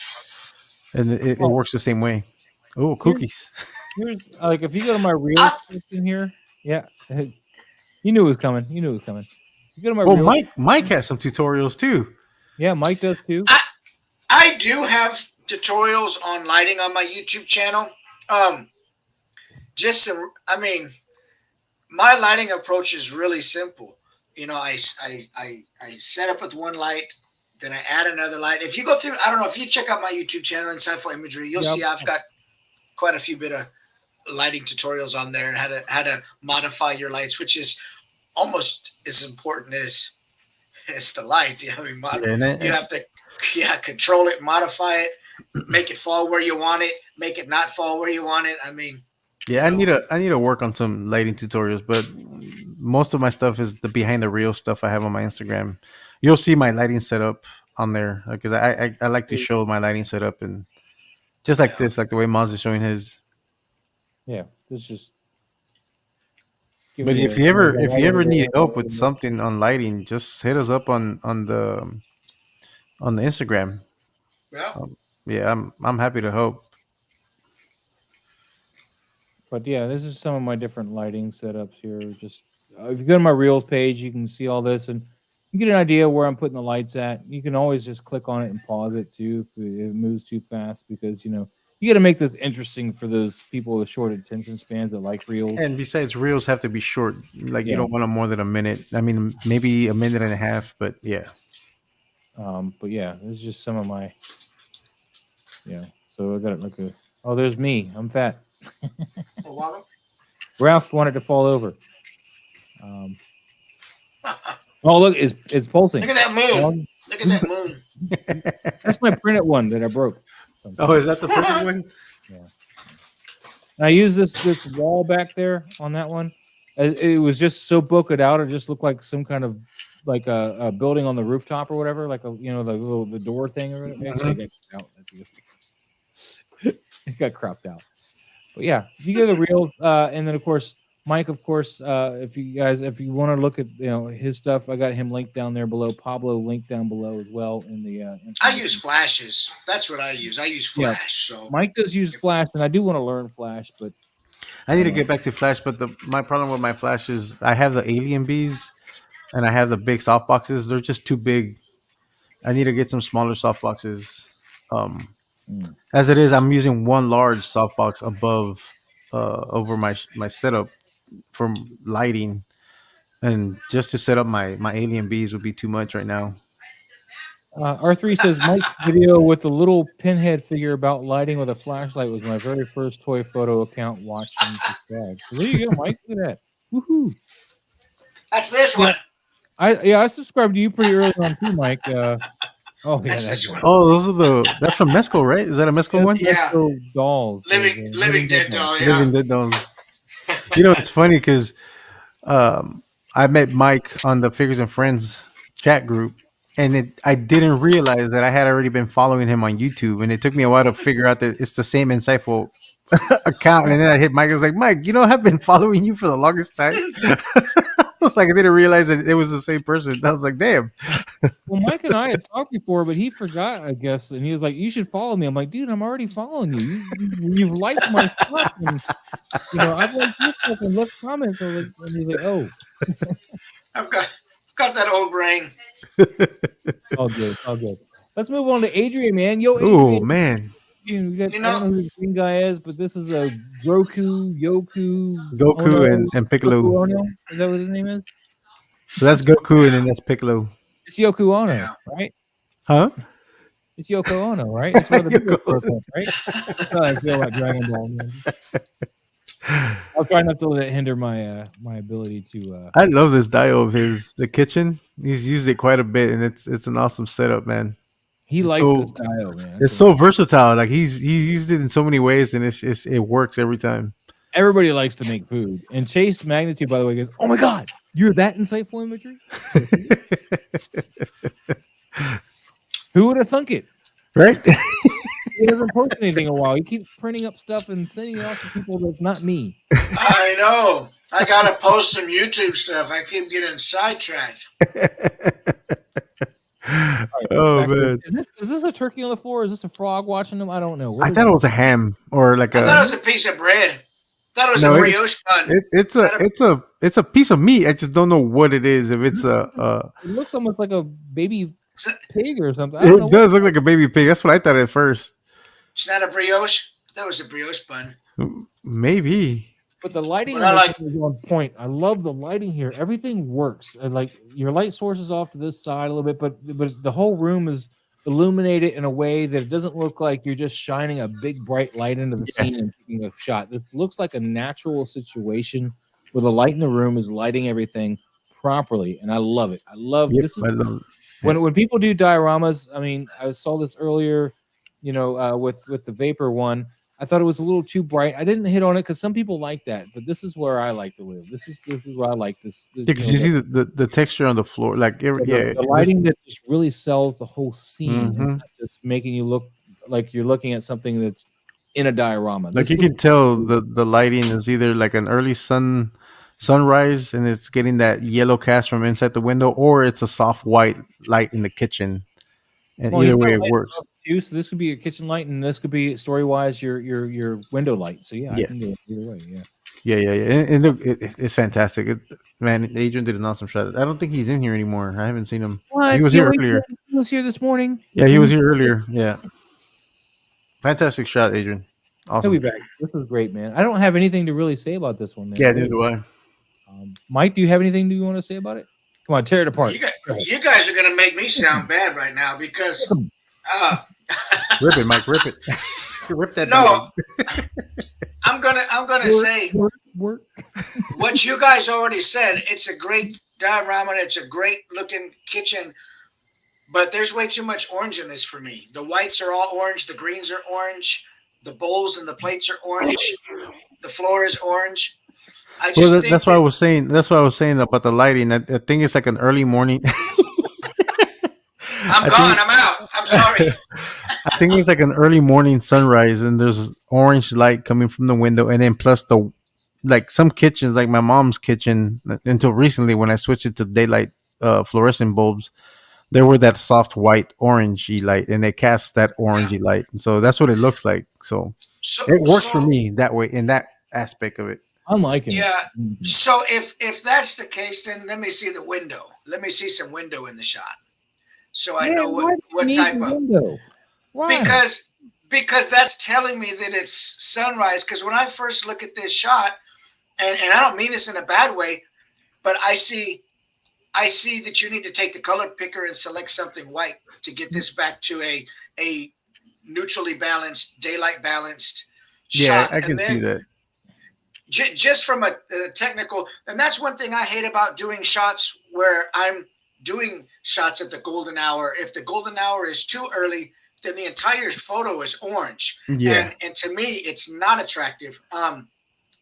B: and it
A: well,
B: works the same way. Oh,
A: here's
B: cookies!
A: here's like if you go to my
C: I,
A: reels section here, yeah, you knew it was coming. You knew it was coming. You go to my
B: Well,
A: reels.
B: Mike has some tutorials too.
A: Yeah, Mike does too.
C: I, I do have tutorials on lighting on my YouTube channel. Just some, I mean, my lighting approach is really simple. I set up with one light, then I add another light. If you go through, I don't know, if you check out my YouTube channel in sci-fi imagery, you'll see I've got quite a few bit of lighting tutorials on there and how to modify your lights, which is almost as important as the light. I mean, you have to control it, modify it, make it fall where you want it, make it not fall where you want it. I mean,
B: Yeah, I need to work on some lighting tutorials, but most of my stuff is the behind the reel stuff I have on my Instagram. You'll see my lighting setup on there because I like to show my lighting setup and just like this, like the way Maz is showing his.
A: Yeah, this just.
B: But if you ever need help with something on lighting, just hit us up on the Instagram.
C: yeah.
B: Yeah, I'm happy to help.
A: But yeah, this is some of my different lighting setups here. Just if you go to my Reels page, you can see all this and you get an idea where I'm putting the lights at. You can always just click on it and pause it too if it moves too fast because you got to make this interesting for those people with short attention spans that like Reels.
B: And besides, reels have to be short. Like you don't want them more than a minute. I mean, maybe a minute and a half, but yeah.
A: But yeah, this is just some of my. So I got it like a. Oh, there's me. I'm fat. Ralph wanted to fall over. Oh, look, it's pulsing.
C: Look at that moon. Look at that moon.
A: That's my printed one that I broke.
B: Oh, is that the printed one?
A: Yeah. I use this wall back there on that one. It was just so bokeh out. It just looked like some kind of like a building on the rooftop or whatever, like the door thing or whatever. Actually, it got out. It got cropped out. But yeah, you get the real, and then of course Mike. Of course, if you want to look at his stuff, I got him linked down there below. Pablo linked down below as well in the.
C: I use flashes. That's what I use. I use Flash. So
A: Mike does use Flash, and I do want to learn Flash, but
B: I need to get back to Flash. But my problem with my Flash is I have the alien bees, and I have the big soft boxes. They're just too big. I need to get some smaller soft boxes. As it is, I'm using one large softbox above over my setup for lighting, and just to set up my alien bees would be too much right now.
A: R3 says Mike's video with the little pinhead figure about lighting with a flashlight was my very first toy photo account watching. Subscribe. So there you go, Mike. Look at that. Woohoo!
C: That's this one.
A: I subscribed to you pretty early on too, Mike. Oh yeah,
C: that's one.
B: Oh, that's from Mesco, right? Is that a Mesco one?
C: Yeah.
A: Mesco dolls.
C: Living dead doll. Yeah.
B: Living dead dolls. It's funny because I met Mike on the Figures and Friends chat group, and I didn't realize that I had already been following him on YouTube, and it took me a while to figure out that it's the same Insightful account. And then I hit Mike. I was like, Mike, I've been following you for the longest time. I was like, I didn't realize that it was the same person. I was like, damn.
A: Well, Mike and I had talked before, but he forgot, I guess, and he was like, "You should follow me." I'm like, "Dude, I'm already following you. You've liked my stuff, and I've liked your stuff and left comments." And he's like, "Oh,
C: I've got that old brain."
A: All good. Let's move on to Adrian, man. Yo, Adrian.
B: Oh man.
A: I don't know who the green guy is, but this is a Goku
B: and Piccolo.
A: Goku Ono? Is that what his name is?
B: So that's Goku, and then that's Piccolo.
A: It's Yoko Ono, right?
B: Huh?
A: It's Yoko Ono, right? That's where the Yoko right? That's how I feel about Dragon Ball, man. I'll try not to let it hinder my my ability to.
B: I love this dial of his, the kitchen. He's used it quite a bit, and it's an awesome setup, man.
A: He likes this style, man.
B: It's so versatile. Like he used it in so many ways, and it works every time.
A: Everybody likes to make food. And Chase Magnitude, by the way, goes, "Oh my God, you're that insightful imagery." Who would have thunk it?
B: Right?
A: He hasn't posted anything in a while. He keeps printing up stuff and sending it off to people that's not me.
C: I know. I gotta post some YouTube stuff. I keep getting sidetracked.
B: Oh man!
A: Is this a turkey on the floor? Is this a frog watching them? I don't know.
B: I thought it was a ham or like
C: I thought it was a piece of bread. I thought it was a brioche bun.
B: It's a piece of meat. I just don't know what it is. If it's a
A: it looks almost like a baby pig or something.
B: It does look like a baby pig. That's what I thought at first.
C: It's not a brioche. That was a brioche bun.
B: Maybe.
A: But the lighting is on point. I love the lighting here. Everything works. Like your light source is off to this side a little bit, but the whole room is illuminated in a way that it doesn't look like you're just shining a big bright light into the scene and taking a shot. This looks like a natural situation where the light in the room is lighting everything properly, and I love it. I love this. I love it. When people do dioramas. I mean, I saw this earlier, with the vapor one. I thought it was a little too bright. I didn't hit on it because some people like that, but this is where I like to live. This is where I like this.
B: Because you see the texture on the floor, like
A: the lighting that just really sells the whole scene, and not just making you look like you're looking at something that's in a diorama.
B: Like you can tell the lighting is either like an early sunrise, and it's getting that yellow cast from inside the window, or it's a soft white light in the kitchen. And either way, it works.
A: Too, so this could be your kitchen light, and this could be story-wise your window light. So I can do it either way.
B: Yeah. And look, it's fantastic. Man, Adrian did an awesome shot. I don't think he's in here anymore. I haven't seen him.
A: What?
B: He was here earlier.
A: He was here this morning.
B: Yeah, he was here earlier. Yeah. Fantastic shot, Adrian. Awesome.
A: He'll be back. This is great, man. I don't have anything to really say about this one, man.
B: Yeah, neither do I.
A: Mike, do you have anything you want to say about it? Come on, tear it apart.
C: You guys are going to make me sound bad right now because...
B: Rip it, Mike. Rip it. Rip that.
C: No, I'm gonna say what you guys already said. It's a great diorama. It's a great looking kitchen, but there's way too much orange in this for me. The whites are all orange. The greens are orange. The bowls and the plates are orange. The floor is orange.
B: That's what I was saying. That's what I was saying about the lighting. I think it's like an early morning.
C: I'm out. I'm sorry.
B: I think it's like an early morning sunrise, and there's orange light coming from the window, and then plus some kitchens, like my mom's kitchen, until recently when I switched it to daylight fluorescent bulbs, there were that soft white orangey light, and they cast that orangey light, and so that's what it looks like. So it works for me that way in that aspect of it.
A: I'm liking it.
C: Yeah. So if that's the case, then let me see the window. Let me see some window in the shot. So I know what type of window. Why? Because that's telling me that it's sunrise. Because when I first look at this shot, and I don't mean this in a bad way, but I see that you need to take the color picker and select something white to get this back to a neutrally balanced, daylight balanced shot.
B: Yeah, I can see that.
C: Just from a technical, and that's one thing I hate about doing shots where I'm doing shots at the golden hour. If the golden hour is too early, then the entire photo is orange.
B: Yeah.
C: And to me, it's not attractive.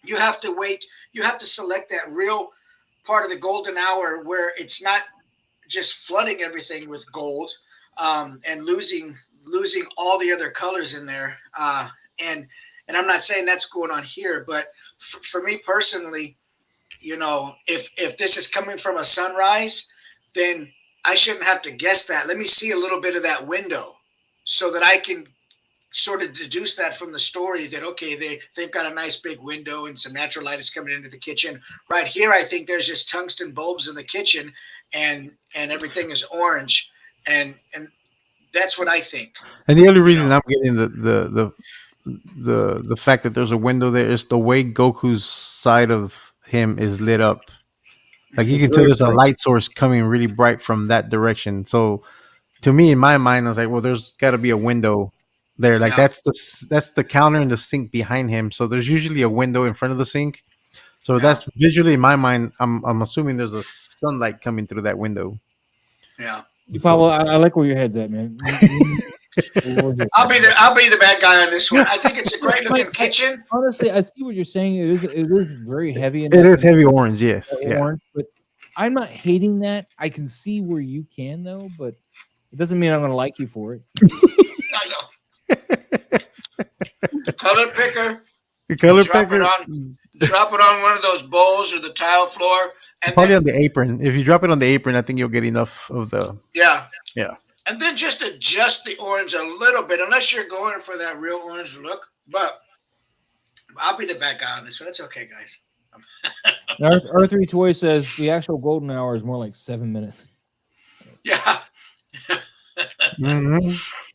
C: You have to wait. You have to select that real part of the golden hour where it's not just flooding everything with gold and losing all the other colors in there. And I'm not saying that's going on here, but for me personally, if this is coming from a sunrise, then I shouldn't have to guess that. Let me see a little bit of that window so that I can sort of deduce that from the story that, okay, they've got a nice big window and some natural light is coming into the kitchen. Right here, I think there's just tungsten bulbs in the kitchen and everything is orange. And that's what I think.
B: And the only reason I'm getting the fact that there's a window there is the way Goku's side of him is lit up. Like you can tell there's a light source coming really bright from that direction. So to me, in my mind, I was like, well, there's got to be a window there. Like that's the counter and the sink behind him. So there's usually a window in front of the sink. So that's visually in my mind. I'm assuming there's a sunlight coming through that window.
C: Yeah.
A: Pablo, I like where your head's at, man.
C: I'll be the bad guy on this one. I think it's a great looking kitchen.
A: Honestly, I see what you're saying. It is very heavy.
B: It is heavy orange, yes.
A: Orange, but I'm not hating that. I can see where you can though, but it doesn't mean I'm going to like you for it.
C: I know. Color picker. Drop it on one of those bowls or the tile floor. And
B: probably on the apron. If you drop it on the apron, I think you'll get enough of the.
C: Yeah.
B: Yeah.
C: And then just adjust the orange a little bit, unless you're going for that real orange look. But I'll be the bad guy on this one. It's okay, guys.
A: R3 Toy says the actual golden hour is more like 7 minutes.
C: Yeah.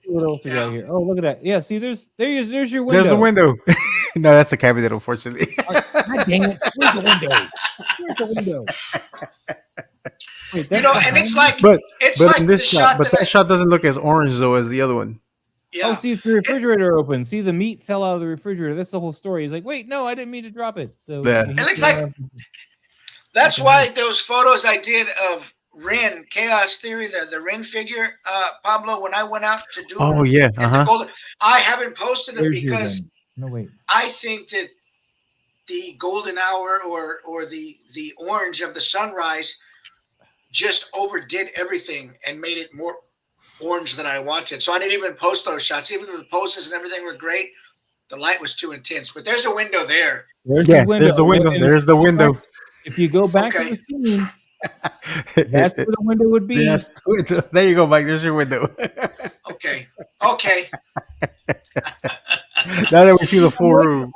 A: What else we got here? Oh, look at that. Yeah, see, there's your window.
B: There's a window. No, that's a cabinet, unfortunately.
A: God dang it. Where's the window? Where's the window? Wait,
C: and it's like
B: that shot doesn't look as orange though as the other one.
A: Yeah. Oh, see, it's the refrigerator open. See, the meat fell out of the refrigerator. That's the whole story. He's like, wait, no, I didn't mean to drop it. So
C: it looks like that's why those photos I did of Ren Chaos Theory, the Ren figure, Pablo, when I went out to do I haven't posted it because I think that the golden hour or the orange of the sunrise just overdid everything and made it more orange than I wanted. So I didn't even post those shots. Even though the poses and everything were great, the light was too intense. But there's a window there.
B: There's the window.
A: If you go back to the scene, that's where the window would be.
B: Yes, there you go, Mike. There's your window.
C: Okay.
B: Now that we see the full room.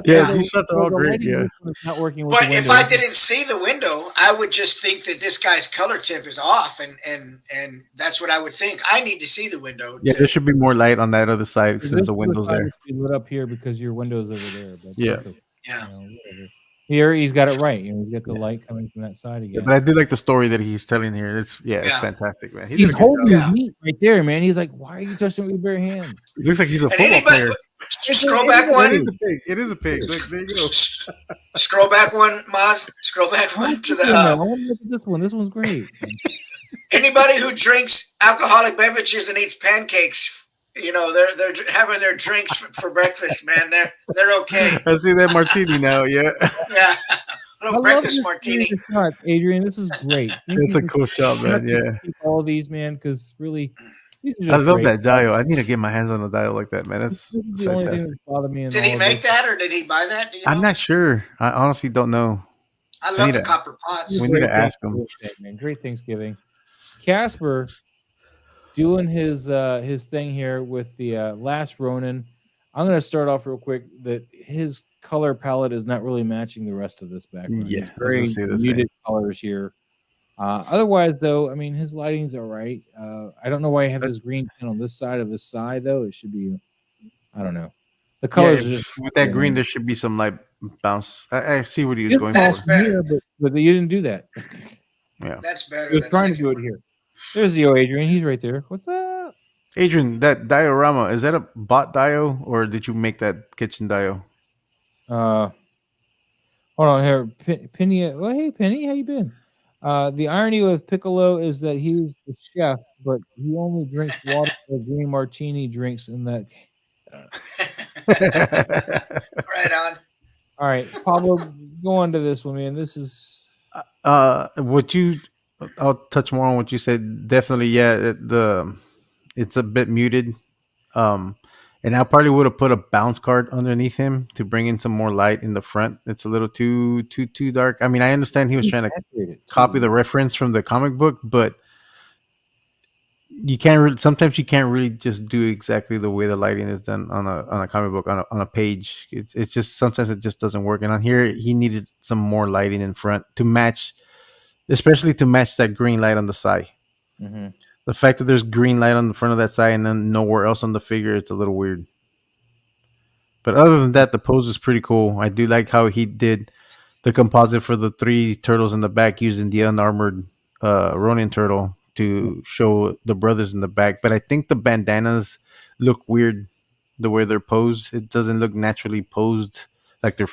B: These shots are all great. Yeah.
A: Not working
C: but if I didn't see the window, I would just think that this guy's color tip is off, and that's what I would think. I need to see the window.
B: Yeah, there should be more light on that other side since the window's there.
A: Lit up here because your window's over there. But
C: yeah.
A: Here he's got it right. He's got the light coming from that side again.
B: Yeah, but I do like the story that he's telling here. It's fantastic, man.
A: He's holding his meat right there, man. He's like, "Why are you touching it with bare hands?"
B: It looks like he's a football player.
C: Scroll back one.
B: It is a pig. Look, there you go.
C: Scroll back one, Maz. Scroll back one to the.
A: I want to look at this one. This one's great.
C: Anybody who drinks alcoholic beverages and eats pancakes. They're having their drinks for breakfast, man. They're okay.
B: I see that martini now. Yeah.
C: Yeah. Little breakfast martini.
A: Shot, Adrian, this is great.
B: It's a cool shot, man. Yeah.
A: All these, man, because really,
B: I love that dial. I need to get my hands on a dial like that, man. That's
A: the only thing that bothered me.
C: Did he make that, or did he buy that?
B: I'm not sure. I honestly don't know.
C: I love the copper pots.
B: We need to ask him.
A: Great Thanksgiving, Casper. Doing his thing here with the Last Ronin. I'm going to start off real quick that his color palette is not really matching the rest of this background.
B: Yeah,
A: very muted colors here. Otherwise, though, I mean, his lighting's all right. I don't know why I have this green tint on this side of his side, though. It should be, I don't know. The colors are just
B: with that green. There should be some light bounce. I see what he was going for.
C: Better.
A: But you didn't do that.
B: Yeah,
C: that's better.
A: He was trying to do it here. There's the Adrian. He's right there. What's up?
B: Adrian, that diorama, is that a bot dio or did you make that kitchen dio?
A: Hold on here. Penny. Well, hey, Penny. How you been? The irony with Piccolo is that he's the chef, but he only drinks water or green martini drinks in that.
C: Right on.
A: All right, Pablo, go on to this one, man. This is...
B: I'll touch more on what you said. Definitely, yeah. It's a bit muted, and I probably would have put a bounce card underneath him to bring in some more light in the front. It's a little too dark. I mean, I understand he was trying to copy the reference from the comic book, but you can't. Sometimes you can't really just do exactly the way the lighting is done on a comic book on a page. It's just sometimes it just doesn't work. And on here, he needed some more lighting in front to match. Especially to match that green light on the side.
A: Mm-hmm.
B: The fact that there's green light on the front of that side and then nowhere else on the figure, it's a little weird. But other than that, the pose is pretty cool. I do like how he did the composite for the 3 turtles in the back using the unarmored Ronin turtle to show the brothers in the back. But I think the bandanas look weird the way they're posed. It doesn't look naturally posed like they're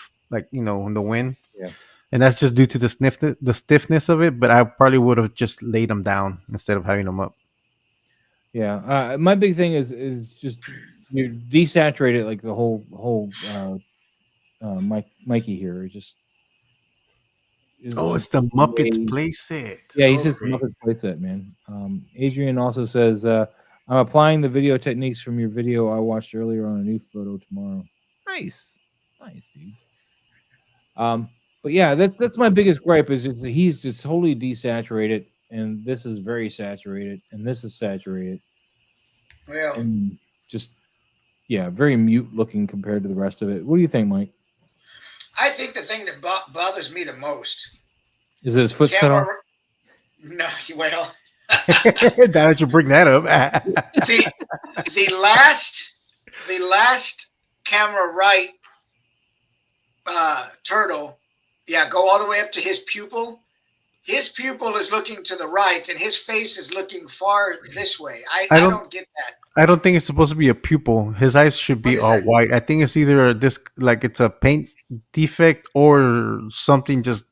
B: in the wind.
A: Yeah.
B: and that's just due to the stiffness of it. But I probably would have just laid them down instead of having them up.
A: Yeah, my big thing is just you desaturate it like the whole Mikey here. Just
B: It's the Muppets playset.
A: Yeah, he says Muppets playset, man. Adrian also says, "I'm applying the video techniques from your video I watched earlier on a new photo tomorrow." Nice, dude. But yeah, that's my biggest gripe is just he's just totally desaturated, and this is very saturated, and this is saturated.
C: Well,
A: and just very mute looking compared to the rest of it. What do you think, Mike?
C: I think the thing that bothers me the most
A: is his foot cut off.
C: No, well,
B: now that you bring that up,
C: the last camera right turtle, go all the way up to his pupil. His pupil is looking to the right, and his face is looking far this way. I don't get that.
B: I don't think it's supposed to be a pupil. His eyes should be all white. I think it's either it's a paint defect or something. Just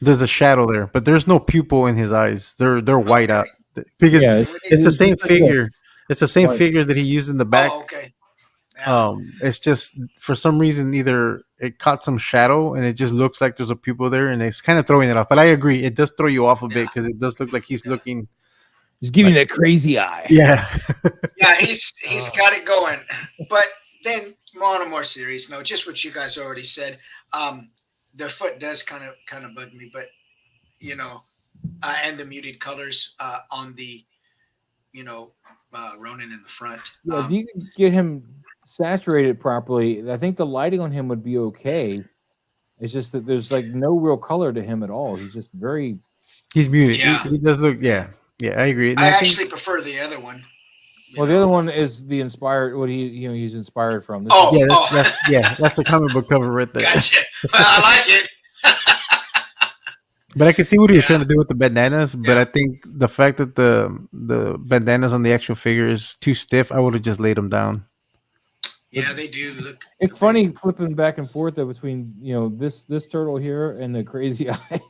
B: there's a shadow there, but there's no pupil in his eyes. They're white out because it's the same figure. It's the same figure that he used in the back.
C: Oh, okay. Yeah.
B: It's just for some reason either it caught some shadow and it just looks like there's a pupil there, and it's kind of throwing it off. But I agree, it does throw you off a bit because it does look like he's looking.
A: He's giving that crazy eye.
B: Yeah.
C: Yeah, he's got it going. But then on a more serious note, just what you guys already said, the foot does kind of bug me, but and the muted colors on the Ronin in the front.
A: Yeah, if you can get him saturated properly, I think the lighting on him would be okay. It's just that there's like no real color to him at all. He's just
B: he's muted. Yeah. He does look Yeah, I agree.
C: I actually prefer the other one.
A: The other one is the inspired. What he's inspired from.
B: That's the comic book cover right there.
C: Gotcha. I like it.
B: But I can see what he was trying to do with the bandanas. But I think the fact that the bandanas on the actual figure is too stiff, I would have just laid them down.
C: Yeah, they do look.
A: It's funny flipping back and forth though between this turtle here and the crazy eye.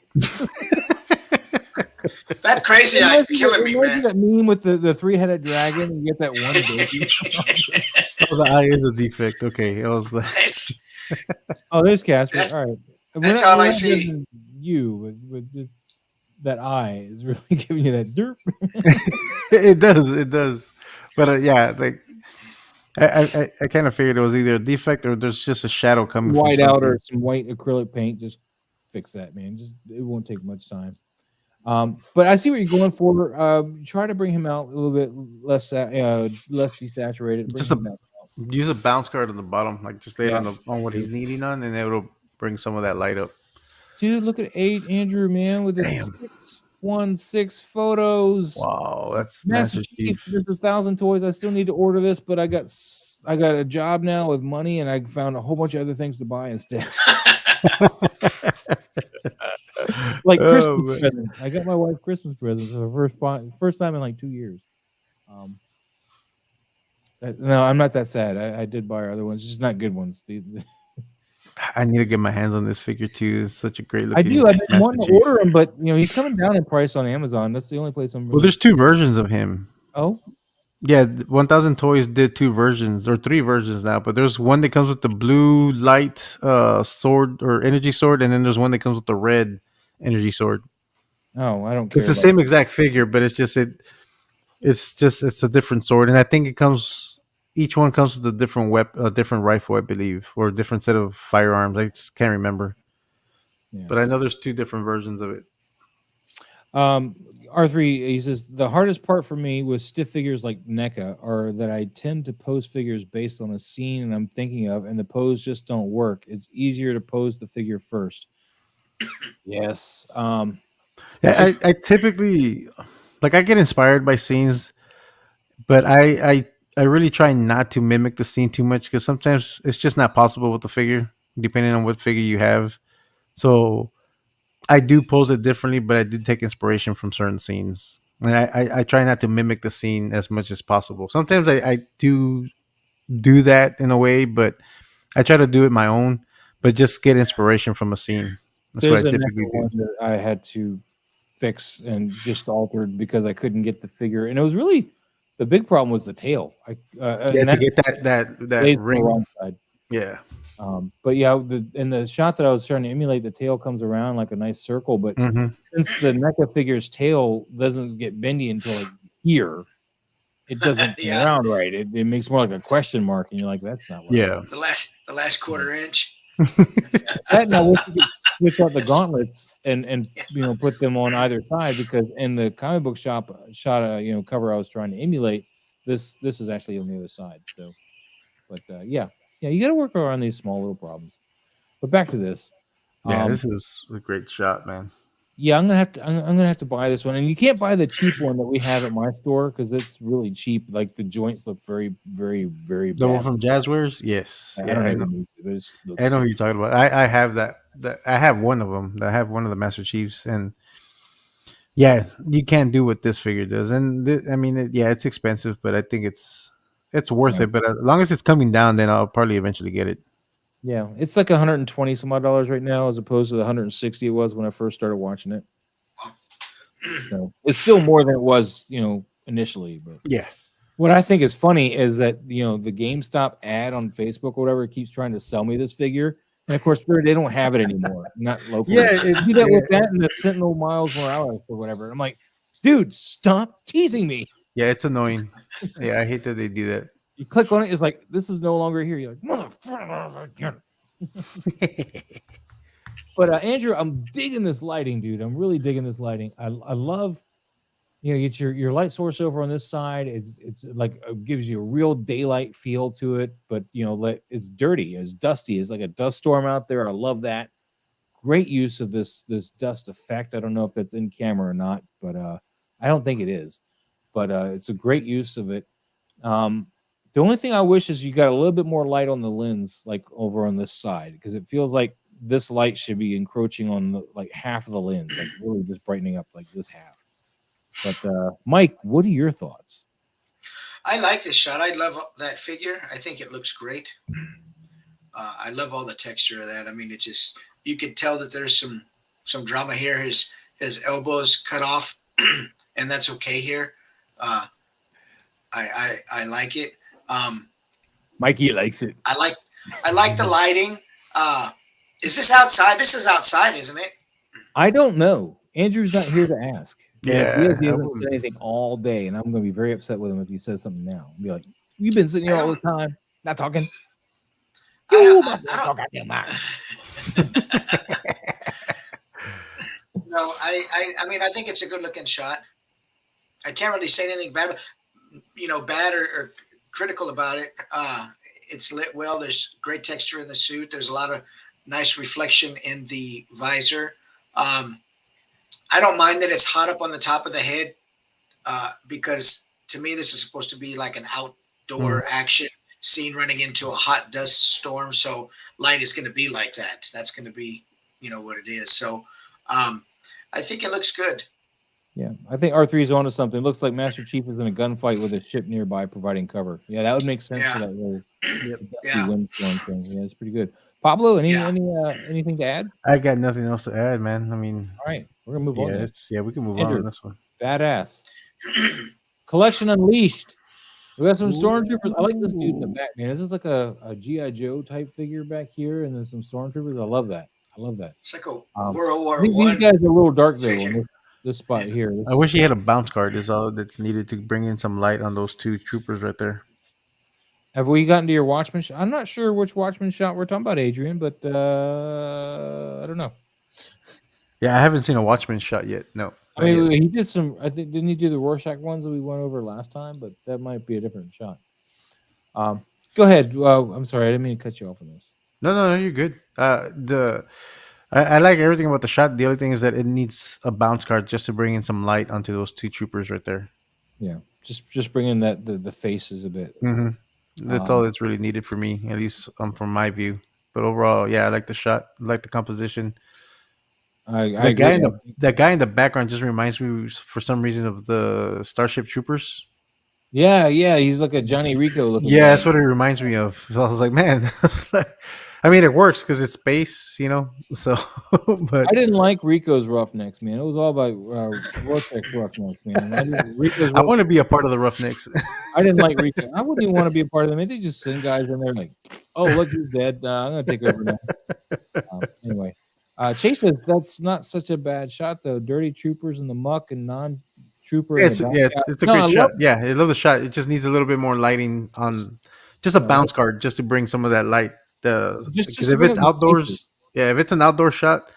C: That crazy eye killing me, man.
A: That meme with the 3-headed dragon, and you get that one baby.
B: The eye is a defect. Okay, I was like,
A: there's Casper. All right,
C: that's all I see.
B: You
A: with just that eye is really giving you that derp.
B: It does. But I kind of figured it was either a defect or there's just a shadow coming.
A: White out or some white acrylic paint. Just fix that, man. It won't take much time. But I see what you're going for. Try to bring him out a little bit less desaturated.
B: Use a bounce card on the bottom, like just lay it on what he's kneading on, and it'll bring some of that light up.
A: Dude, look at Andrew, man, with his 616 photos.
B: Wow, that's
A: Master Chief. There's 1,000 toys. I still need to order this, but I got a job now with money, and I found a whole bunch of other things to buy instead. Like Christmas present. I got my wife Christmas presents for the first time in like 2 years. No, I'm not that sad. I did buy our other ones, just not good ones.
B: I need to get my hands on this figure too. It's such a great looking.
A: I do. I've been wanting to order him, but he's coming down in price on Amazon. That's the only place I'm.
B: Well, there's 2 versions of him.
A: Oh.
B: Yeah, 1,000 Toys did 2 versions or 3 versions now, but there's one that comes with the blue light sword or energy sword, and then there's one that comes with the red energy sword.
A: Oh, I don't care.
B: It's the same exact figure, but it's a different sword, and I think each one comes with a different weapon, a different rifle, I believe, or a different set of firearms. I just can't remember. Yeah. But I know there's 2 different versions of it.
A: R3, he says, the hardest part for me with stiff figures like NECA are that I tend to pose figures based on a scene I'm thinking of, and the pose just don't work. It's easier to pose the figure first. Yes.
B: I typically, I get inspired by scenes, but I really try not to mimic the scene too much because sometimes it's just not possible with the figure, depending on what figure you have. So I do pose it differently, but I do take inspiration from certain scenes. And I try not to mimic the scene as much as possible. Sometimes I do that in a way, but I try to do it my own, but just get inspiration from a scene. That's what
A: There's
B: I
A: another
B: typically do.
A: one that I had to fix and just altered because I couldn't get the figure, and it was really the big problem was the tail.
B: Yeah, to get that
A: lays on the
B: ring.
A: wrong side.
B: Yeah.
A: But yeah, in the shot that I was trying to emulate, the tail comes around like a nice circle. But since the mecha figure's tail doesn't get bendy until like here, it doesn't come around right. It makes more like a question mark, and you're like, that's not what I want.
C: The last quarter inch.
A: That and I wish you could switch out the gauntlets and put them on either side, because in the comic book shop cover I was trying to emulate, this is actually on the other side. So, but yeah, you got to work around these small little problems. But back to this.
B: Yeah, this is a great shot, man.
A: Yeah, I'm gonna have to buy this one, and you can't buy the cheap one that we have at my store because it's really cheap. Like the joints look very, very, very bad.
B: The one from Jazzwares, yes.
A: I don't know.
B: I know who you're talking about. I have that. I have one of them. I have one of the Master Chiefs, and yeah, you can't do what this figure does. And it's expensive, but I think it's worth it. But as long as it's coming down, then I'll probably eventually get it.
A: Yeah, it's like $120 some odd right now, as opposed to the 160 it was when I first started watching it. So it's still more than it was, initially. But
B: yeah,
A: what I think is funny is that the GameStop ad on Facebook or whatever keeps trying to sell me this figure, and of course they don't have it anymore, not locally.
B: Yeah,
A: do that with that and the Sentinel Miles Morales or whatever. I'm like, dude, stop teasing me.
B: Yeah, it's annoying. Yeah, I hate that they do that.
A: You click on it, it's like, this is no longer here. You're like, motherfucker. But Andrew, I'm digging this lighting, dude. I'm really digging this lighting. I love, you get your light source over on this side. It's like it gives you a real daylight feel to it, but it's dirty, it's dusty. It's like a dust storm out there. I love that. Great use of this dust effect. I don't know if it's in camera or not, but I don't think it is. But it's a great use of it. The only thing I wish is you got a little bit more light on the lens, like over on this side, because it feels like this light should be encroaching on like half of the lens, like really just brightening up like this half. But Mike, what are your thoughts?
C: I like this shot. I love that figure. I think it looks great. I love all the texture of that. I mean, you could tell that there's some drama here. His elbows cut off, and that's okay here. I like it.
A: Mikey likes it.
C: I like the lighting. Is this outside? This is outside, isn't it?
A: I don't know. Andrew's not here to ask.
B: Yeah,
A: he hasn't said anything all day, and I'm going to be very upset with him if he says something now. I'll be like, "You've been sitting here all this time, not talking."
C: No, I mean, I think it's a good looking shot. I can't really say anything bad, bad or critical about it. It's lit well. There's great texture in the suit. There's a lot of nice reflection in the visor. I don't mind that it's hot up on the top of the head, because to me, this is supposed to be like an outdoor action scene running into a hot dust storm. So light is going to be like that. That's going to be, what it is. So I think it looks good.
A: Yeah, I think R3 is onto something. It looks like Master Chief is in a gunfight with a ship nearby providing cover. Yeah, that would make sense for that little windstorm thing. Yeah, it's pretty good. Pablo, anything to add?
B: I got nothing else to add, man. I mean,
A: all right, we're gonna move on.
B: We can move
A: Andrew,
B: on this one.
A: Badass collection unleashed. We got some stormtroopers. I like this dude in the back, man. This is like a G.I. Joe type figure back here, and then some stormtroopers. I love that.
C: It's like a World War I.
A: These guys are a little dark though on this spot here.
B: I wish he had a bounce card. Is all that's needed to bring in some light on those two troopers right there.
A: Have we gotten to your Watchman shot? I'm not sure which Watchman shot we're talking about, Adrian, but I don't know.
B: Yeah, I haven't seen a Watchman shot yet. No.
A: I mean, he did some. I think didn't he do the Rorschach ones that we went over last time? But that might be a different shot. Go ahead. I'm sorry, I didn't mean to cut you off on this.
B: No, you're good. I like everything about the shot. The only thing is that it needs a bounce card just to bring in some light onto those two troopers right there.
A: Yeah, just bring in the faces a bit.
B: Mm-hmm. That's all that's really needed for me, at least from my view. But overall, yeah, I like the shot. I like the composition.
A: That
B: guy in the background just reminds me, for some reason, of the Starship Troopers.
A: Yeah, he's like a Johnny Rico looking.
B: Yeah, that's what it reminds me of. So I was like, man, I mean, it works because it's space, So, but
A: I didn't like Rico's Roughnecks, man. It was all about Vortex Roughnecks, man.
B: I want to be a part of the Roughnecks.
A: I didn't like Rico. I wouldn't even want to be a part of them. They just send guys in there like, oh, look, he's dead. I'm going to take over now. Anyway, Chase says that's not such a bad shot, though. Dirty troopers in the muck and non-trooper.
B: It's a great shot. Yeah, I love the shot. It just needs a little bit more lighting on, just a bounce card, just to bring some of that light. Because if it's outdoors, if it's an outdoor shot,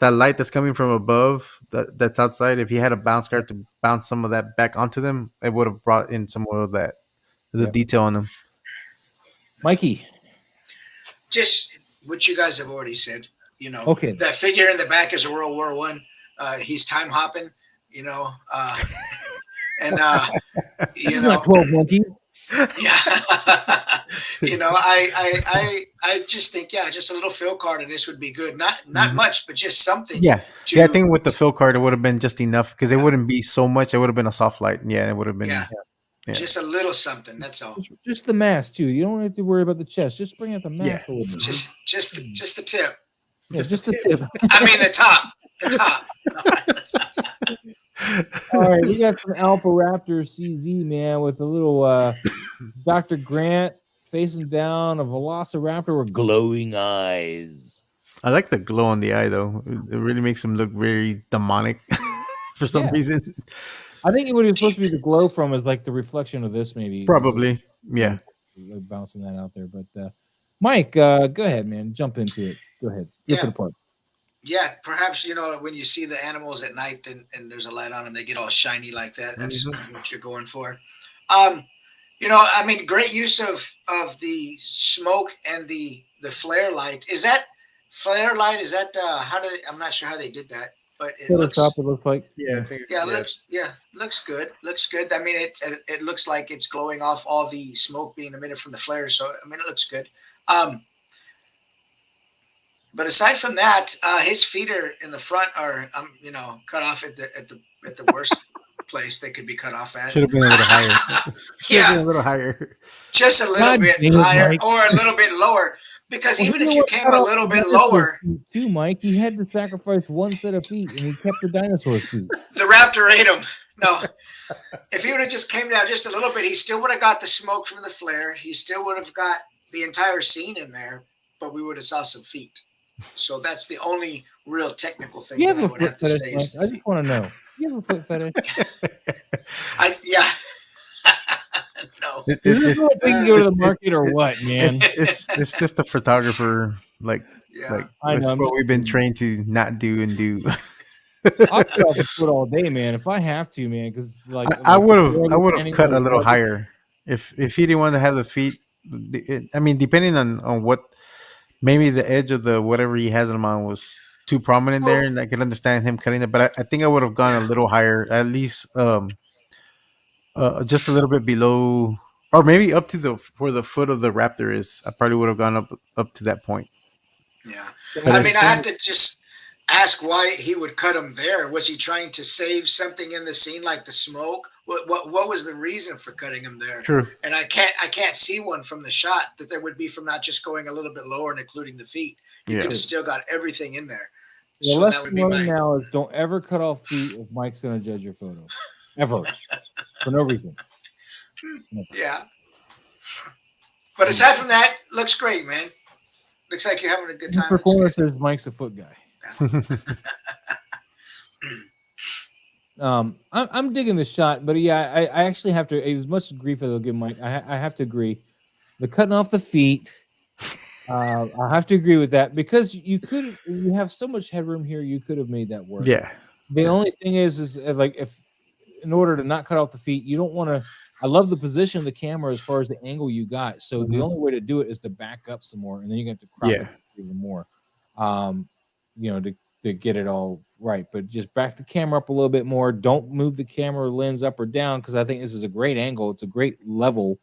B: that light that's coming from above, that's outside, if he had a bounce card to bounce some of that back onto them, it would have brought in some more of that, the detail on them.
A: Mikey.
C: Just what you guys have already said, that figure in the back is a World War I. He's time hopping, and
A: not 12 monkeys.
C: Yeah. I just think, just a little fill card of this would be good. Not much, but just something.
B: Yeah. I think with the fill card, it would have been just enough because it wouldn't be so much. It would have been a soft light. Yeah, it would have been.
C: Yeah. Just a little something. That's all.
A: Just the mask too. You don't have to worry about the chest. Just bring out the mask a little bit.
C: Just the tip.
A: Yeah, just the tip.
C: I mean the top. The top.
A: All right, we got some Alpha Raptor CZ, man, with a little Dr. Grant facing down a Velociraptor with glowing eyes.
B: I like the glow on the eye, though. It really makes him look very demonic for some reason.
A: I think what he was supposed to be the glow from is like the reflection of this, maybe.
B: Probably, yeah.
A: Bouncing that out there. But Mike, go ahead, man. Jump into it. Go ahead. Rip it apart.
C: Yeah, perhaps, when you see the animals at night and there's a light on them, they get all shiny like that. That's what you're going for. Great use of the smoke and the flare light. Is that flare light? Is that I'm not sure how they did that, but it looks
A: like
C: looks good. Looks good. I mean, it looks like it's glowing off all the smoke being emitted from the flare. So it looks good. But aside from that, his feet are in the front are cut off at the worst place they could be cut off at.
B: Should have been a little higher. Been a little higher.
C: Just a little bit higher or a little bit lower. Because even if you came a little bit lower,
A: too, Mike, he had to sacrifice one set of feet, and he kept the dinosaur's feet.
C: The raptor ate him. No, if he would have just came down just a little bit, he still would have got the smoke from the flare. He still would have got the entire scene in there, but we would have saw some feet. So that's the only real technical thing that I would have to say.
A: I just want to know. You have a foot fetish?
C: No.
A: Is this what we can go to the market or what, man?
B: It's just a photographer, I know what we've been trained to not do and do.
A: I'll cut off the foot all day, man. If I have to, man, because
B: I would have cut a little higher if he didn't want to have the feet. Depending on what. Maybe the edge of the whatever he has in mind was too prominent there, and I could understand him cutting it. But I think I would have gone a little higher, at least just a little bit below, or maybe up to where the foot of the raptor is. I probably would have gone up to that point.
C: Yeah, I have to just ask why he would cut him there. Was he trying to save something in the scene, like the smoke? What was the reason for cutting him there?
B: True.
C: And I can't see one from the shot that there would be from not just going a little bit lower and including the feet. You could have still got everything in there.
A: The lesson now is don't ever cut off feet if Mike's going to judge your photo. Ever. For no reason.
C: Yeah. But aside from that, looks great, man. Looks like you're having a good time.
A: Mr. Corner says Mike's a foot guy. I'm digging the shot, but I actually have to, as much grief as I'll give Mike, I have to agree. The cutting off the feet, I have to agree with that because you have so much headroom here, you could have made that work.
B: Yeah.
A: The only thing is like if in order to not cut off the feet, you don't want to. I love the position of the camera as far as the angle you got. So the only way to do it is to back up some more, and then you have to crop it even more. To get it all right, but just back the camera up a little bit more. Don't move the camera lens up or down because I think this is a great angle. It's a great level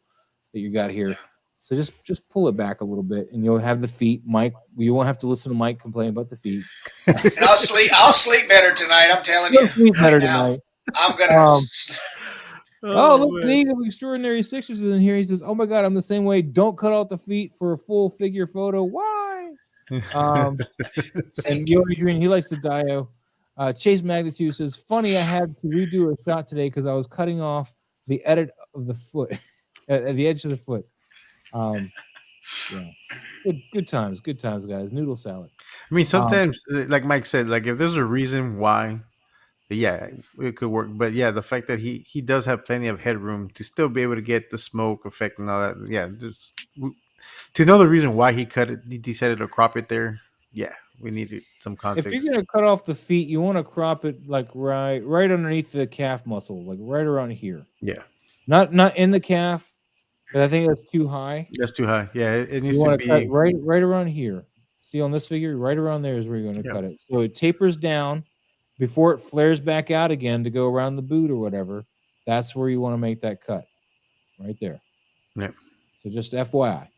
A: that you got here. So just pull it back a little bit, and you'll have the feet. Mike, you won't have to listen to Mike complain about the feet.
C: And I'll sleep better tonight. I'm telling you.
A: Sleep better tonight.
C: I'm gonna.
A: Look, League of Extraordinary Sixers is in here. He says, "Oh my God, I'm the same way. Don't cut out the feet for a full figure photo. Why?" And Yo Adrian, he likes the Dio. Chase Magnitude says, "Funny, I had to redo a shot today because I was cutting off the edit of the foot at the edge of the foot." Yeah, good times, guys. Noodle salad.
B: I mean, sometimes, like Mike said, like if there's a reason why, yeah, it could work. But yeah, the fact that he does have plenty of headroom to still be able to get the smoke effect and all that. Yeah, just to know the reason why he cut it, he decided to crop it there. Yeah, we needed some context.
A: If you're gonna cut off the feet, you want to crop it like right underneath the calf muscle, like right around here.
B: Yeah,
A: not in the calf, but I think that's too high.
B: That's too high. Yeah, it needs
A: to
B: be
A: cut right around here. See on this figure, right around there is where you're going to cut it. So it tapers down before it flares back out again to go around the boot or whatever. That's where you want to make that cut, right there.
B: Yeah.
A: So just FYI,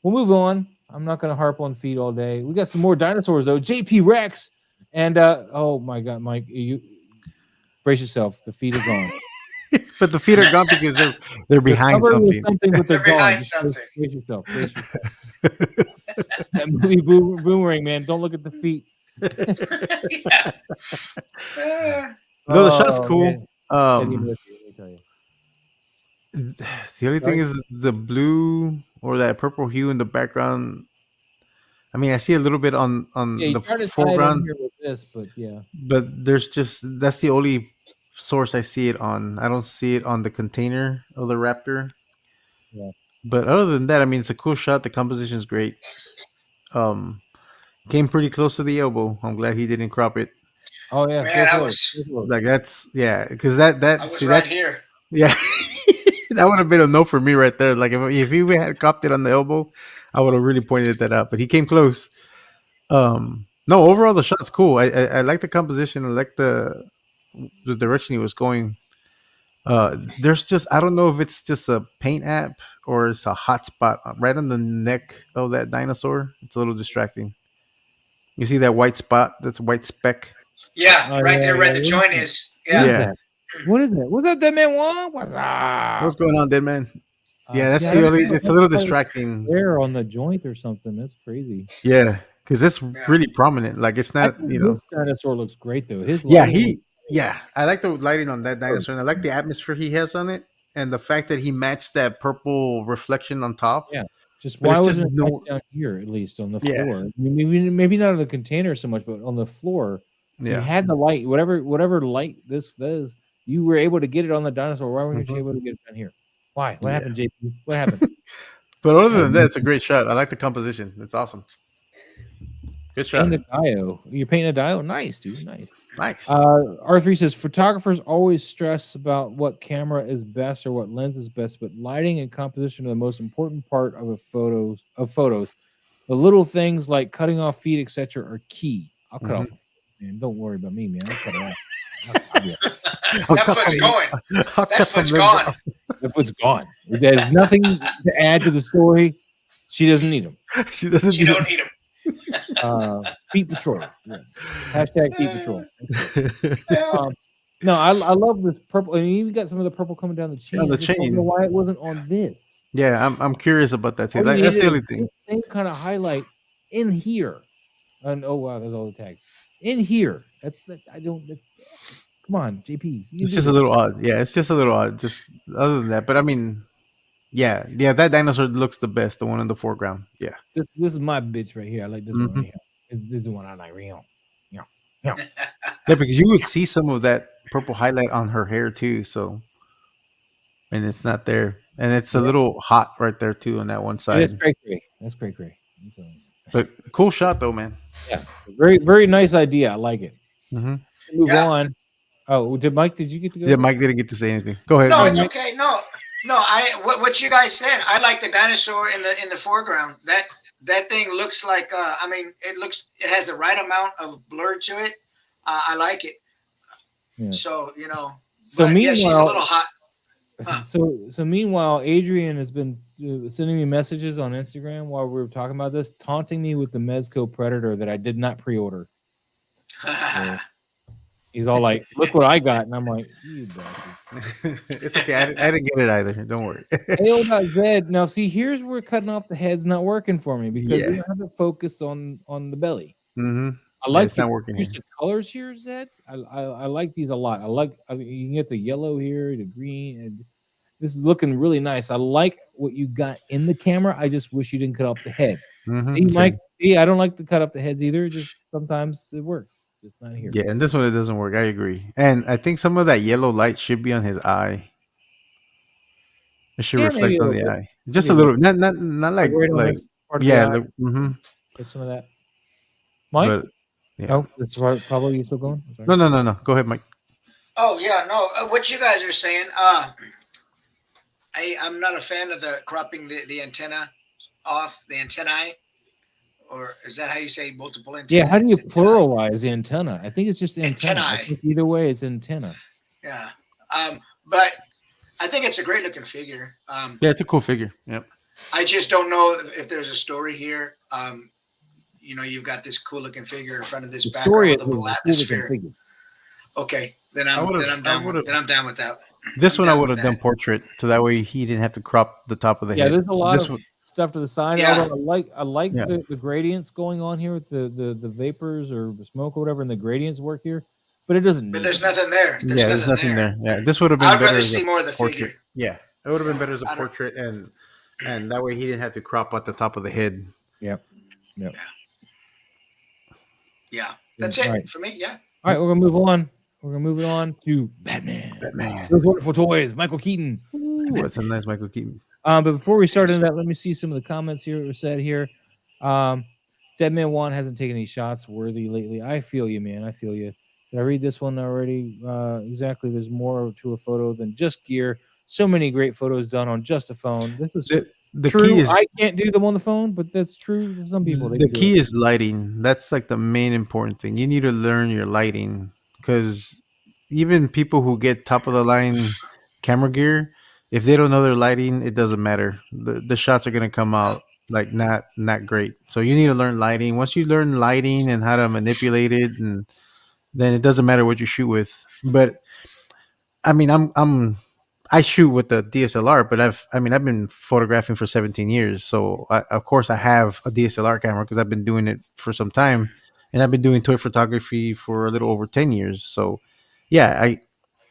A: we'll move on. I'm not going to harp on feet all day. We got some more dinosaurs though. JP Rex and oh my God, Mike, you brace yourself. The feet are gone.
B: But the feet are gone because they're behind something.
A: But they're
C: behind something.
A: Brace yourself. That movie Boomerang, man. Don't look at the feet.
B: No, the shot's cool.
A: Let me tell you.
B: The only thing is the blue or that purple hue in the background. I mean, I see a little bit on the foreground
A: here with this, but yeah.
B: But that's the only source I see it on. I don't see it on the container of the Raptor.
A: Yeah.
B: But other than that, I mean, it's a cool shot. The composition is great. Came pretty close to the elbow. I'm glad he didn't crop it.
A: Oh yeah,
C: man, I was
B: like because that
C: I was right here.
B: Yeah, that would have been a no for me right there. Like if he had cropped it on the elbow, I would have really pointed that out. But he came close. No, overall the shot's cool. I like the composition. I like the direction he was going. There's just I don't know if it's just a paint app or it's a hot spot right on the neck of that dinosaur. It's a little distracting. You see that white spot? That's a white speck.
C: Yeah, right there where the joint is. Yeah.
A: What is that? Was that Dead Man Wong? What's
B: going on, Dead Man? Yeah, that's the only. It's a little distracting.
A: There on the joint or something. That's crazy.
B: Yeah, because it's really prominent. Like it's not.
A: This dinosaur looks great though.
B: I like the lighting on that dinosaur, and I like the atmosphere he has on it, and the fact that he matched that purple reflection on top.
A: Yeah. Just why wasn't it down here at least on the floor? Maybe not on the container so much, but on the floor. Yeah. You had the light, whatever light this does, you were able to get it on the dinosaur. Why weren't you able to get it down here? Why? What happened, JP? What happened?
B: But other than that, it's a great shot. I like the composition. It's awesome. Good shot.
A: You're painting a dio? Nice, dude.
B: Nice.
A: R3 says photographers always stress about what camera is best or what lens is best, but lighting and composition are the most important part of photos. The little things like cutting off feet, etc., are key. I'll cut off a foot, man. Don't worry about me, man. I'll cut it off.
C: That foot's going. That foot's gone.
A: That foot's gone. There's nothing to add to the story. She doesn't need them.
C: She don't need them.
A: Feet Patrol. Yeah. Hashtag Feet Patrol. No, I love this purple. I mean, you got some of the purple coming down the chain.
B: I
A: don't know why it wasn't on this.
B: Yeah, I'm curious about that too. That's the only thing.
A: Same kind of highlight in here. And oh wow, there's all the tags in here. Come on, JP.
B: It's just a little odd. Yeah, it's just a little odd. Just other than that, but I mean, yeah, that dinosaur looks the best. The one in the foreground. Yeah.
A: This is my bitch right here. I like this one right here. This is the one I like. Yeah,
B: because you would see some of that purple highlight on her hair too. So, and it's not there, and it's a little hot right there too on that one side.
A: That's great. That's great.
B: But cool shot though, man.
A: Yeah, very very nice idea. I like it.
B: Move
A: on. Oh, did you get to go?
B: Yeah, Mike didn't get to say anything. Go ahead.
C: No, it's okay. No. What you guys said. I like the dinosaur in the foreground. That thing looks like. It has the right amount of blur to it. I like it. Yeah. So
A: So meanwhile,
C: yeah, she's a little hot.
A: Huh. So meanwhile, Adrian has been sending me messages on Instagram while we were talking about this, taunting me with the Mezco Predator that I did not pre-order. He's all like, "Look what I got," and I'm like, "You bastard."
B: It's okay. I didn't get it either. Don't worry.
A: AO.Z. Now, see, here's where cutting off the head's not working for me because we
B: Yeah.
A: don't have it focused on the belly.
B: Mm-hmm.
A: I
B: Yeah,
A: like
B: it's
A: your
B: not working
A: use
B: here.
A: of colors here, Zed. I like these a lot. You can get the yellow here, the green, and this is looking really nice. I like what you got in the camera. I just wish you didn't cut off the head. See,
B: Mm-hmm.
A: Mike. See, I don't like to cut off the heads either. Just sometimes it works. Just not here.
B: Yeah, and this one it doesn't work. I agree. And I think some of that yellow light should be on his eye. It should
A: Yeah, maybe
B: reflect
A: a
B: on
A: little
B: the
A: bit.
B: eye.
A: Maybe
B: Just
A: a
B: a
A: little.
B: little. Not
A: Like right on
B: like
A: this part of the
B: yeah.
A: eye.
B: Mm-hmm.
A: Get some of that. Mike.
B: But yeah.
A: Oh, that's probably you still going. I'm sorry.
B: No. Go ahead, Mike.
C: Oh yeah, no. What you guys are saying? I'm not a fan of the cropping the antenna off the antennae, or is that how you say multiple antennas?
A: Yeah, how do you pluralize antenna? I think it's just antenna. I
C: Antennae.
A: think either way, it's antenna.
C: Yeah. But I think it's a great looking figure.
B: Yeah, it's a cool figure. Yep.
C: I just don't know if there's a story here. You've got this cool looking figure in front of this background with a little atmosphere. Okay, then I'm down with that.
B: This one I would have done portrait, so that way he didn't have to crop the top of the head.
A: Yeah, there's a lot of stuff to the side.
C: Yeah.
A: Although I like the gradients going on here with the vapors or the smoke or whatever, and the gradients work here. But it doesn't.
C: But there's nothing there.
B: There's nothing there. Yeah, this would have been.
C: I'd
B: better
C: rather see more of the
B: portrait.
C: figure.
B: Yeah, it would have been better as a portrait, and that way he didn't have to crop at the top of the head.
A: Yep.
C: Yeah. That's it for me. Yeah.
A: All right, we're gonna move on. We're gonna move it on to Batman. Those wonderful toys, Michael Keaton.
B: Ooh, that's a nice Michael Keaton.
A: But before we start into that, let me see some of the comments here that were said here. Deadman One hasn't taken any shots worthy lately. I feel you, man. I feel you. Did I read this one already? Exactly. There's more to a photo than just gear. So many great photos done on just a phone. This is
B: the
A: true.
B: Key is,
A: I can't do them on the phone, but that's true for some people.
B: The key is lighting. That's like the main important thing. You need to learn your lighting, because even people who get top of the line camera gear, if they don't know their lighting, it doesn't matter. The shots are gonna come out like not great. So you need to learn lighting. Once you learn lighting and how to manipulate it, and then it doesn't matter what you shoot with. But I mean, I shoot with the DSLR, but I've been photographing for 17 years. So of course I have a DSLR camera because I've been doing it for some time, and I've been doing toy photography for a little over 10 years. So yeah,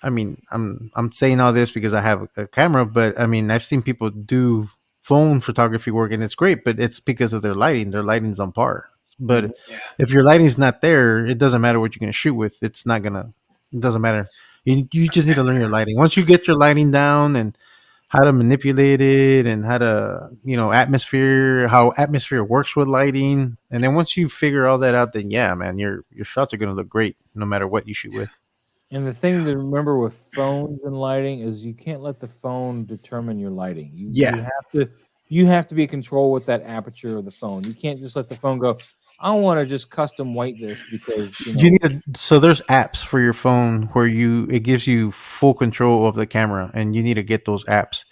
B: I'm saying all this because I have a camera, but I mean, I've seen people do phone photography work and it's great, but it's because of their lighting. Their lighting's on par. But if your lighting's not there, it doesn't matter what you're going to shoot with. It doesn't matter. You just need to learn your lighting. Once you get your lighting down and how to manipulate it and how to, how atmosphere works with lighting. And then once you figure all that out, then yeah, man, your shots are going to look great no matter what you shoot with.
A: And the thing to remember with phones and lighting is you can't let the phone determine your lighting. You have to be in control with that aperture of the phone. You can't just let the phone go, I want to just custom white this because
B: you need so there's apps for your phone where it gives you full control of the camera, and you need to get those apps.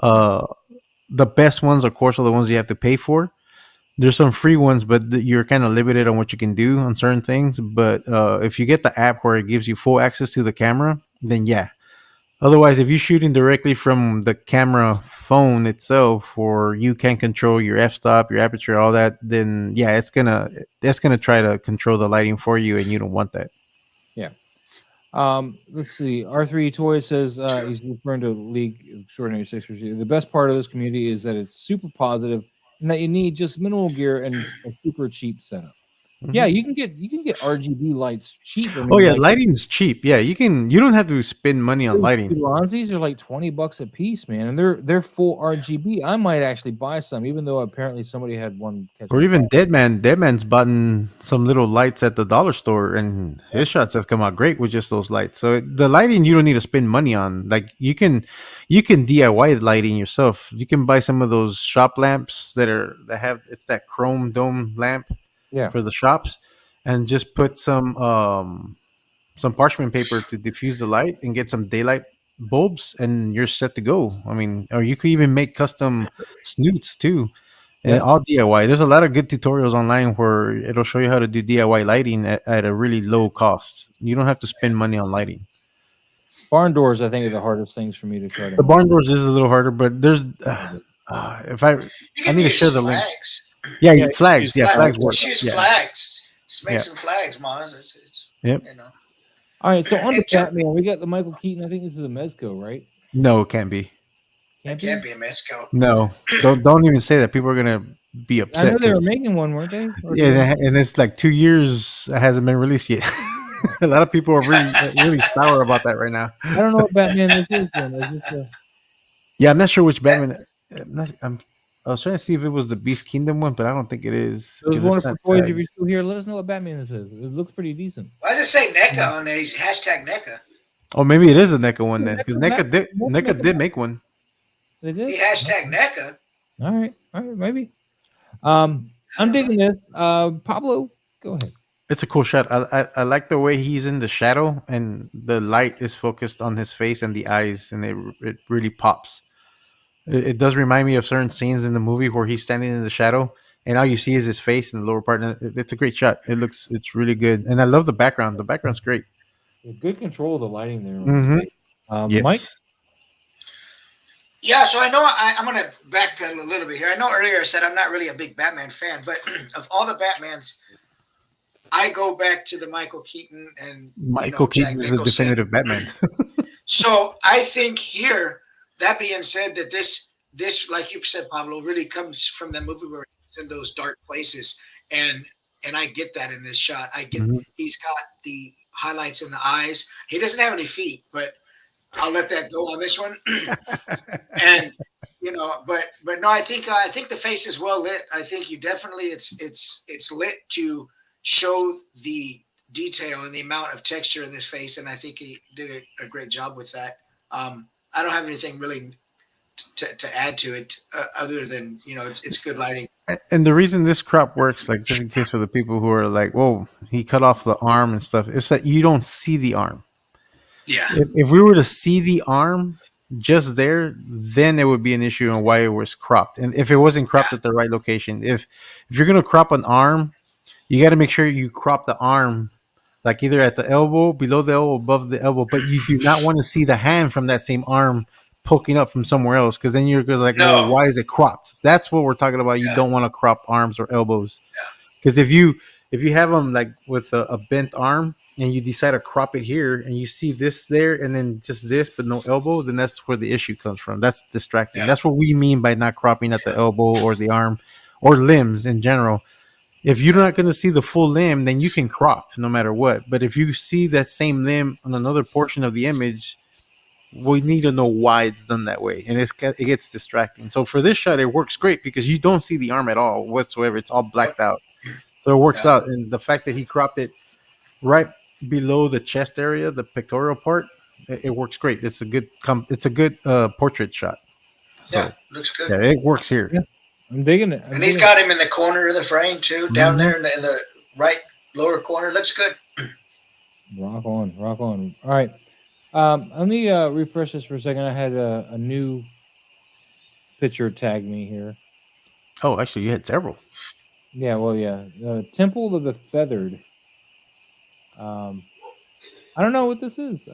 B: The best ones, of course, are the ones you have to pay for. There's some free ones, but you're kind of limited on what you can do on certain things. But if you get the app where it gives you full access to the camera, then yeah. Otherwise, if you're shooting directly from the camera phone itself, or you can control your f-stop, your aperture, all that, then yeah, that's gonna try to control the lighting for you, and you don't want that.
A: Yeah. Let's see. R3 Toy says he's referring to League Extraordinary Sixers. The best part of this community is that it's super positive and that you need just minimal gear and a super cheap setup. Mm-hmm. Yeah, you can get RGB lights cheap.
B: Lighting's cheap. Yeah, you don't have to spend money on lighting.
A: Lonzies are like $20 a piece, man, and they're full RGB. I might actually buy some, even though apparently somebody had one.
B: Or even Deadman's bought some little lights at the dollar store, and his shots have come out great with just those lights. So the lighting you don't need to spend money on. Like you can DIY lighting yourself. You can buy some of those shop lamps that have that chrome dome lamp.
A: Yeah,
B: for the shops, and just put some parchment paper to diffuse the light and get some daylight bulbs, and you're set to go. I mean, or you could even make custom snoots too. And all DIY. There's a lot of good tutorials online where it'll show you how to do DIY lighting at a really low cost. You don't have to spend money on lighting.
A: Barn doors, I think, are the hardest things for me to try to.
B: The barn doors is a little harder, but there's if I need to share the link. Yeah, flags. Yeah, flags work.
C: Just use flags. Just make some flags, Maz.
B: Yep.
A: All right, so on the Batman, we got the Michael Keaton. I think this is a Mezco, right?
B: No, it can't be.
C: It can't be a Mezco.
B: No, don't even say that. People are gonna be upset.
A: I know they were making one, weren't they?
B: Yeah, and it's like 2 years. It hasn't been released yet. A lot of people are really sour about that right now.
A: I don't know what Batman this is. Then. Is this
B: Yeah, I'm not sure which Batman. I was trying to see if it was the Beast Kingdom one, but I don't think it is.
A: Those wonderful toys. If you're still here, let us know what Batman this is. It looks pretty decent.
C: Why does it say NECA on there? He's hashtag NECA.
B: Oh, maybe it is a NECA one then, because NECA did make one.
A: They did.
C: He hashtag NECA.
A: All right, maybe. I'm digging this. Pablo, go ahead.
B: It's a cool shot. I like the way he's in the shadow and the light is focused on his face and the eyes, and it really pops. It does remind me of certain scenes in the movie where he's standing in the shadow and all you see is his face in the lower part. It's a great shot. It's really good, and I love the background. The background's great.
A: Good control of the lighting there.
B: Mm-hmm. Yes.
A: Mike.
C: Yeah, so I know I'm going to backpedal a little bit here. I know earlier I said I'm not really a big Batman fan, but of all the Batmans, I go back to the Michael Keaton and
B: Michael Keaton is the definitive Batman.
C: So I think here, that being said, that this like you said, Pablo, really comes from that movie where it's in those dark places, and I get that in this shot. I get he's got the highlights in the eyes. He doesn't have any feet, but I'll let that go on this one. And but no, I think the face is well lit. I think you definitely it's lit to show the detail and the amount of texture in this face, and I think he did a great job with that. I don't have anything really to add to it other than it's good lighting.
B: And the reason this crop works, like just in case for the people who are like, "Whoa, he cut off the arm and stuff," it's that you don't see the arm.
C: Yeah.
B: If we were to see the arm just there, then it would be an issue on why it was cropped. And if it wasn't cropped at the right location, if you're gonna crop an arm, you got to make sure you crop the arm like either at the elbow, below the elbow, above the elbow. But you do not want to see the hand from that same arm poking up from somewhere else, because then you're like, well, why is it cropped? That's what we're talking about. You don't want to crop arms or elbows, because if you have them like with a bent arm and you decide to crop it here and you see this there and then just this but no elbow, then that's where the issue comes from. That's distracting. That's what we mean by not cropping at the elbow or the arm or limbs in general. If you're not going to see the full limb, then you can crop no matter what. But if you see that same limb on another portion of the image, we need to know why it's done that way, and it gets distracting. So for this shot, it works great because you don't see the arm at all whatsoever. It's all blacked out, so it works out. And the fact that he cropped it right below the chest area, the pectoral part, it works great. It's a good portrait shot. So,
C: looks good.
B: Yeah, it works here.
A: Yeah. I'm digging it.
C: And he's got him in the corner of the frame too, down there in the right lower corner. Looks good.
A: Rock on. All right. Let me refresh this for a second. I had a new picture tag me here.
B: Oh, actually, you had several.
A: Yeah, well, yeah. Temple of the Feathered. I don't know what this is.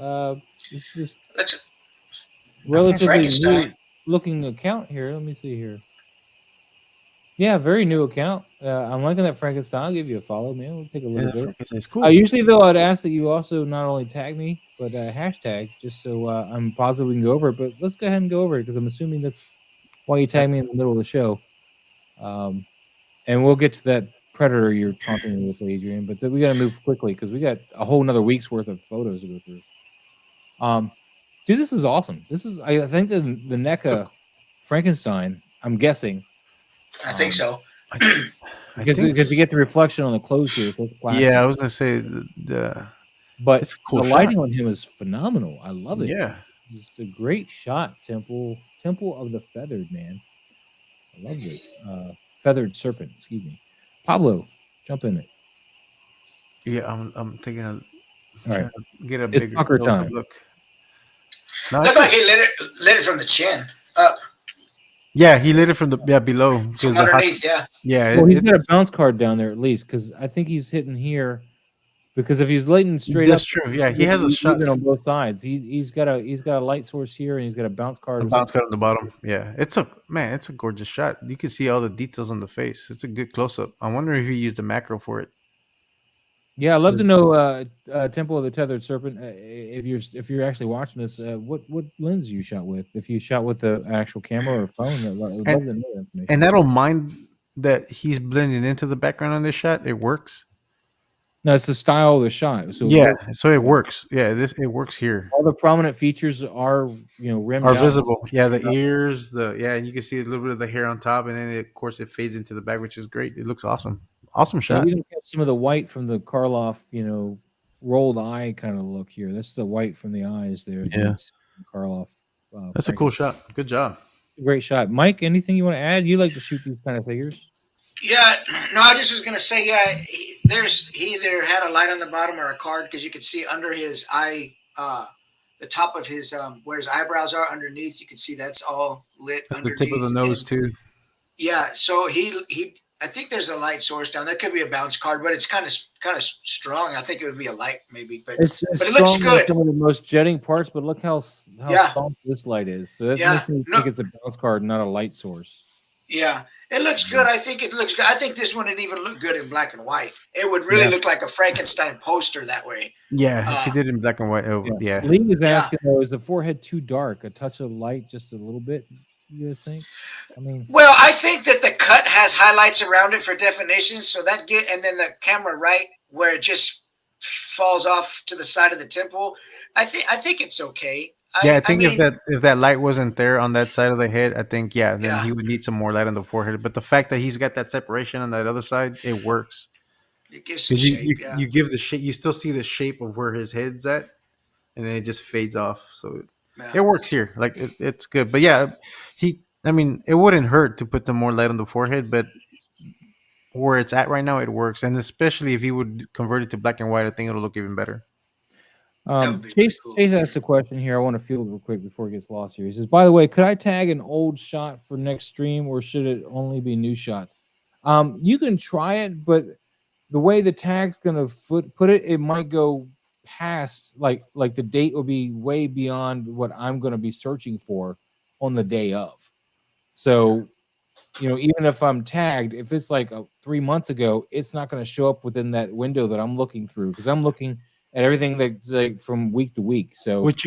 A: It's just relatively new looking account here. Let me see here. Yeah, very new account. I'm liking that Frankenstein. I'll give you a follow, man. We'll take a look at it.
B: It's cool.
A: Usually, though, I'd ask that you also not only tag me, but hashtag, just so I'm positive we can go over it. But let's go ahead and go over it, because I'm assuming that's why you tag me in the middle of the show. And we'll get to that predator you're taunting me with, Adrian. But we got to move quickly, because we got a whole another week's worth of photos to go through. Dude, this is awesome. This is, I think, the NECA Frankenstein, I'm guessing.
C: I think so.
A: Because you get the reflection on the clothes here. So
B: yeah, I was gonna say
A: but
B: it's a cool
A: the lighting on him is phenomenal. I love it.
B: Yeah,
A: it's a great shot. Temple of the Feathered, man. I love this. Feathered Serpent. Excuse me. Pablo, jump in it.
B: Yeah, I'm taking a.
A: All right,
B: get a
A: bigger
B: look.
C: Look like he lit it from the chin up.
B: Yeah, he lit it from the below
C: from underneath.
B: Yeah,
A: Well, he's got a bounce card down there at least, because I think he's hitting here. Because if he's lighting straight
B: that's
A: up,
B: true. Yeah, he has a shot
A: even on both sides. He's got a light source here, and he's got a bounce card.
B: on the bottom. Yeah, it's a gorgeous shot. You can see all the details on the face. It's a good close up. I wonder if he used a macro for it.
A: Yeah, I'd love to know, Temple of the Tethered Serpent. If you're actually watching this, what lens you shot with? If you shot with an actual camera or phone, I'd love to know that information.
B: And I don't mind that he's blending into the background on this shot. It works.
A: No, it's the style of the shot. So
B: it works. Yeah, it works here.
A: All the prominent features are rimmed
B: Are
A: out.
B: visible. Yeah, the ears, and you can see a little bit of the hair on top, and then of course it fades into the back, which is great. It looks awesome. Awesome shot.
A: You can catch some of the white from the Karloff, rolled eye kind of look here. That's the white from the eyes there.
B: Yeah,
A: Karloff.
B: That's a cool shot. Good job.
A: Great shot, Mike. Anything you want to add? You like to shoot these kind of figures?
C: Yeah, no, I just was gonna say, he either had a light on the bottom or a card, because you could see under his eye, the top of his where his eyebrows are underneath. You can see that's all lit underneath.
B: The tip of the nose too.
C: Yeah, so I think there's a light source down there. Could be a bounce card, but it's kind of strong. I think it would be a light maybe, but it looks good.
A: Some of the most jetting parts, but look how soft this light is. So that makes me think it's a bounce card, not a light source.
C: Yeah, it looks good. I think it looks good. I think this wouldn't even look good in black and white. It would really look like a Frankenstein poster that way.
B: Yeah, if you did it in black and white,
A: Lee was asking though, is the forehead too dark? A touch of light, just a little bit. You guys think?
C: Well, I think that the cut has highlights around it for definition, so and then the camera right where it just falls off to the side of the temple. I think it's okay.
B: I think if that light wasn't there on that side of the head, I think then he would need some more light on the forehead. But the fact that he's got that separation on that other side, it works.
C: It gives some shape.
B: You give the shape. You still see the shape of where his head's at, and then it just fades off. So it works here. Like it's good. But it wouldn't hurt to put some more light on the forehead, but where it's at right now, it works. And especially if he would convert it to black and white, I think it'll look even better.
A: Chase asked a question here. I want to field real quick before it gets lost here. He says, by the way, could I tag an old shot for next stream, or should it only be new shots? You can try it, but the way the tag's gonna put it, it might go past like the date will be way beyond what I'm gonna be searching for on the day of. So even if I'm tagged, if it's like 3 months ago, it's not going to show up within that window that I'm looking through, because I'm looking at everything that's like from week to week. So
B: what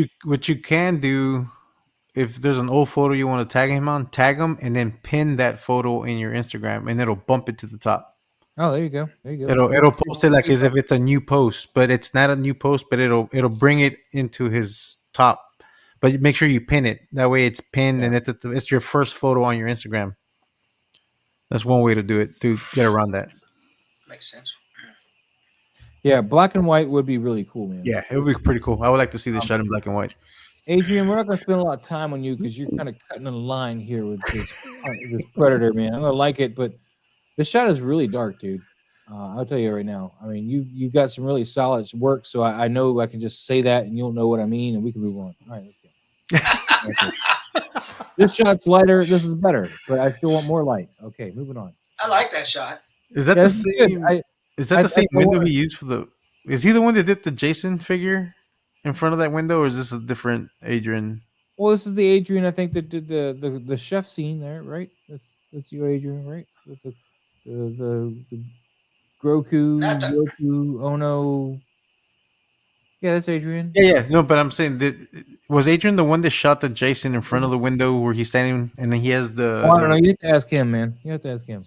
B: you can do, if there's an old photo you want to tag him on, tag him and then pin that photo in your Instagram, and it'll bump it to the top.
A: Oh, there you go.
B: It'll post it like as if it's a new post, but it's not a new post. But it'll bring it into his top. But make sure you pin it. That way it's pinned and it's your first photo on your Instagram. That's one way to do it, to get around that.
C: Makes sense.
A: Yeah, black and white would be really cool, man.
B: Yeah, it would be pretty cool. I would like to see this shot in black and white.
A: Adrian, we're not going to spend a lot of time on you because you're kind of cutting a line here with this Predator, man. I'm going to like it, but this shot is really dark, dude. I'll tell you right now. I mean, you got some really solid work, so I know I can just say that and you'll know what I mean, and we can move on. All right, let's go. This shot's lighter. This is better, but I still want more light. Okay, moving on.
C: I like that shot.
B: Is that the same? Is that the same window he used for the? Is he the one that did the Jason figure in front of that window, or is this a different Adrian?
A: Well, this is the Adrian, I think, that did the chef scene there, right? That's you, Adrian, right? With the Groku, Yoku, Ono. Yeah, that's Adrian.
B: Yeah. No, but I'm saying that was Adrian the one that shot the Jason in front of the window where he's standing, and then he has the.
A: Oh, I don't know. You have to ask him, man. You have to ask him.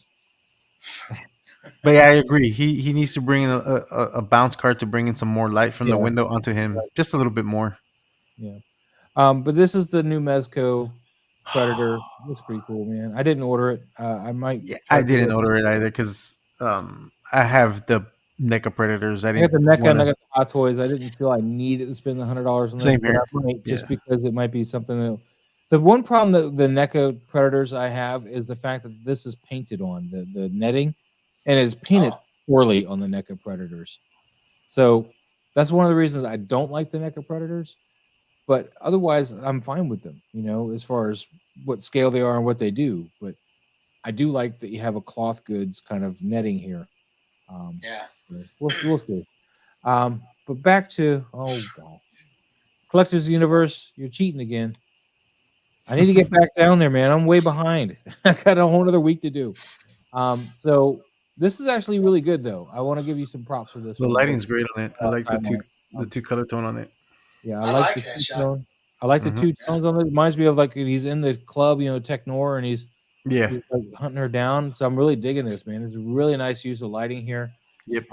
B: But yeah, I agree. He needs to bring in a bounce card to bring in some more light from the window onto him, just a little bit more.
A: Yeah. But this is the new Mezco Predator. Looks pretty cool, man. I didn't order it. I might.
B: Yeah, I didn't order it either because I have the NECA Predators. I
A: got the NECA and I got the Hot Toys. I didn't feel I needed to spend the $100 on this.
B: Same here.
A: Just because it might be something that. The one problem that the NECA Predators I have is the fact that this is painted on the netting, and it's painted poorly on the NECA Predators. So that's one of the reasons I don't like the NECA Predators. but otherwise, I'm fine with them. As far as what scale they are and what they do. But I do like that you have a cloth goods kind of netting here.
C: Yeah.
A: We'll see. But back to gosh, Collectors Universe, you're cheating again. I need to get back down there, man. I'm way behind. I got a whole other week to do. So this is actually really good, though. I want to give you some props for this
B: The
A: one.
B: lighting's great on it. I like the two color tone on it.
A: Yeah,
C: I like
A: the
C: that
A: two
C: shot.
A: tone. I like the two tones on it. Reminds me of like he's in the club, Technor, and he's like hunting her down. So I'm really digging this, man. It's a really nice use of lighting here.
B: Yep.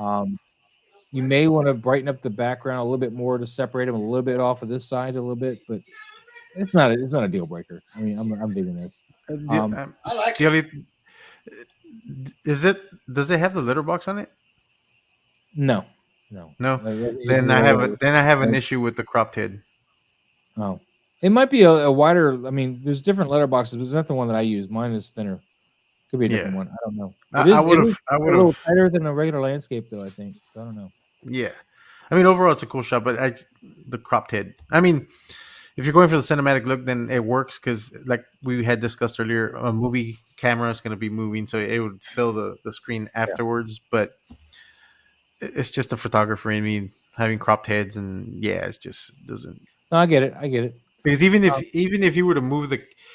A: You may want to brighten up the background a little bit more to separate him a little bit off of this side a little bit, but it's not a deal breaker. I mean, I'm digging this.
C: I like it.
B: Does it have the letterbox on it?
A: No.
B: Then I have an issue with the cropped head.
A: Oh, it might be a wider. I mean, there's different letterboxes, but there's not the one that I use. Mine is thinner. Could be a different one. I don't know.
B: I would have
A: a little tighter than a regular landscape, though. I think so. I don't know.
B: Yeah, I mean, overall it's a cool shot, but the cropped head. I mean, if you're going for the cinematic look, then it works because, like we had discussed earlier, a movie camera is going to be moving, so it would fill the screen afterwards. But it's just a photographer in me having cropped heads, and it just doesn't.
A: No, I get it.
B: Because even if he were to move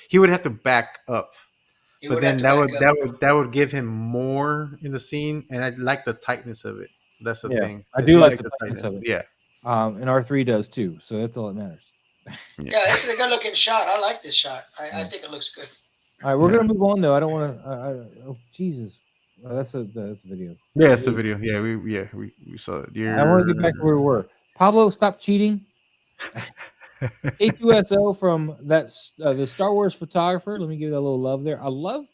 B: he would have to back up. But then that would give him more in the scene, and I like the tightness of it. That's the thing.
A: I do like the tightness of it.
B: Yeah.
A: And R3 does too, so that's all that matters.
C: Yeah, this is a good looking shot. I like this shot. I think it looks good.
A: All right, we're gonna move on though. I don't want to. Oh Jesus, that's a video.
B: Yeah, it's the video. Yeah, we saw it.
A: I want to get back to where we were. Pablo, stop cheating. A2SO from the Star Wars photographer. Let me give you that little love there. I love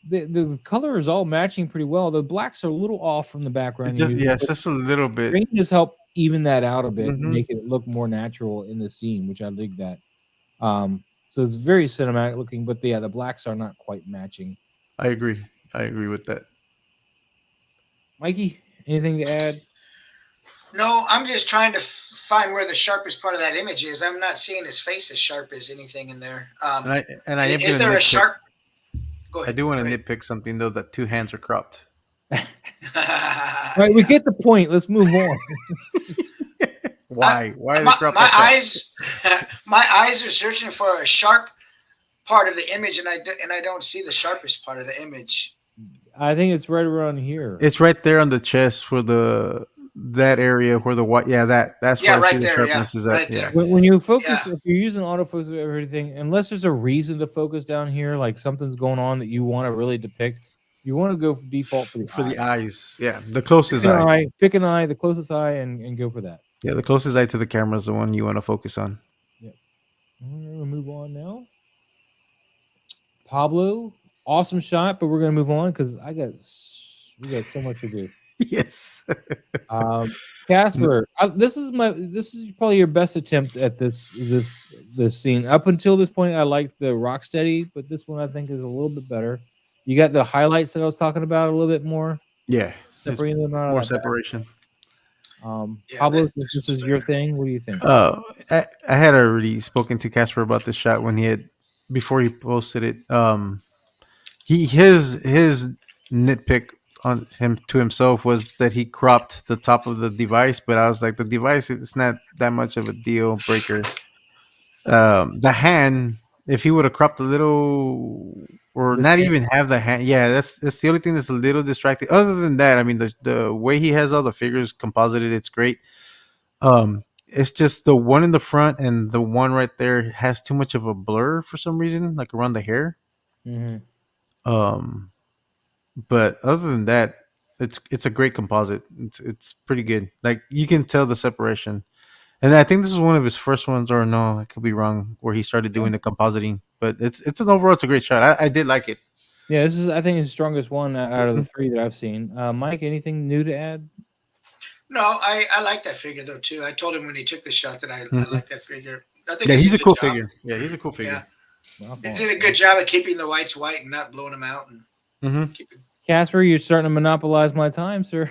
A: the color is all matching pretty well. The blacks are a little off from the background.
B: It's just a little bit.
A: Green just help even that out a bit and make it look more natural in the scene, which I dig that. So it's very cinematic looking, but the blacks are not quite matching.
B: I agree with that.
A: Mikey, anything to add?
C: No, I'm just trying to find where the sharpest part of that image is. I'm not seeing his face as sharp as anything in there. Is there a sharp? Go ahead.
B: I do want to nitpick something though. That two hands are cropped.
A: Right, we get the point. Let's move on.
B: Why? Why are they cropped?
C: My eyes are searching for a sharp part of the image, and I don't see the sharpest part of the image.
A: I think it's right around here.
B: It's right there on the chest for that area where the white. Yeah, that's where I see the sharpness is at.
C: Right there.
A: When you focus, if you're using autofocus or everything, unless there's a reason to focus down here, like something's going on that you want to really depict, you want to go for default for the eyes.
B: Yeah, the closest eye.
A: Pick an eye, the closest eye, and go for that.
B: Yeah, the closest eye to the camera is the one you want to focus on.
A: Yeah. We're gonna move on now. Pablo, awesome shot, but we're gonna move on because we got so much to do.
B: Yes.
A: Casper, this is probably your best attempt at this scene. Up until this point, I liked the Rocksteady, but this one I think is a little bit better. You got the highlights that I was talking about a little bit more.
B: Yeah,
A: separating them out.
B: More separation.
A: Pablo, this is your thing. What do you think?
B: I had already spoken to Casper about this shot before he posted it. His nitpick on him to himself was that he cropped the top of the device, but I was like, the device is not that much of a deal breaker. The hand, if he would have cropped a little, or not even have the hand, that's the only thing that's a little distracting. Other than that, I mean, the way he has all the figures composited, it's great. It's just the one in the front and the one right there has too much of a blur for some reason, like around the hair.
A: Mm-hmm.
B: But other than that, it's a great composite. It's pretty good. Like you can tell the separation. And I think this is one of his first ones, or no, I could be wrong, where he started doing the compositing. But it's a great shot. I did like it.
A: Yeah, this is I think his strongest one out of the three that I've seen. Mike, anything new to add?
C: No, I like that figure though too. I told him when he took the shot that I like that figure. I think
B: he's a cool figure. Yeah, he's a cool figure.
C: Yeah. He did a good job of keeping the whites white and not blowing them out. And
A: Casper, you're starting to monopolize my time, sir.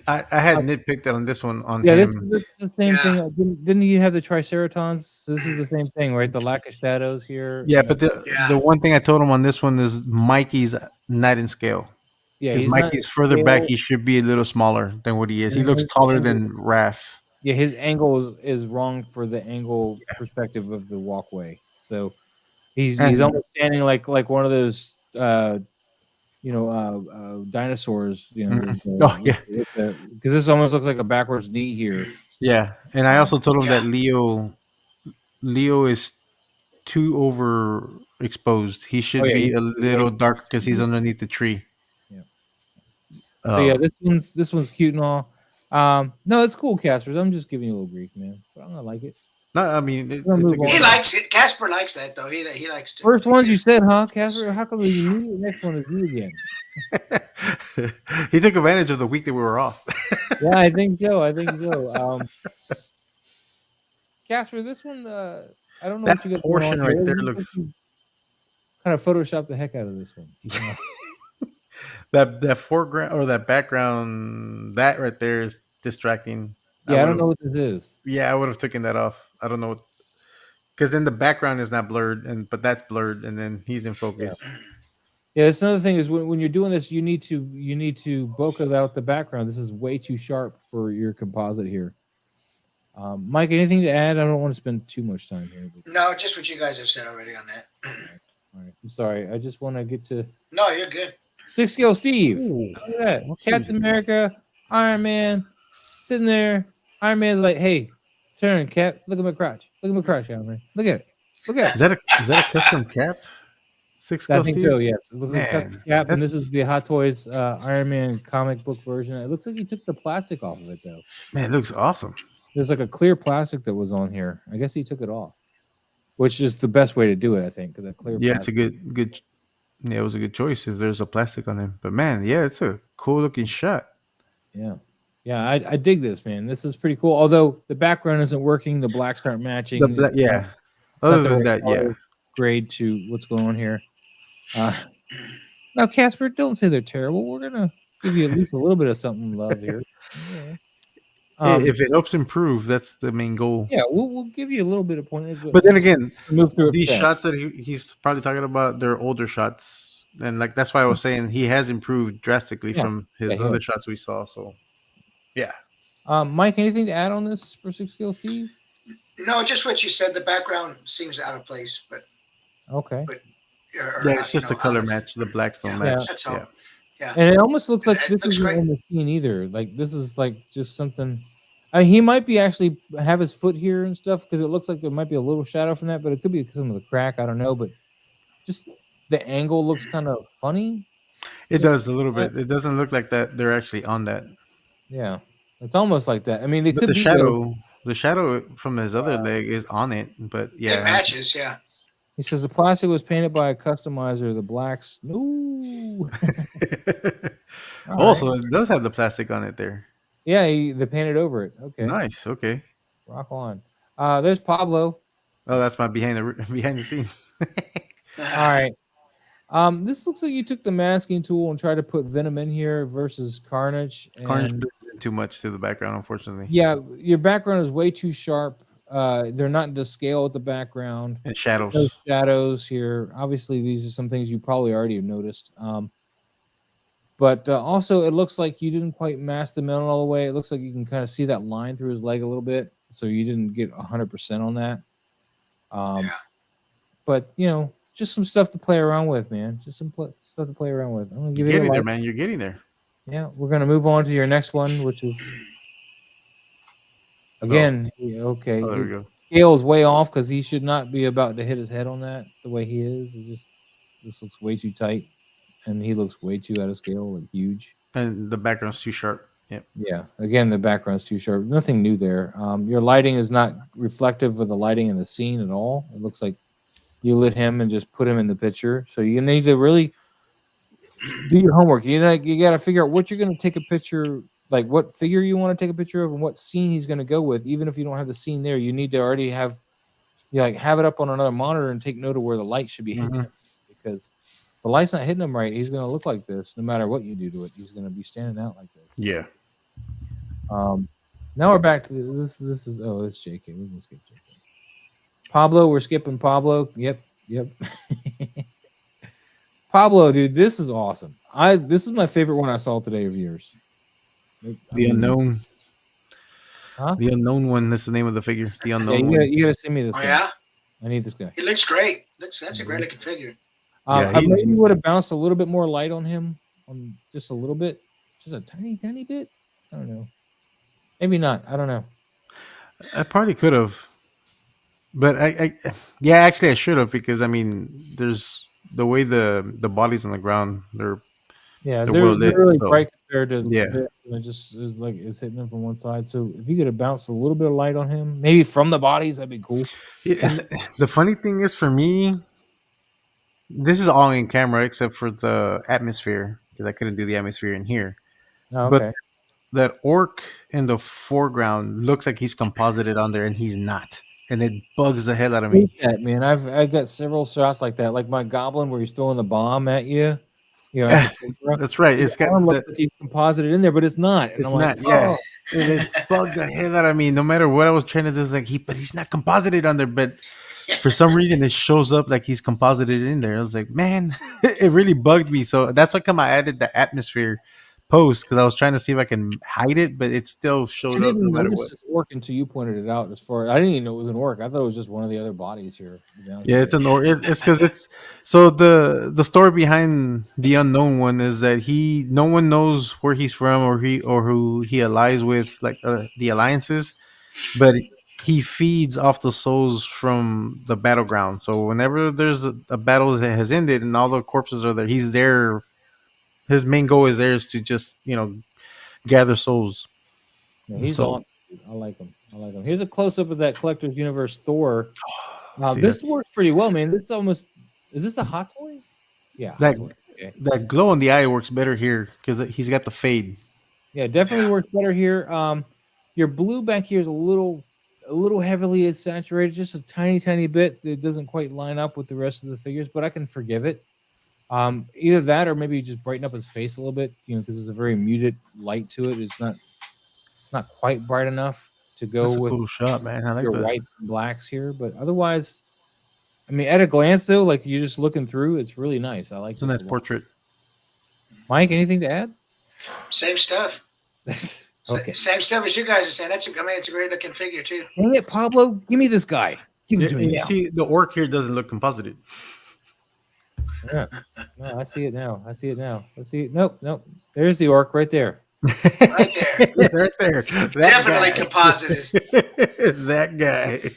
B: I had nitpicked on this one on
A: Yeah,
B: him.
A: this is the same thing. Didn't you have the Triceratons? This is the same thing, right? The lack of shadows here.
B: Yeah, but the one thing I told him on this one is Mikey's not in scale.
A: Yeah,
B: Because
A: he's not
B: Mikey's further back, he should be a little smaller than what he is. He looks taller than Raph.
A: Yeah, his angle is wrong for the angle perspective of the walkway. So he's almost standing like one of those dinosaurs. Because this almost looks like a backwards knee here.
B: Yeah, and I also told him that Leo is too overexposed. He should be a little darker because he's underneath the tree.
A: Yeah. So yeah, this one's cute and all. No, it's cool, Casper. I'm just giving you a little grief, man. But I'm gonna like it.
B: No, I mean
C: he likes it. Casper likes that though. He likes to.
A: First ones you said, huh, Casper? How come you knew the next one is you again?
B: He took advantage of the week that we were off.
A: Yeah, I think so. Casper, this one, I don't know
B: that
A: what you got
B: portion
A: going on
B: right there looks
A: kind of Photoshop the heck out of this one.
B: that foreground or that background, that right there is distracting.
A: Yeah, I don't know what this is.
B: Yeah, I would have taken that off. I don't know, because then the background is not blurred, but that's blurred, and then he's in focus.
A: Yeah, that's another thing is when you're doing this, you need to bokeh out the background. This is way too sharp for your composite here. Mike, anything to add? I don't want to spend too much time here.
C: No, just what you guys have said already on that.
A: All right. I'm sorry. I just want to get to.
C: No, you're good.
A: 6-scale Steve.
B: Ooh,
A: look at that. Captain America, Iron Man, sitting there. Iron Man's like, "Hey, turn, Cap. Look at my crotch. Look at my crotch, Iron Man. Look at it. Look at it."
B: Is that a custom cap? 6-scale
A: I think
B: Steve?
A: so. Yes. It looks like a custom cap, and this is the Hot Toys Iron Man comic book version. It looks like he took the plastic off of it, though.
B: Man, it looks awesome.
A: There's like a clear plastic that was on here. I guess he took it off, which is the best way to do it, I think. Because clear.
B: Yeah, plastic. It's a good. Yeah, it was a good choice if there's a plastic on him. But man, yeah, it's a cool looking shot.
A: Yeah, I dig this, man. This is pretty cool. Although the background isn't working, the blacks aren't matching.
B: Yeah. Other than that, yeah.
A: Grade to what's going on here. Now, Casper, don't say they're terrible. We're gonna give you at least a little bit of something love here. Yeah.
B: If it helps improve, that's the main goal.
A: Yeah, we'll give you a little bit of pointers.
B: But then again,
A: move through
B: these shots that he's probably talking about, they're older shots, and like that's why I was saying he has improved drastically from his other shots we saw. So, yeah.
A: Mike, anything to add on this for 6-scale Steve?
C: No, just what you said. The background seems out of place, but
A: okay.
C: But,
B: it's just a color match. The blacks don't match.
C: That's all. Yeah.
A: And it almost looks like this isn't in the scene either. Like this is like just something. He might be actually have his foot here and stuff because it looks like there might be a little shadow from that, but it could be some of the crack. I don't know, but just the angle looks kind of funny.
B: It does a little bit. It doesn't look like that they're actually on that.
A: Yeah, it's almost like that. I mean,
B: the shadow from his other leg is on it, but yeah,
C: it matches. Yeah.
A: He says the plastic was painted by a customizer. The blacks. Ooh.
B: Also, it does have the plastic on it there.
A: Yeah, they painted over it. Okay.
B: Nice. Okay.
A: Rock on. There's Pablo.
B: Oh, that's my behind the scenes.
A: All right. This looks like you took the masking tool and tried to put Venom in here versus Carnage.
B: Carnage blends too much to the background, unfortunately.
A: Yeah, your background is way too sharp. They're not to scale with the background.
B: And shadows.
A: There's shadows here. Obviously, these are some things you probably already have noticed. But also, it looks like you didn't quite mask the metal all the way. It looks like you can kind of see that line through his leg a little bit. So you didn't get 100% on that. But, just some stuff to play around with, man. Just some stuff to play around with. I'm gonna give
B: You're getting there, man. You're getting there.
A: Yeah, we're going to move on to your next one, which is... Again, okay.
B: Oh, there we go.
A: Scale is way off because he should not be about to hit his head on that the way he is. This looks way too tight. And he looks way too out of scale, like huge.
B: And the background's too sharp. Yep.
A: Yeah. Again, the background's too sharp. Nothing new there. Your lighting is not reflective of the lighting in the scene at all. It looks like you lit him and just put him in the picture. So you need to really do your homework. You got to figure out what you're going to take a picture, like what figure you want to take a picture of and what scene he's going to go with. Even if you don't have the scene there, you need to already have it up on another monitor and take note of where the light should be hitting him, because the light's not hitting him right, he's going to look like this no matter what you do to it. He's going to be standing out like this.
B: Yeah.
A: Now we're back to this. This is it's JK. We can skip JK. Pablo, we're skipping Pablo. Yep. Pablo, dude, this is awesome. This is my favorite one I saw today of yours.
B: The unknown.
A: Huh?
B: The unknown one. That's the name of the figure. The unknown
A: you
B: one.
A: You gotta send me this.
C: Oh
A: guy.
C: yeah.
A: I need this guy.
C: He looks great. That's a great looking figure.
A: I maybe would have bounced a little bit more light on him, just a little bit, just a tiny bit. I don't know. Maybe not. I don't know.
B: I probably could have, but actually I should have, because I mean, there's the way the body's on the ground. They're
A: really bright compared to
B: it
A: just is like it's hitting them from one side. So if you could have bounced a little bit of light on him, maybe from the bodies, that'd be cool.
B: Yeah, and the funny thing is, for me, this is all in camera except for the atmosphere, because I couldn't do the atmosphere in here.
A: Oh, okay.
B: But that orc in the foreground looks like he's composited on there, and he's not, and it bugs the hell out of me.
A: That, man, I got several shots like that, like my goblin where he's throwing the bomb at you.
B: That's right. It's got
A: like he's composited in there, but it's not. And
B: it's not. Yeah, and it bugged the hell out of me. No matter what I was trying to do, it's like but he's not composited on there. But for some reason, it shows up like he's composited in there. I was like, man, it really bugged me. So that's why I added the atmosphere post, because I was trying to see if I can hide it, but it still showed up no matter what.
A: This orc until you pointed it out. I didn't even know it was an orc. I thought it was just one of the other bodies here.
B: Yeah, it's an orc. It's because it's so the story behind the unknown one is that no one knows where he's from or who he allies with, like the alliances, but he feeds off the souls from the battleground. So whenever there's a battle that has ended and all the corpses are there, he's there. His main goal is to just gather souls.
A: Yeah, he's awesome. I like him. Here's a close up of that Collector's Universe Thor. This works pretty well, man. Is this a hot toy? Yeah.
B: That glow in the eye works better here because he's got the fade.
A: Yeah, definitely works better here. Your blue back here is a little heavily saturated, just a tiny bit. It doesn't quite line up with the rest of the figures, but I can forgive it. Either that or maybe just brighten up his face a little bit, because it's a very muted light to it. It's not quite bright enough to go with
B: a cool shot, man. I like
A: your whites and blacks here, but otherwise, I mean, at a glance though, like you're just looking through, it's really nice. I like
B: it's a nice portrait.
A: Mike, anything to add?
C: Same stuff.
A: Okay.
C: Same stuff as you guys are saying. It's a great looking figure too.
A: Dang it, Pablo, give me this guy. Give it to me.
B: You see, the orc here doesn't look composited.
A: Yeah. No, I see it now. Let's see it. Nope. There's the orc right there.
C: Right there.
B: Yeah, right there.
C: Definitely composited.
B: That guy.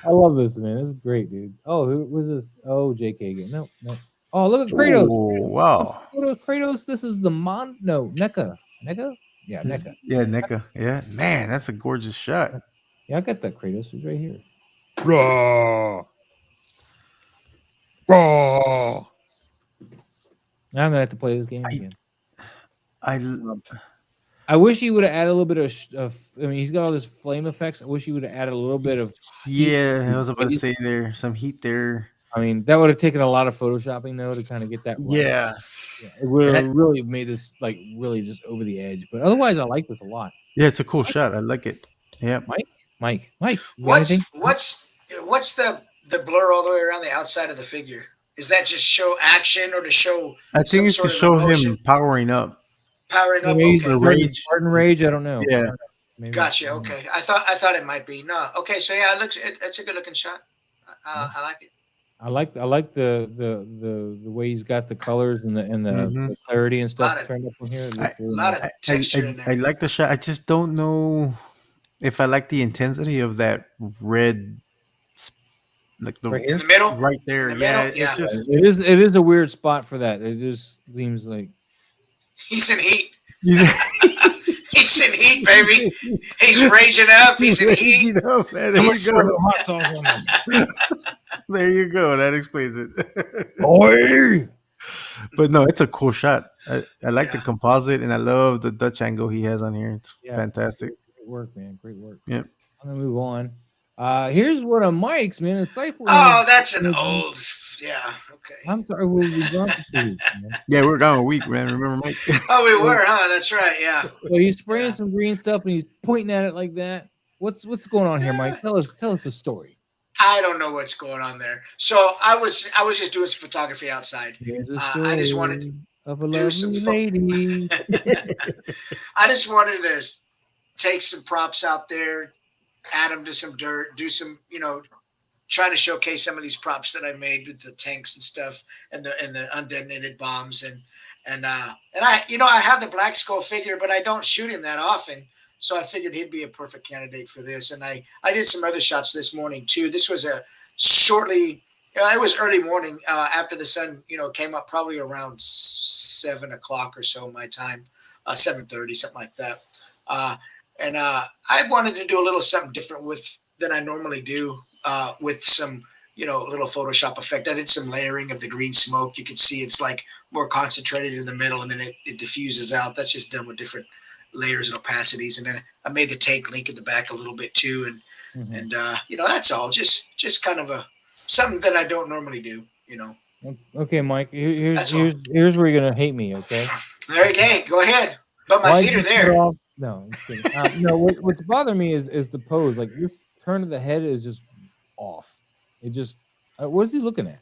A: I love this, man. This is great, dude. Oh, who was this? Oh, JK again. No. Oh, look at Kratos.
B: Oh, wow.
A: Kratos. This is the NECA. NECA? Yeah, NECA.
B: Yeah, NECA. Yeah. Man, that's a gorgeous shot.
A: Yeah, I got that Kratos. He's right here.
D: Raw.
A: Now I'm gonna have to play this game again. I wish he would have added a little bit of. I mean, he's got all this flame effects. I wish he would have added a little bit of.
B: Yeah, I was about to say there some heat there.
A: I mean, that would have taken a lot of photoshopping though to kind of get that. Right.
B: Yeah,
A: it would have really made this like really just over the edge. But otherwise, I like this a lot.
B: Yeah, it's a cool shot. I like it. Yeah,
A: Mike.
C: What's the blur all the way around the outside of the figure? Is that just show action or to show?
B: I think it's to show him powering up.
C: Okay.
A: Spartan rage. I don't know.
B: Yeah.
C: Maybe. Gotcha. Okay. I thought it might be. No. Okay. So yeah, it's a good looking shot. I like it.
A: I like the way he's got the colors and the clarity and stuff turned up from here.
C: A lot of texture in there.
B: I like the shot. I just don't know if I like the intensity of that red. Like
C: in the middle,
B: right there.
A: It is a weird spot for that. It just seems like
C: he's in heat. He's in heat, baby. He's raging up. He's in heat.
B: Man. There we go. Hot sauce on him. There you go. That explains it.
A: Boy.
B: But no, it's a cool shot. I like the composite, and I love the Dutch angle he has on here. It's fantastic.
A: Great work, man. Great work.
B: Yep.
A: I'm gonna move on. Here's one of Mike's, man. A Cypher.
C: Oh, that's an old Yeah. Okay.
A: I'm sorry. We gone for 2 weeks, man.
B: Yeah, we're gone a week, man. Remember, Mike?
C: Oh, we were, huh? That's right. Yeah.
A: So he's spraying some green stuff and he's pointing at it like that. What's going on here, Mike? Tell us the story.
C: I don't know what's going on there. So I was just doing some photography outside. I just wanted
A: of a
C: do some
A: lovely lady.
C: I just wanted to take some props out there, add them to some dirt, do some, trying to showcase some of these props that I made with the tanks and stuff, and the undetonated bombs, and I have the Black Skull figure, but I don't shoot him that often, so I figured he'd be a perfect candidate for this. And I did some other shots this morning too. This was it was early morning after the sun came up, probably around 7 o'clock or so my time, 7:30, something like that. And I wanted to do a little something different than I normally do. With some, little Photoshop effect. I did some layering of the green smoke. You can see it's like more concentrated in the middle, and then it diffuses out. That's just done with different layers and opacities. And then I made the tank link in the back a little bit too. And that's all. Just kind of something that I don't normally do.
A: Okay, Mike. Here's where you're gonna hate me. Okay.
C: There you go. Go ahead. But my feet are there.
A: No, I'm kidding. No. What's bothering me is the pose. Like this turn of the head is just off. It just what is he looking at?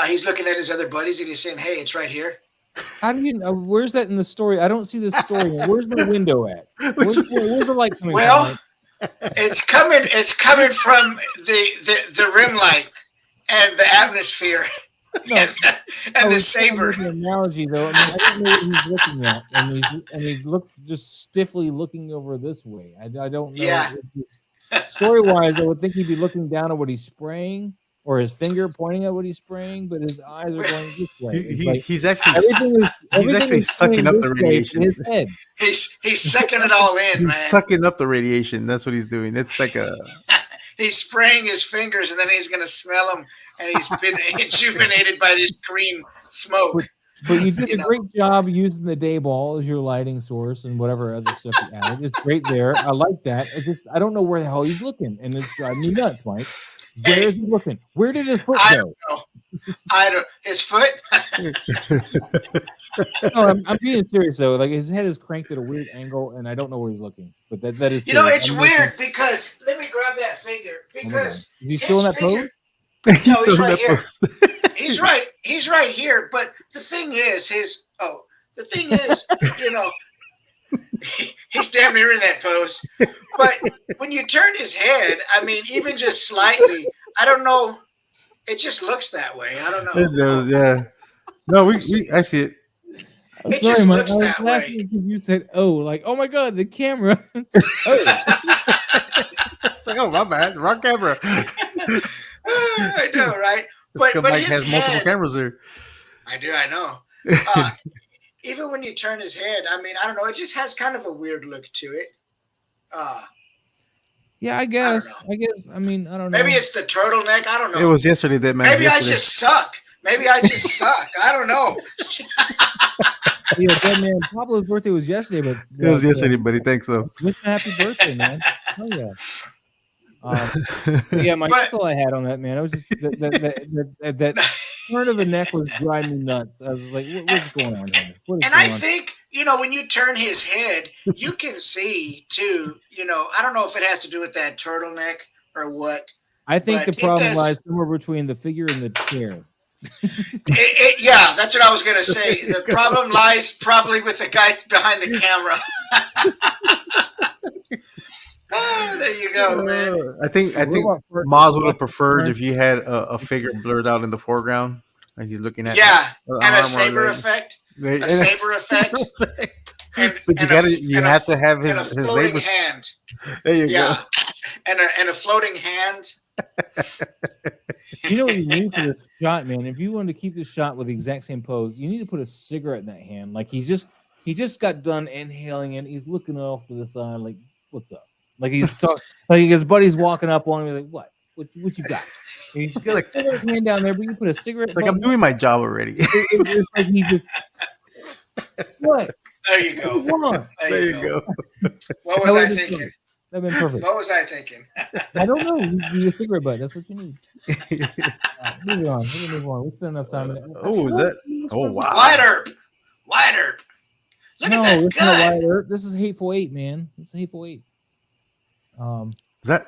C: He's looking at his other buddies and he's saying, "Hey, it's right here."
A: How do you where's that in the story? I don't see the story. Where's my window at? Where's the light coming from?
C: It's coming from the rim light and the atmosphere.
A: No,
C: and the saber.
A: An analogy though. I don't know what he's looking at, and he looks just stiffly looking over this way. I don't know.
C: Yeah.
A: Story-wise, I would think he'd be looking down at what he's spraying, or his finger pointing at what he's spraying, but his eyes are going this way.
B: He's actually sucking up the radiation.
A: His head.
C: He's sucking it all in,
B: he's
C: man.
B: Sucking up the radiation. That's what he's doing. It's like
C: he's spraying his fingers, and then he's gonna smell them, and he's been rejuvenated by this green smoke.
A: But you did a great job using the day ball as your lighting source and whatever other stuff you added. It's great there. I like that. I don't know where the hell he's looking, and it's driving me nuts, Mike. Where is he looking? Where did his foot go?
C: I don't know. His foot?
A: No, I'm being serious though. Like his head is cranked at a weird angle, and I don't know where he's looking. But that is.
C: It's weird because let me grab that finger because
A: is he still in that pose?
C: No, he's right here. He's right here. But the thing is, he's damn near in that pose. But when you turn his head, I mean, even just slightly, I don't know. It just looks that way. I don't know.
B: It does, yeah. No, I see it.
C: It just looks that way.
A: You said, "Oh, like, oh my god, the camera."
B: Oh, my bad, wrong camera.
C: I know, right? But
B: Mike
C: his
B: has multiple cameras there.
C: I do. I know. Even when you turn his head, I mean, I don't know. It just has kind of a weird look to it.
A: Yeah, I guess. I mean, I don't know.
C: Maybe it's the turtleneck. I don't know.
B: It was yesterday that man.
C: Maybe I just suck. I don't know.
A: Yeah, that man. Pablo's birthday was yesterday, but
B: it was yesterday, buddy. Thanks, though.
A: Happy birthday, man! Oh yeah. Yeah, that's all I had on that, man. I was just that turn of the neck was driving me nuts. I was like, what's going on here?
C: I think, when you turn his head, you can see too, I don't know if it has to do with that turtleneck or what.
A: I think the problem lies somewhere between the figure and the chair.
C: Yeah, that's what I was going to say. The problem lies probably with the guy behind the camera. Oh, there you go, man.
B: I think Maz would have preferred if you had a figure blurred out in the foreground, like he's looking at.
C: Yeah, and a saber effect. And
B: you have to have his
C: floating hand.
B: There you go.
C: And a floating hand.
A: You know what you need for this shot, man? If you want to keep this shot with the exact same pose, you need to put a cigarette in that hand. Like he just got done inhaling and he's looking off to the side, like, what's up? Like he's talking, like his buddy's walking up on him, like, what you got? And he's got like his hand down there, but you put a cigarette.
B: Like I'm doing my job already.
A: It's like he just what?
C: There you go.
B: There you go.
C: What was I thinking?
A: That'd been perfect.
C: What was I thinking?
A: I don't know. You a cigarette butt. That's what you need. Move on. We're gonna move on. We spent enough time.
B: Oh, is that? Oh, wow.
C: Wyatt Earp. Wyatt Earp. Look at that
A: it's not
C: gun.
A: Wyatt Earp. This is Hateful Eight, man. This is Hateful Eight.
B: That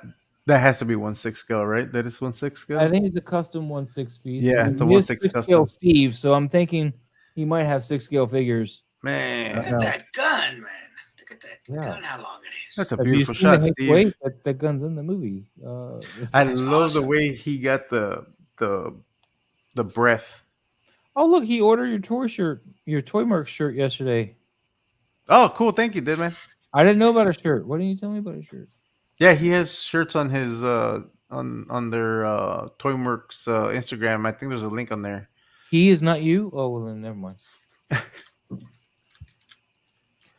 B: has to be 1/6 scale, right? That is 1/6 scale.
A: I think it's a custom 1/6 piece.
B: Yeah, it's a 1/6
A: custom
B: custom.
A: Steve, so I'm thinking he might have 6 scale figures.
B: Man,
C: Look at that gun, man. Look at that gun. How long it is.
B: That's a beautiful shot, Steve.
A: That gun's in the movie.
B: I love the way he got the breath.
A: Oh, look, he ordered your Toymark shirt yesterday.
B: Oh, cool. Thank you, man.
A: I didn't know about a shirt. Why didn't you tell me about a shirt?
B: Yeah, he has shirts on his on their Toymark's Instagram. I think there's a link on there.
A: He is not you? Oh, well, then never mind.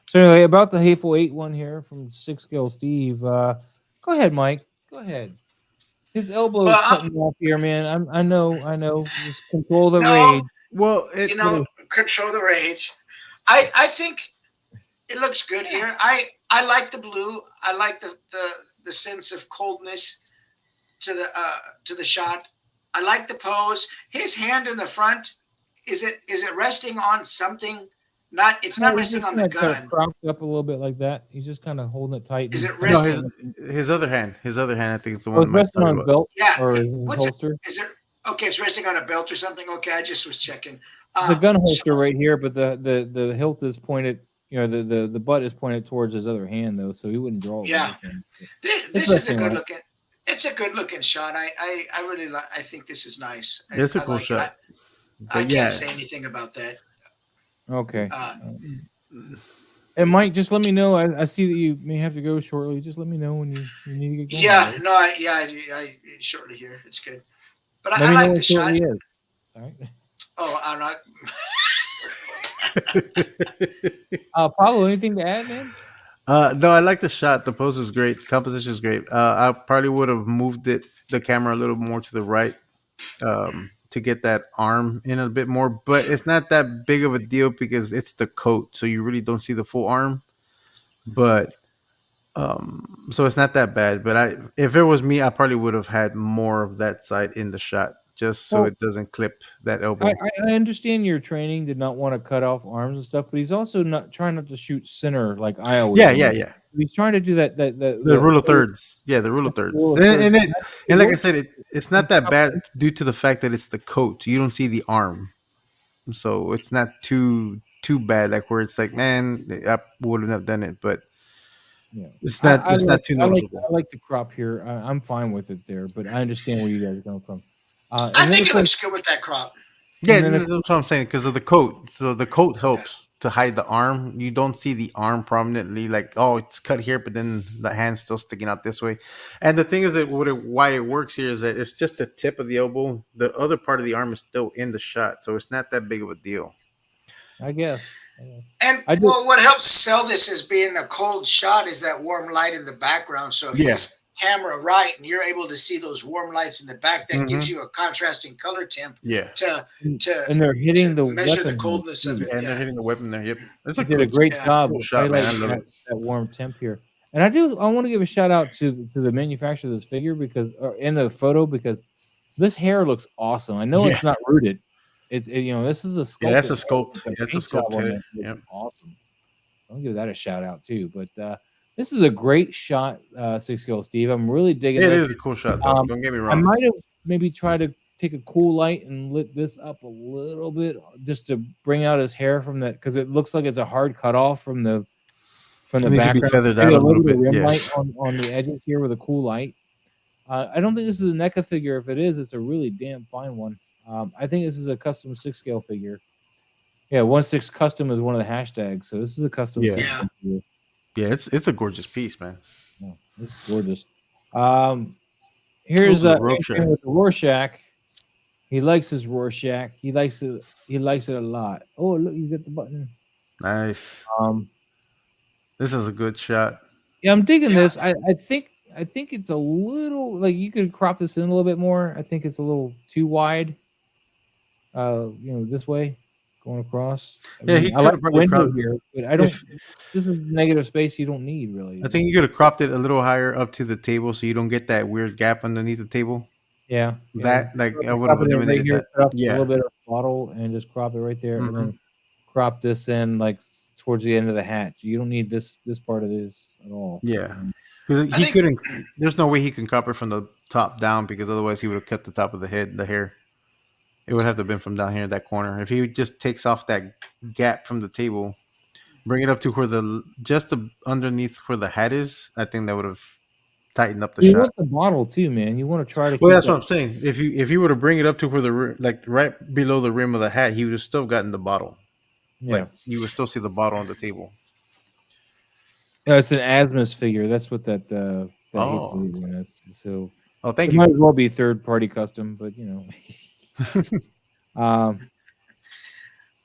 A: So anyway, about the Hateful Eight one here from 6 scale Steve. Go ahead, Mike. Go ahead. His elbow is cutting off here, man. I know. Just control the rage.
C: Well, control the rage. I think it looks good here. I like the blue. I like the sense of coldness to the shot. I like the pose. His hand in the front. Is it resting on something? It's not resting on the gun.
A: Propped up a little bit like that. He's just kind of holding it tight.
C: Is it resting?
B: No, his other hand. I think it's the one.
A: It's resting on a belt.
C: Yeah.
A: Or holster.
C: Okay, it's resting on a belt or something. Okay, I just was checking.
A: The gun holster right here, but the hilt is pointed. The butt is pointed towards his other hand though, so he wouldn't draw.
C: Yeah. This is a good looking. It's a good looking shot. I really like. I think this is nice.
B: It's a cool shot.
C: I can't say anything about that.
A: Okay. And Mike, just let me know. I see that you may have to go shortly. Just let me know when you need to get going.
C: Yeah, right? No, I shortly here. It's good. But I like the shot.
A: All right.
C: Oh, I'm
A: not. Pablo, anything to add, man?
B: No, I like the shot. The pose is great. The composition is great. I probably would have moved the camera a little more to the right. To get that arm in a bit more, but it's not that big of a deal because it's the coat, so you really don't see the full arm. But so it's not that bad. But if it was me, I probably would have had more of that side in the shot, just so it doesn't clip that elbow.
A: I understand your training did not want to cut off arms and stuff, but he's also not trying not to shoot center like I always.
B: Yeah.
A: He's trying to do that.
B: The rule of thirds. Yeah, the rule of thirds. And like I said, it's not that bad due to the fact that it's the coat. You don't see the arm, so it's not too bad. Like where it's like, man, I wouldn't have done it, but it's not. It's not too noticeable.
A: I like the crop here. I'm fine with it there, but I understand where you guys are coming from.
C: I think it looks good with that crop.
B: Yeah, that's what I'm saying because of the coat. So the coat helps to hide the arm. You don't see the arm prominently, like, oh, it's cut here, but then the hand's still sticking out this way. And the thing is that why it works here is that it's just the tip of the elbow. The other part of the arm is still in the shot, so it's not that big of a deal.
A: I guess.
C: And what helps sell this as being a cold shot is that warm light in the background. So if it's camera right and you're able to see those warm lights in the back, that gives you a contrasting color temp.
B: Yeah.
A: And they're hitting the
C: measure the coldness of it.
B: And they're hitting the weapon there. Yep.
A: They did a great job of highlighting that warm temp here. And I want to give a shout out to the manufacturer of this figure because in the photo because this hair looks awesome. I know it's not rooted. It's this is a sculpt.
B: Yeah, that's a sculpt. That's a sculpt.
A: Yep. Awesome. I'll give that a shout out too. But this is a great shot, 6 scale Steve. I'm really digging this.
B: It is a cool shot, though. Don't get me wrong.
A: I might have maybe tried to take a cool light and lit this up a little bit just to bring out his hair from that because it looks like it's a hard cutoff from the background.
B: To be feathered out a little bit.
A: Rim light on the edges here with a cool light. I don't think this is a NECA figure. If it is, it's a really damn fine one. I think this is a custom 6 scale figure. Yeah, 1/6 custom is one of the hashtags. So this is a custom 6 scale figure.
B: Yeah, it's a gorgeous piece, man.
A: Yeah, it's gorgeous. Here's with the Rorschach. He likes his Rorschach. He likes it. He likes it a lot. Oh, look, you get the button.
B: Nice. This is a good shot.
A: Yeah, I'm digging this. I think it's a little like you could crop this in a little bit more. I think it's a little too wide. This way. going across.
B: Yeah, he
A: I
B: could
A: like
B: have
A: the
B: probably
A: window
B: cropped.
A: here, but I don't.
B: If
A: This is negative space you don't need really.
B: I think you could have cropped it a little higher up to the table, so you don't get that weird gap underneath the table.
A: Yeah.
B: That like I would have
A: Crop it in right
B: eliminated
A: here.
B: that.
A: Cut off a
B: Yeah.
A: little bit of bottle and just crop it right there, and
B: Hmm.
A: then crop this in like towards the end of the hatch. You don't need this part of this at all.
B: Yeah. Because
C: I
B: he
C: think
B: couldn't. There's no way he can crop it from the top down because otherwise he would have cut the top of the head, the hair. It would have to have been from down here in that corner. If he just takes off that gap from the table, bring it up to where underneath where the hat is, I think that would have tightened up the
A: You
B: shot.
A: want the bottle too, man. You want to try to
B: Well,
A: keep
B: that's
A: that.
B: what I'm saying. If you were to bring it up to where like right below the rim of the hat, he would have still gotten the bottle.
A: Yeah.
B: Like you would still see the bottle on the table.
A: No, it's an Asmus figure. That's what that
B: Oh.
A: is. So
B: Oh, thank
A: it
B: you.
A: might as well be third party custom, but you know.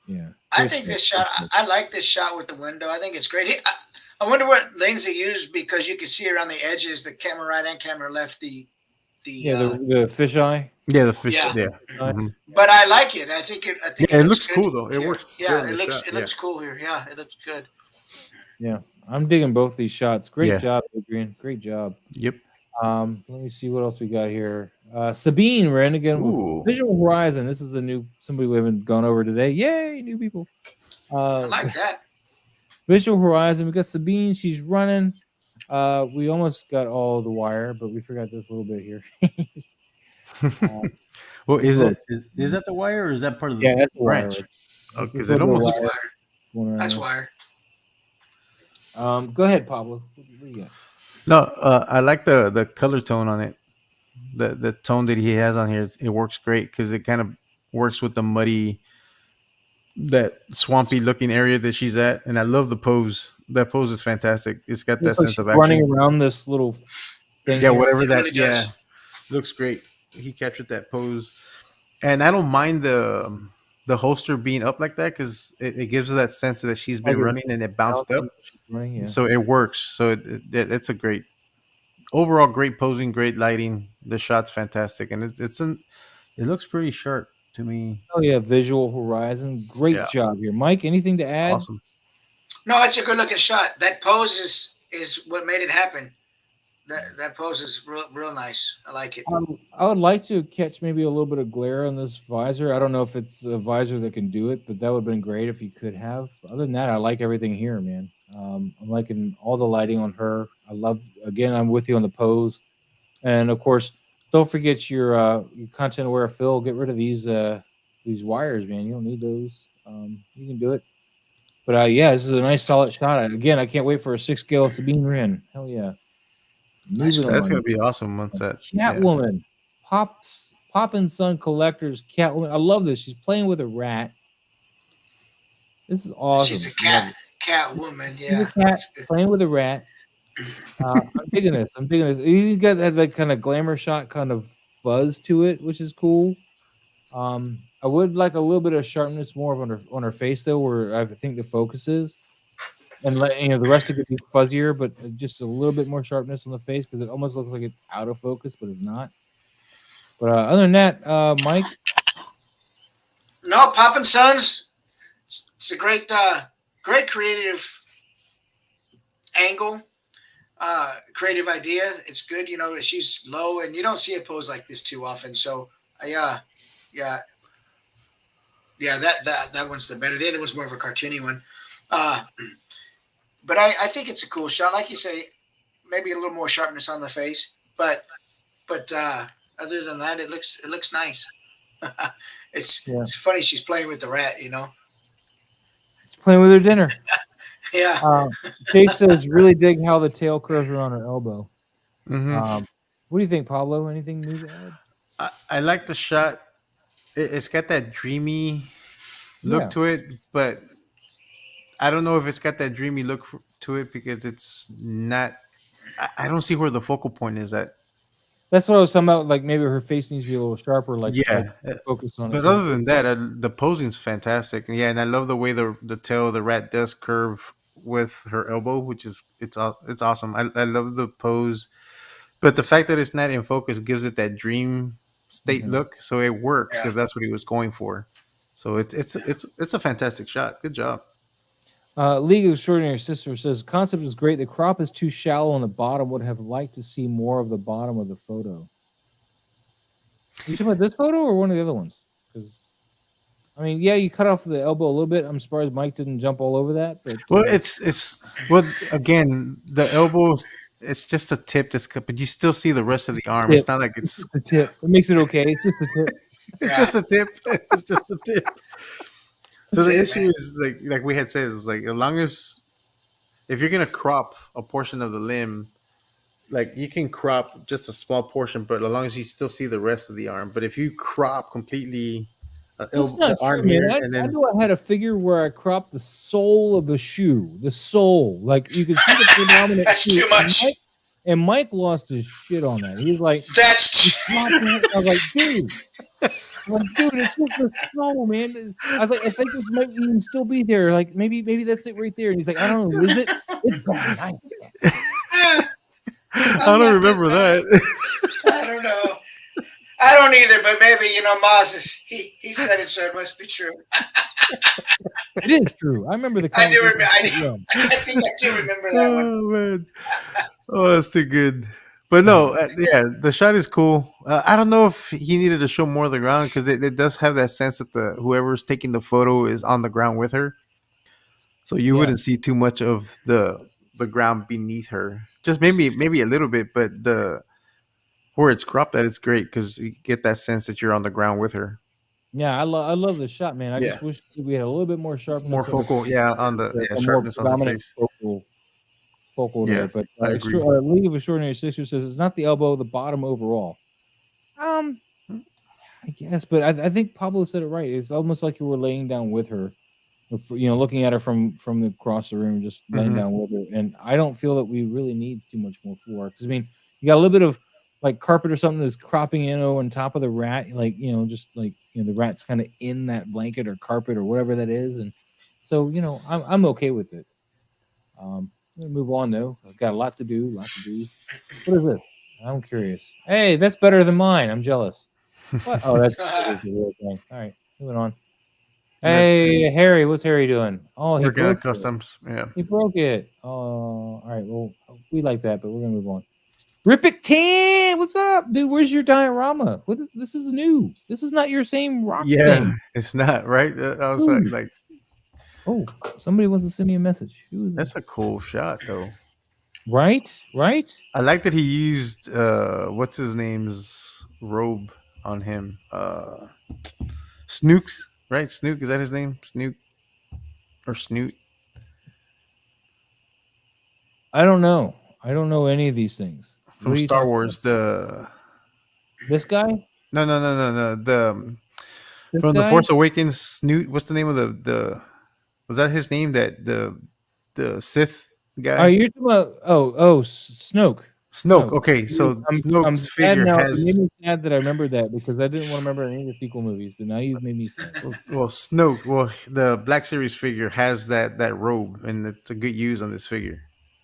A: Yeah.
C: I think this shot. I like this shot with the window. I think it's great. I wonder what Lindsay used because you can see around the edges, the camera right and camera left. The
A: the fisheye.
B: Yeah, the fish.
C: Yeah.
B: Yeah. Mhm.
C: But I like it. I think it.
B: Yeah, it looks
C: good
B: cool though. It
C: here.
B: works.
C: Yeah,
B: good in
C: it
B: the
C: looks.
B: shot.
C: It looks cool here. Yeah, it looks good.
A: Yeah, I'm digging both these shots. Great
B: Yeah.
A: job, Adrian. Great job.
B: Yep.
A: Let me see what else we got here. Sabine ran again
B: Ooh.
A: with Visual Horizon. This is a new somebody we haven't gone over today. Yay, new people.
C: I like that.
A: Visual Horizon. We got Sabine. She's running. We almost got all the wire, but we forgot this little bit here.
B: Well, is that the wire or is that part of the
A: That's the wire.
B: branch?
A: Right?
B: Because it almost.
C: Wire. That's wire.
A: Go ahead, Pablo. What do you got?
B: No, I like the color tone on it. The tone that he has on here, it works great because it kind of works with the muddy, that swampy looking area that she's at, and I love the pose. That pose is fantastic. It's got that sense of action.
A: Running around this little thing.
B: Yeah,
A: here.
B: whatever
C: It
B: that.
C: really does.
B: Looks great. He captured that pose, and I don't mind the holster being up like that because it gives her that sense that she's been running and it bounced up.
A: Running, yeah.
B: So it works. So it's a great overall, great posing, great lighting. The shot's fantastic, and it looks pretty sharp to me.
A: Oh yeah, Visual Horizon, great job here, Mike. Anything to add?
B: Awesome.
C: No, it's a good looking shot. That pose is what made it happen. That pose is real nice. I like it.
A: I would like to catch maybe a little bit of glare on this visor. I don't know if it's a visor that can do it, but that would have been great if you could have. Other than that, I like everything here, man. I'm liking all the lighting on her. I'm with you on the pose. And of course, don't forget your content aware fill. Get rid of these wires, man. You don't need those. You can do it. But this is a nice solid shot. Again, I can't wait for a 6-scale Sabine Wren. Hell yeah.
B: That's gonna be awesome once that
A: Catwoman. Pop and Son Collectors Catwoman. I love this. She's playing with a rat. This is awesome.
C: She's a Catwoman, yeah.
A: She's a cat playing with a rat. I'm digging this. You got that kind of glamour shot, kind of fuzz to it, which is cool. I would like a little bit of sharpness more on her face though, where I think the focus is, and the rest of it be fuzzier, but just a little bit more sharpness on the face because it almost looks like it's out of focus, but it's not. But other than that, Mike.
C: No, Pop and Sons. It's a great creative angle. Creative idea. It's good. She's low, and you don't see a pose like this too often. So, that one's the better. The other one's more of a cartoony one. But I think it's a cool shot. Like you say, maybe a little more sharpness on the face. But other than that, it looks nice. It's funny. She's playing with the rat.
A: She's playing with her dinner.
C: Yeah.
A: Chase says, really dig how the tail curves around her elbow.
B: Mm-hmm.
A: What do you think, Pablo? Anything new to add?
B: I like the shot. It's got that dreamy look to it, but I don't know if it's got that dreamy look to it because it's not. I don't see where the focal point is at.
A: That's what I was talking about. Like maybe her face needs to be a little sharper. Like focus on it.
B: But other than that, the posing's fantastic. And I love the way the tail of the rat does curve with her elbow, which is it's awesome. I love the pose, but the fact that it's not in focus gives it that dream state look. So it works if that's what he was going for. So it's a fantastic shot. Good job.
A: League of Extraordinary Sister says concept is great. The crop is too shallow on the bottom. Would have liked to see more of the bottom of the photo. Are you talking about this photo or one of the other ones? Because I mean, yeah, you cut off the elbow a little bit. I'm surprised Mike didn't jump all over that. But
B: Well, well again, the elbow, it's just a tip but you still see the rest of the arm. It's not like it's
A: the tip. It makes it okay. It's just a tip.
B: It's just a tip. It's just a tip. So the issue is like we had said, is like as long as if you're gonna crop a portion of the limb, like you can crop just a small portion, but as long as you still see the rest of the arm. But if you crop completely the arm here,
A: I know I had a figure where I cropped the sole of the shoe, the sole, like you can see the predominant.
C: That's too much.
A: And Mike lost his shit on that. He was like,
C: "That's."
A: I was like, dude, it's just a snow, man. I was like, I think this might even still be there. Like, maybe that's it right there. And he's like, I don't know, is it? It's gone.
B: I don't remember that.
C: I don't know. I don't either, but maybe Moses. He said it, so it must be true.
A: It is true. I remember the.
C: I do remember. I think I do remember that one.
B: Oh man. Oh, that's too good. But no, yeah, the shot is cool. I don't know if he needed to show more of the ground because it does have that sense that whoever's taking the photo is on the ground with her, so you wouldn't see too much of the ground beneath her. Just maybe a little bit, but where it's cropped at, it's great because you get that sense that you're on the ground with her.
A: Yeah, I love the shot, man. I just wish we had a little bit more sharpness,
B: more focal, on the sharpness on the face.
A: Focal there, but League of Extraordinary Sisters says it's not the elbow, the bottom overall. I guess, but I think Pablo said it right. It's almost like you were laying down with her, looking at her from across the room, just laying down with her. And I don't feel that we really need too much more floor because I mean, you got a little bit of like carpet or something that's cropping in on top of the rat, the rat's kind of in that blanket or carpet or whatever that is, and so I'm okay with it. I'm gonna move on though. I've got a lot to do. What is this? I'm curious. Hey, that's better than mine. I'm jealous. What? Oh, that's the real thing. All right, moving on. Hey, Harry, what's Harry doing? Oh, he broke
B: customs.
A: It. Yeah, he broke it. Oh, all right. Well, we like that, but we're gonna move on. Rippick 10, what's up, dude? Where's your diorama? This is new. This is not your same rock thing.
B: It's not right. I was like.
A: Oh, somebody wants to send me a message.
B: That's a cool shot, though.
A: Right?
B: I like that he used what's his name's robe on him. Snook's, right? Snook, is that his name? Snook or Snoot?
A: I don't know. I don't know any of these things.
B: From Star Wars,
A: this guy?
B: No. From The Force Awakens, Snoot. What's the name of the? Was that his name? That the Sith guy?
A: Oh, you're talking about Snoke.
B: Snoke. Okay, so Snoke's figure has.
A: It made me sad that I remembered that because I didn't want to remember any of the sequel movies, but now you've made me sad.
B: Well, Snoke. Well, the Black Series figure has that robe, and it's a good use on this figure.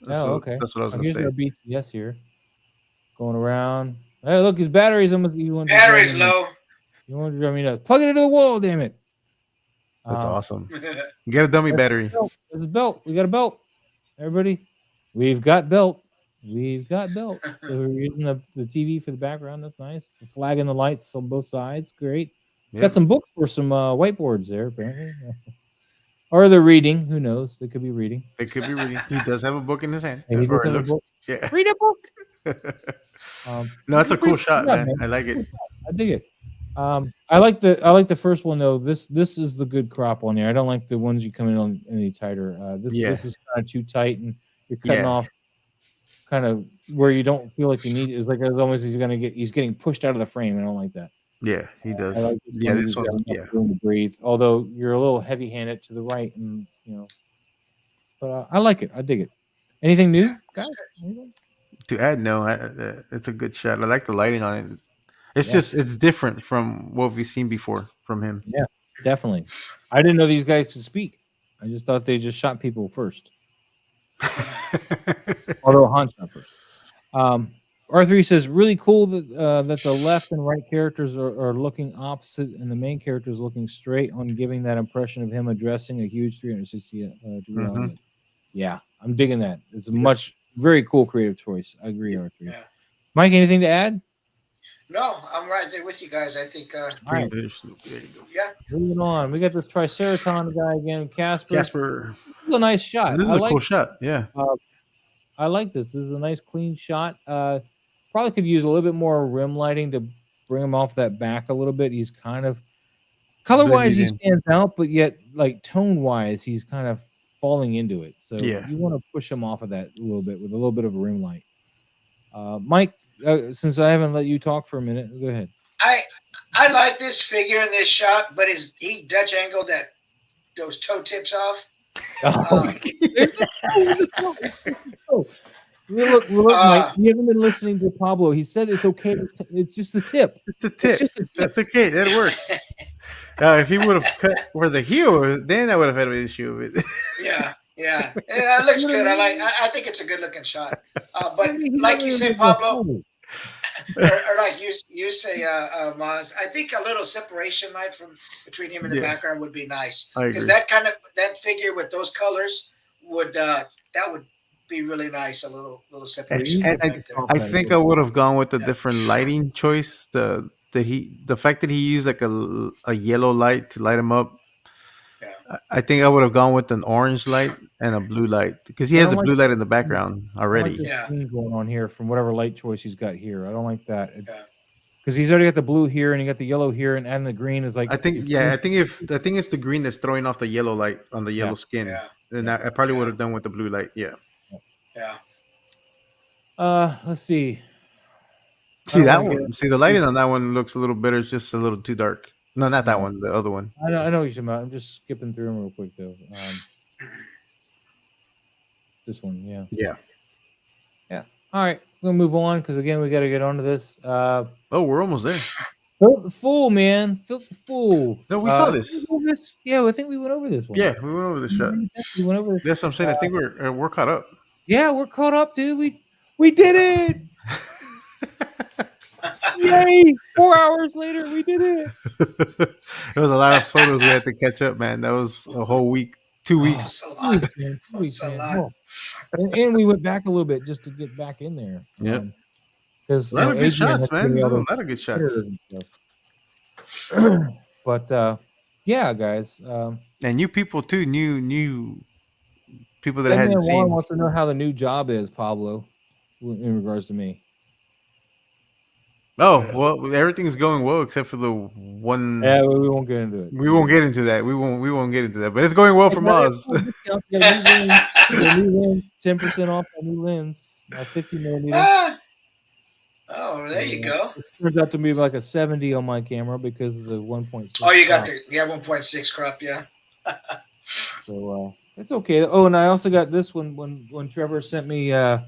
A: Okay.
B: That's what I was going to say.
A: Here's our BTS here, going around. Hey, look, his battery's almost.
C: Battery's low.
A: You want to drive me nuts? Plug it into the wall, damn it!
B: That's awesome. You got a dummy battery.
A: There's a belt. We got a belt. Everybody, we've got belt. So we're using the TV for the background. That's nice. The flag and the lights on both sides. Great. Yep. Got some books for some whiteboards there, apparently. Or they're reading. Who knows? They could be reading.
B: He does have a book in his hand.
A: He does have a book.
B: Yeah.
A: Read a book.
B: No, that's a cool shot, man. I like it.
A: I dig it. I like the first one though. This is the good crop on there. I don't like the ones you come in on any tighter. This is kind of too tight, and you're cutting off kind of where you don't feel like you need it. It's like it's almost he's getting pushed out of the frame. I don't like that.
B: Yeah, he does.
A: I like this one. Room to breathe. Although you're a little heavy-handed to the right, and but I like it. I dig it. Anything new, guys?
B: To add, no, it's a good shot. I like the lighting on it. It's different from what we've seen before from him.
A: Yeah, definitely. I didn't know these guys could speak. I just thought they just shot people first. Although Han shot first. R3 says really cool that the left and right characters are looking opposite and the main character is looking straight on, giving that impression of him addressing a huge 360 degree audience. Yeah, I'm digging that. It's a very cool creative choice. I agree, R3.
C: Yeah.
A: Mike, anything to add?
C: No, I'm right there with you guys. I think.
A: Right.
B: There you go.
C: Yeah.
A: Moving on, we got this Triceraton guy again, Casper. This is a nice shot.
B: This is a cool shot. Yeah.
A: I like this. This is a nice clean shot. Probably could use a little bit more rim lighting to bring him off that back a little bit. He's kind of color-wise he stands out, but yet like tone-wise he's kind of falling into it. So you want to push him off of that a little bit with a little bit of a rim light. Mike, since I haven't let you talk for a minute, go ahead.
C: I like this figure in this shot, but he Dutch angled those toe tips off.
A: Look, Mike, you haven't been listening to Pablo. He said it's okay. It's just the tip.
B: It's the tip. That's okay. That works. If he would have cut where the heel was, then I would have had an issue with it.
C: Yeah. It looks good. I think it's a good looking shot. But like you said, Pablo, or like you say, Maz, I think a little separation light between him and the background would be nice, because that figure with those colors would be really nice. A little separation.
B: I think I would have gone with a different lighting choice. The fact that he used like a yellow light to light him up. Yeah. I think I would have gone with an orange light and a blue light, because he has a blue light in the background already.
A: Going on here from whatever light choice he's got here. I don't like that. Because he's already got the blue here and you got the yellow here, and adding the green is like.
B: I think it's the green that's throwing off the yellow light on the yellow skin. Yeah. And I probably would have done with the blue light. Yeah.
A: Let's see.
B: See that one. See, the lighting on that one looks a little better. It's just a little too dark. No, not that one. The other one.
A: I know what you're talking about. I'm just skipping through them real quick though. This one, yeah. All right, we're gonna move on because again we got to get onto this.
B: We're almost there.
A: Filth the Fool, man. Filth the Fool.
B: No, we saw this.
A: Yeah, I think we went over this one.
B: Yeah, we went over this shot.
A: We went over this.
B: That's what I'm saying. I think we're caught up.
A: Yeah, we're caught up, dude. We did it. Yay! 4 hours later, we did it.
B: It was a lot of photos we had to catch up, man. That was a whole week, 2 weeks.
A: And we went back a little bit just to get back in there.
B: Yeah.
A: Because
B: a lot of good shots, man. A lot of good shots.
A: But yeah, guys.
B: And new people too. New people that I hadn't seen.
A: Wants to know how the new job is, Pablo, in regards to me.
B: Oh, well, everything's going well except for the one.
A: Yeah, we won't get into it.
B: We won't get into that. We won't get into that. But it's going well for Maz.
A: 10% off a new lens, a 50 millimeter.
C: Oh, there you go.
A: It turns out to be like a 70 on my camera because of the 1.6.
C: Oh, you got 1.6 crop, yeah.
A: So it's okay. Oh, and I also got this one when Trevor sent me my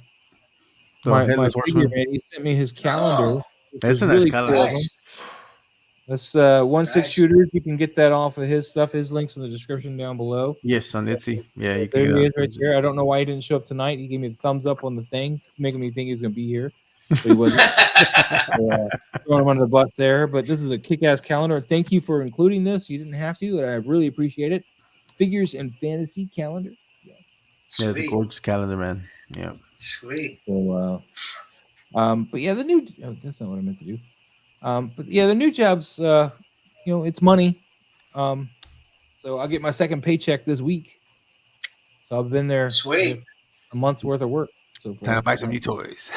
A: figure, man. He sent me his calendar.
B: That's a nice calendar.
C: Nice.
A: That's 1/6 shooters. You can get that off of his stuff. His links in the description down below.
B: Yes, on Etsy. Yeah, you
A: there he is right there. I don't know why he didn't show up tonight. He gave me the thumbs up on the thing, making me think he's going to be here. But he wasn't. Throwing him under the bus there. But this is a kick-ass calendar. Thank you for including this. You didn't have to, and I really appreciate it. Figures and fantasy calendar.
B: Yeah, it's a gorgeous calendar, man. Yeah.
C: Sweet.
A: So, but yeah, the new. Oh, that's not what I meant to do. But yeah, the new jobs. It's money. So I'll get my second paycheck this week. So I've been there.
C: Sweet.
A: A month's worth of work. So
B: time to buy some new toys.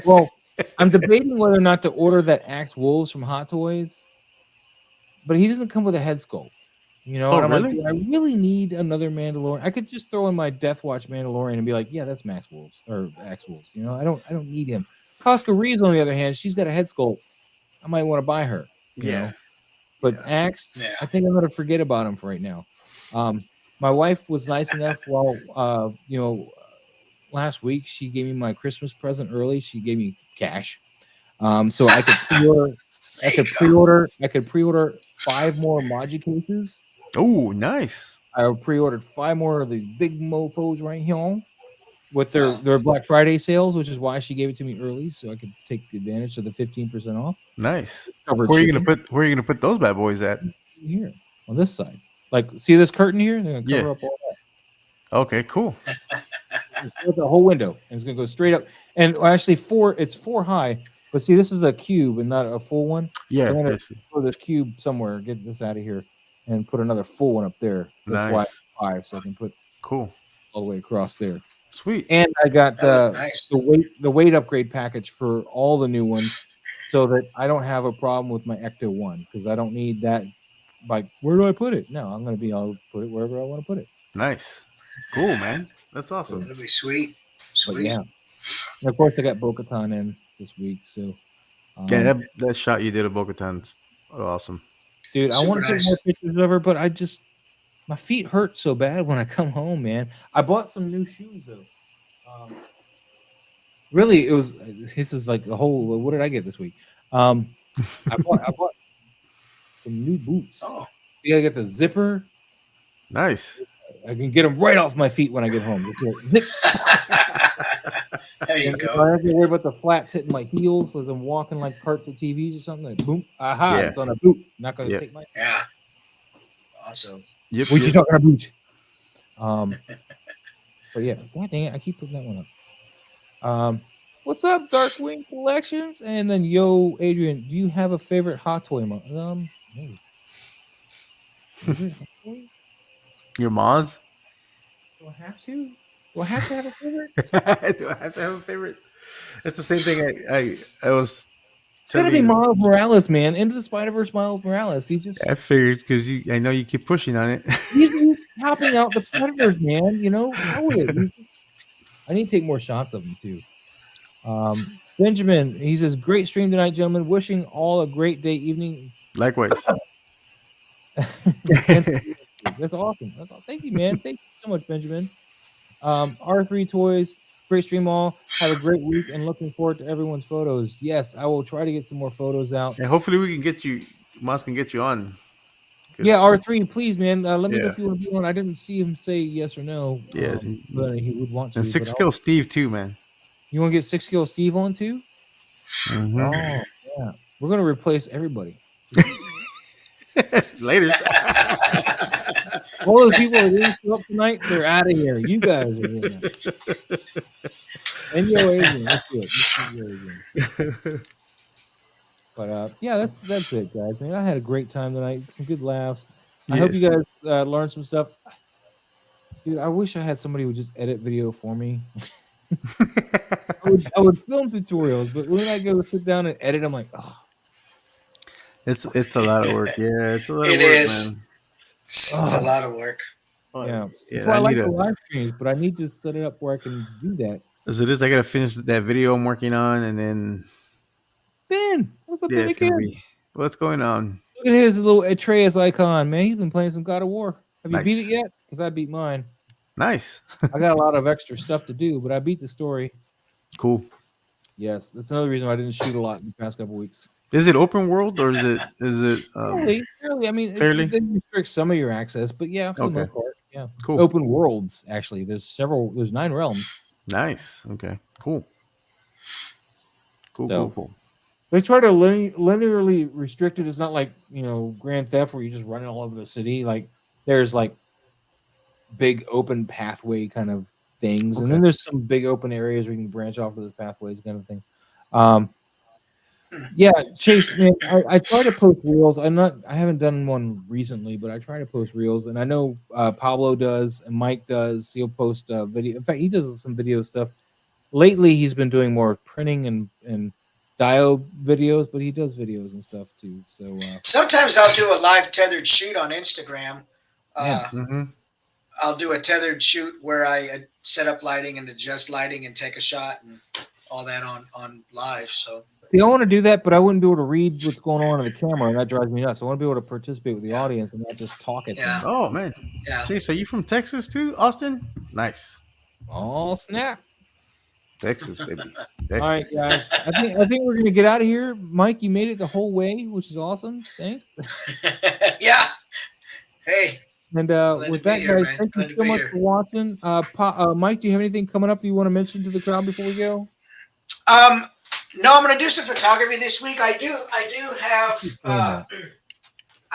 A: Well, I'm debating whether or not to order that Axe Wolves from Hot Toys, but he doesn't come with a head sculpt. You know, and I'm
B: really?
A: like, do I really need another Mandalorian? I could just throw in my Death Watch Mandalorian and be like, yeah, that's Max Wolves or Axe Wolves. You know, I don't need him. Cosca Reeves, on the other hand, she's got a head sculpt. I might want to buy her. You know? But Axe, I think I'm going to forget about him for right now. My wife was nice enough while, last week she gave me my Christmas present early. She gave me cash. So I could pre-order. I could pre-order 5 more Maji cases.
B: Oh, nice.
A: I pre-ordered 5 more of the big mofos right here. with their Black Friday sales, which is why she gave it to me early, so I could take advantage of the 15% off.
B: Nice.
A: Covered
B: Where are you
A: shipping.
B: gonna put those bad boys at?
A: Here on this side? Like, see this curtain here? They're gonna cover
B: Yeah.
A: up all that.
B: Okay, cool.
A: The whole window, and it's gonna go straight up. And actually, it's 4 high. But see, this is a cube and not a full one.
B: Yeah.
A: So I'm gonna throw this cube somewhere, get this out of here, and put another full one up there. That's why it's 5, so I can put
B: cool
A: all the way across there.
B: Sweet.
A: And I got
C: Nice.
A: the weight upgrade package for all the new ones, so that I don't have a problem with my Ecto 1, because I don't need that. Like, where do I put it? No, I'm gonna I'll put it wherever I want to put it.
B: Nice. Cool, man. That's awesome.
C: That'll be sweet.
A: But yeah, and of course I got Bo-Katan in this week, so
B: yeah, that shot you did of Bo-Katan's awesome,
A: dude. I want to take more pictures of her, but my feet hurt so bad when I come home, man. I bought some new shoes though. Really, this is like the whole. What did I get this week? I bought some new boots.
C: Oh,
A: See, I got the zipper.
B: Nice.
A: I can get them right off my feet when I get home.
C: there you go.
A: I don't have to worry about the flats hitting my heels as I'm walking like carts of TVs or something. Like, boom, aha!
B: Yeah.
A: It's on a boot. Not going to take my.
C: Yeah. Awesome.
B: Yep.
A: What you talking about? But yeah, god dang it, I keep putting that one up. What's up, Darkwing Collections? And then, yo, Adrian, do you have a favorite Hot Toy? Favorite Hot Toy?
B: Your Maz?
A: Do I have to? Do I have to have a favorite?
B: Do I have to have a favorite? It's the same thing. I was.
A: It's gotta be Miles Morales, man. Into the Spider-Verse, Miles Morales.
B: I figured because I know you keep pushing on it.
A: he's helping out the Spider-Verse, man. You know, how would it? I need to take more shots of him too. Benjamin, he says, "Great stream tonight, gentlemen. Wishing all a great day, evening."
B: Likewise.
A: That's awesome. Thank you, man. Thank you so much, Benjamin. R3 Toys, great stream all. Have a great week and looking forward to everyone's photos. Yes, I will try to get some more photos out.
B: And hopefully we can get you, Moss can get you on.
A: Yeah, R3, please, man. Let me know if you want to be on. I didn't see him say yes or no.
B: Yeah,
A: but he would want to.
B: And 6 Skill Steve too, man.
A: You want to get 6 Skill Steve on too?
B: Mm-hmm.
A: Oh, yeah. We're gonna replace everybody.
B: Later.
A: All the people that didn't show up tonight, they're out of here. You guys are here. And yo, Adrian, let's do it. Adrian. But yeah, that's it, guys. Man, I had a great time tonight. Some good laughs. I hope you guys learned some stuff. Dude, I wish I had somebody who would just edit video for me. I would film tutorials, but when I go sit down and edit, I'm like, oh.
B: It's a lot of work. Yeah, it's a lot of work,
C: is.
B: man.
C: It's a lot of work.
A: Yeah. That's why I like the live streams, but I need to set it up where I can do that.
B: As it is, I gotta finish that video I'm working on, and then
A: Ben, what's up, Ben?
B: What's going on?
A: Look at his little Atreus icon, man. He's been playing some God of War. Have you
B: Nice.
A: beat it yet? Because I beat mine.
B: Nice.
A: I got a lot of extra stuff to do, but I beat the story.
B: Cool.
A: Yes, that's another reason why I didn't shoot a lot in the past couple weeks.
B: Is it open world or is it
A: Fairly. I mean,
B: fairly?
A: It restricts some of your access, but yeah, for the most part, yeah.
B: Cool.
A: Open worlds, actually. There's 9 realms.
B: Nice. Okay. Cool. Cool.
A: They try to linearly restrict it. It's not like, Grand Theft where you just run it all over the city. Like, there's like big open pathway kind of things, and then there's some big open areas where you can branch off of those pathways, kind of thing. Yeah, Chase, man, I try to post reels. I haven't done one recently, but I try to post reels, and I know Pablo does and Mike does. He'll post video. In fact, he does some video stuff. Lately, he's been doing more printing and dio videos, but he does videos and stuff too. So
C: sometimes I'll do a live tethered shoot on Instagram. I'll do a tethered shoot where I set up lighting and adjust lighting and take a shot and all that on live. So
A: see, I want to do that, but I wouldn't be able to read what's going on in the camera, and that drives me nuts. I want to be able to participate with the audience and not just talk at them.
B: Oh man.
C: Yeah.
B: Chase, are you from Texas too, Austin? Nice.
A: Oh snap!
B: Texas, baby. Texas.
A: All right, guys. I think we're gonna get out of here. Mike, you made it the whole way, which is awesome. Thanks.
C: Yeah. Hey.
A: And with that, guys, thank you so much for watching. Mike, do you have anything coming up you want to mention to the crowd before we go?
C: No, I'm going to do some photography this week. I do have.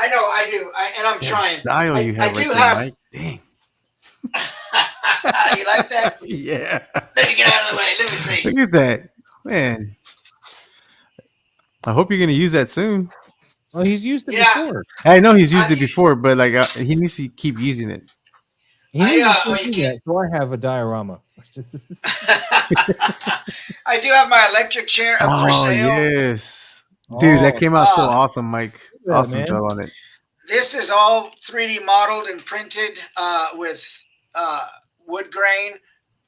C: I know I do, and I'm trying.
B: Style you have
C: I do
B: right
C: have.
B: there, Mike. Dang.
C: You like that?
B: Yeah.
C: Let me get out of the way. Let me see.
B: Look at that, man. I hope you're going to use that soon.
A: Well, he's used it before.
B: I know he's used it before, but like he needs to keep using it.
A: He needs to do that, so I have a diorama.
C: I do have my electric chair up for sale.
B: Yes, dude, that came out so awesome, Mike. Awesome
A: man.
B: job on it.
C: This is all 3D modeled and printed with wood grain,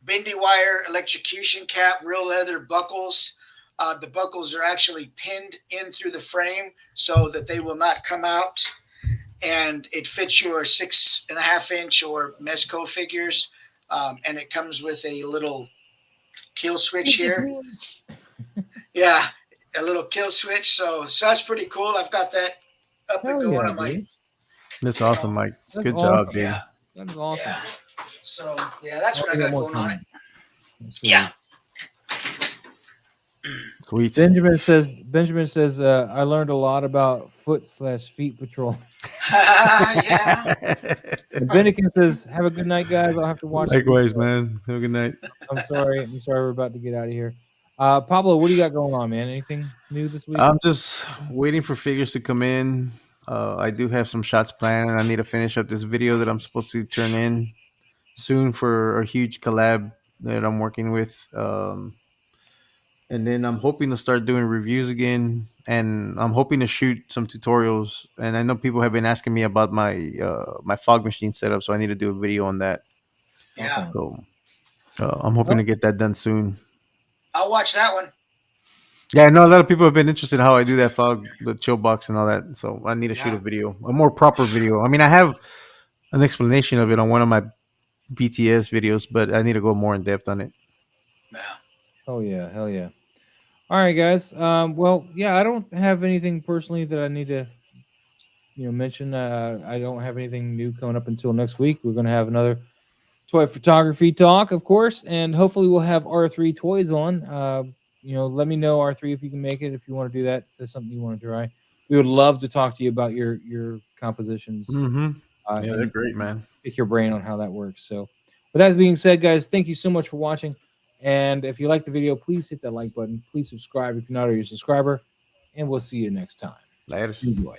C: bendy wire electrocution cap, real leather buckles. The buckles are actually pinned in through the frame so that they will not come out. And it fits your 6.5-inch or Mezco figures. And it comes with a little kill switch here. Yeah, a little kill switch. So that's pretty cool. I've got that up and going on my.
B: That's awesome, Mike. Good job, dude.
C: Yeah.
A: That's awesome.
C: Yeah. So that's what I got going on it.
A: Yeah.
B: Sweet.
A: Benjamin says, I learned a lot about foot/feet patrol.
C: Yeah.
A: And Bennigan says, have a good night, guys. I'll have to watch.
B: Likewise, man. Have a good night.
A: I'm sorry we're about to get out of here. Pablo, what do you got going on, man? Anything new this week?
B: I'm just waiting for figures to come in. I do have some shots planned, and I need to finish up this video that I'm supposed to turn in soon for a huge collab that I'm working with. And then I'm hoping to start doing reviews again, and I'm hoping to shoot some tutorials. And I know people have been asking me about my my fog machine setup, so I need to do a video on that.
C: Yeah.
B: So I'm hoping to get that done soon.
C: I'll watch that one.
B: Yeah, I know a lot of people have been interested in how I do that fog, the chill box and all that. So I need to shoot a video, a more proper video. I mean, I have an explanation of it on one of my BTS videos, but I need to go more in depth on it.
C: Yeah.
A: Oh yeah, hell yeah. All right, guys. Well, yeah, I don't have anything personally that I need to, mention. I don't have anything new coming up until next week. We're going to have another toy photography talk, of course, and hopefully we'll have R3 toys on. Let me know, R3, if you can make it, if you want to do that, if there's something you want to try. We would love to talk to you about your compositions.
B: Mm-hmm. Yeah, they're great, man.
A: Pick your brain on how that works. So, with that being said, guys, thank you so much for watching. And if you like the video, please hit that like button. Please subscribe if you're not already a subscriber. And we'll see you next time.
B: Later.
A: Enjoy.